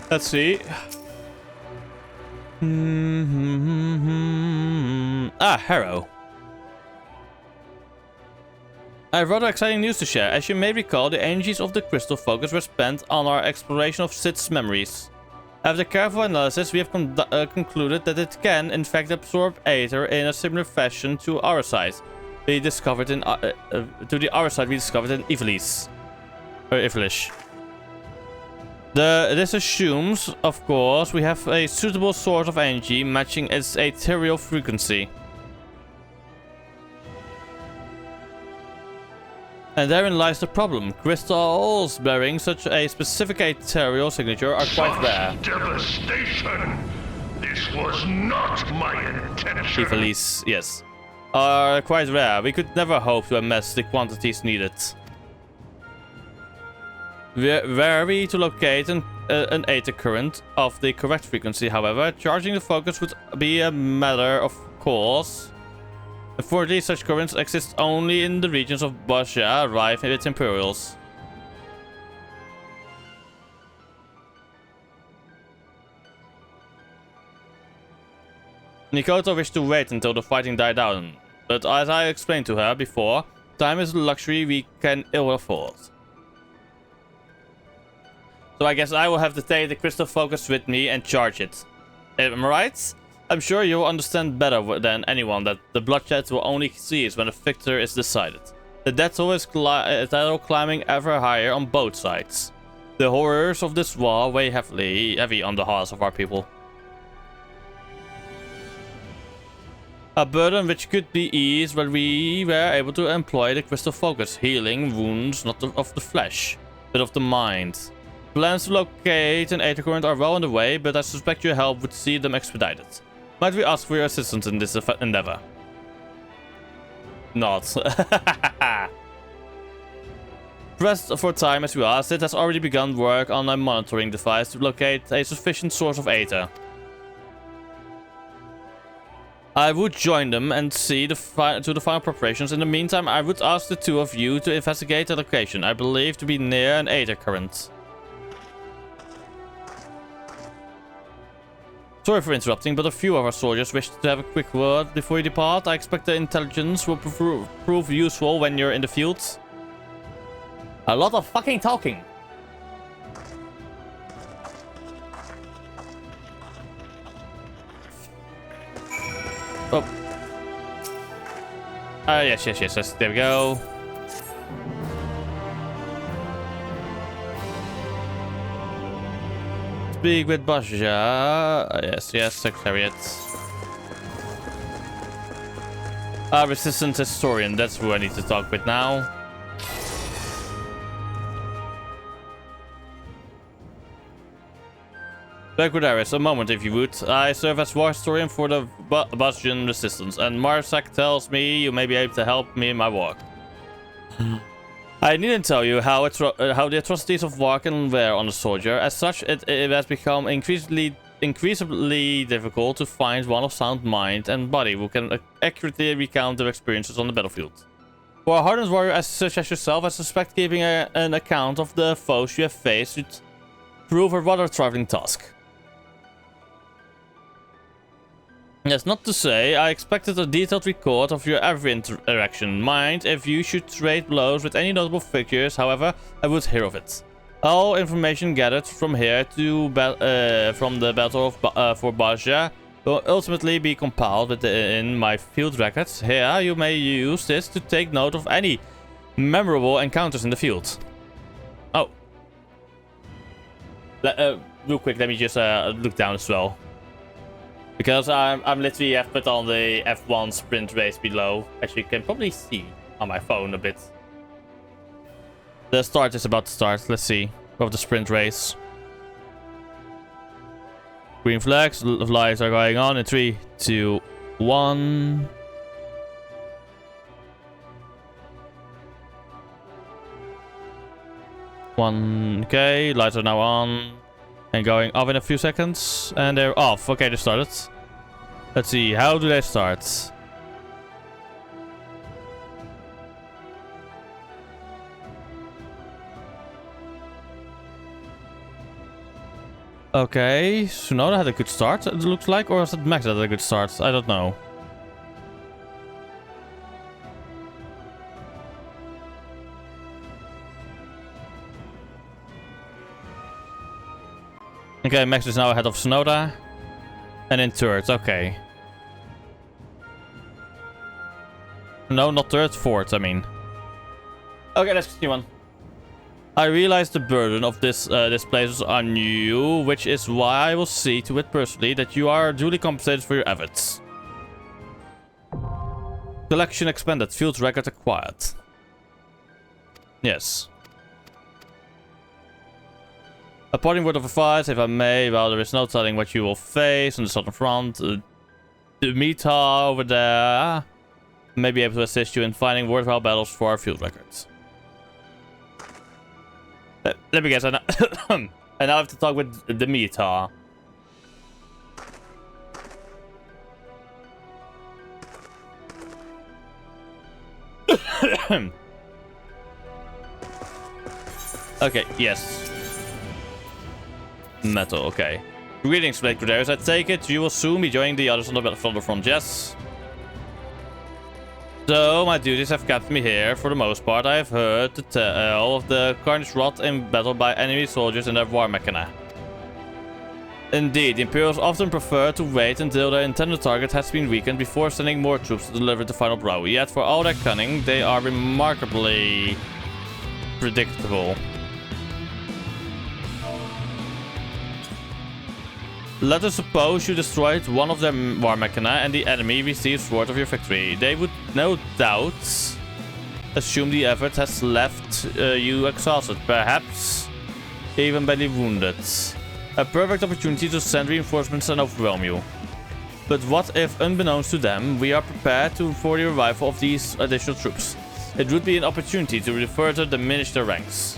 [SPEAKER 2] Let's see. Harrow. I have rather exciting news to share. As you may recall, the energies of the crystal focus were spent on our exploration of Sid's memories. After careful analysis, we have concluded that it can, in fact, absorb Aether in a similar fashion to our size, we discovered in to the other side we discovered in Ivalice. Or Ivalish. This assumes, of course, we have a suitable source of energy matching its ethereal frequency. And therein lies the problem. Crystals bearing such a specific ethereal signature are quite rare.
[SPEAKER 3] Devastation! This was not my intention.
[SPEAKER 2] Ivalice, yes. Are quite rare. We could never hope to amass the quantities needed. Were we to locate an ether current of the correct frequency, however, charging the focus would be a matter of course. Unfortunately, such currents exist only in the regions of Bozja, rife with Imperials. Nikoto wished to wait until the fighting died down, but as I explained to her before, time is a luxury we can ill afford. So I guess I will have to take the crystal focus with me and charge it. Am I right? I'm sure you'll understand better than anyone that the bloodshed will only cease when a victor is decided. The death toll is climbing ever higher on both sides. The horrors of this war weigh heavy on the hearts of our people. A burden which could be eased when we were able to employ the crystal focus, healing wounds not of the flesh, but of the mind. Plans to locate an ether current are well on the way, but I suspect your help would see them expedited. Might we ask for your assistance in this endeavor? Not. Pressed for time as we asked, it has already begun work on a monitoring device to locate a sufficient source of ether. I would join them and see to the final preparations. In the meantime, I would ask the two of you to investigate the location I believe to be near an ether current. Sorry for interrupting, but a few of our soldiers wish to have a quick word before you depart. I expect the intelligence will prove useful when you're in the field. A lot of fucking talking. Oh. Yes. There we go. Speak with Bozja. Yes, Secretariat. Resistance Historian. That's who I need to talk with now. Backward Aris, a moment if you would. I serve as war historian for the Bozjan resistance, and Marsak tells me you may be able to help me in my work. I needn't tell you how the atrocities of war can wear on a soldier. As such, it has become increasingly difficult to find one of sound mind and body who can accurately recount their experiences on the battlefield. For a hardened warrior such as yourself, I suspect keeping an account of the foes you have faced would prove a rather trifling task. That's not to say I expected a detailed record of your every interaction. Mind if you should trade blows with any notable figures, however, I would hear of it. All information gathered from here to from the battle for Bozja will ultimately be compiled within my field records. Here, you may use this to take note of any memorable encounters in the field. Oh. Real quick, let me just look down as well. Because I'm literally have put on the F1 sprint race below, as you can probably see on my phone a bit. The start is about to start. Let's see. Of the sprint race. Green flags, lights are going on in 3, 2, 1. Okay, lights are now on. And going off in a few seconds. And they're off. Okay, they started. Let's see. How do they start? Okay. Tsunoda had a good start, it looks like. Or is it Max that had a good start? I don't know. Okay, Max is now ahead of Tsunoda. And in third, okay. No, not third, fourth, I mean. Okay, let's continue on. I realize the burden of this place is on you, which is why I will see to it personally that you are duly compensated for your efforts. Collection expanded, field record acquired. Yes. A parting word of advice, if I may. Well, there is no telling what you will face on the southern front. The Mita over there may be able to assist you in finding worthwhile battles for our field records. Let me guess, I now have to talk with the Mita. Okay, yes. Metal, okay. Greetings, Blade Crusaders. I take it you will soon be joining the others on the battlefront, yes? So, my duties have kept me here. For the most part, I have heard the tale of the carnage wrought in battle by enemy soldiers and their war machina. Indeed, the Imperials often prefer to wait until their intended target has been weakened before sending more troops to deliver the final blow. Yet, for all their cunning, they are remarkably predictable. Let us suppose you destroyed one of their war machina and the enemy receives word of your victory. They would no doubt assume the effort has left you exhausted, perhaps even badly wounded. A perfect opportunity to send reinforcements and overwhelm you. But what if, unbeknownst to them, we are prepared for the arrival of these additional troops? It would be an opportunity to further diminish their ranks.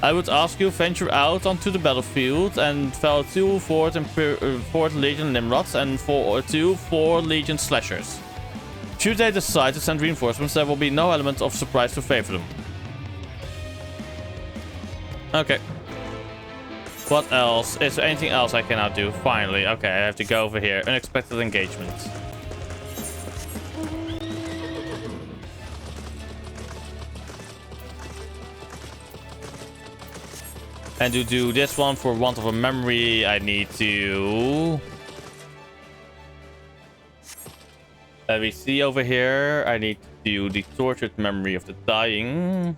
[SPEAKER 2] I would ask you venture out onto the battlefield and fell 2 4th Legion Nimrods and 2 4 Legion Slashers. Should they decide to send reinforcements, there will be no element of surprise to favor them. Okay. What else? Is there anything else I cannot do? Finally. Okay, I have to go over here. Unexpected engagement. And to do this one, for want of a memory, I need to... we see over here, I need to do the tortured memory of the dying.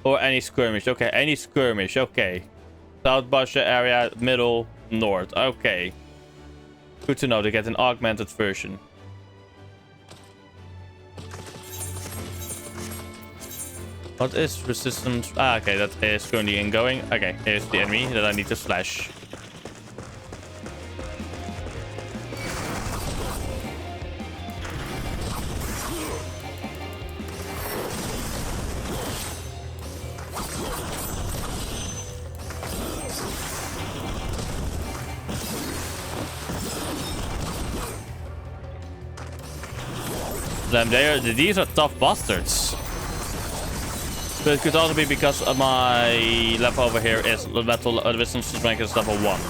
[SPEAKER 2] Or any skirmish. Okay, any skirmish. Okay. South Bozja area, middle, north. Okay. Good to know, to get an augmented version. What is resistance? Ah, okay, that is currently ingoing. Okay, here's the enemy that I need to slash. These are tough bastards. But it could also be because my level over here is metal resistance rank is level 1.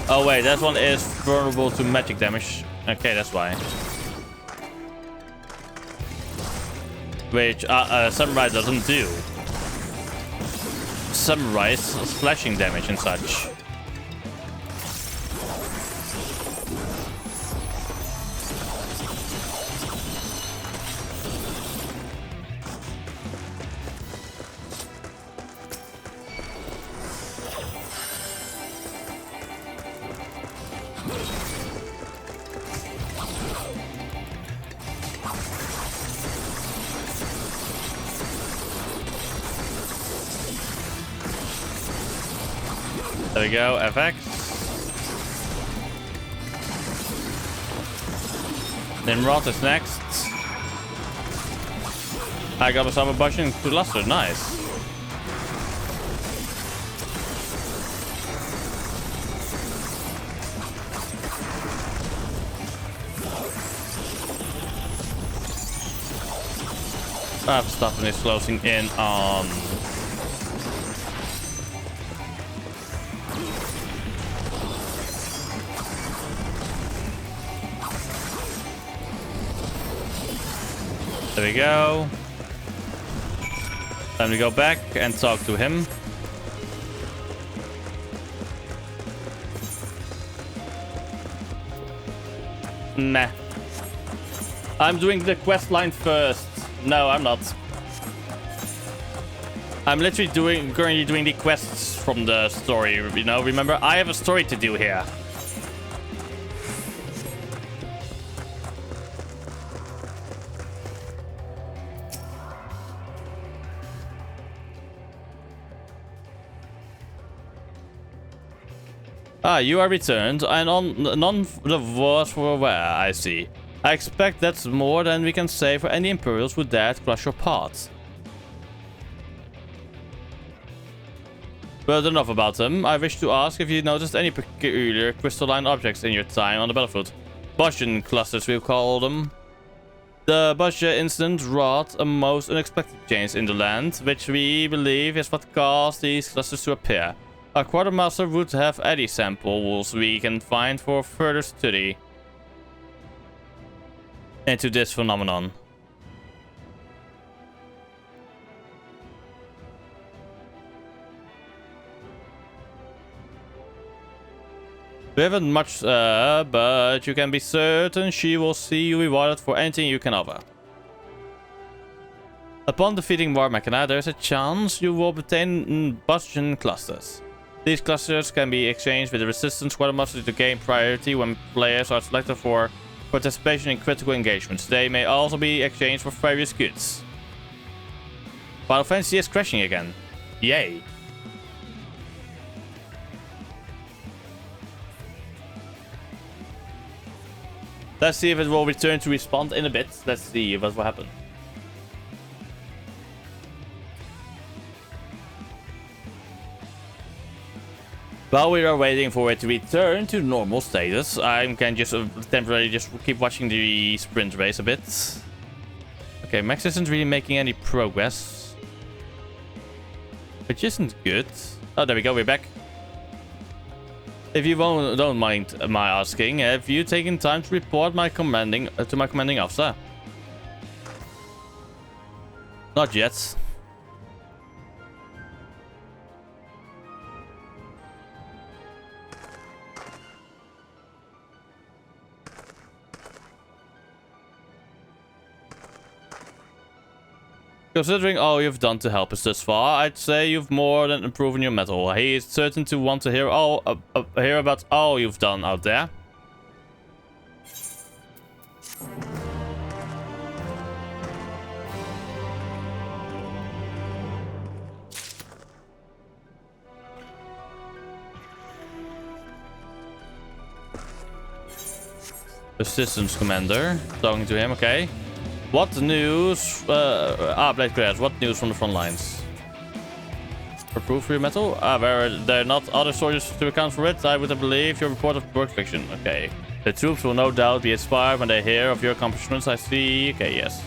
[SPEAKER 2] Oh wait, that one is vulnerable to magic damage. Okay, that's why. Which Samurai doesn't do. Samurai is slashing damage and such. There we go, FX. Nimrod is next. I got myself a Bozja to Luster, nice. I have stuff and it's closing in on... There we go. Time to go back and talk to him. Meh. I'm doing the quest line first. No, I'm not. I'm literally currently doing the quests from the story, you know? Remember, I have a story to do here. Ah, you are returned, and none the wars were aware, I see. I expect that's more than we can say for any Imperials who dare to crush your paths. But enough about them. I wish to ask if you noticed any peculiar crystalline objects in your time on the battlefield. Bozjan clusters, we'll call them. The Bozja incident wrought a most unexpected change in the land, which we believe is what caused these clusters to appear. Our quartermaster would have any samples we can find for further study into this phenomenon. We haven't much, but you can be certain she will see you rewarded for anything you can offer. Upon defeating War Machina, there is a chance you will obtain Bozjan clusters. These clusters can be exchanged with the Resistance Quartermaster to gain priority when players are selected for participation in critical engagements. They may also be exchanged for various goods. Final Fantasy is crashing again. Yay. Let's see if it will return to respawn in a bit. Let's see what will happen. While we are waiting for it to return to normal status, I can just temporarily just keep watching the sprint race a bit. Okay, Max isn't really making any progress, which isn't good. Oh, there we go. We're back. If you don't mind my asking, have you taken time to report my commanding officer? Not yet. Considering all you've done to help us thus far, I'd say you've more than improved your mettle. He is certain to want to hear hear about all you've done out there. Assistance commander, talking to him. Okay. What news? Blade Crash. What news from the front lines? Approve for your metal? Where there are not other soldiers to account for it, I would believe your report of work fiction. Okay. The troops will no doubt be inspired when they hear of your accomplishments. I see. Okay, yes.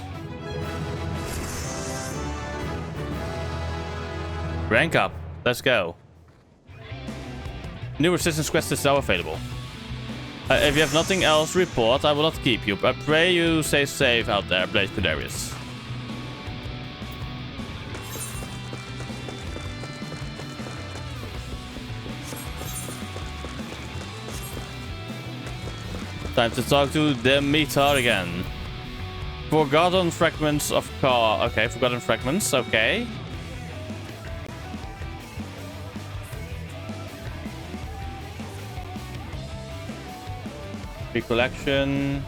[SPEAKER 2] Rank up. Let's go. New resistance quest is now available. If you have nothing else to report, I will not keep you. I pray you stay safe out there, Blade Cudarius. Time to talk to the Metar again. Forgotten fragments of car. Okay, forgotten fragments. Okay. Recollection.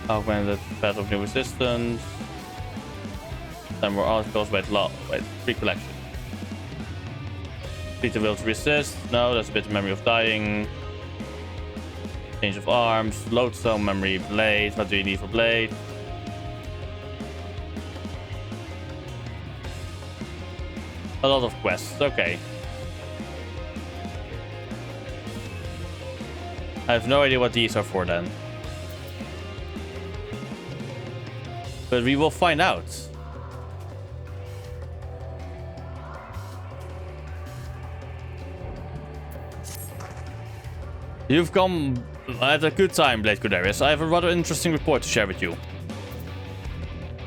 [SPEAKER 2] Augmented path of new resistance. Then more articles. Wait, recollection. Complete the will to resist. No, that's a bit of memory of dying. Change of arms. Lodestone memory blade. What do you need for blade? A lot of quests, okay. I have no idea what these are for then. But we will find out. You've come at a good time, Blade Cudarius. I have a rather interesting report to share with you.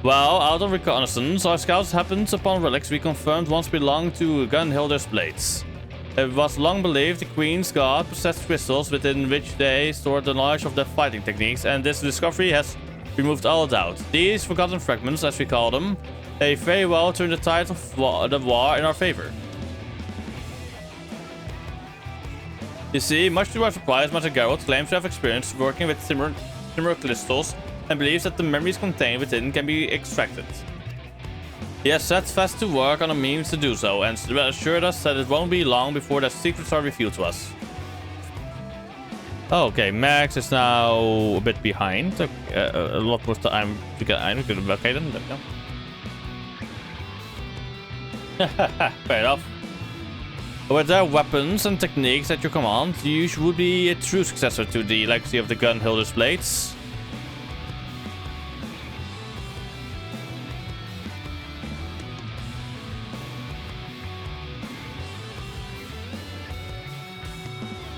[SPEAKER 2] Well, out of reconnaissance, our scouts happened upon relics we confirmed once belonged to Gunhilder's blades. It was long believed the Queen's God possessed crystals within which they stored the knowledge of their fighting techniques, and this discovery has removed all doubt. These forgotten fragments, as we call them, may very well turn the tide of the war in our favor. You see, much to our surprise, Master Geralt claims to have experience working with similar crystals and believes that the memories contained within can be extracted. He has set fast to work on a means to do so, and assured us that it won't be long before their secrets are revealed to us. Okay, Max is now a bit behind. A lot more time to get iron. Okay, then there we go. Fair enough. With their weapons and techniques at your command, you would be a true successor to the legacy of the Gunhilder's blades.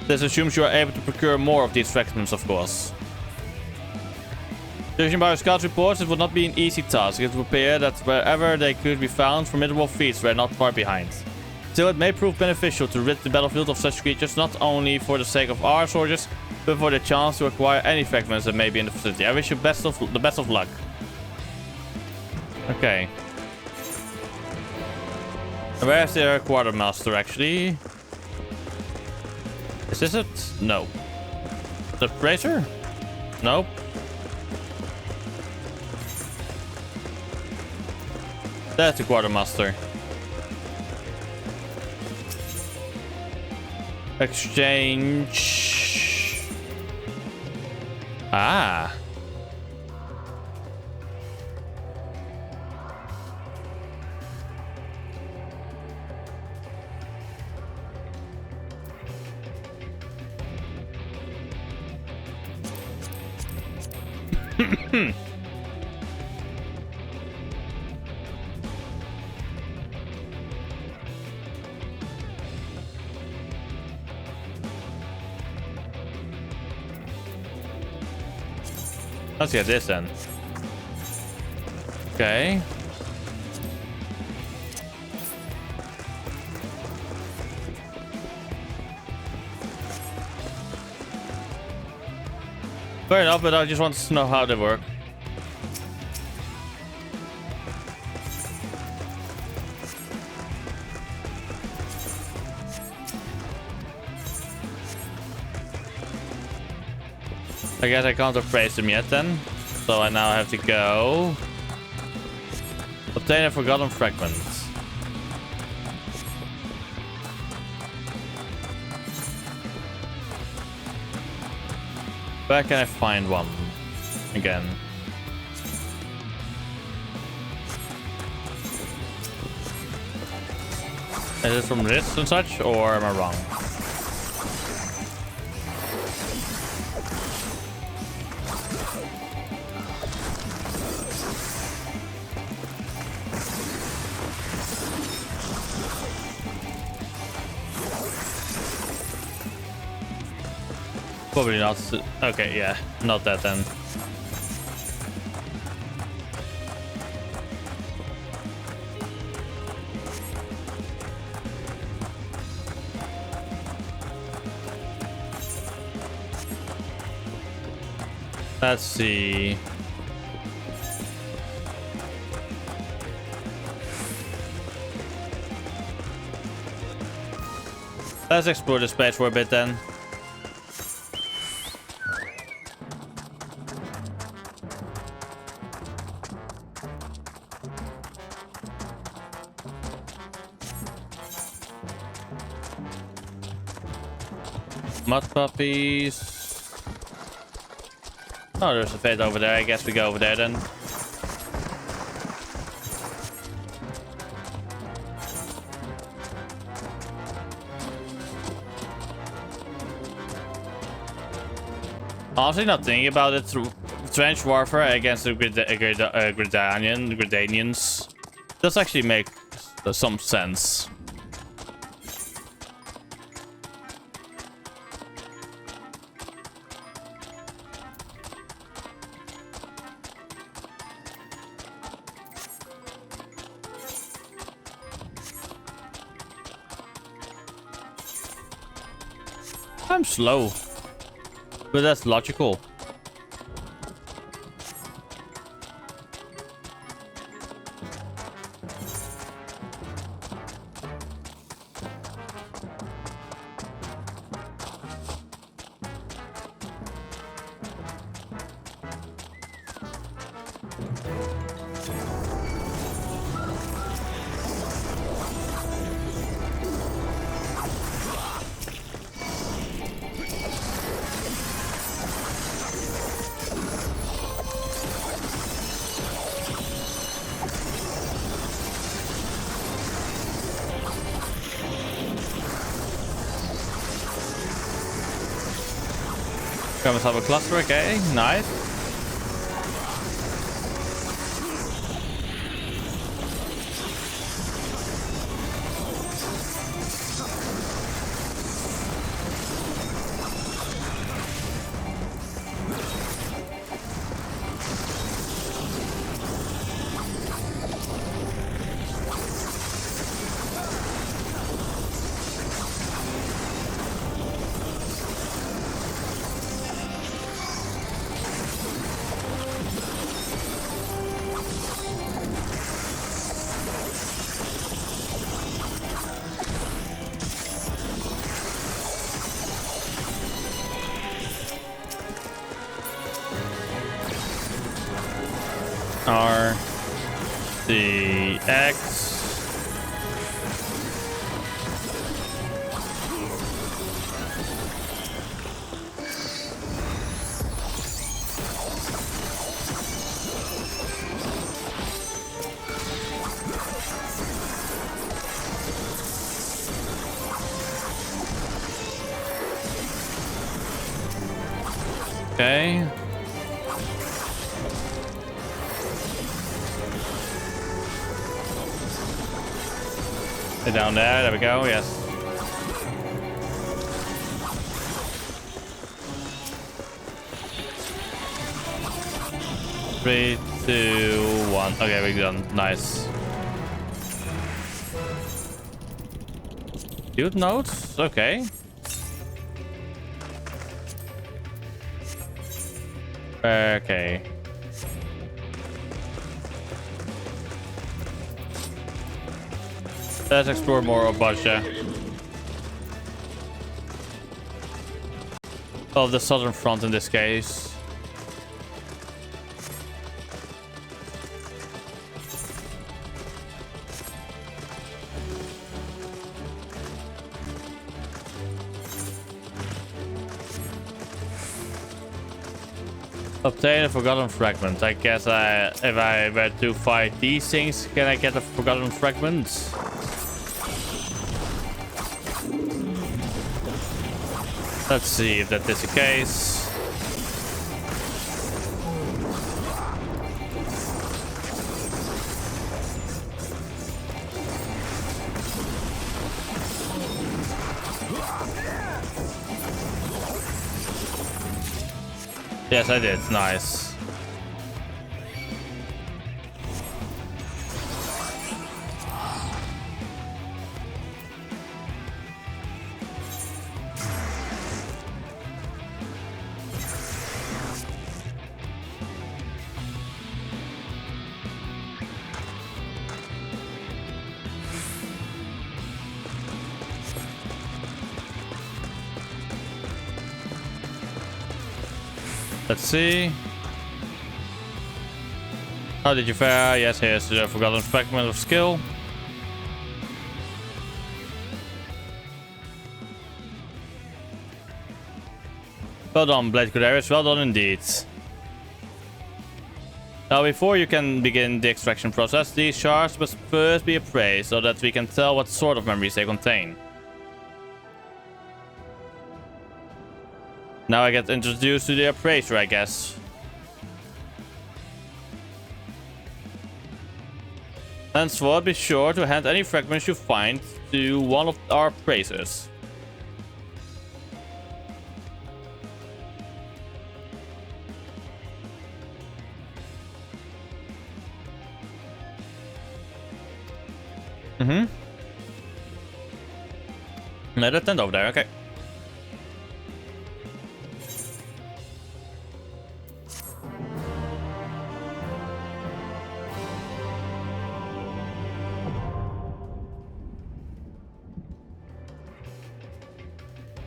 [SPEAKER 2] This assumes you are able to procure more of these fragments, of course. Judging by our scout reports, it would not be an easy task. It would appear that wherever they could be found, formidable feats were not far behind. Still, it may prove beneficial to rid the battlefield of such creatures, not only for the sake of our soldiers, but for the chance to acquire any fragments that may be in the vicinity. I wish you the best of luck. Okay. Where's their quartermaster, actually? Is this it? No. The bracer? Nope. That's the quartermaster. Exchange. Ah. Let's get this then. Okay. Fair enough, but I just want to know how they work. I guess I can't appraise them yet then. So I now have to go obtain a forgotten fragment. Where can I find one again? Is it from this and such, or am I wrong? Probably not. Okay, yeah, not that then. Let's see. Let's explore this place for a bit then. Mud puppies. Oh, there's a fate over there. I guess we go over there then. Honestly, not thinking about it. Trench warfare against the Gridanians does actually make some sense. I'm slow. But that's logical. Got myself a cluster, okay, nice. R C X. Okay. Down there we go, yes. Three, two, one. Okay, we're done. Nice. Dude notes? Okay. Okay. Let's explore more of Bozja. Of the southern front in this case. Obtain a forgotten fragment. I guess if I were to fight these things, can I get a forgotten fragment? Let's see if that is the case. Yes, I did. Nice. Let's see. How did you fare? Yes, here's the forgotten fragment of skill. Well done, Blade Cudarius. Well done indeed. Now, before you can begin the extraction process, these shards must first be appraised so that we can tell what sort of memories they contain. Now I get introduced to the appraiser, I guess. Henceforth, be sure to hand any fragments you find to one of our appraisers. No, that tent over there, okay.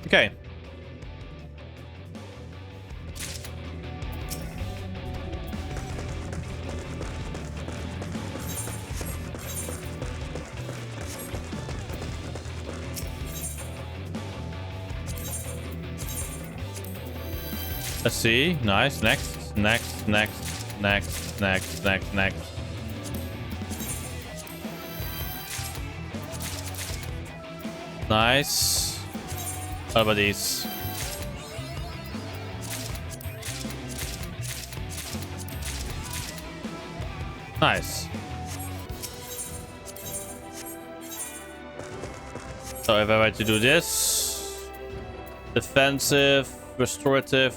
[SPEAKER 2] Okay. Let's see. Nice. Next. Next. Next. Next. Next. Next. Next. Nice. What about these? Nice. So if I were to do this, defensive, restorative.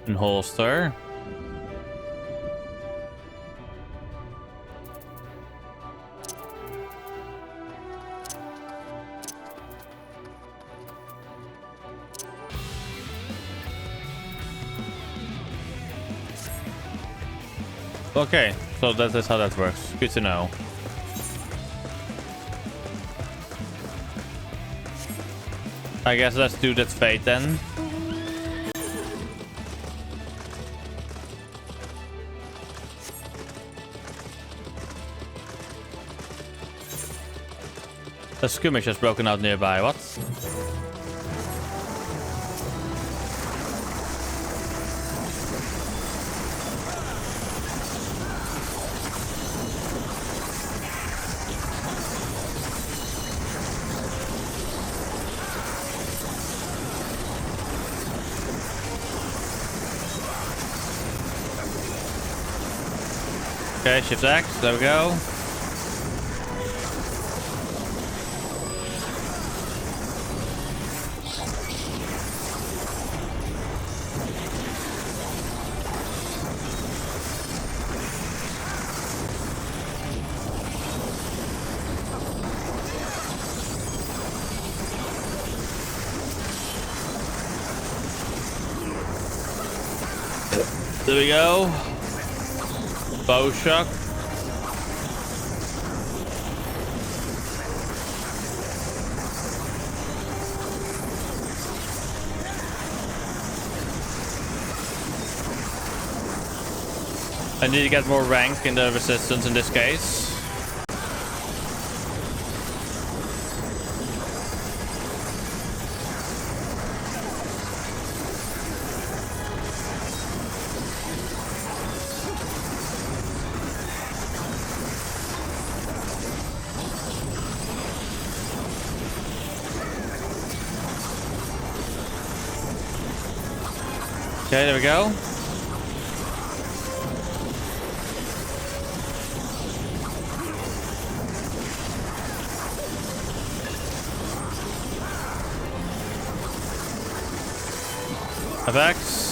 [SPEAKER 2] And holster. Okay, so that is how that works. Good to know. I guess let's do that fate then. A skirmish has broken out nearby. What? Okay, shift X. There we go. There we go. Bozja. I need to get more rank in the resistance in this case. Okay, there we go. Effects.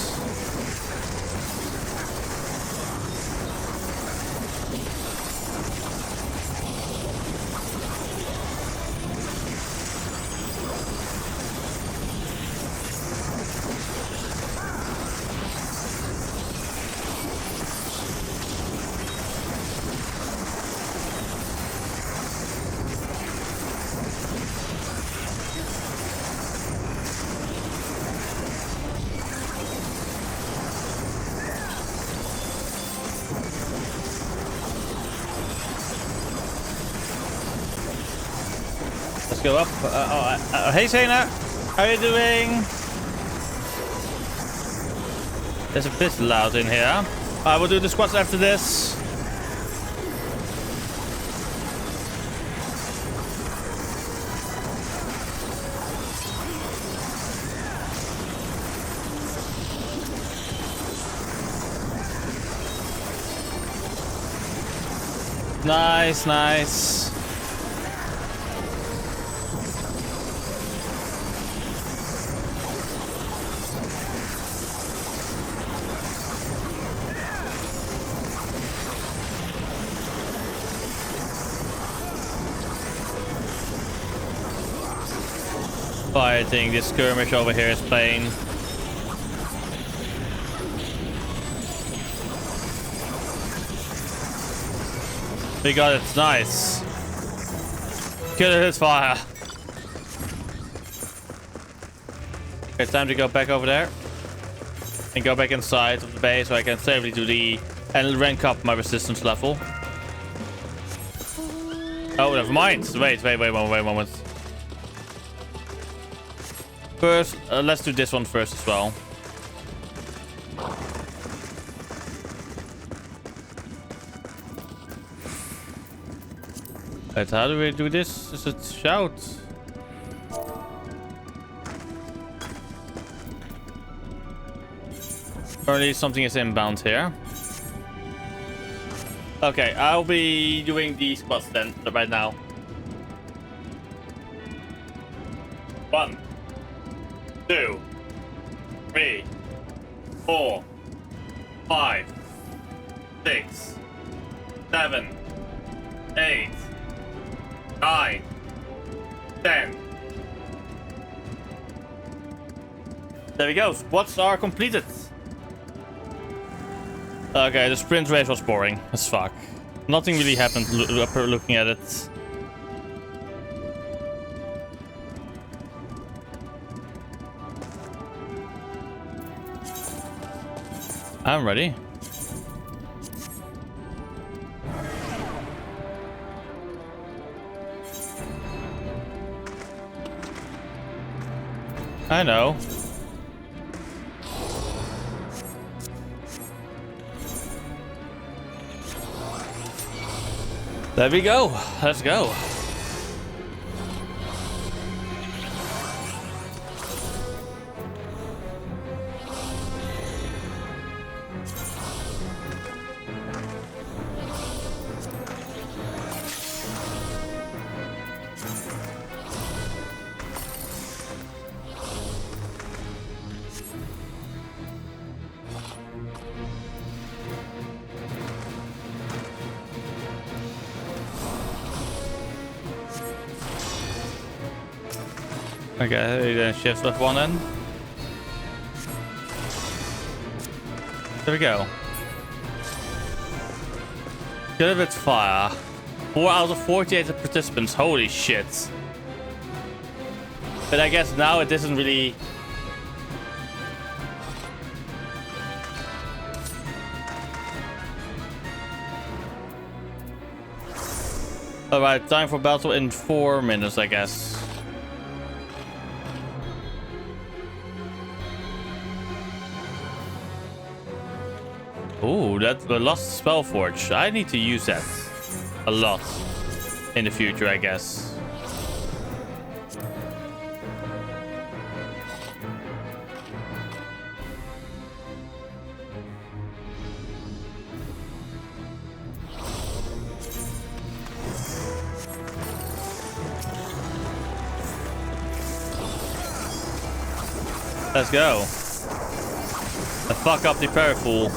[SPEAKER 2] Let's go up. Hey, Sena. How are you doing? It's a bit loud in here. I will do the squats after this. Nice, nice. Fighting this skirmish over here is pain. We got it. Nice. Kill his fire. Okay, time to go back over there. And go back inside of the base so I can safely do the... And rank up my resistance level. Oh, never mind. Wait a moment. First, let's do this one first as well. Wait, how do we do this? Is it shout? Apparently something is inbound here. Okay, I'll be doing these spots then right now. 1, 2, 3, 4, 5, 6, 7, 8, 9, 10. There we go. Spots are completed. Okay, the sprint race was boring as fuck. Nothing really happened looking at it. I'm ready. I know. There we go. Let's go. Okay, then shift left one in. There we go. Good with fire. 4 out of 48 participants. Holy shit. But I guess now it isn't really... Alright, time for battle in 4 minutes, I guess. Ooh, that's the Lost Spell Forge. I need to use that a lot in the future, I guess. Let's go. Fuck up the Parafool.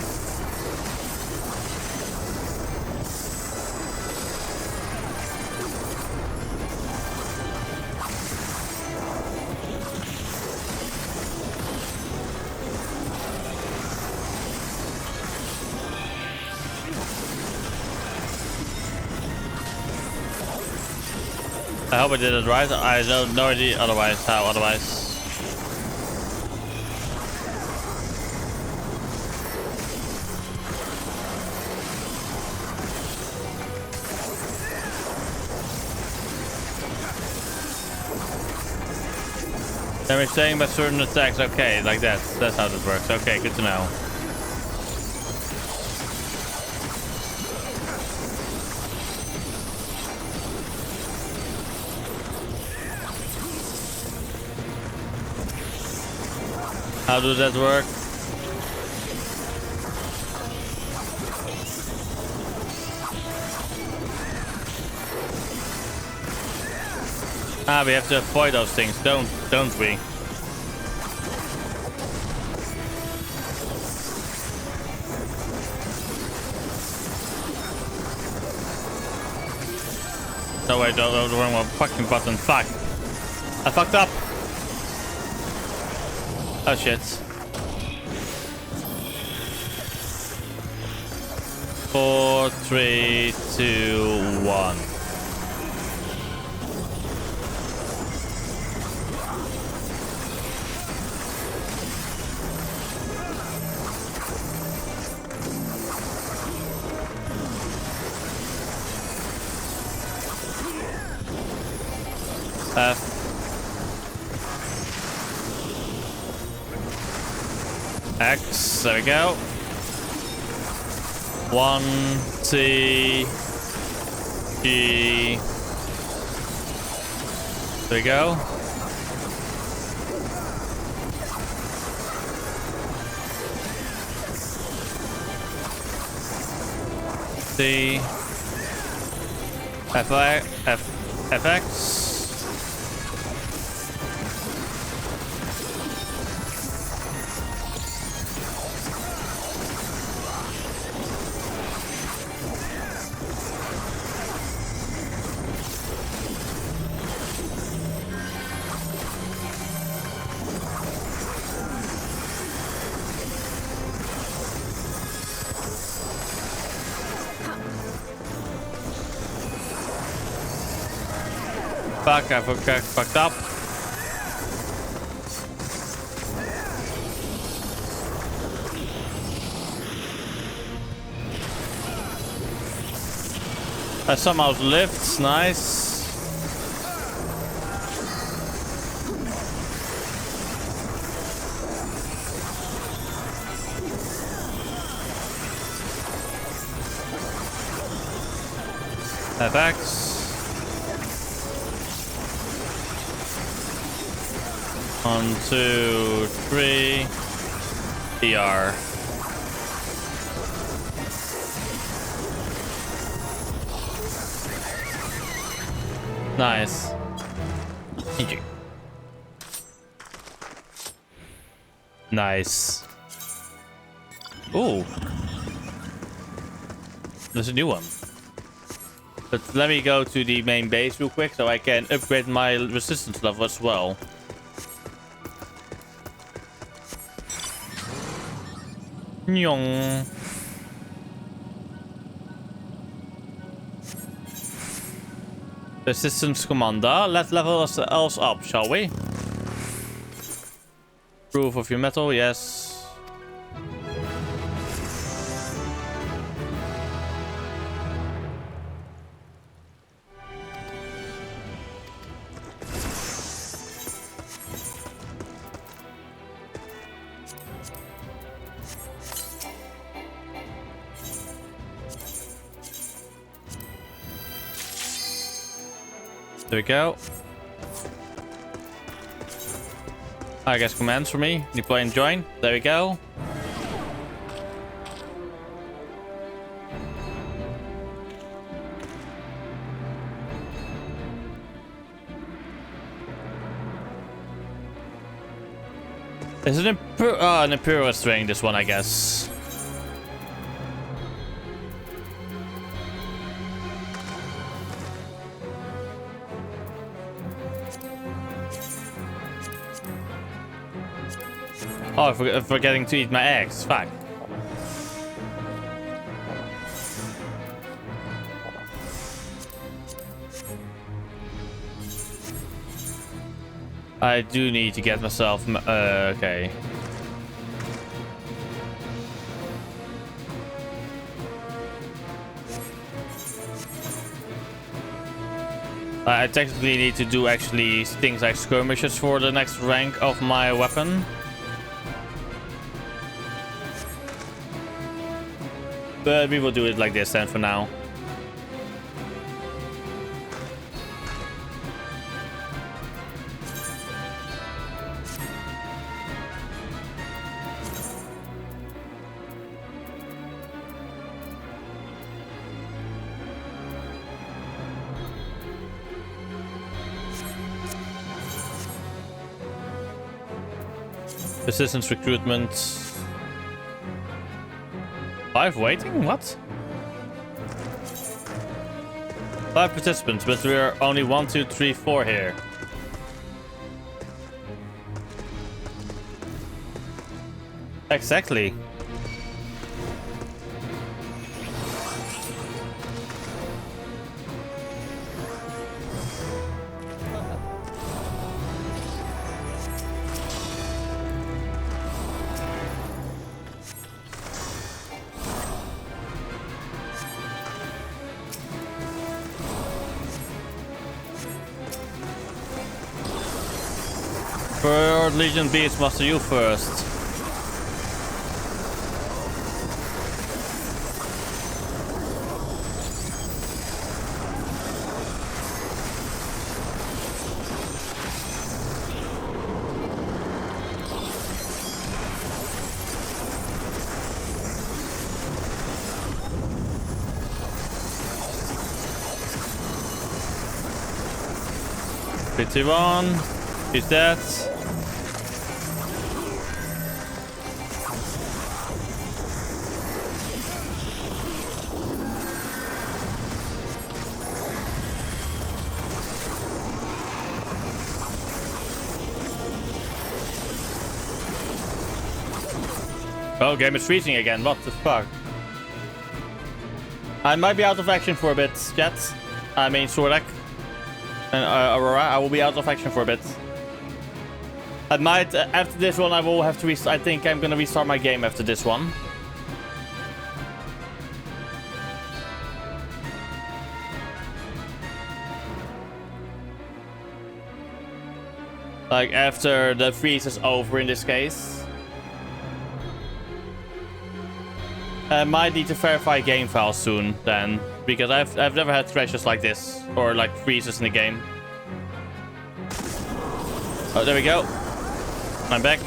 [SPEAKER 2] I hope I did it right. I have no idea otherwise. How otherwise? Damage taken by certain attacks. Okay, like that. That's how this works. Okay, good to know. How does that work? Ah, we have to avoid those things, don't we? No, wait, don't the wrong fucking button. Fuck. I fucked up. Oh shit. 4, 3, 2, 1. F. X, there we go. 1, T, G. There we go. C. FX. Fuck, I fucked up. I somehow lived, nice. FX. 1, 2, 3. DR. Nice. GG. Nice. Ooh. There's a new one. But let me go to the main base real quick so I can upgrade my resistance level as well. Nyong. Resistance commander. Let's level us up, shall we? Proof of your metal, yes. There we go. I guess commands for me. Deploy and join. There we go. Is it an Imperial string, this one, I guess? Oh, I'm forgetting to eat my eggs. Fuck. I do need to get myself... okay. I technically need to do actually things like skirmishes for the next rank of my weapon. But we will do it like this then for now. Resistance recruitment. 5 waiting? What? 5 participants, but we're only 1, 2, 3, 4 here. Exactly. Third Legion Beastmaster, you first. Pretty one. He's dead. Oh, game is freezing again. What the fuck? I might be out of action for a bit, chat. I mean, Sordak. And Aurora, I will be out of action for a bit. I might, after this one, I will have to restart. I think I'm gonna restart my game after this one. Like, after the freeze is over in this case. I might need to verify game files soon, then. Because I've never had crashes like this. Or, like, freezes in the game. Oh, there we go. I'm back.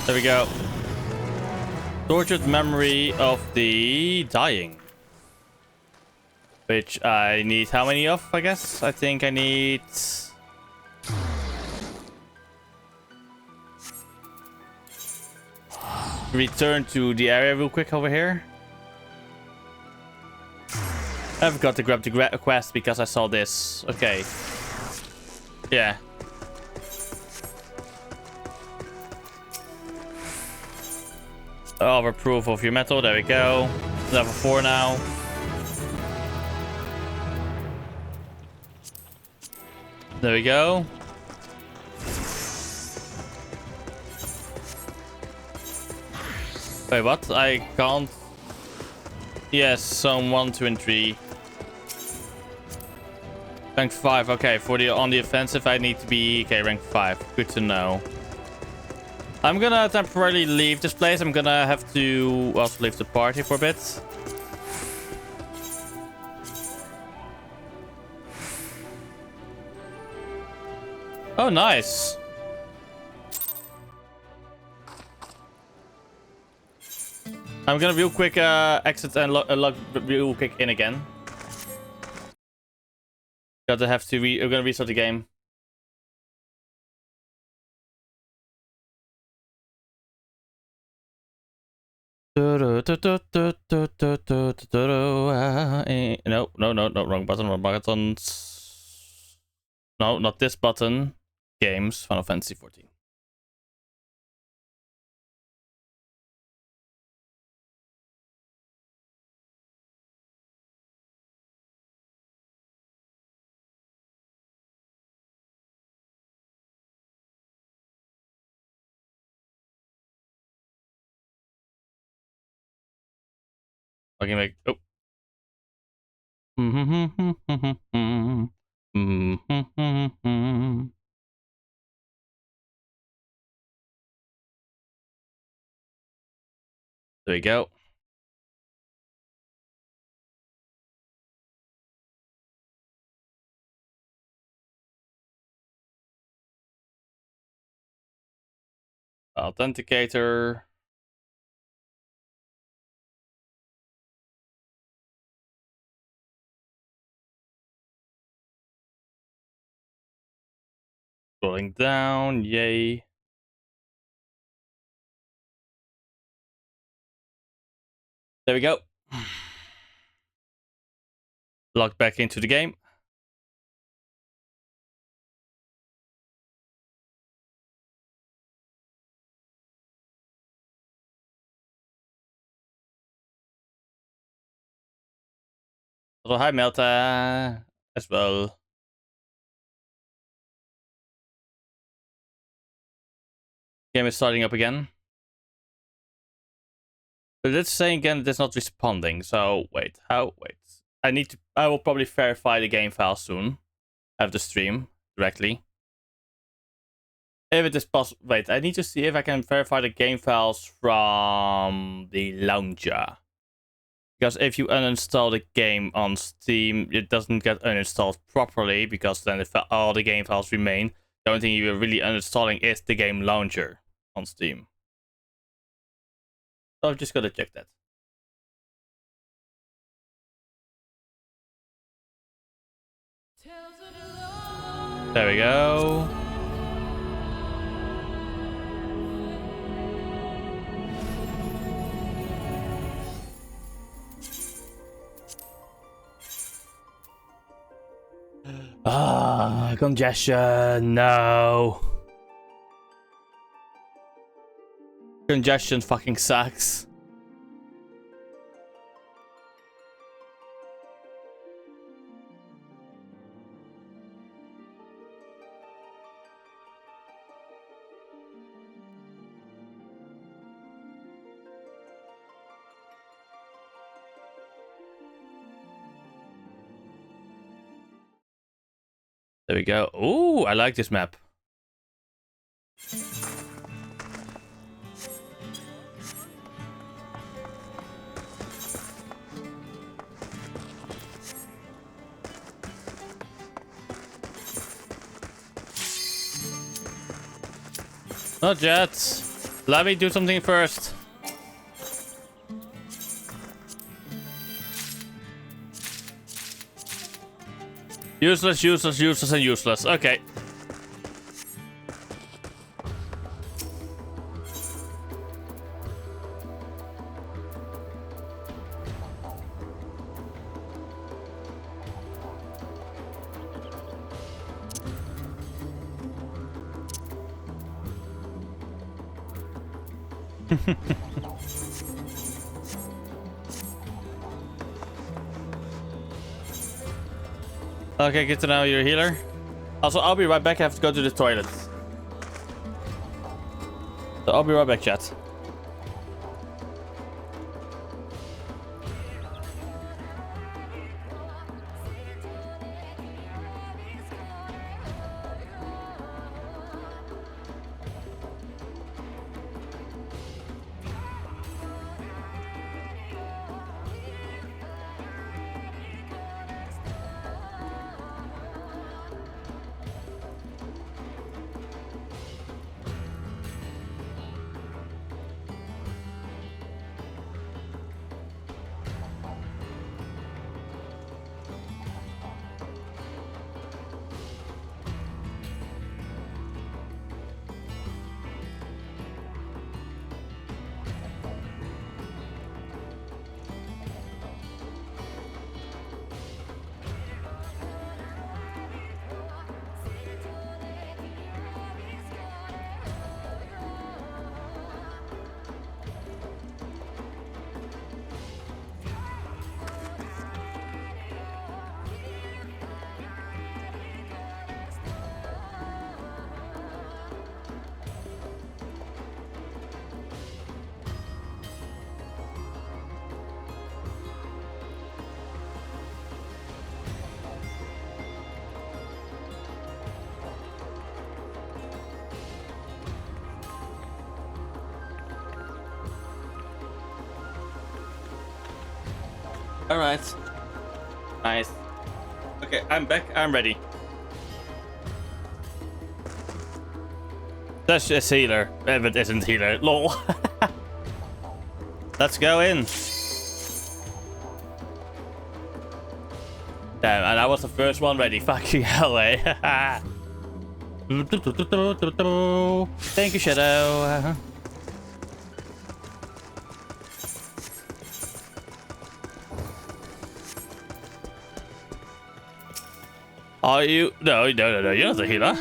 [SPEAKER 2] There we go. Tortured memory of the dying. Which I need how many of, I guess? I think I need... Return to the area real quick over here. I forgot to grab the quest because I saw this. Okay. Yeah. Oh, approve of your metal. There we go. Level 4 now. There we go. Wait, what? I can't. Yes, some 1, 2, and 3. Rank 5. Okay, for the on the offensive, I need to be rank 5. Good to know. I'm gonna temporarily leave this place. I'm gonna have to also leave the party for a bit. Oh, nice. I'm gonna real quick exit and log real quick in again. Gotta have to we're gonna restart the game. No, wrong button, wrong buttons. No, not this button. Games, Final Fantasy 14. I can make. Oh. There we go. Authenticator. Scrolling down, yay. There we go. Logged back into the game. Also, hi Melta as well. Game is starting up again. But it's saying again that it's not responding. So wait, wait. I will probably verify the game file soon. Have the stream directly. If it is possible. Wait, I need to see if I can verify the game files from the launcher. Because if you uninstall the game on Steam, it doesn't get uninstalled properly, because then all the game files remain. The only thing you're really uninstalling is the game launcher on Steam. So I've just got to check that. There we go. Congestion, no. Congestion fucking sucks. There we go. Ooh, I like this map. Not yet. Let me do something first. Useless, useless, useless, and useless. Okay. Okay, good to know you're a healer. Also, I'll be right back. I have to go to the toilet. So I'll be right back, chat. Alright. Nice. Okay, I'm back. I'm ready. That's just healer. If it isn't healer. Lol. Let's go in. Damn, and I was the first one ready. Fucking hell, eh? Thank you, Shadow. Are you? No, you're not a healer.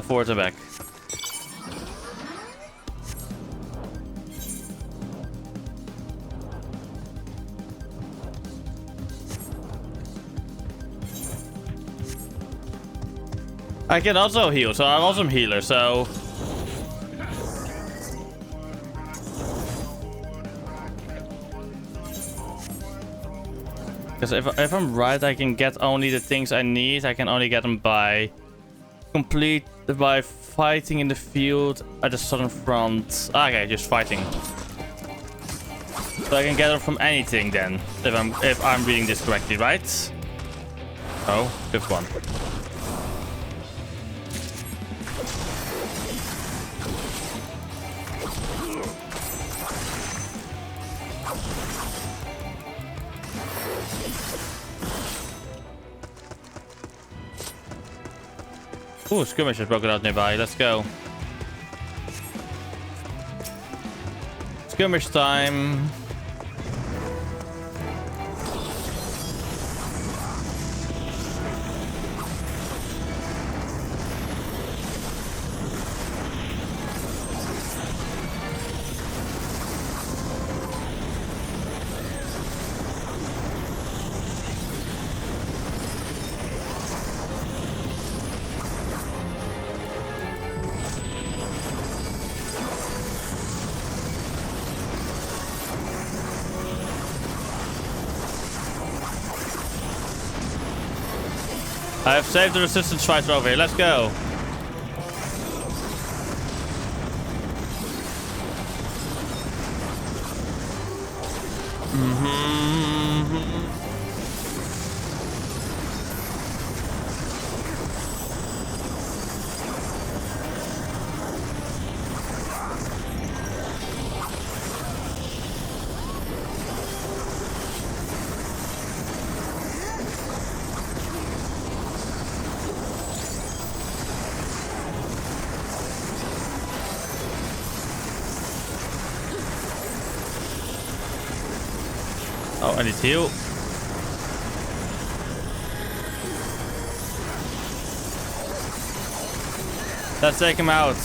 [SPEAKER 2] Forwards and back. I can also heal, so I'm also a healer, so... Because if I'm right, I can get only the things I need. I can only get them by fighting in the field at the southern front. Okay, just fighting. So I can get them from anything then, if I'm reading this correctly, right? Oh, fifth one. Ooh, skirmish has broken out nearby. Let's go. Skirmish time. I have saved the resistance fighter over here. Let's go. Oh, I need to heal. Let's take him out.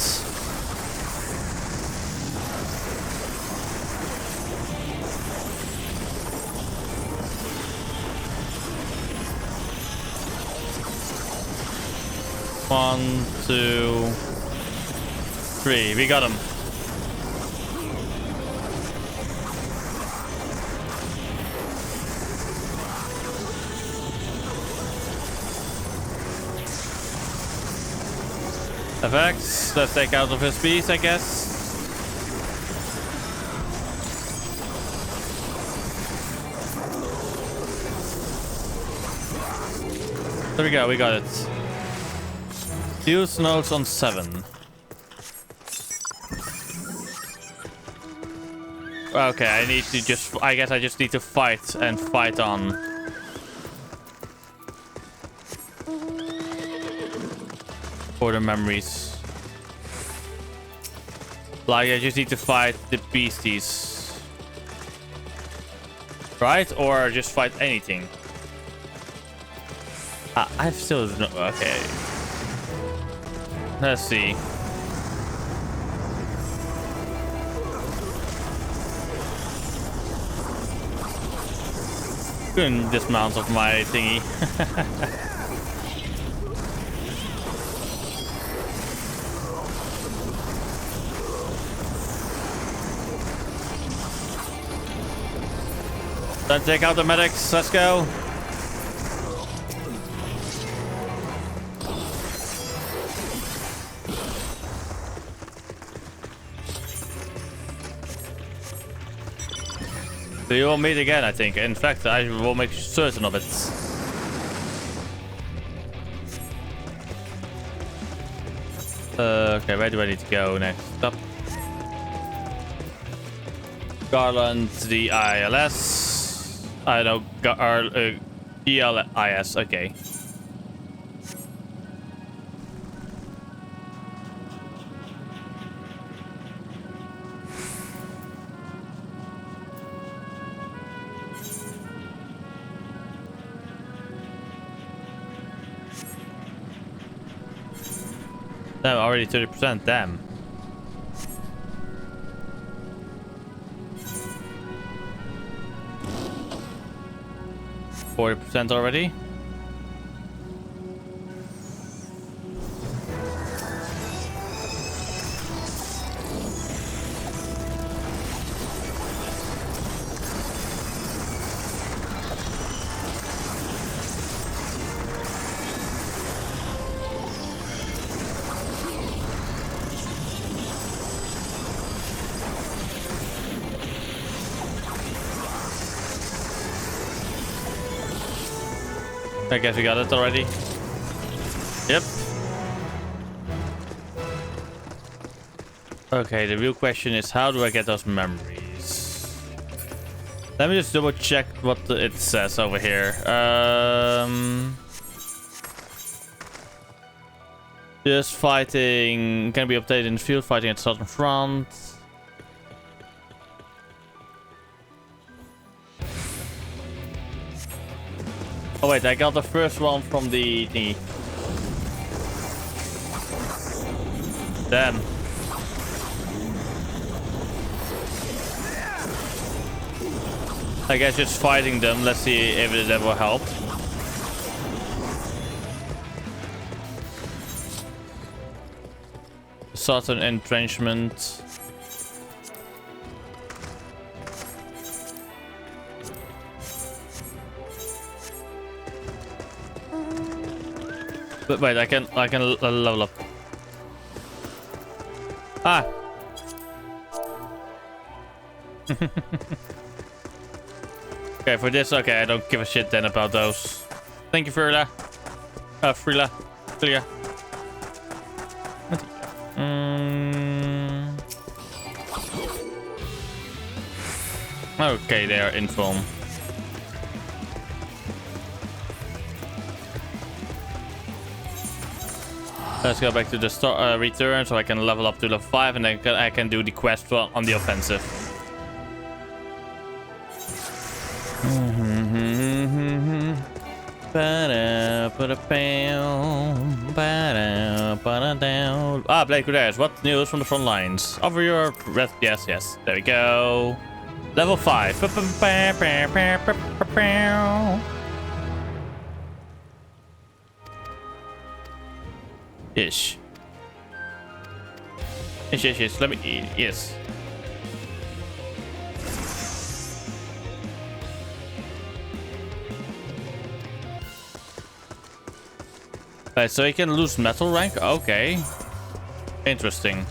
[SPEAKER 2] One, two, three. We got him. Effects. Let's take out of his piece, I guess. There we go, we got it. Use notes on 7. Okay, I need to just... I guess I just need to fight and fight on. For the memories. Like, I just need to fight the beasties. Right? Or just fight anything. I've still... No, okay. Let's see. Couldn't dismount of my thingy. Then take out the medics. Let's go. We will meet again, I think. In fact, I will make certain of it. Okay, where do I need to go next? Up. Garland, the ILS. I know, ELIS, okay. Damn, already 30%. Damn. %40 already. I guess we got it already. Yep. Okay, the real question is how do I get those memories? Let me just double check what it says over here. Just fighting can be obtained in the field, fighting at the southern front. Oh wait, I got the first one from the thingy. Damn. I guess just fighting them. Let's see if that will help. Southern entrenchment. But wait, I can level up. Ah. Okay, for this, okay, I don't give a shit then about those. Thank you, Frila. Frila. Okay, they are in form. Let's go back to the return so I can level up to level 5 and then I can do the quest on the offensive. Ah, Blade Crusaders, what news from the front lines? Offer your breath. Yes, yes. There we go. Level 5. Ish. Yes. Let me eat. Yes. Right, so you can lose metal rank? Okay. Interesting.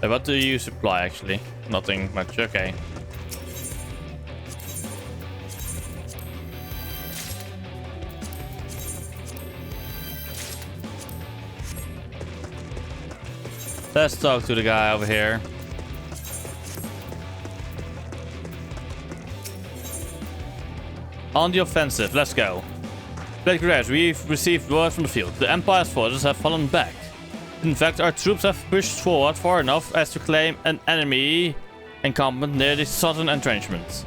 [SPEAKER 2] What do you supply actually? Nothing much. Okay. Let's talk to the guy over here. On the offensive, let's go. Blade Crusaders, we've received word from the field. The Empire's forces have fallen back. In fact, our troops have pushed forward far enough as to claim an enemy encampment near the southern entrenchment.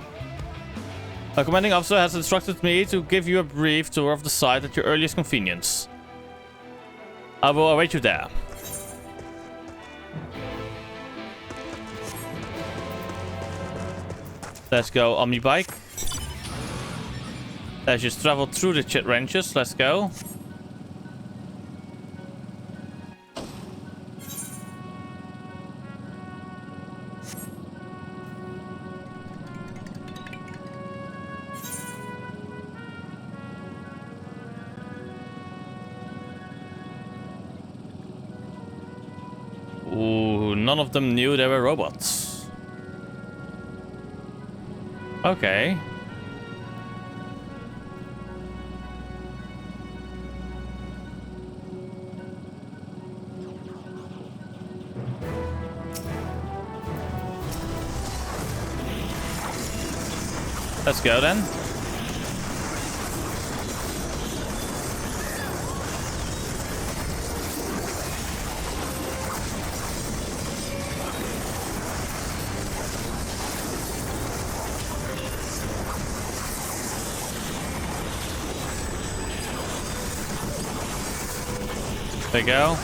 [SPEAKER 2] Our commanding officer has instructed me to give you a brief tour of the site at your earliest convenience. I will await you there. Let's go omnibike. Let's just travel through the chit ranches. Let's go. Ooh, none of them knew they were robots. Okay. Let's go then. There you go.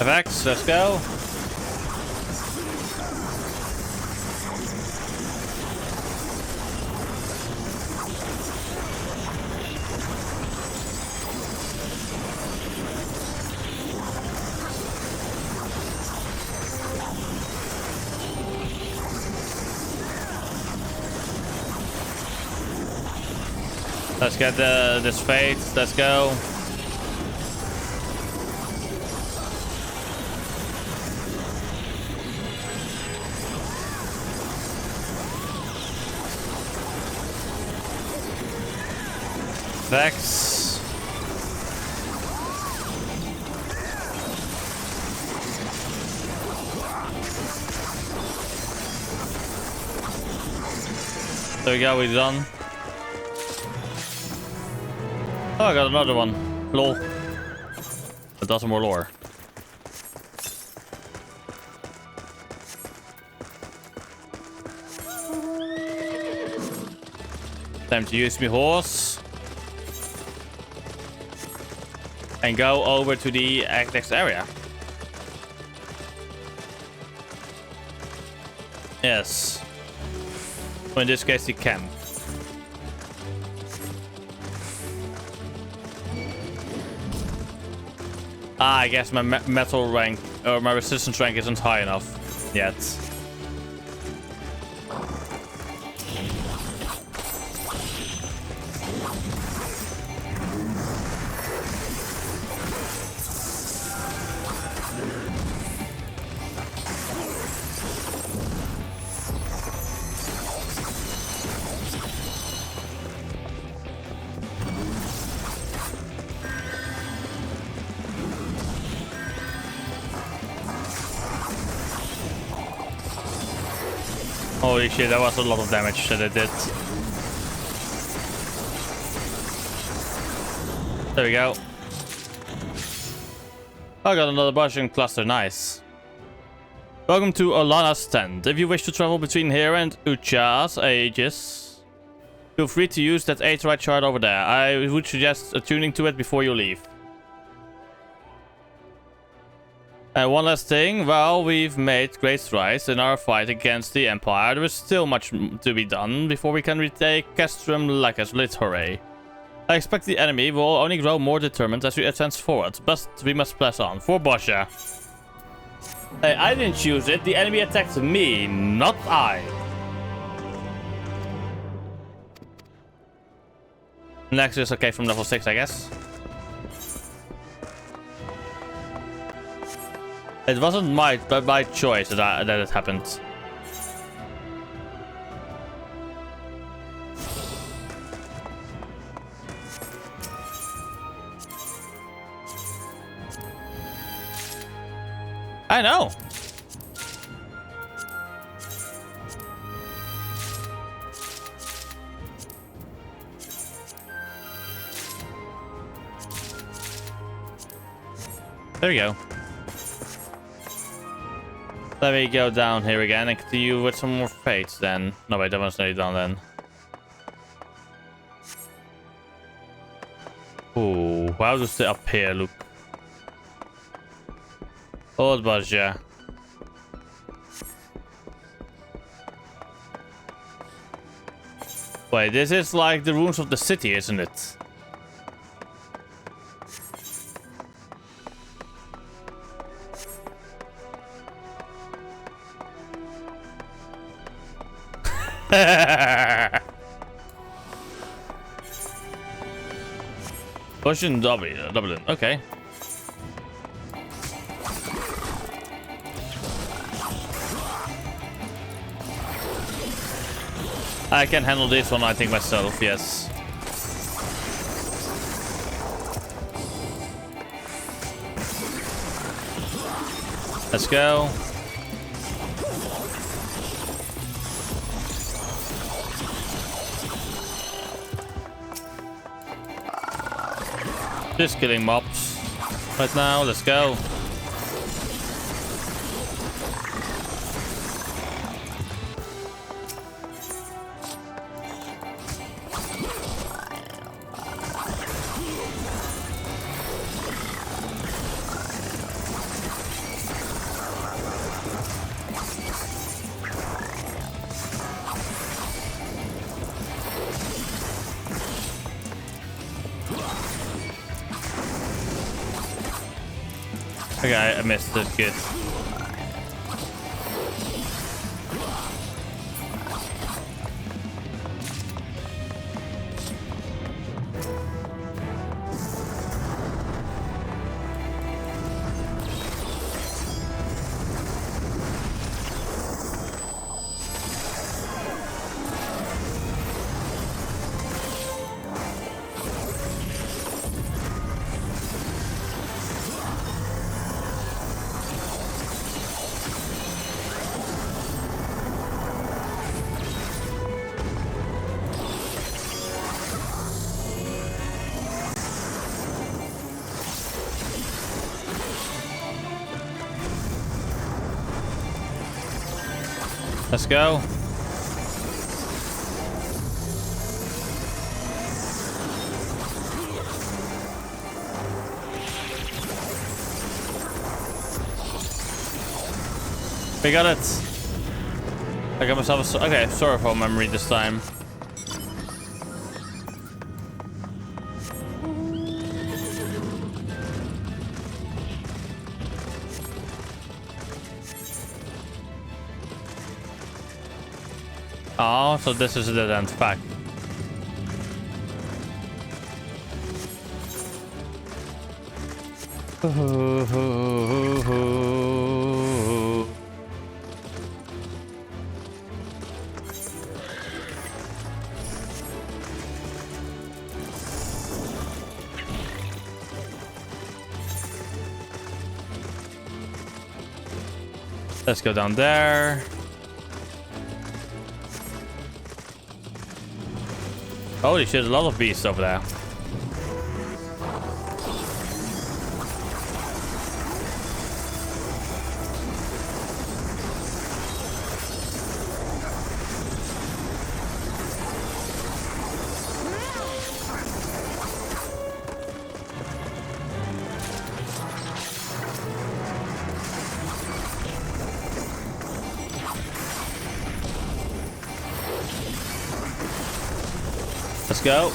[SPEAKER 2] FX, let's go. Let's get this fate. Let's go. Vex. There we go, we're done. Oh, I got another one. Lol. That does some more lore. Time to use my horse. And go over to the next area. Yes. Or in this case, the camp. Ah, I guess my metal rank or my resistance rank isn't high enough yet. Holy shit, that was a lot of damage that it did. There we go. I got another Bozja cluster, nice. Welcome to Olana's tent. If you wish to travel between here and Ucha's Aegis, feel free to use that Aetheryte shard over there. I would suggest attuning to it before you leave. And one last thing, while we've made great strides in our fight against the Empire, there is still much to be done before we can retake Castrum Lacus Lithorae. I expect the enemy will only grow more determined as we advance forward, but we must press on. For Bozja. Hey, I didn't choose it, the enemy attacked me, not I. Next is okay from level 6, I guess. It wasn't my choice that it happened. I know. There we go. Let me go down here again and continue with some more fates then. No wait, that one's nearly done then. Ooh, how does the up here look? Old Bozja. Wait, this is like the ruins of the city, isn't it? Pushing Dublin, okay. I can handle this one, I think, myself, yes. Let's go. Just killing mobs right now, let's go. Okay, I missed it. Good. Let's go. We got it. I got myself a... Okay, sorrowful memory this time. Oh, so this is a dead end. Fuck. Let's go down there. Holy shit, a lot of beasts over there. Let's go.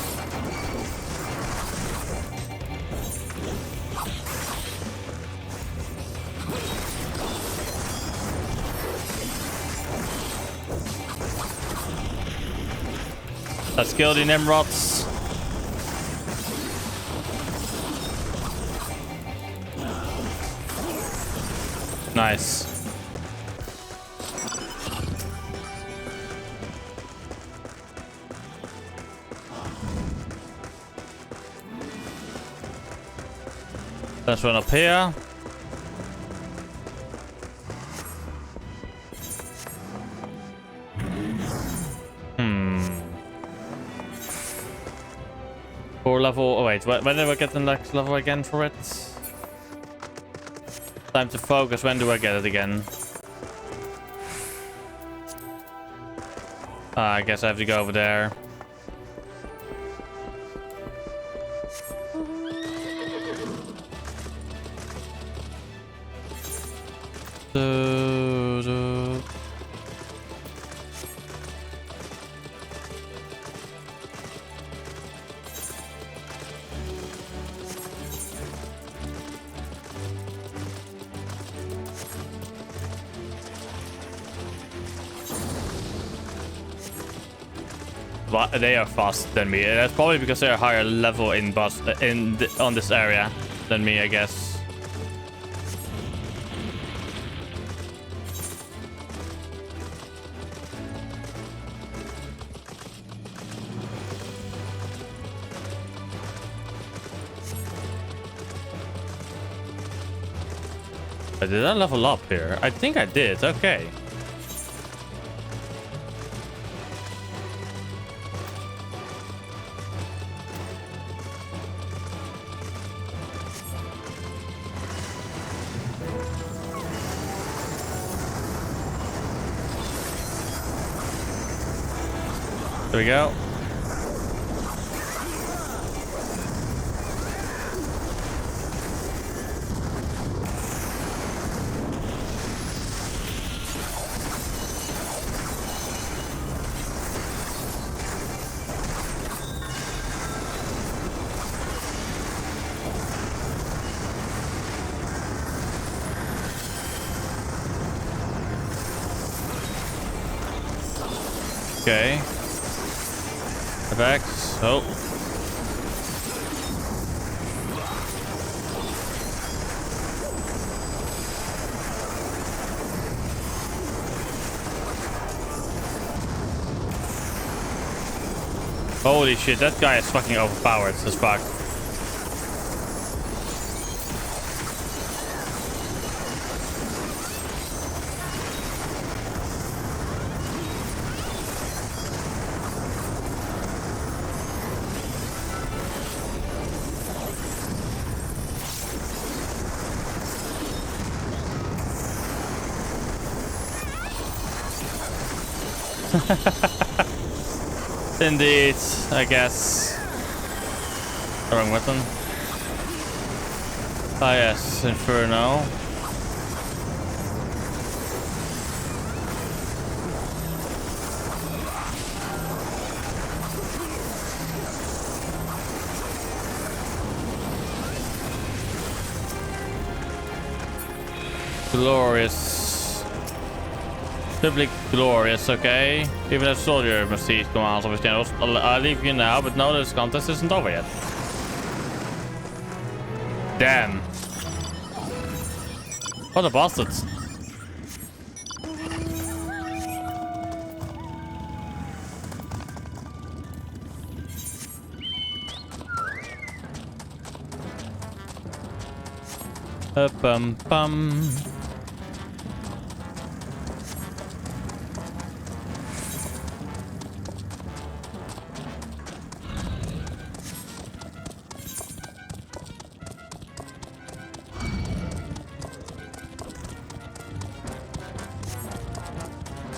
[SPEAKER 2] Let's kill the Nimrods. Nice. Let's run up here. Four level. Oh wait, when do I get the next level again for it? Time to focus. When do I get it again? I guess I have to go over there. They are faster than me. That's probably because they're higher level in on this area than me, I guess. Did I level up here? I think I did. Okay. There we go. Okay. Effects. Oh. Holy shit, that guy is fucking overpowered as fuck. Indeed, I guess. Wrong weapon. Ah yes, Inferno. Glorious. Simply glorious, okay? Even a soldier must see commands of his generals. I'll leave you now, but no, this contest isn't over yet. Damn. What a bastard. Bum bum.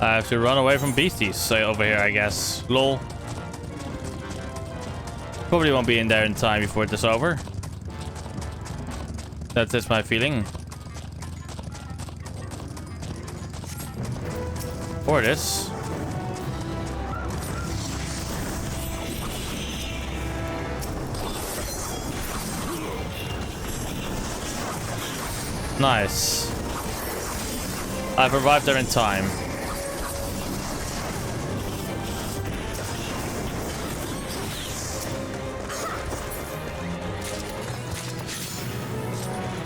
[SPEAKER 2] I have to run away from beasties, so over here, I guess. Lol. Probably won't be in there in time before it is over. That is my feeling. Or it is. Nice. I've arrived there in time.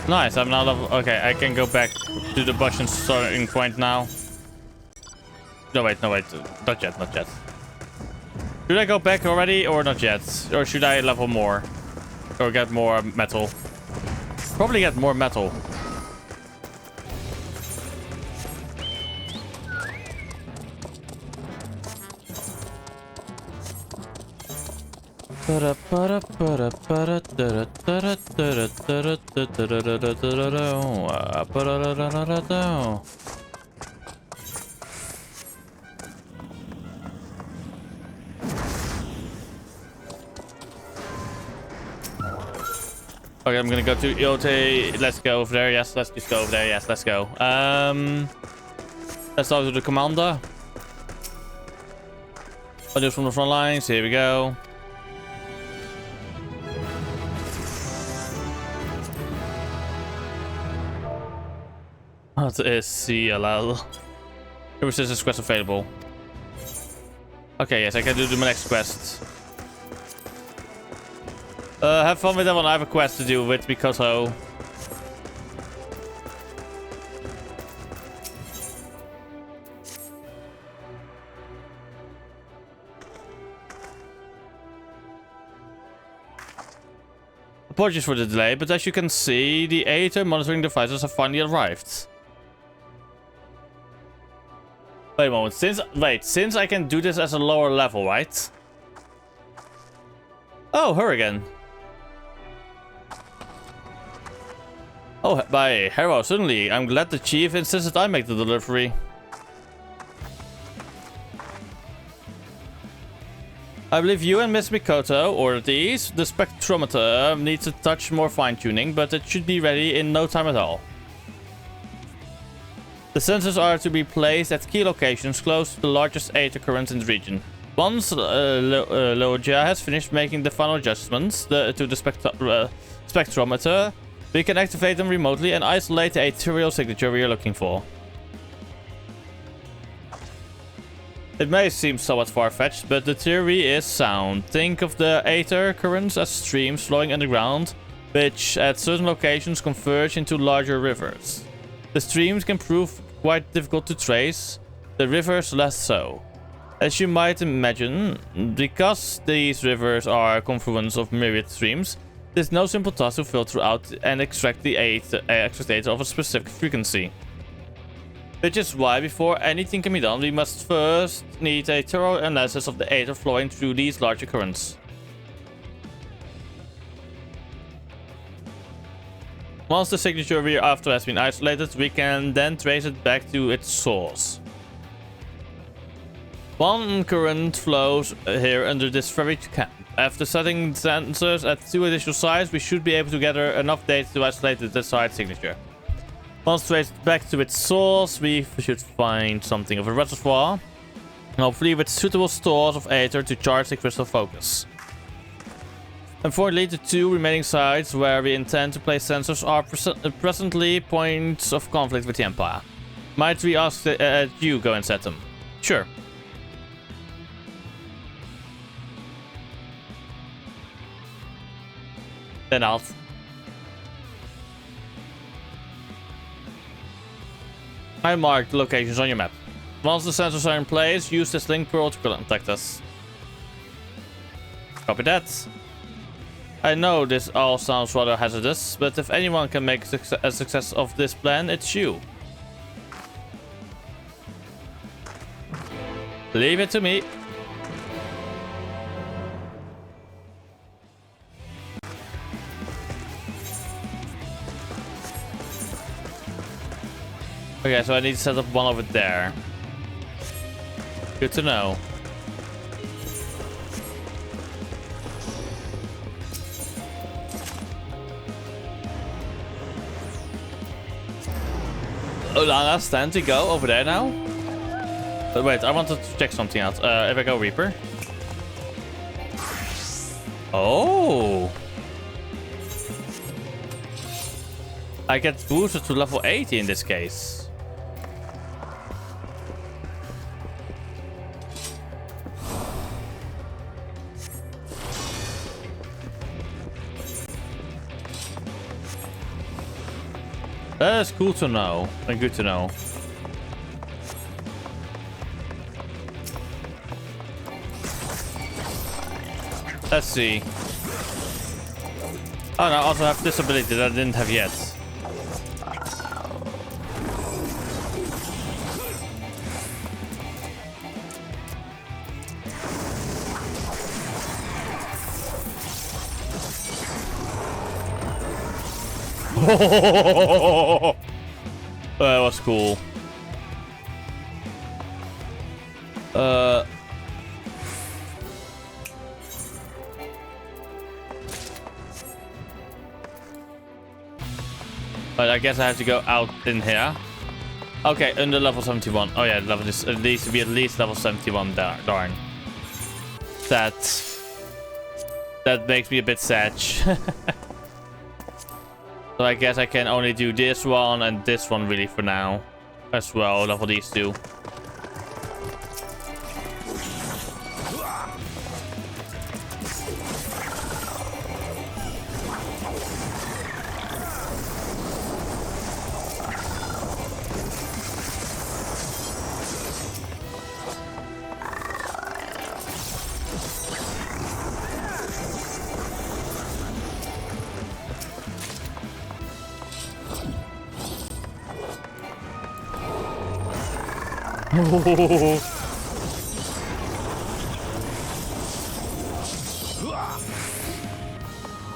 [SPEAKER 2] Nice, I'm now level. Okay, I can go back to the Bozjan starting point now. No, wait, not yet, not yet. Should I go back already or not yet? Or should I level more? Or get more metal? Probably get more metal. Okay, I'm gonna go to Yote. Let's go over there. Yes, let's just go over there. Yes, let's go. Let's start with the commander. I'll do from the front lines. Here we go. What is CLL? Resistance quest available. Okay, yes, I can do my next quest. Have fun with that one. I have a quest to do with Mikoto. Apologies for the delay, but as you can see, the Aether monitoring devices have finally arrived. Wait a moment, since I can do this as a lower level, right? Oh, her again. Oh, by Hero, suddenly. I'm glad the chief insisted I make the delivery. I believe you and Miss Mikoto ordered these. The spectrometer needs a touch more fine-tuning, but it should be ready in no time at all. The sensors are to be placed at key locations close to the largest Aether currents in the region. Once Bozja has finished making the final adjustments to the spectrometer, we can activate them remotely and isolate the aetherial signature we are looking for. It may seem somewhat far-fetched, but the theory is sound. Think of the aether currents as streams flowing underground, which at certain locations converge into larger rivers. The streams can prove quite difficult to trace, the rivers less so. As you might imagine, because these rivers are a confluence of myriad streams, it is no simple task to filter out and extract the aether of a specific frequency. Which is why before anything can be done, we must first need a thorough analysis of the aether flowing through these larger currents. Once the signature we are after has been isolated, we can then trace it back to its source. One current flows here under this very camp. After setting sensors at 2 additional sites, we should be able to gather enough data to isolate the desired signature. Once traced back to its source, we should find something of a reservoir, hopefully with suitable stores of aether to charge the crystal focus. Unfortunately, the 2 remaining sites where we intend to place sensors are presently points of conflict with the Empire. Might we ask that you go and set them? Sure. Then I'll... I marked the locations on your map. Once the sensors are in place, use this link pearl to contact us. Copy that. I know this all sounds rather hazardous, but if anyone can make a success of this plan, it's you. Leave it to me. Okay, so I need to set up one over there. Good to know. Olana, stand to go over there now. But wait, I wanted to check something out. If I go Reaper. Oh. I get boosted to level 80 in this case. That's cool to know and good to know. Let's see. Oh no, I also have this ability that I didn't have yet. That was cool. But I guess I have to go out in here. Okay, under level 71. Oh yeah, level this needs to be at least level 71. Darn. That makes me a bit sad. So I guess I can only do this one and this one really for now. As well, level these 2.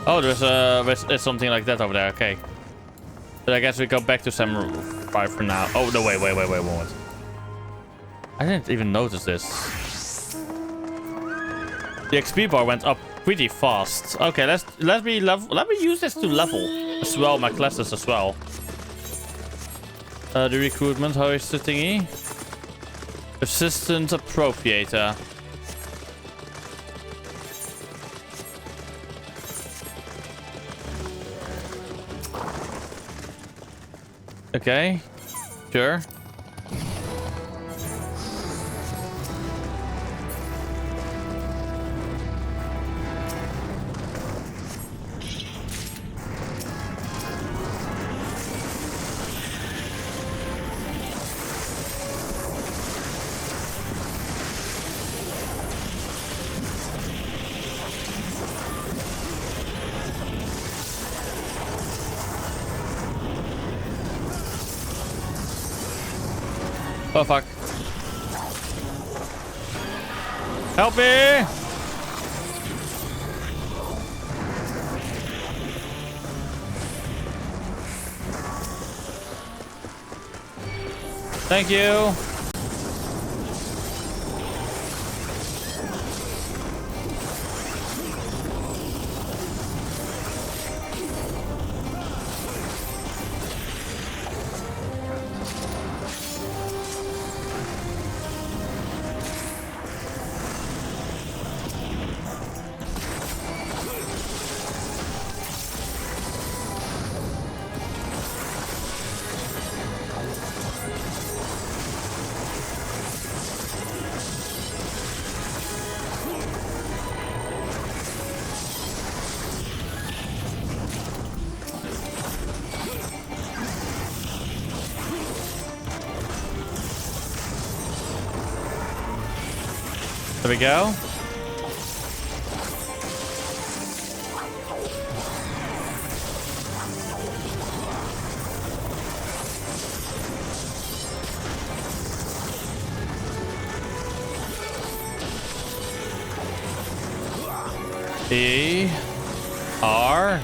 [SPEAKER 2] Oh, there's something like that over there. Okay, but I guess we go back to Samurai for now. Oh no! Wait, moment. I didn't even notice this. The XP bar went up pretty fast. Okay, let me use this to level as well my classes as well. The recruitment, how is the thingy? Assistant appropriator. Okay, sure. Oh fuck. Help me! Thank you. There we go. E R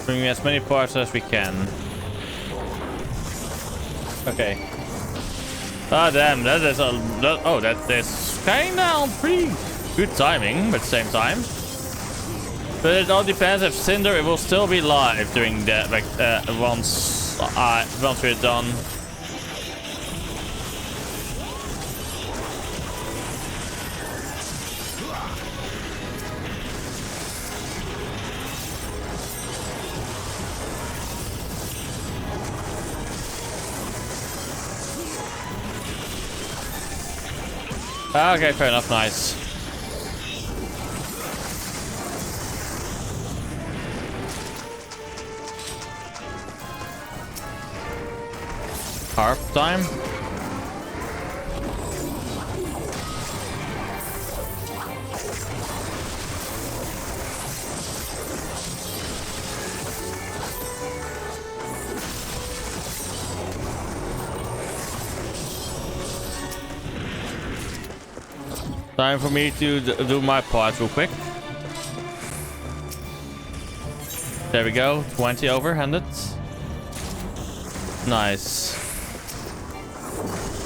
[SPEAKER 2] bring as many parts as we can. Okay. Ah damn, that is that is kinda pretty good timing, but at the same time. But it all depends if Cinder it will still be live during that, like once we're done. Okay, fair enough, nice. Harp time. Time for me to do my part real quick. There we go, 20 overhanded. Nice.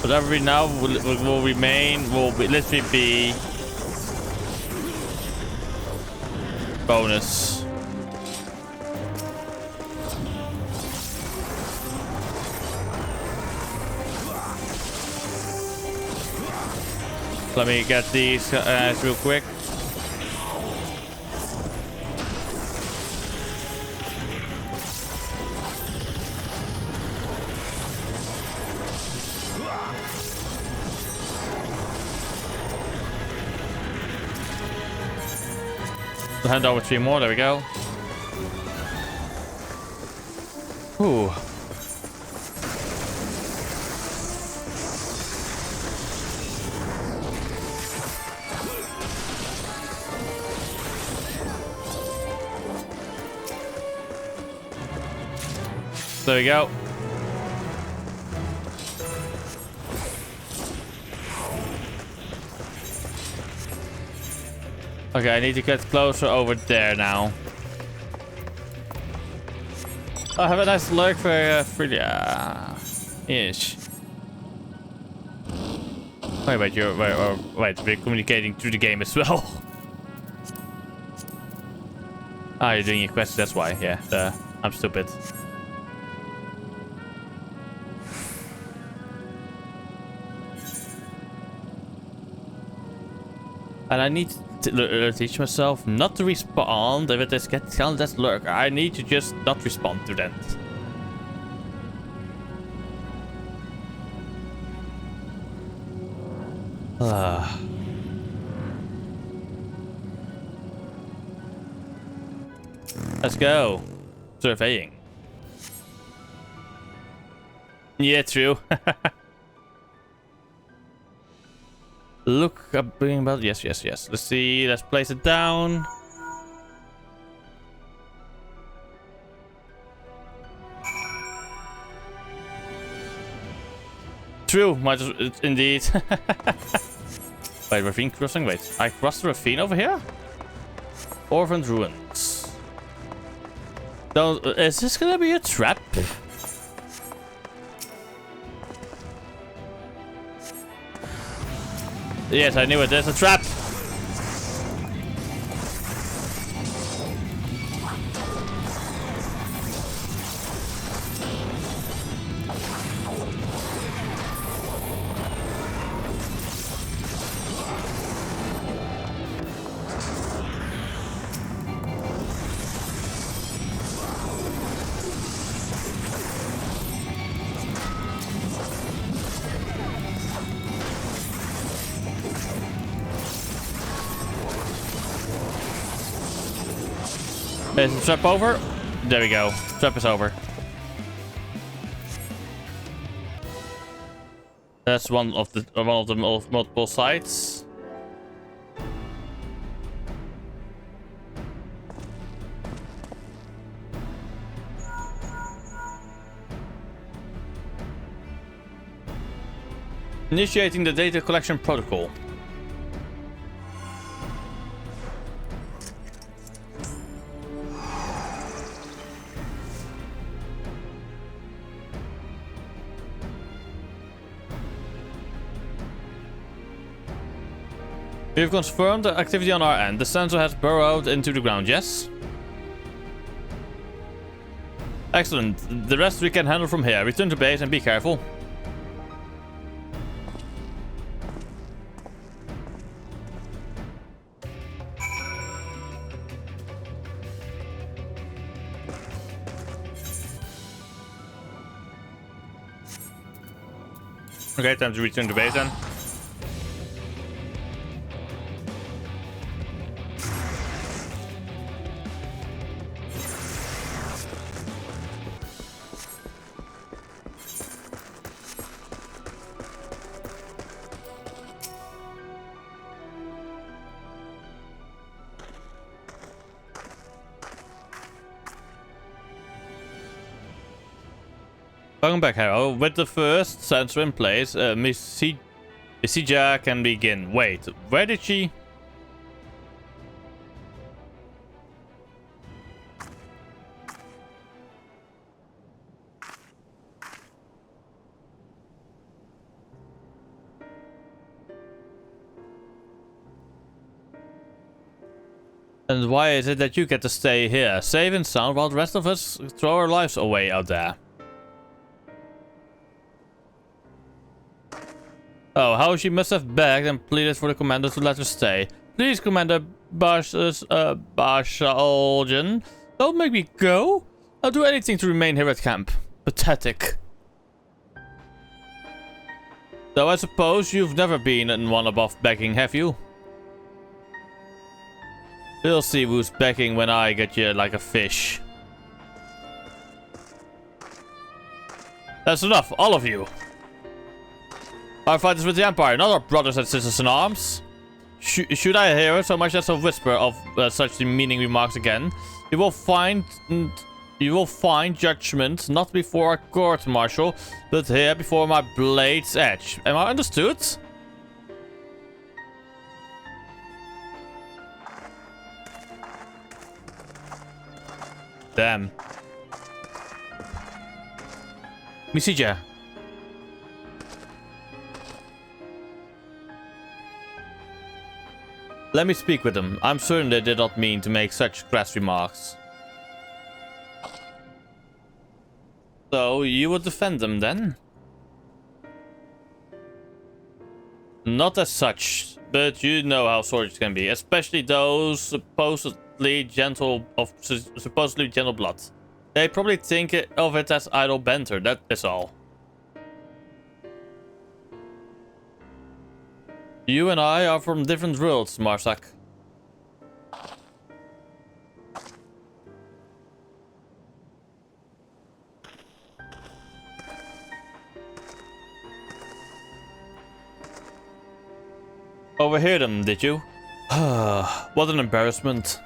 [SPEAKER 2] Whatever we now will remain will be literally be bonus. Let me get these guys real quick. Hand over 3 more, there we go. Ooh. There we go. Okay, I need to get closer over there now. Oh, have a nice lurk for ish. Wait, wait, we're communicating through the game as well. Ah, you're doing your quest, that's why. Yeah, I'm stupid. And I need to teach myself not to respond if it is counted as lurk. I need to just not respond to that. Let's go. Surveying. Yeah, true. Look up being about. Yes, yes, yes. Let's see. Let's place it down. True, might as indeed. Wait, ravine crossing. Wait, I crossed the ravine over here. Orphaned ruins. Don't. Is this gonna be a trap? Yes, I knew it. There's a trap. Is the trap over? There we go. Trap is over. That's one of the multiple sites. Initiating the data collection protocol. We've confirmed the activity on our end. The sensor has burrowed into the ground, yes? Excellent. The rest we can handle from here. Return to base and be careful. Okay, time to return to base then. Welcome back, Harrow. With the first sensor in place, Bozja can begin. Wait, where did she? And why is it that you get to stay here, safe and sound, while the rest of us throw our lives away out there? Oh, how she must have begged and pleaded for the commander to let her stay. Please, Commander Bashaljan, don't make me go. I'll do anything to remain here at camp. Pathetic. Though I suppose you've never been in one above begging, have you? We'll see who's begging when I get you like a fish. That's enough, all of you. Our fighters with the Empire, not our brothers and sisters in arms. Should I hear so much as a whisper of such demeaning remarks again, you will find judgment not before a court-martial, but here before my blade's edge. Am I understood? Damn. Bozja. Let me speak with them. I'm certain they did not mean to make such crass remarks. So, you would defend them then? Not as such, but you know how soldiers can be, especially those supposedly gentle blood. They probably think of it as idle banter, that is all. You and I are from different worlds, Marsak. Overheard them, did you? What an embarrassment.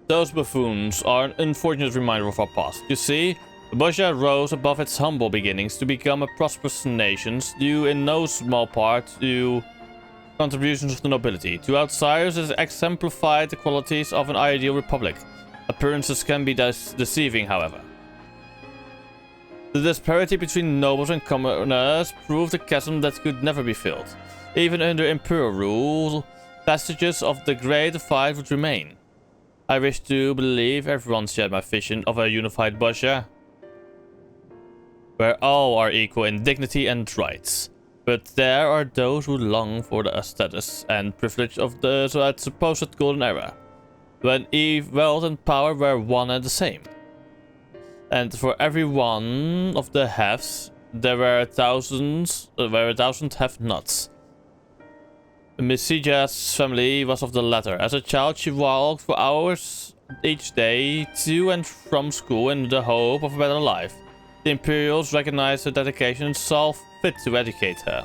[SPEAKER 2] Those buffoons are an unfortunate reminder of our past. You see, Bozja rose above its humble beginnings to become a prosperous nation, due in no small part to contributions of the nobility. To outsiders, it exemplified the qualities of an ideal republic. Appearances can be deceiving, however. The disparity between nobles and commoners proved a chasm that could never be filled. Even under imperial rule, vestiges of the great divide would remain. I wish to believe everyone shared my vision of a unified Bozja, where all are equal in dignity and rights. But there are those who long for the status and privilege of the supposed golden era, when wealth and power were one and the same. And for every one of the haves, there were a thousand have-nots. Bozja's family was of the latter. As a child, she walked for hours each day to and from school in the hope of a better life. The Imperials recognized her dedication and saw fit to educate her.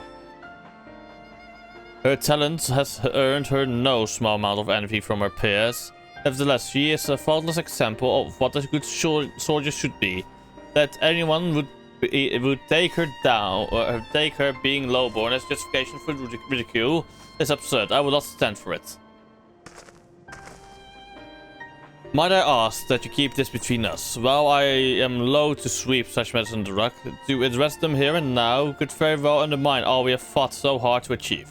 [SPEAKER 2] Her talent has earned her no small amount of envy from her peers. Nevertheless, she is a faultless example of what a good soldier should be. That anyone would take her down, or take her being lowborn as justification for ridicule, is absurd. I will not stand for it. Might I ask that you keep this between us? While I am loath to sweep such matters under the rug, to address them here and now could very well undermine all we have fought so hard to achieve.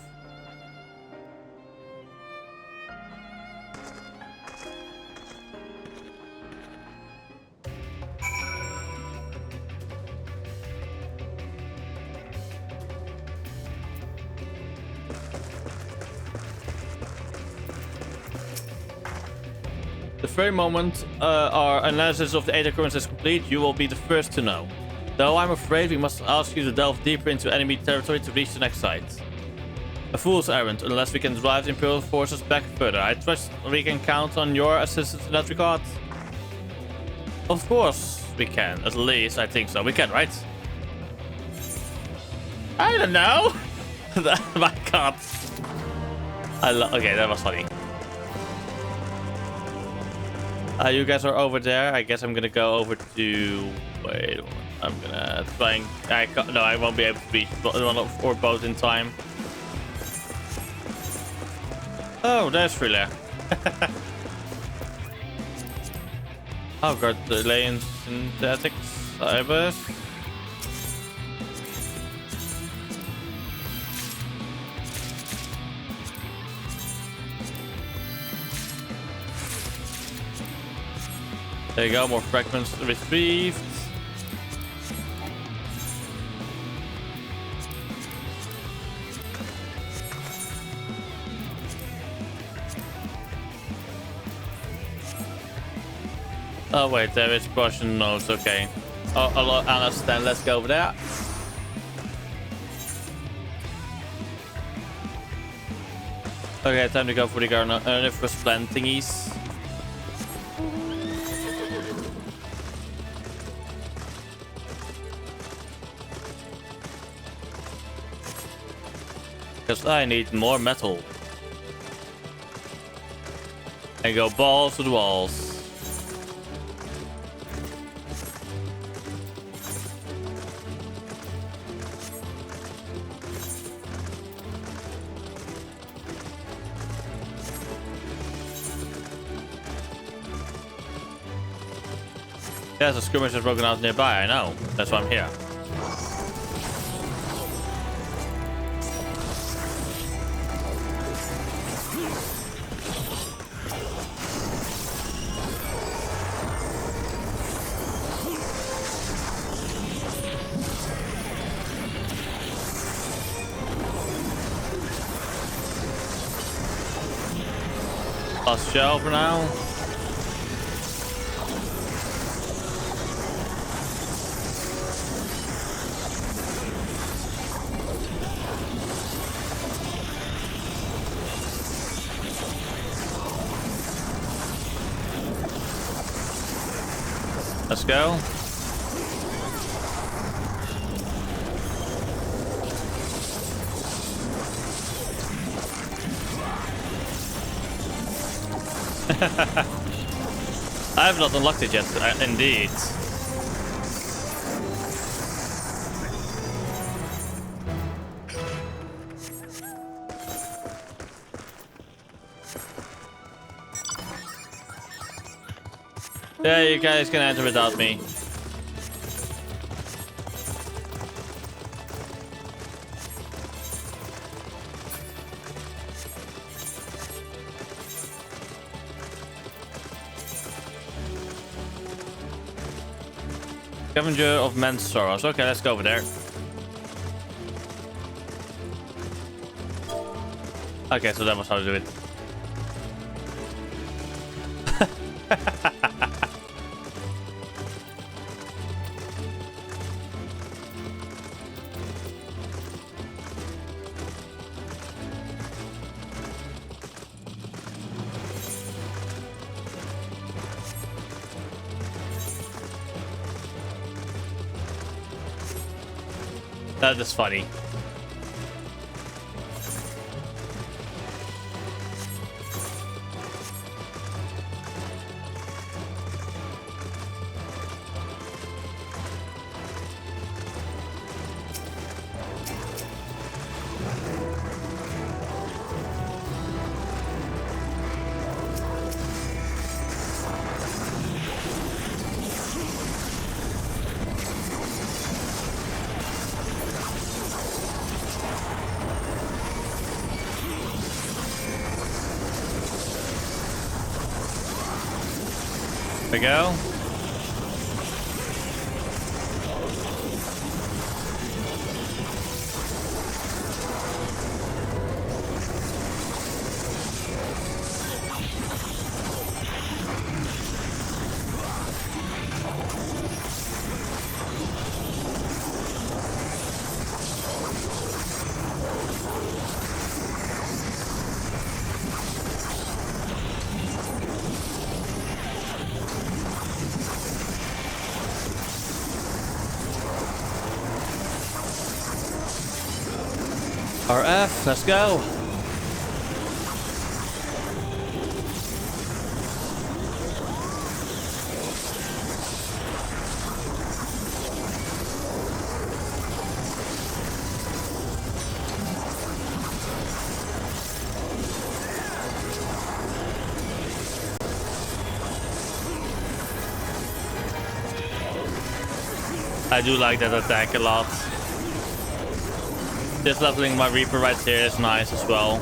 [SPEAKER 2] The very moment our analysis of the 8 occurrence is complete, you will be the first to know. Though I'm afraid we must ask you to delve deeper into enemy territory to reach the next site. A fool's errand, unless we can drive the Imperial forces back further. I trust we can count on your assistance in that regard. Of course we can. At least I think so. We can, right? I don't know. My god. Okay, that was funny. You guys are over there. I guess I'm gonna go over to... Wait, I'm gonna try and... No, I won't be able to reach one or both in time. Oh, there's Freelair. Oh god, delay in synthetics. Cybers. There you go, more fragments retrieved. Oh wait, there is Russian notes, okay. Oh, I understand, let's go over there. Okay, time to go for the first plant thingies. Because I need more metal. And go balls to the walls. There's a skirmish that's broken out nearby, I know. That's why I'm here. Last shell for now. Let's go. I have not unlocked it yet, indeed. Yeah, you guys can enter without me. Scavenger of Men's Sorrows. Okay, let's go over there. Okay, so that was how to do it. That is funny. There we go. RF, let's go. I do like that attack a lot. Just leveling my Reaper right here is nice as well.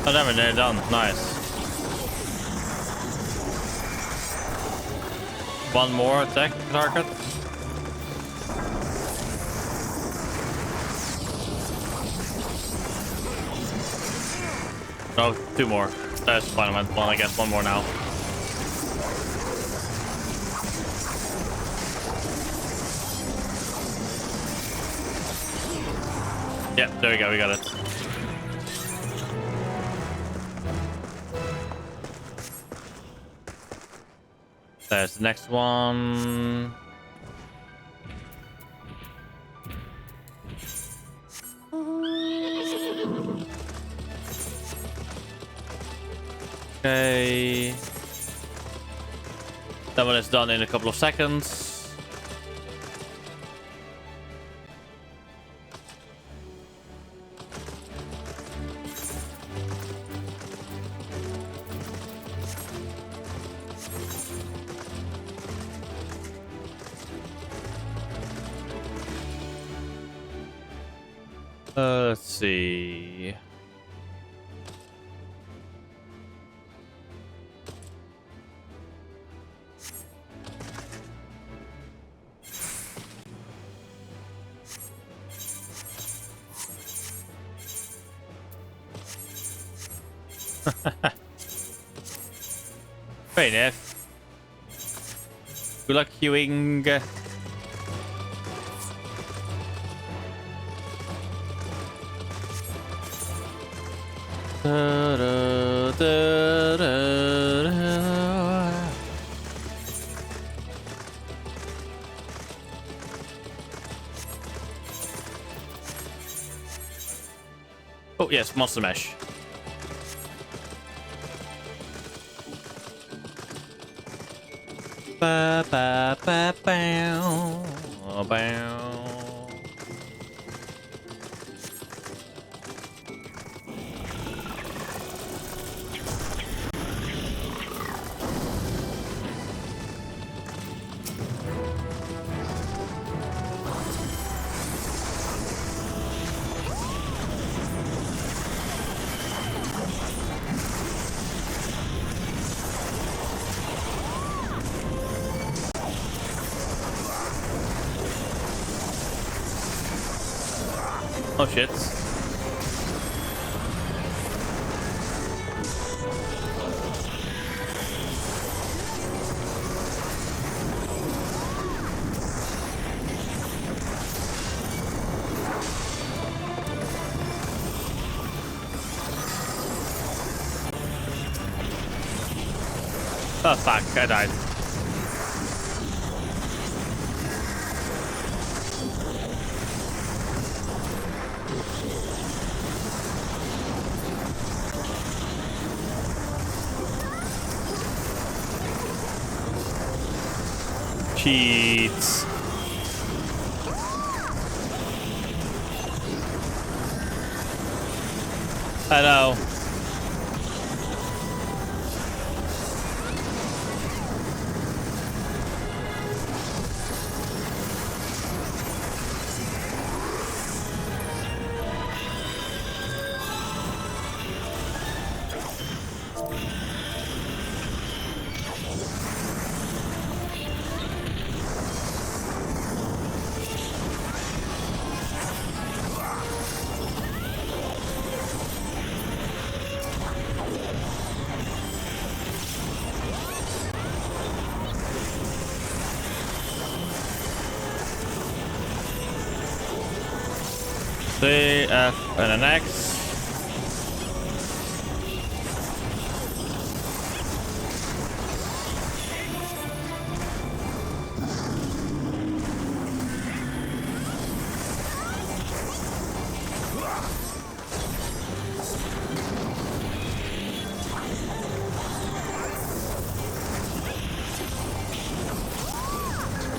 [SPEAKER 2] Oh, damn it, they're done. Nice. One more attack target. No, two more. That's fine. I meant one. I guess one more now. Yeah, there we go. We got it. There's the next one. Okay. That one is done in a couple of seconds. Let's see. Fair enough. Good luck queuing. Oh yes, Monster Mash. Ba ba ba bow, bow. Oh shit. Oh fuck, I died. Cheats. I know. C, F, and an X.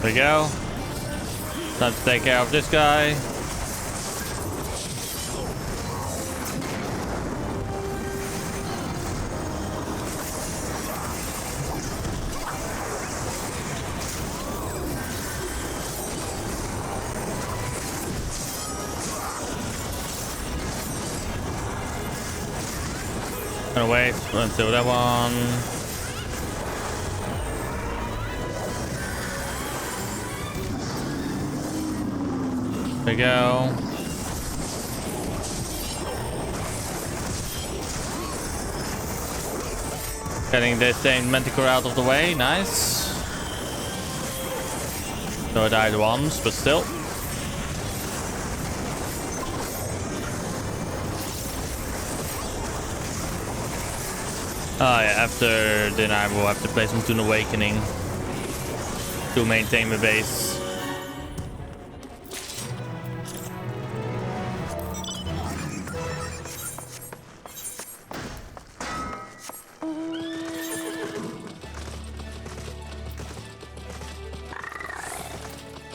[SPEAKER 2] There we go. Time to take care of this guy. Gonna wait until that one. There we go. Getting this thing Manticore out of the way, nice. So I died once, but still. Oh yeah, after then I will have to play some Toon Awakening to maintain the base.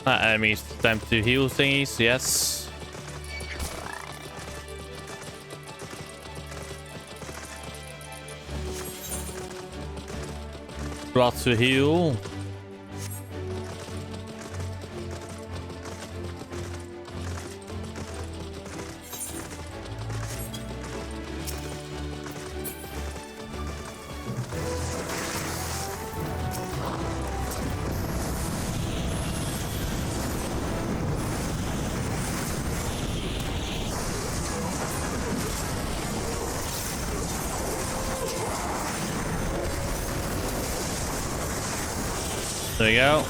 [SPEAKER 2] Enemies, time to heal thingies, yes. Lots to heal. There we go.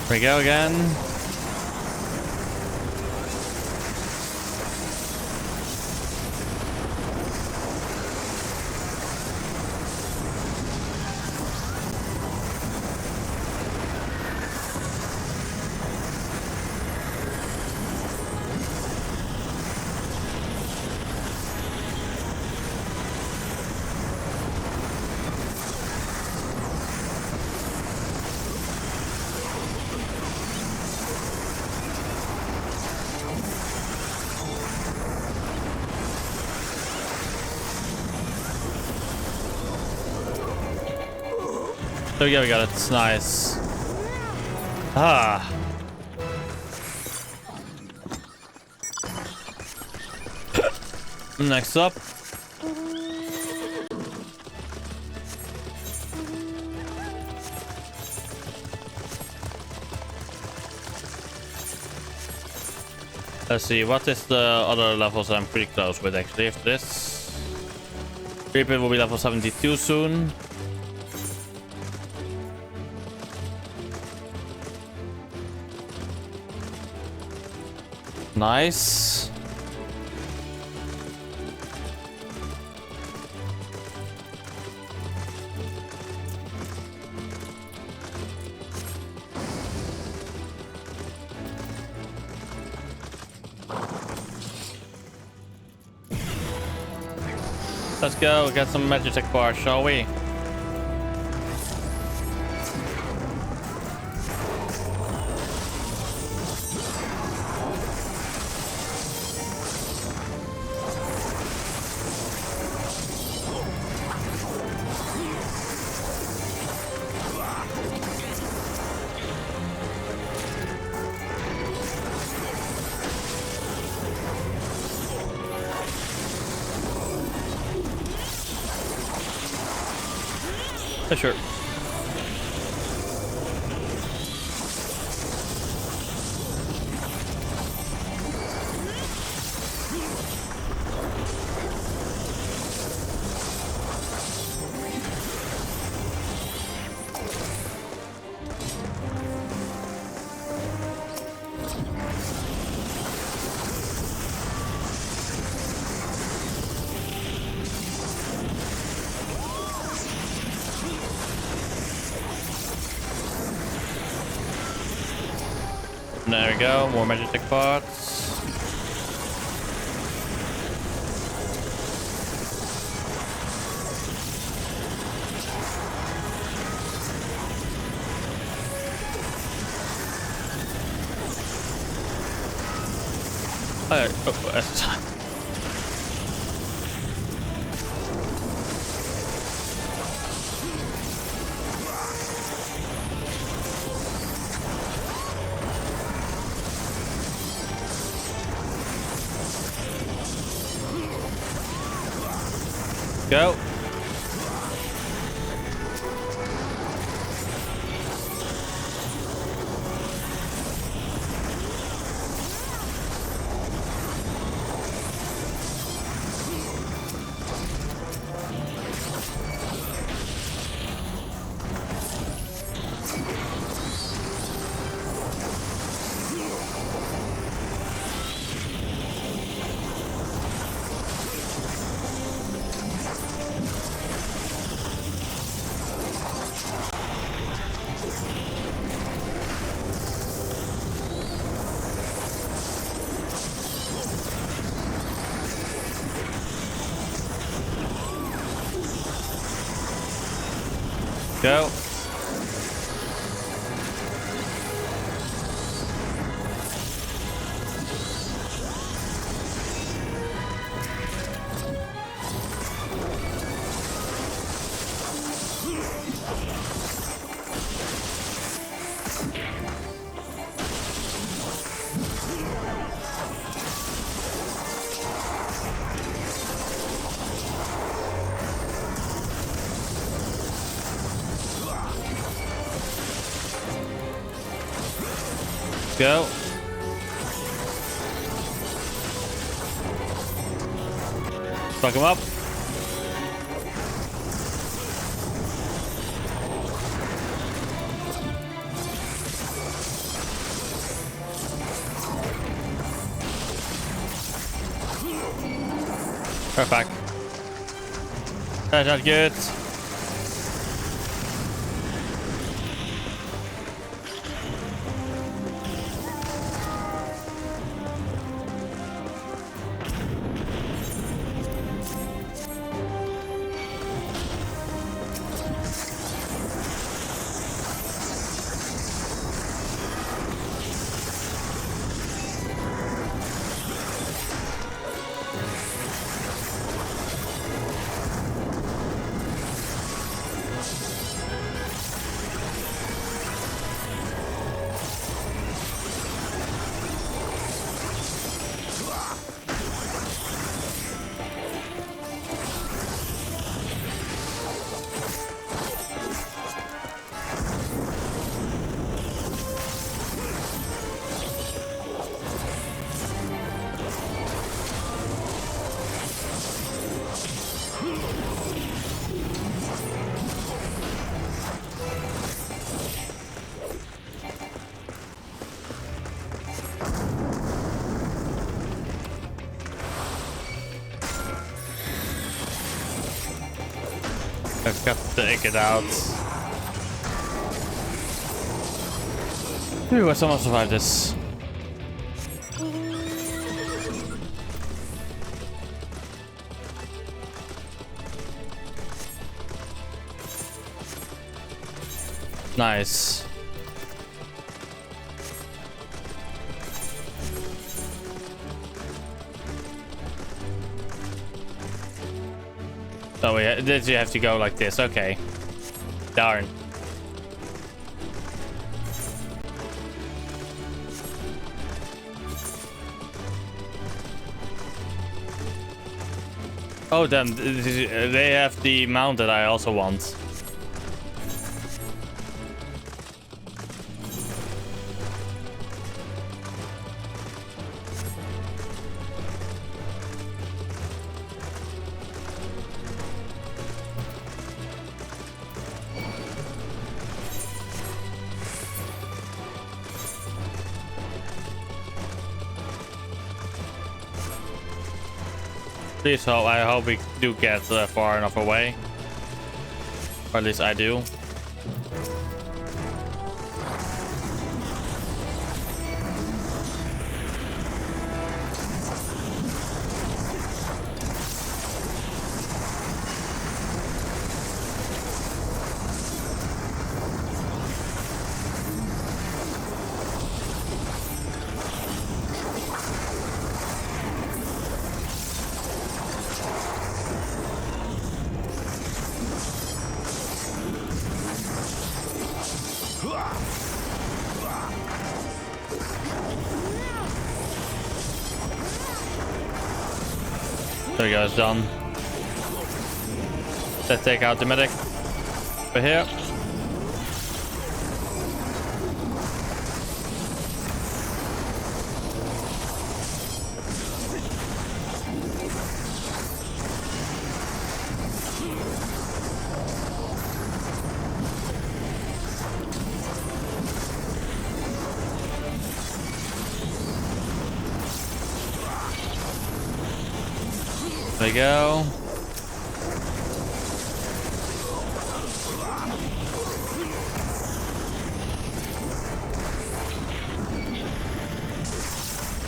[SPEAKER 2] Here we go again. There we go, we got it. It's nice. Ah. Next up. Let's see, what is the other levels I'm pretty close with actually? If this Reaper will be level 72 soon. Nice. Let's go get some Magitech bars, shall we? Sure. There we go, more Magitech pots. Oh, that's time. Go. Go. go. Fuck him up. Perfect. That's not good. I've got to take it out. Phew, someone survived this. Nice. Oh, did you have to go like this? Okay. Darn. Oh, damn. They have the mount that I also want. Please hope, I hope we do get far enough away. Or at least I do. There we go, it's done. Let's take out the medic. Over here. There we go.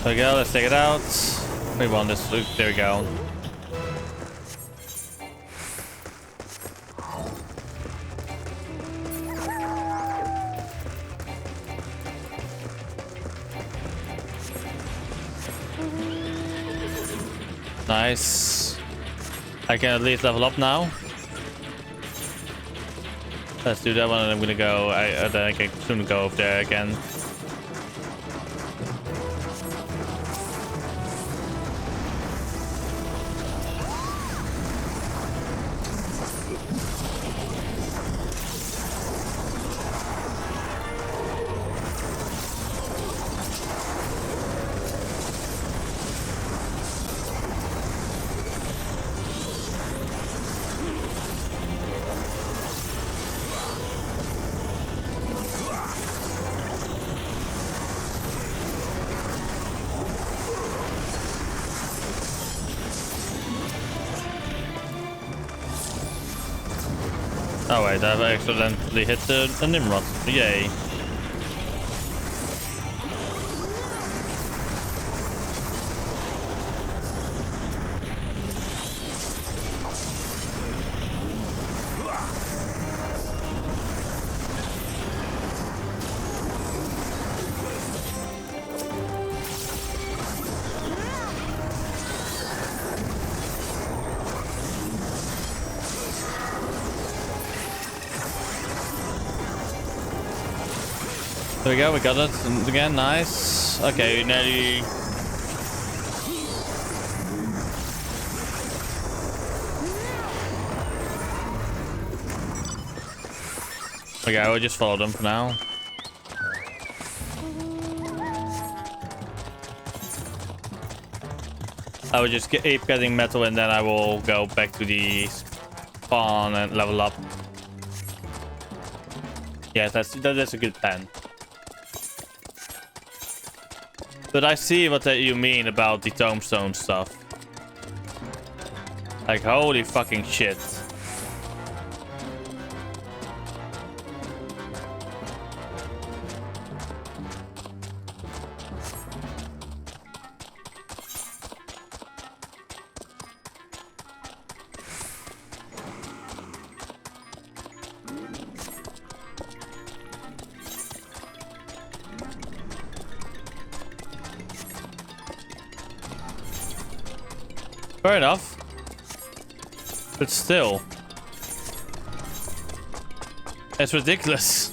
[SPEAKER 2] There we go, let's take it out. We want this. There we go. Nice. I can at least level up now. Let's do that one, and I'm gonna go. Then I can soon go over there again. Oh wait, I've accidentally hit the Nimrod. Yay. There we go, we got it. And again, nice. Okay, nearly. Okay, we'll just follow them for now. I will just keep getting metal and then I will go back to the spawn and level up. Yeah, that's a good plan. But I see what you mean about the tombstone stuff. Like, holy fucking shit. Fair enough. But still. It's ridiculous.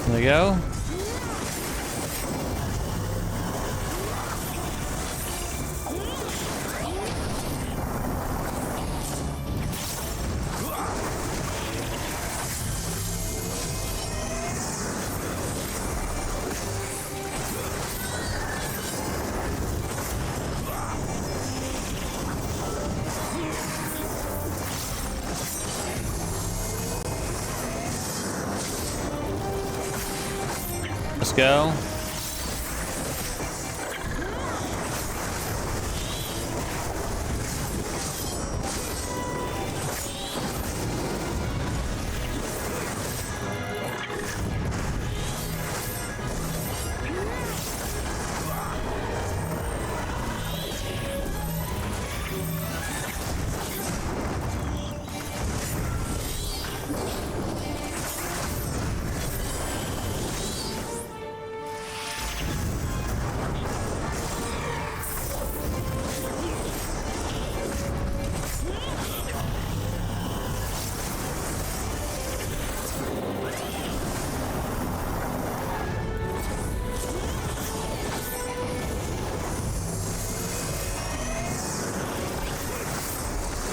[SPEAKER 2] There we go. Let's go.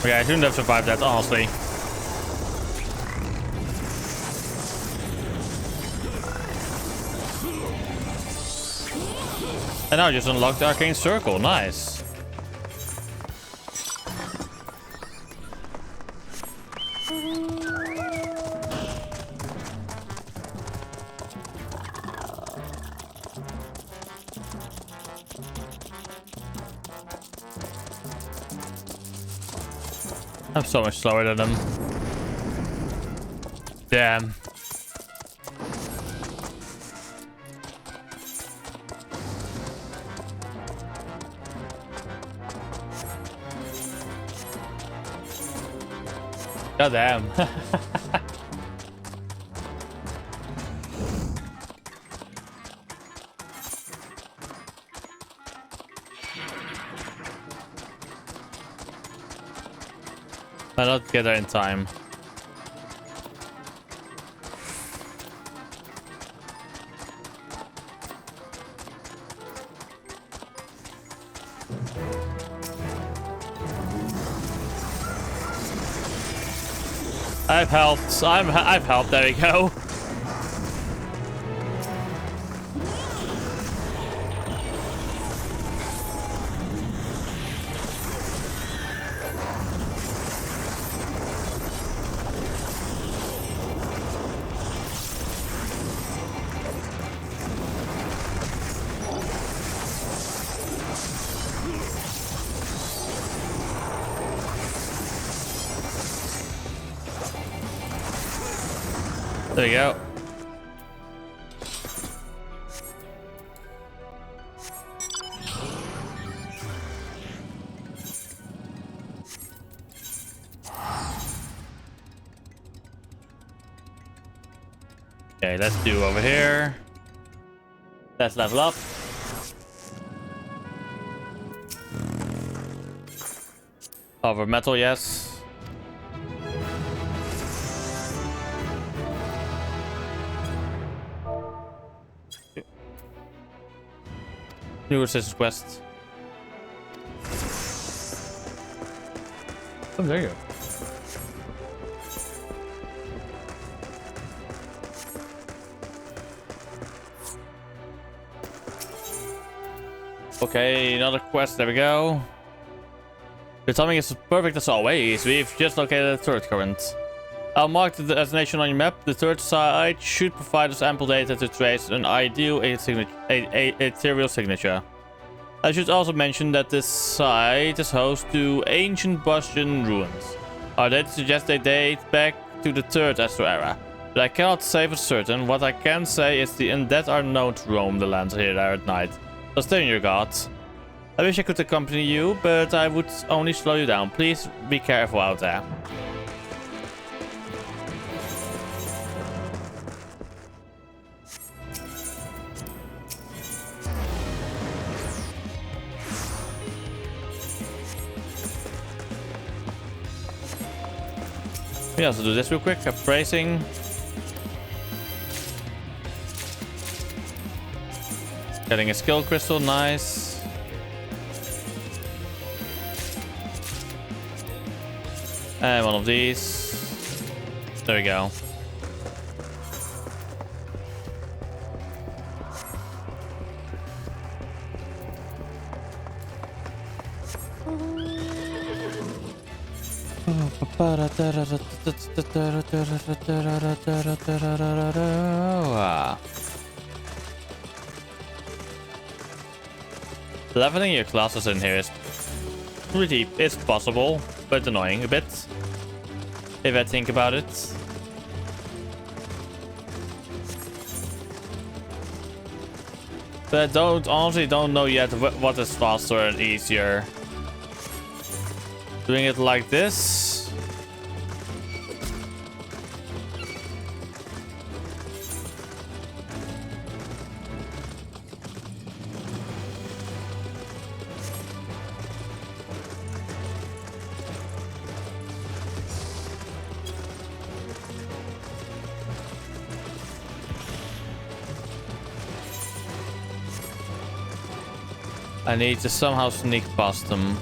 [SPEAKER 2] Okay, I shouldn't have survived that, honestly. And now I just unlocked the arcane circle. Nice. I'm so much slower than them. Damn. God damn. I'll not get there in time. I've helped. I've helped. There we go. There you go. Okay, let's do over here. Let's level up. Cover metal, yes. New resistance quest. Oh, there you go. Okay, another quest. There we go. The timing is perfect as always. We've just located a turret current. I'll mark the destination on your map. The third site should provide us ample data to trace an ideal ethereal signature. I should also mention that this site is host to ancient Bozjan ruins. Our data suggests they date back to the 3rd Astro era, but I cannot say for certain. What I can say is the undead are known to roam the lands here at night, so stay on your guard. I wish I could accompany you, but I would only slow you down. Please be careful out there. We also do this real quick. Appraising. Getting a skill crystal, nice. And one of these. There we go. Leveling your classes in here is it's possible, but annoying a bit. If I think about it. But I honestly don't know yet what is faster and easier. Doing it like this. I need to somehow sneak past them.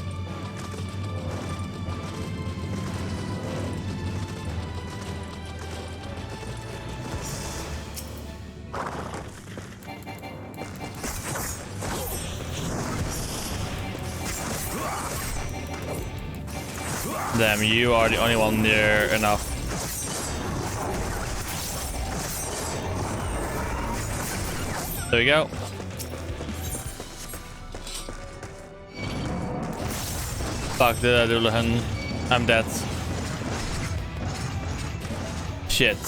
[SPEAKER 2] Damn, you are the only one near enough. There we go. Fuck, did I do Lehen? I'm dead. Shit.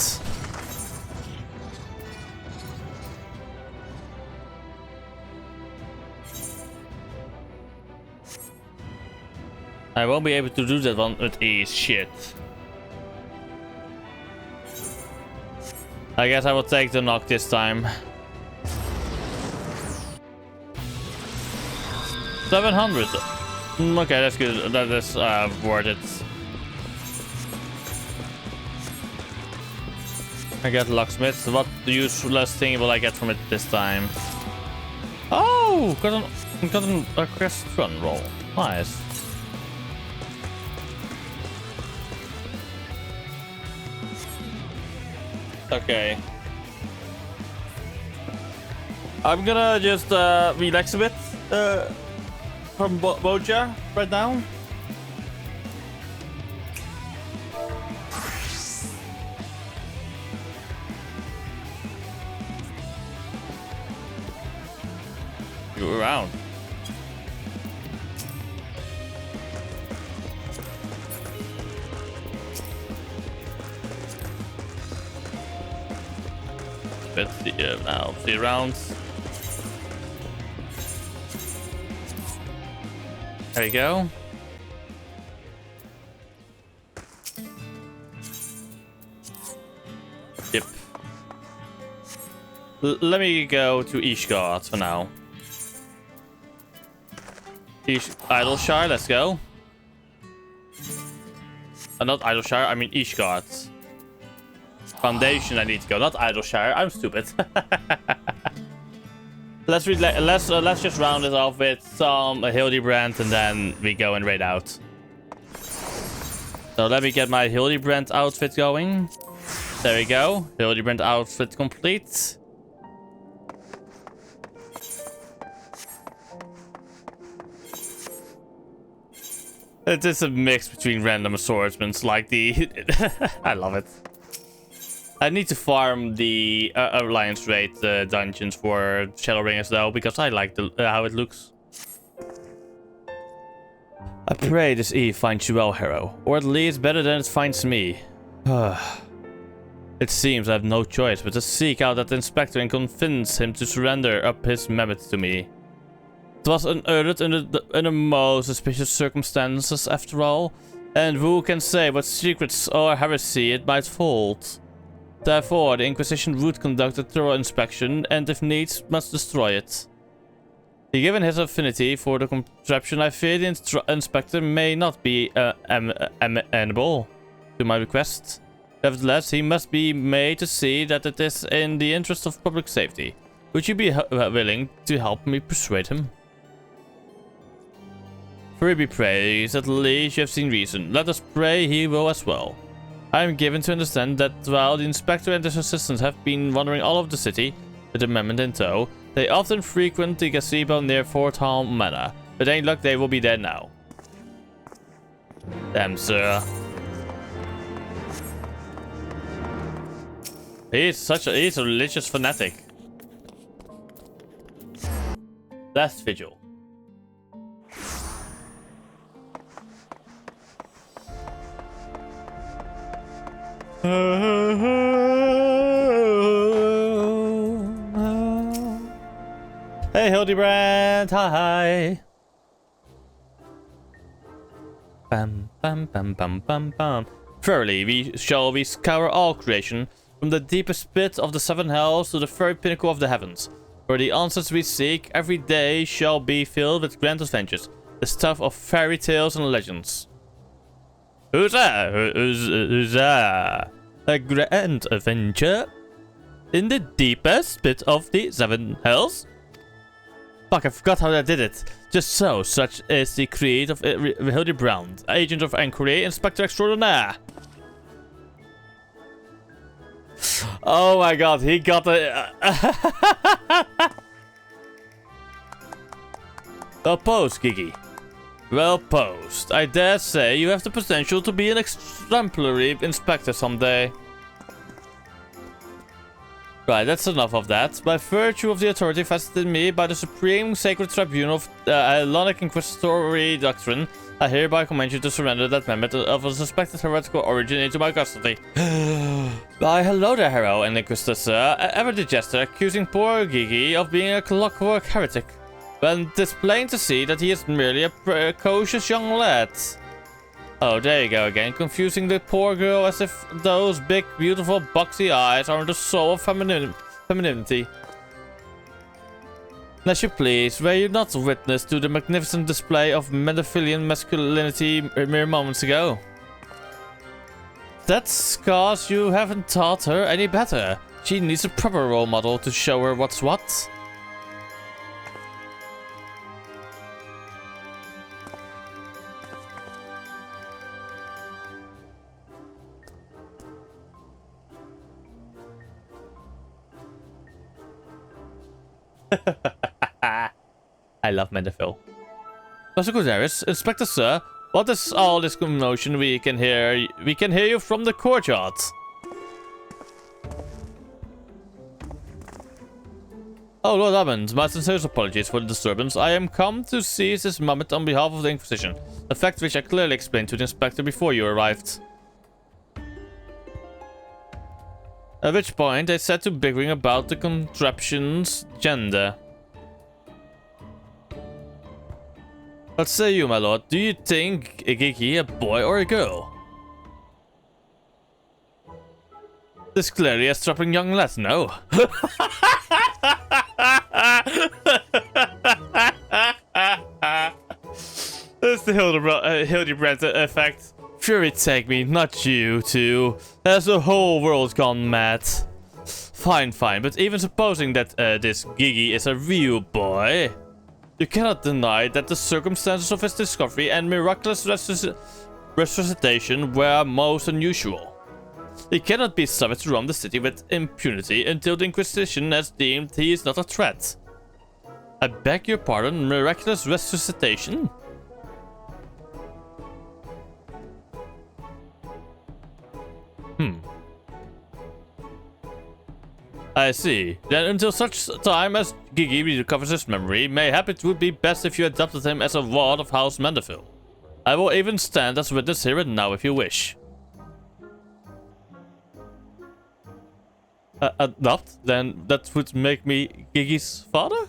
[SPEAKER 2] I won't be able to do that one with ease. Shit. I guess I will take the knock this time. 700. Okay, that's good. That is worth it. I get locksmith. What useless thing will I get from it this time? Oh, Oh, got a quest run roll. Nice. Okay. I'm gonna just relax a bit from Bozja right now. You around. Let's see now. 3 rounds. There you go. Yep. Let me go to Ishgard for now. Idleshire, let's go. Not Idleshire, I mean Ishgard. Foundation I need to go, not Idleshire. I'm stupid. let's just round it off with some Hildibrand and then we go and raid out. So let me get my Hildibrand outfit going. There we go. Hildibrand outfit complete. It is a mix between random swordsmen, like the... I love it. I need to farm the Alliance Raid dungeons for Shadowbringers though, because I like how it looks. I pray this Eve finds you well, hero. Or at least better than it finds me. It seems I have no choice but to seek out that inspector and convince him to surrender up his mammoth to me. It was unearthed in the most suspicious circumstances after all, and who can say what secrets or heresy it might hold? Therefore, the Inquisition would conduct a thorough inspection, and if needs, must destroy it. Given his affinity for the contraption, I fear the inspector may not be amenable to my request. Nevertheless, he must be made to see that it is in the interest of public safety. Would you be willing to help me persuade him? Free be praised, at least you have seen reason. Let us pray he will as well. I am given to understand that while the inspector and his assistants have been wandering all over the city, with the mammoth in tow, they often frequent the gazebo near Fort Hall Manor. With any luck, they will be there now. Damn, sir. He's a religious fanatic. Last vigil. Hey Hildibrand, hi. Bam bam bam bam bam bam. Verily, we scour all creation, from the deepest pit of the 7 hells to the very pinnacle of the heavens. For the answers we seek every day shall be filled with grand adventures, the stuff of fairy tales and legends. Who's that? Who's that? A grand adventure? In the deepest pit of the 7 hells? Fuck, I forgot how I did it. Just so, such is the creed of Hildibrand, agent of inquiry, inspector extraordinaire. Oh my god, he got a... Well posed, Gigi. Well posed. I dare say you have the potential to be an exemplary inspector someday. Right, that's enough of that. By virtue of the authority vested in me by the Supreme Sacred Tribunal of Hellenic Inquisitory Doctrine, I hereby command you to surrender that mammoth of a suspected heretical origin into my custody. Why, hello there, hero and Inquisitor, sir. Ever the jester accusing poor Gigi of being a clockwork heretic, when it is plain to see that he is merely a precocious young lad. Oh, there you go again, confusing the poor girl as if those big, beautiful, boxy eyes are the soul of femininity. As you please, were you not witness to the magnificent display of Medophilean masculinity mere moments ago? That's cause you haven't taught her any better. She needs a proper role model to show her what's what. I love Menderville. Mr. Gutierrez, Inspector Sir, what is all this commotion? We can hear you from the courtyard. Oh, Lord Ammon, my sincerest apologies for the disturbance. I am come to seize this moment on behalf of the Inquisition, a fact which I clearly explained to the Inspector before you arrived. At which point they set to bickering about the contraption's gender. What say you, my lord? Do you think Gigi a boy or a girl? This clearly a strapping young lad, no? That's the Hildibrand effect. Fury take me, not you two. Has the whole world gone mad? Fine, but even supposing that this Gigi is a real boy, you cannot deny that the circumstances of his discovery and miraculous resuscitation were most unusual. He cannot be suffered to roam the city with impunity until the Inquisition has deemed he is not a threat. I beg your pardon, miraculous resuscitation? I see. Then until such time as Gigi recovers his memory, mayhap it would be best if you adopted him as a ward of House Menderville. I will even stand as witness here and now if you wish. Adopt? Then that would make me Gigi's father?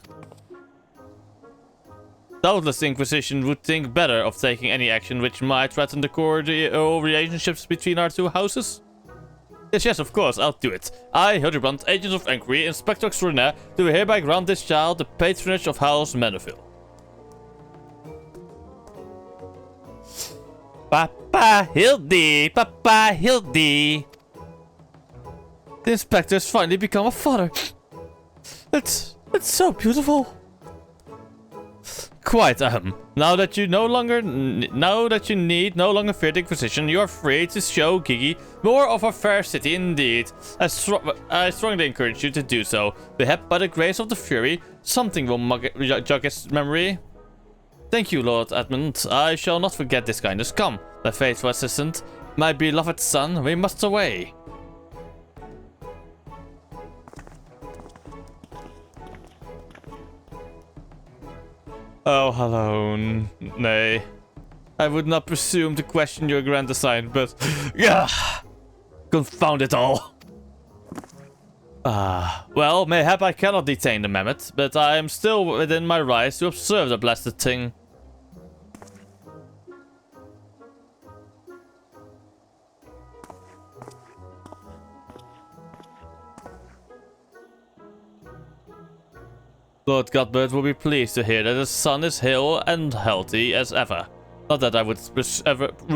[SPEAKER 2] Doubtless the Inquisition would think better of taking any action which might threaten the cordial relationships between our two houses. Yes, of course, I'll do it. I, Hildibrand, Agent of Inquiry, Inspector Extraordinaire, do hereby grant this child the patronage of House Menderville. Papa Hildy! Papa Hildy! The Inspector's finally become a father. It's so beautiful. Quite, now that you no longer need no longer fear the Inquisition, you are free to show Gigi more of a fair city indeed. I strongly encourage you to do so. Perhaps by the grace of the Fury, something will jog his memory. Thank you, Lord Edmund. I shall not forget this kindness. Come, my faithful assistant, my beloved son, we must away. Oh, hello. Nay. I would not presume to question your grand design, but... confound it all. Well, mayhap I cannot detain the mammoth, but I am still within my rights to observe the blasted thing. Lord Godbert will be pleased to hear that his son is hale and healthy as ever. Not that I would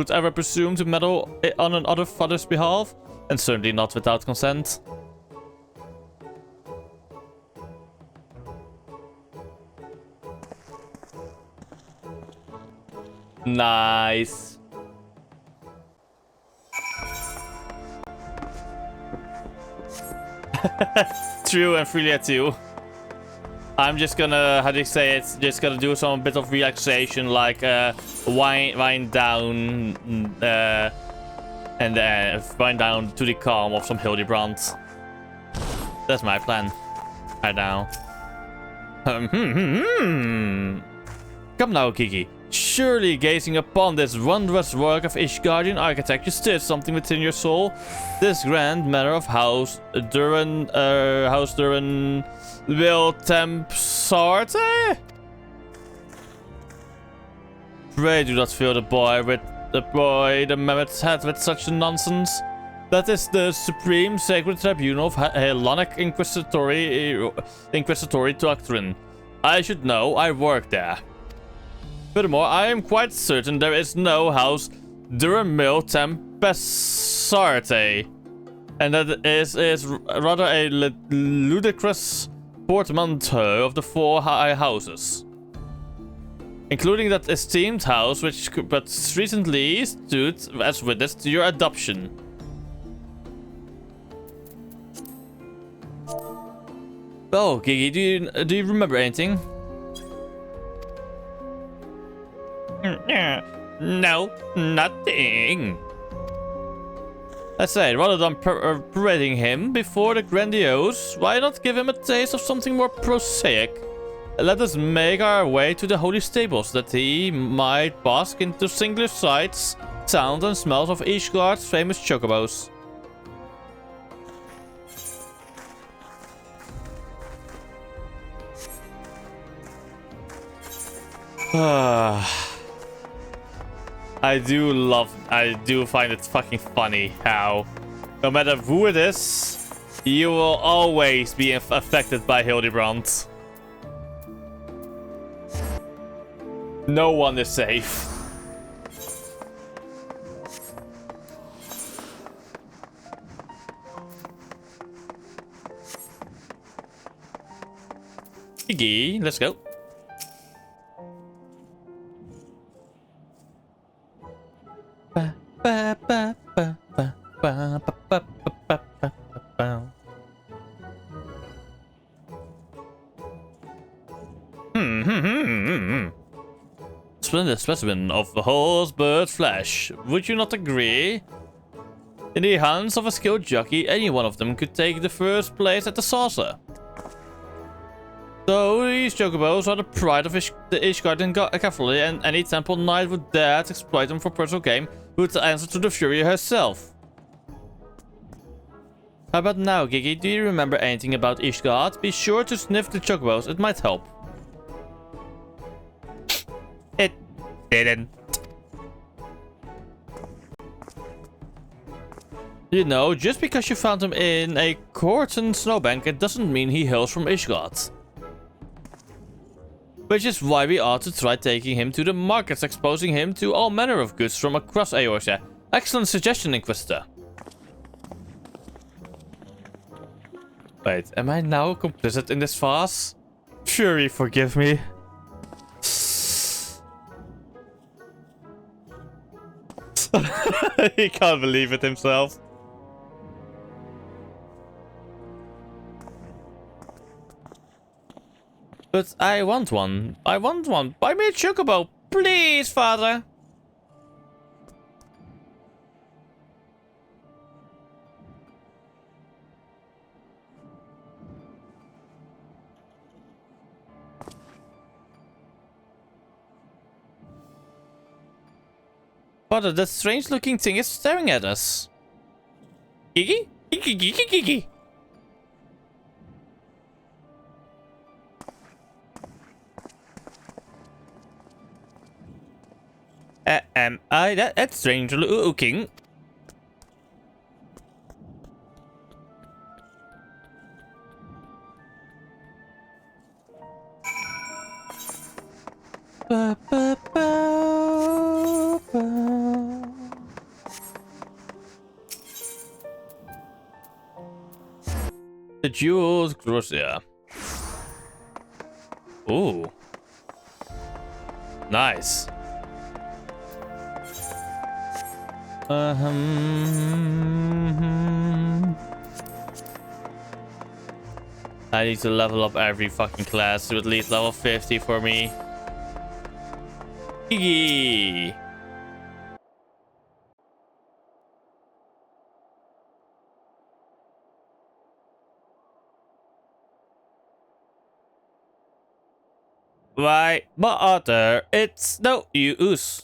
[SPEAKER 2] ever presume to meddle on another father's behalf, and certainly not without consent. Nice. True, and Freelia too. I'm just gonna, how do you say it? Just gonna do some bit of relaxation, like wind down, and wind down to the calm of some Hildibrand. That's my plan right now. Come now, Kiki. Surely gazing upon this wondrous work of Ishgardian architecture stirs something within your soul. This grand manor of House Duran will tempt Sarte? Pray do not fill the mammoth's head with such nonsense. That is the supreme sacred tribunal of Hellenic Inquisitory doctrine. I should know, I work there. Furthermore, I am quite certain there is no House Duramil Tempesarte, and that is rather a ludicrous portmanteau of the four high houses, including that esteemed house which but recently stood as witness to your adoption. Oh, Gigi, do you remember anything? No, nothing. I say, rather than parading him before the grandiose, why not give him a taste of something more prosaic? Let us make our way to the holy stables, that he might bask into singular sights, sounds and smells of Ishgard's famous chocobos. I do find it fucking funny how, no matter who it is, you will always be affected by Hildibrand. No one is safe. Iggy, let's go. Splendid specimen of the horse bird flesh. Would you not agree? In the hands of a skilled jockey, any one of them could take the first place at the saucer. So these chocobos are the pride of the Ishgardian cavalry, and any temple knight would dare to exploit them for personal gain would answer to the Fury herself. How about now, Gigi? Do you remember anything about Ishgard? Be sure to sniff the chocobos, it might help. It didn't. You know, just because you found him in a Corton snowbank, it doesn't mean he hails from Ishgard. Which is why we ought to try taking him to the markets, exposing him to all manner of goods from across Eorzea. Excellent suggestion, Inquisitor. Wait, am I now complicit in this farce? Fury, forgive me. He can't believe it himself. But I want one. I want one. Buy me a chocobo, please, father. Father, that strange-looking thing is staring at us. Gigi? Gigi, Gigi, Gigi. Am I that strange looking? Ba, ba, ba, ba. The jewels, Bozja. Ooh. Nice. I need to level up every fucking class to at least level 50 for me. Gigi. Why bother? It's no use.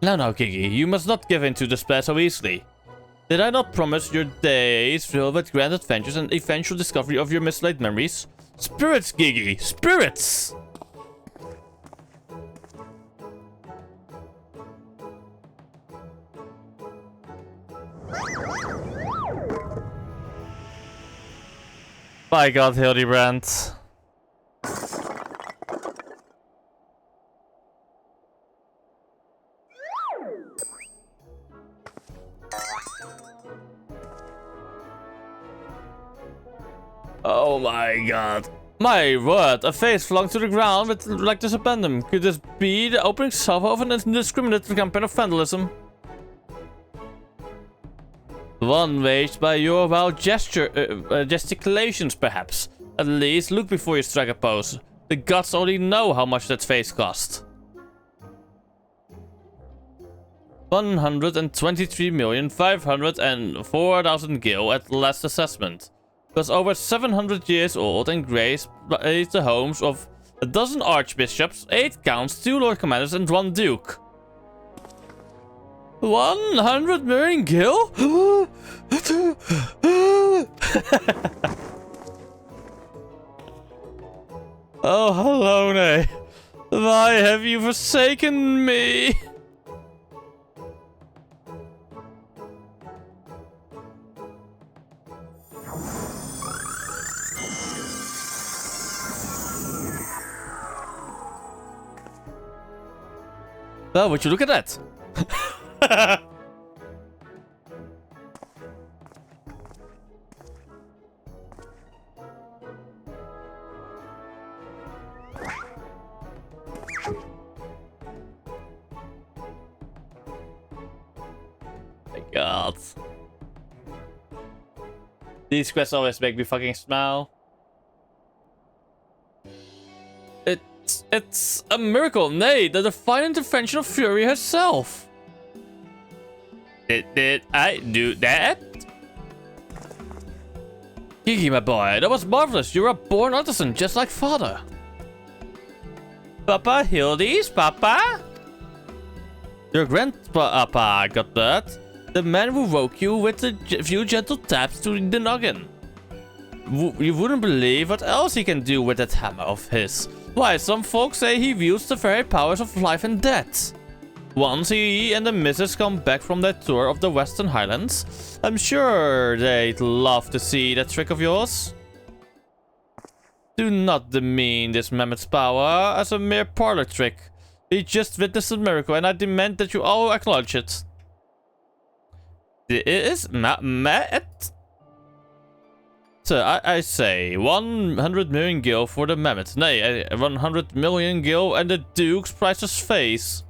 [SPEAKER 2] Now, Gigi, you must not give in to despair so easily. Did I not promise your days filled with grand adventures and eventual discovery of your mislaid memories? Spirits, Gigi! Spirits! By God, Hildibrand. Oh my God. My word, a face flung to the ground with reckless abandon. Could this be the opening salvo of an indiscriminate campaign of vandalism? One waged by your wild gesticulations, perhaps. At least, look before you strike a pose. The gods only know how much that face cost. 123,504,000 gil at last assessment. It was over 700 years old and graced the homes of a dozen archbishops, 8 counts, 2 lord commanders, and 1 duke. 100 million gil? Oh, Halone. Why have you forsaken me? Well, would you look at that? My God. These quests always make me fucking smile. It's a miracle, nay, the divine intervention of Fury herself. Did I do that? Kiki, my boy, that was marvelous. You're a born artisan, just like father. Papa, Hildy's Papa? Your grandpapa got that. The man who woke you with a few gentle taps to the noggin. You wouldn't believe what else he can do with that hammer of his. Why, some folks say he wields the very powers of life and death. Once he and the missus come back from their tour of the Western Highlands, I'm sure they'd love to see that trick of yours. Do not demean this mammoth's power as a mere parlor trick. He just witnessed a miracle, and I demand that you all acknowledge it. It is mammoth? So I say 100 million gil for the mammoth. Nay, 100 million gil and the Duke's priceless face.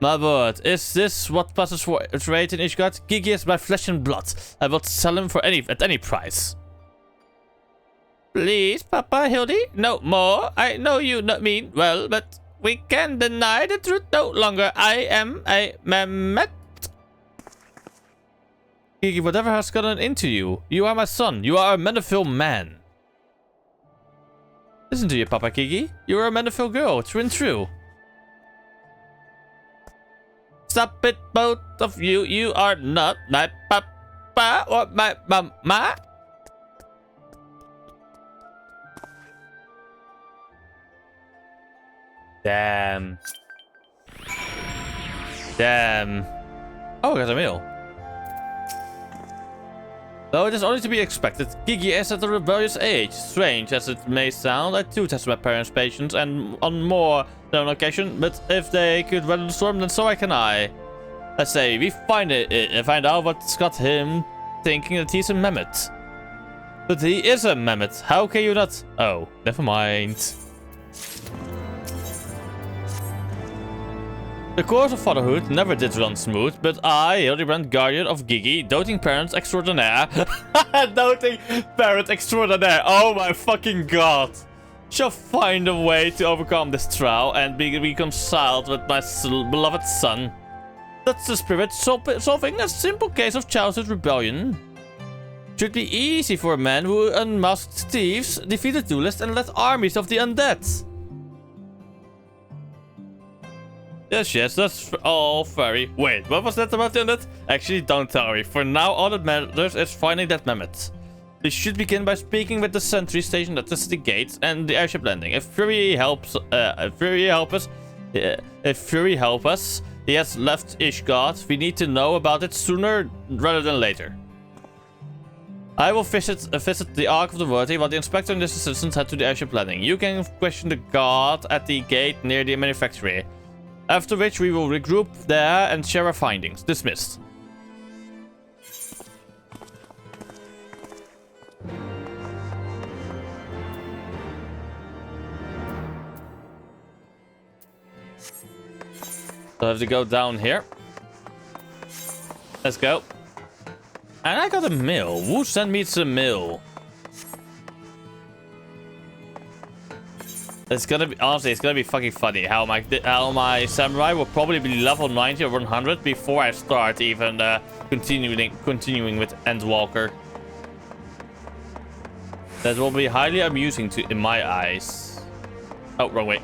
[SPEAKER 2] My word, is this what passes for trade in Ishgard? Gigi is my flesh and blood. I will sell him for at any price. Please, Papa Hildy, no more. I know you not mean well, but we can deny the truth no longer. I am a mammoth. Gigi, whatever has gotten into you, you are my son. You are a Menifil man. Listen to you, Papa Gigi. You are a Menifil girl, true and true. Stop it, both of you. You are not my papa or my mama. Damn. Damn. Oh, I got a meal. Though it is only to be expected, Gigi is at a rebellious age. Strange as it may sound, I too test my parents' patience and on more than one occasion, but if they could weather the storm, then so can I. I say, we find out what's got him thinking that he's a mammoth. But he is a mammoth. How can you not? Oh, never mind. The course of fatherhood never did run smooth, but I, Hildibrand, guardian of Gigi, doting parent extraordinaire. Doting parent extraordinaire. Oh my fucking god. Shall find a way to overcome this trial and be reconciled with my beloved son. That's the spirit, solving a simple case of childhood rebellion. Should be easy for a man who unmasked thieves, defeated duelists, and led armies of the undead. Yes, that's all very... Wait, what was that about the undead? Actually, don't tell me. For now, all that matters is finding that mammoth. We should begin by speaking with the sentry stationed at the city gates and the airship landing. If Fury help us, he has left Ishgard. We need to know about it sooner rather than later. I will visit the Ark of the Worthy while the inspector and his assistants head to the airship landing. You can question the guard at the gate near the manufactory. After which we will regroup there and share our findings. Dismissed. So I have to go down here. Let's go. And I got a mill. Who sent me to the mill? It's gonna be, honestly, it's gonna be fucking funny how my samurai will probably be level 90 or 100 before I start even continuing with Endwalker. That will be highly amusing in my eyes. Oh, wrong way.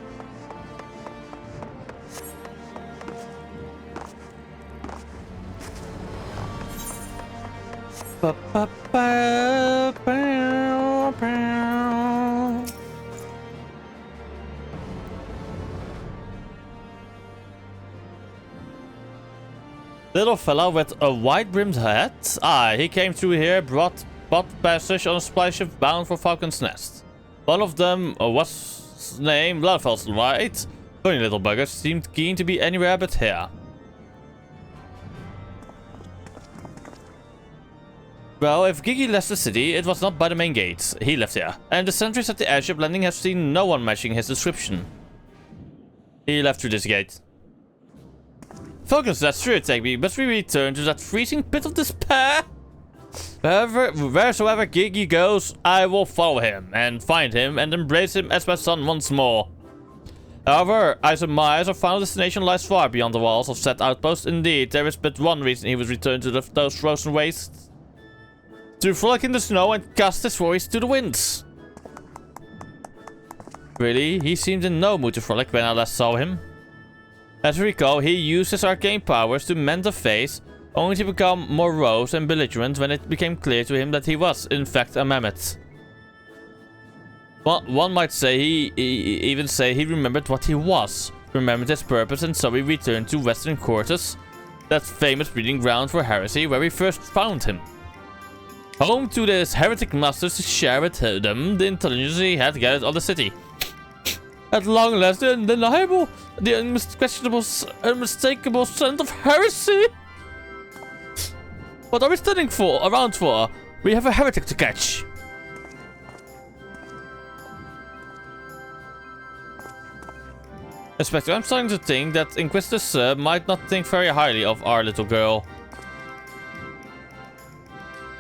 [SPEAKER 2] Little fella with a wide-brimmed hat. Ah, he came through here, brought passage on a supply ship bound for Falcon's Nest. One of them was named Bloodfalls, right? Funny little buggers seemed keen to be anywhere but here. Well, if Gigi left the city, it was not by the main gate. He left here. And the sentries at the airship landing have seen no one matching his description. He left through this gate. Falcon's Nest sure take me, but we return to that freezing pit of despair. Wheresoever Gigi goes, I will follow him, and find him, and embrace him as my son once more. However, I surmise our final destination lies far beyond the walls of said outpost. Indeed, there is but one reason he was returned to those frozen wastes. To frolic in the snow and cast his worries to the winds. Really, he seemed in no mood to frolic when I last saw him. As we recall, he used his arcane powers to mend a face, only to become morose and belligerent when it became clear to him that he was, in fact, a mammoth. One might say he remembered what he was, remembered his purpose, and so he returned to Western Quarters, that famous breeding ground for heresy where we first found him. Home to his heretic masters to share with them the intelligence he had gathered on the city. At long last, the undeniable, the unmistakable scent of heresy. What are we standing around for? We have a heretic to catch. Inspector, I'm starting to think that Inquisitor Sir might not think very highly of our little girl.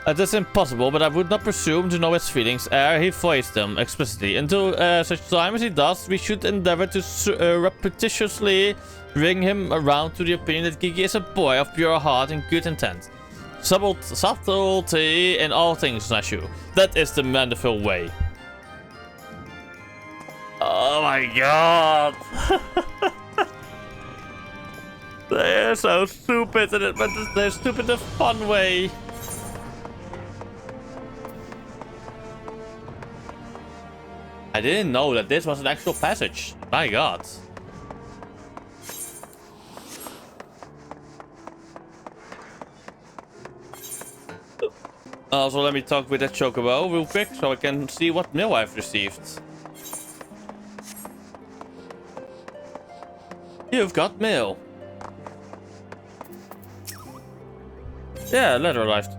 [SPEAKER 2] That's impossible, but I would not presume to know his feelings ere he voiced them explicitly. Until such time as he does, we should endeavor to repetitiously bring him around to the opinion that Gigi is a boy of pure heart and good intent. Subtlety in all things, Nashu. That is the Mandeville way. Oh my god! They're so stupid, but they're stupid in a fun way. I didn't know that this was an actual passage. My god. Also, let me talk with that chocobo real quick so I can see what mail I've received. You've got mail. Yeah, letter arrived.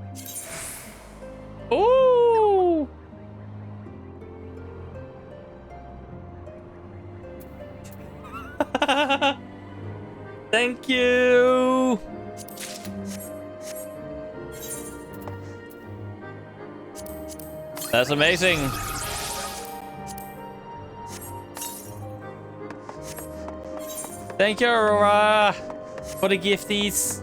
[SPEAKER 2] Ooh! Thank you! That's amazing. Thank you, Aurora, for the gifties.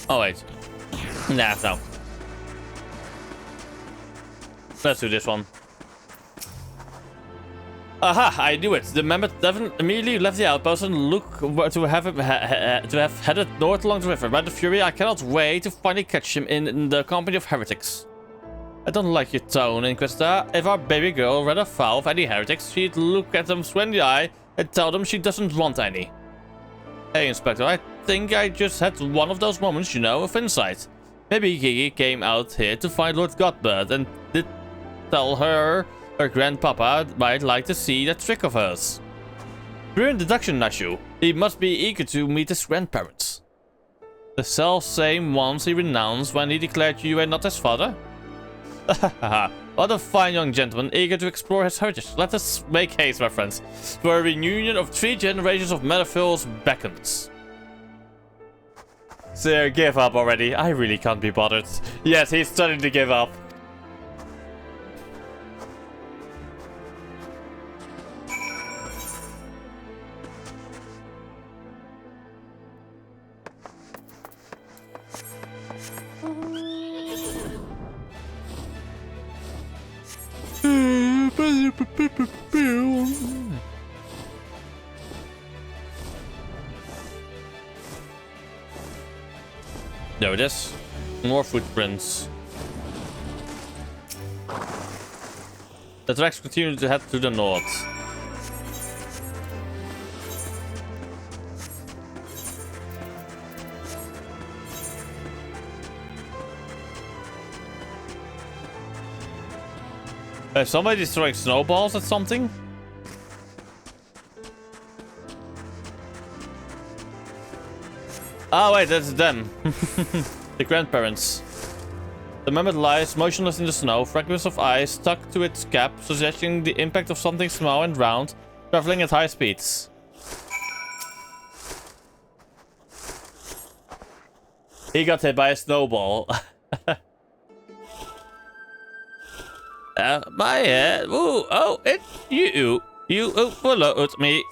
[SPEAKER 2] Oh wait. Nah, no. Let's do this one. Aha! I knew it. The mammoth Devon immediately left the outpost and looked to have headed north along the river. By the fury, I cannot wait to finally catch him in the company of heretics. I don't like your tone, Inquisitor. If our baby girl read a foul of any heretics, she'd look at them square in the eye and tell them she doesn't want any. Hey, Inspector, I think I just had one of those moments, you know, of insight. Maybe Gigi came out here to find Lord Godbird and did tell her grandpapa might like to see that trick of hers. Brilliant deduction, Nashu. He must be eager to meet his grandparents. The self-same ones he renounced when he declared you were not his father? What a fine young gentleman, eager to explore his heritage. Let us make haste, my friends, for a reunion of 3 generations of Metaphils beckons. Sir, give up already. I really can't be bothered. Yes, he's starting to give up. There it is. More footprints. The tracks continue to head to the north. Is somebody throwing snowballs at something? Oh wait, that's them. The grandparents. The mammoth lies motionless in the snow, fragments of ice stuck to its cap, suggesting the impact of something small and round, traveling at high speeds. He got hit by a snowball. My head. Ooh, oh, it's you. You followed me.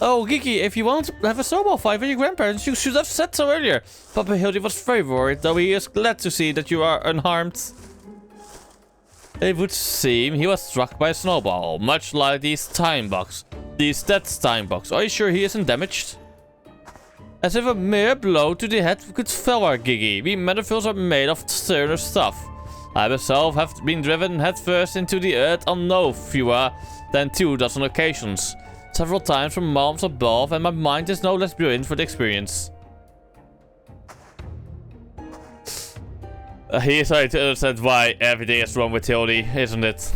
[SPEAKER 2] Oh, Gigi, if you want to have a snowball fight with your grandparents, you should have said so earlier. Papa Hildy was very worried, though he is glad to see that you are unharmed. It would seem he was struck by a snowball, much like these time box. These stats time box. Are you sure he isn't damaged? As if a mere blow to the head could fell our Gigi. We Metaphils are made of sterner stuff. I myself have been driven headfirst into the earth on no fewer than 24 occasions. Several times from realms above, and my mind is no less brilliant for the experience. He is trying to understand why everything is wrong with Hildy, isn't it?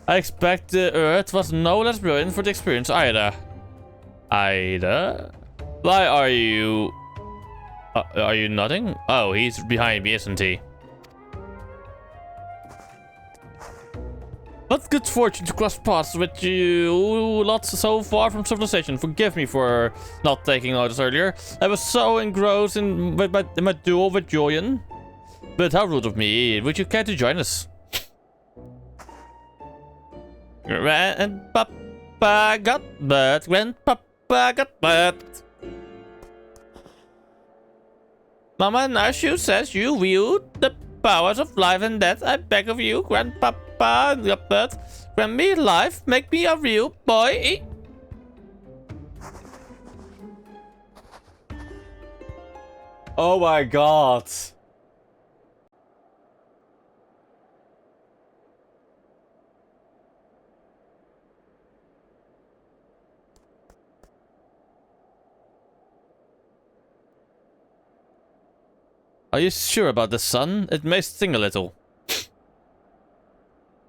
[SPEAKER 2] I expect the earth was no less brilliant for the experience either. Why are you... are you nodding? Oh, he's behind me, isn't he? What good fortune to cross paths with you lots so far from civilization. Forgive me for not taking notice earlier. I was so engrossed in my duel with Julian. But how rude of me. Would you care to join us? Grandpapa got butt. Grandpapa got butt. Mama Nashu says you wield the powers of life and death. I beg of you, Grandpapa got butt. Grant me life. Make me a real boy. Oh my god. Are you sure about the sun? It may sting a little.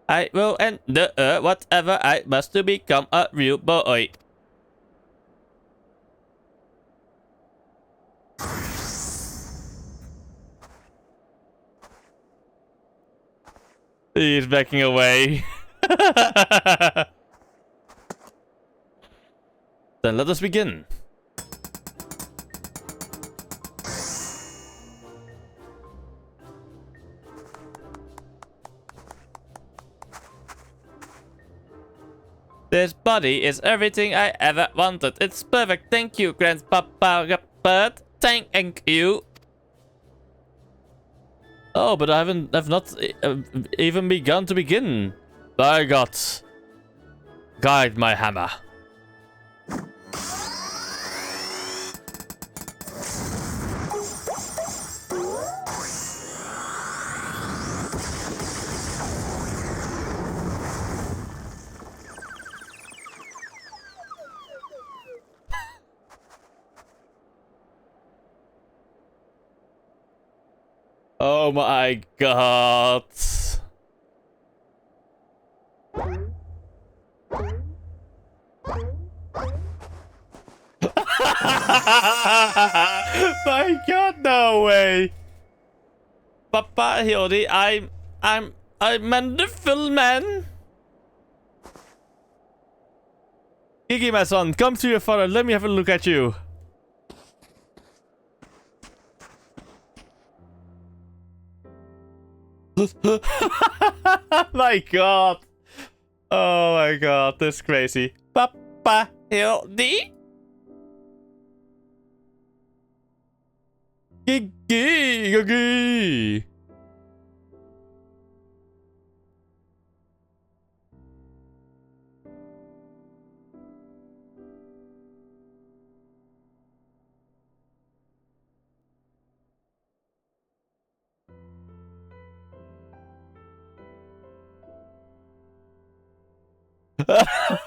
[SPEAKER 2] I will end the whatever I must to become a real boy. He's backing away. Then let us begin. This body is everything I ever wanted. It's perfect. Thank you, Grandpapa. But thank you. Oh, but I've not even begun to begin. By God, guide my hammer. Oh my god. god, no way. Papa Hildi, I'm wonderful man. Gigi, my son, come to your father. Let me have a look at you. My god. Oh my god, this is crazy. Papa Hildi. Gigi, Gigi.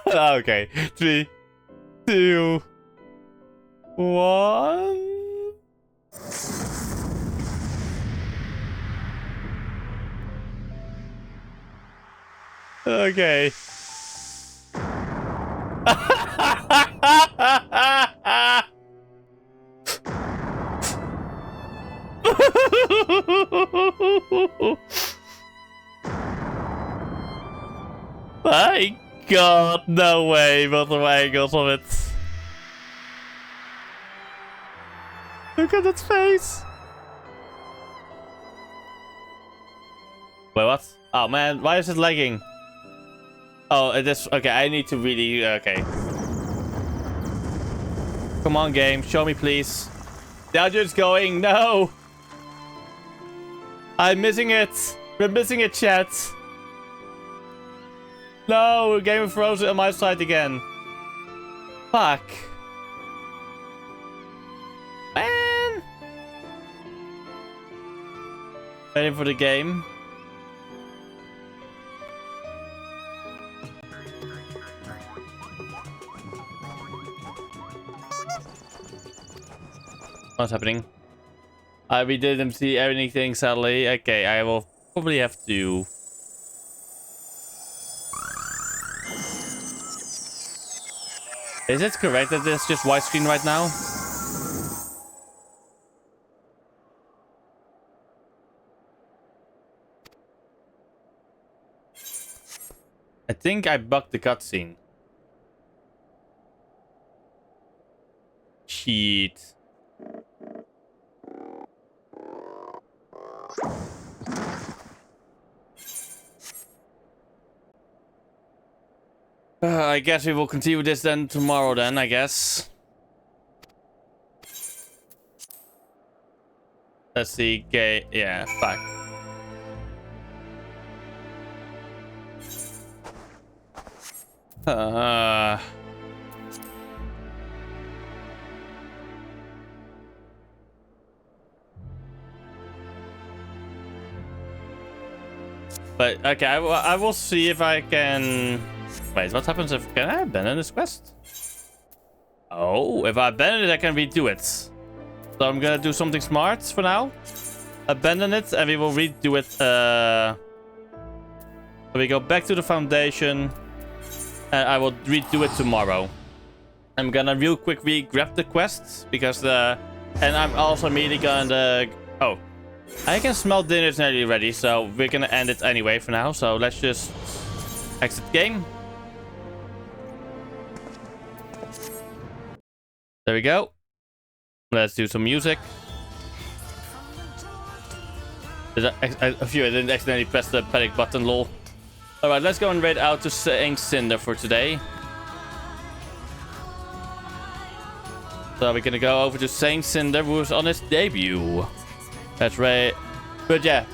[SPEAKER 2] Okay, 3, 2, 1. Okay. My god, no way, multiple angles of it. Look at its face. Wait, what? Oh man, why is it lagging? Oh, it is. Okay, I need to really. Okay. Come on, game. Show me, please. The audio is going. No. I'm missing it. We're missing it, chat. No, Game of Thrones on my side again. Fuck. Man. Waiting for the game. What's happening? We didn't see anything, sadly. Okay, I will probably have to... Is it correct that it's just widescreen right now? I think I bugged the cutscene. Cheat. I guess we will continue this then tomorrow then, I guess. Let's see, yeah, fuck. But, okay, I will see if I can... Wait, what happens if... Can I abandon this quest? Oh, if I abandon it, I can redo it. So I'm gonna do something smart for now. Abandon it, and we will redo it. So we go back to the foundation. And I will redo it tomorrow. I'm gonna real quick grab the quests. Because and I'm also immediately gonna... Oh. I can smell dinner's nearly ready, so we're gonna end it anyway for now. So let's just exit game. There we go. Let's do some music. I didn't accidentally press the panic button, lol. Alright, let's go and raid out to Saint Cinder for today. So we're gonna go over to Saint Cinder, who's on his debut. That's right. But yeah,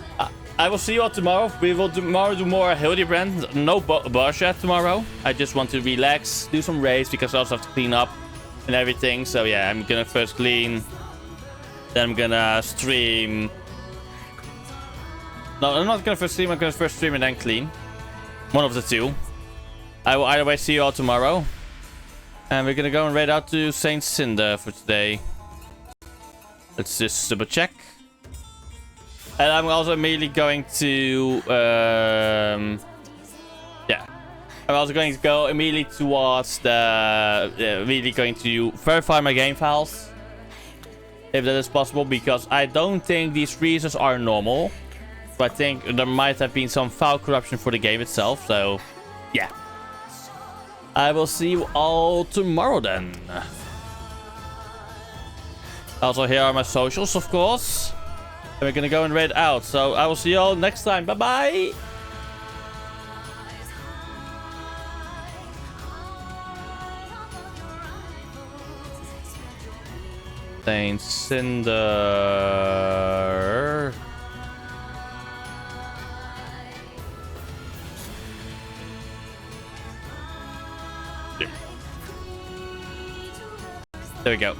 [SPEAKER 2] I will see you all tomorrow. We will do more Hildibrand. No Bozja tomorrow. I just want to relax, do some raids because I also have to clean up and everything. So yeah, I'm gonna first clean. Then I'm gonna stream. No, I'm not gonna first stream. I'm gonna first stream and then clean. One of the two. I will either way see you all tomorrow. And we're gonna go and raid out to Saint Cinder for today. Let's just double check. And I'm also immediately going to, yeah. I'm also going to go immediately towards the, immediately going to verify my game files. if that is possible, because I don't think these freezers are normal. So I think there might have been some foul corruption for the game itself. So, yeah. I will see you all tomorrow then. Also, here are my socials, of course. And we're gonna go and raid out. So I will see you all next time. Bye-bye. Saint Cinder. There we go.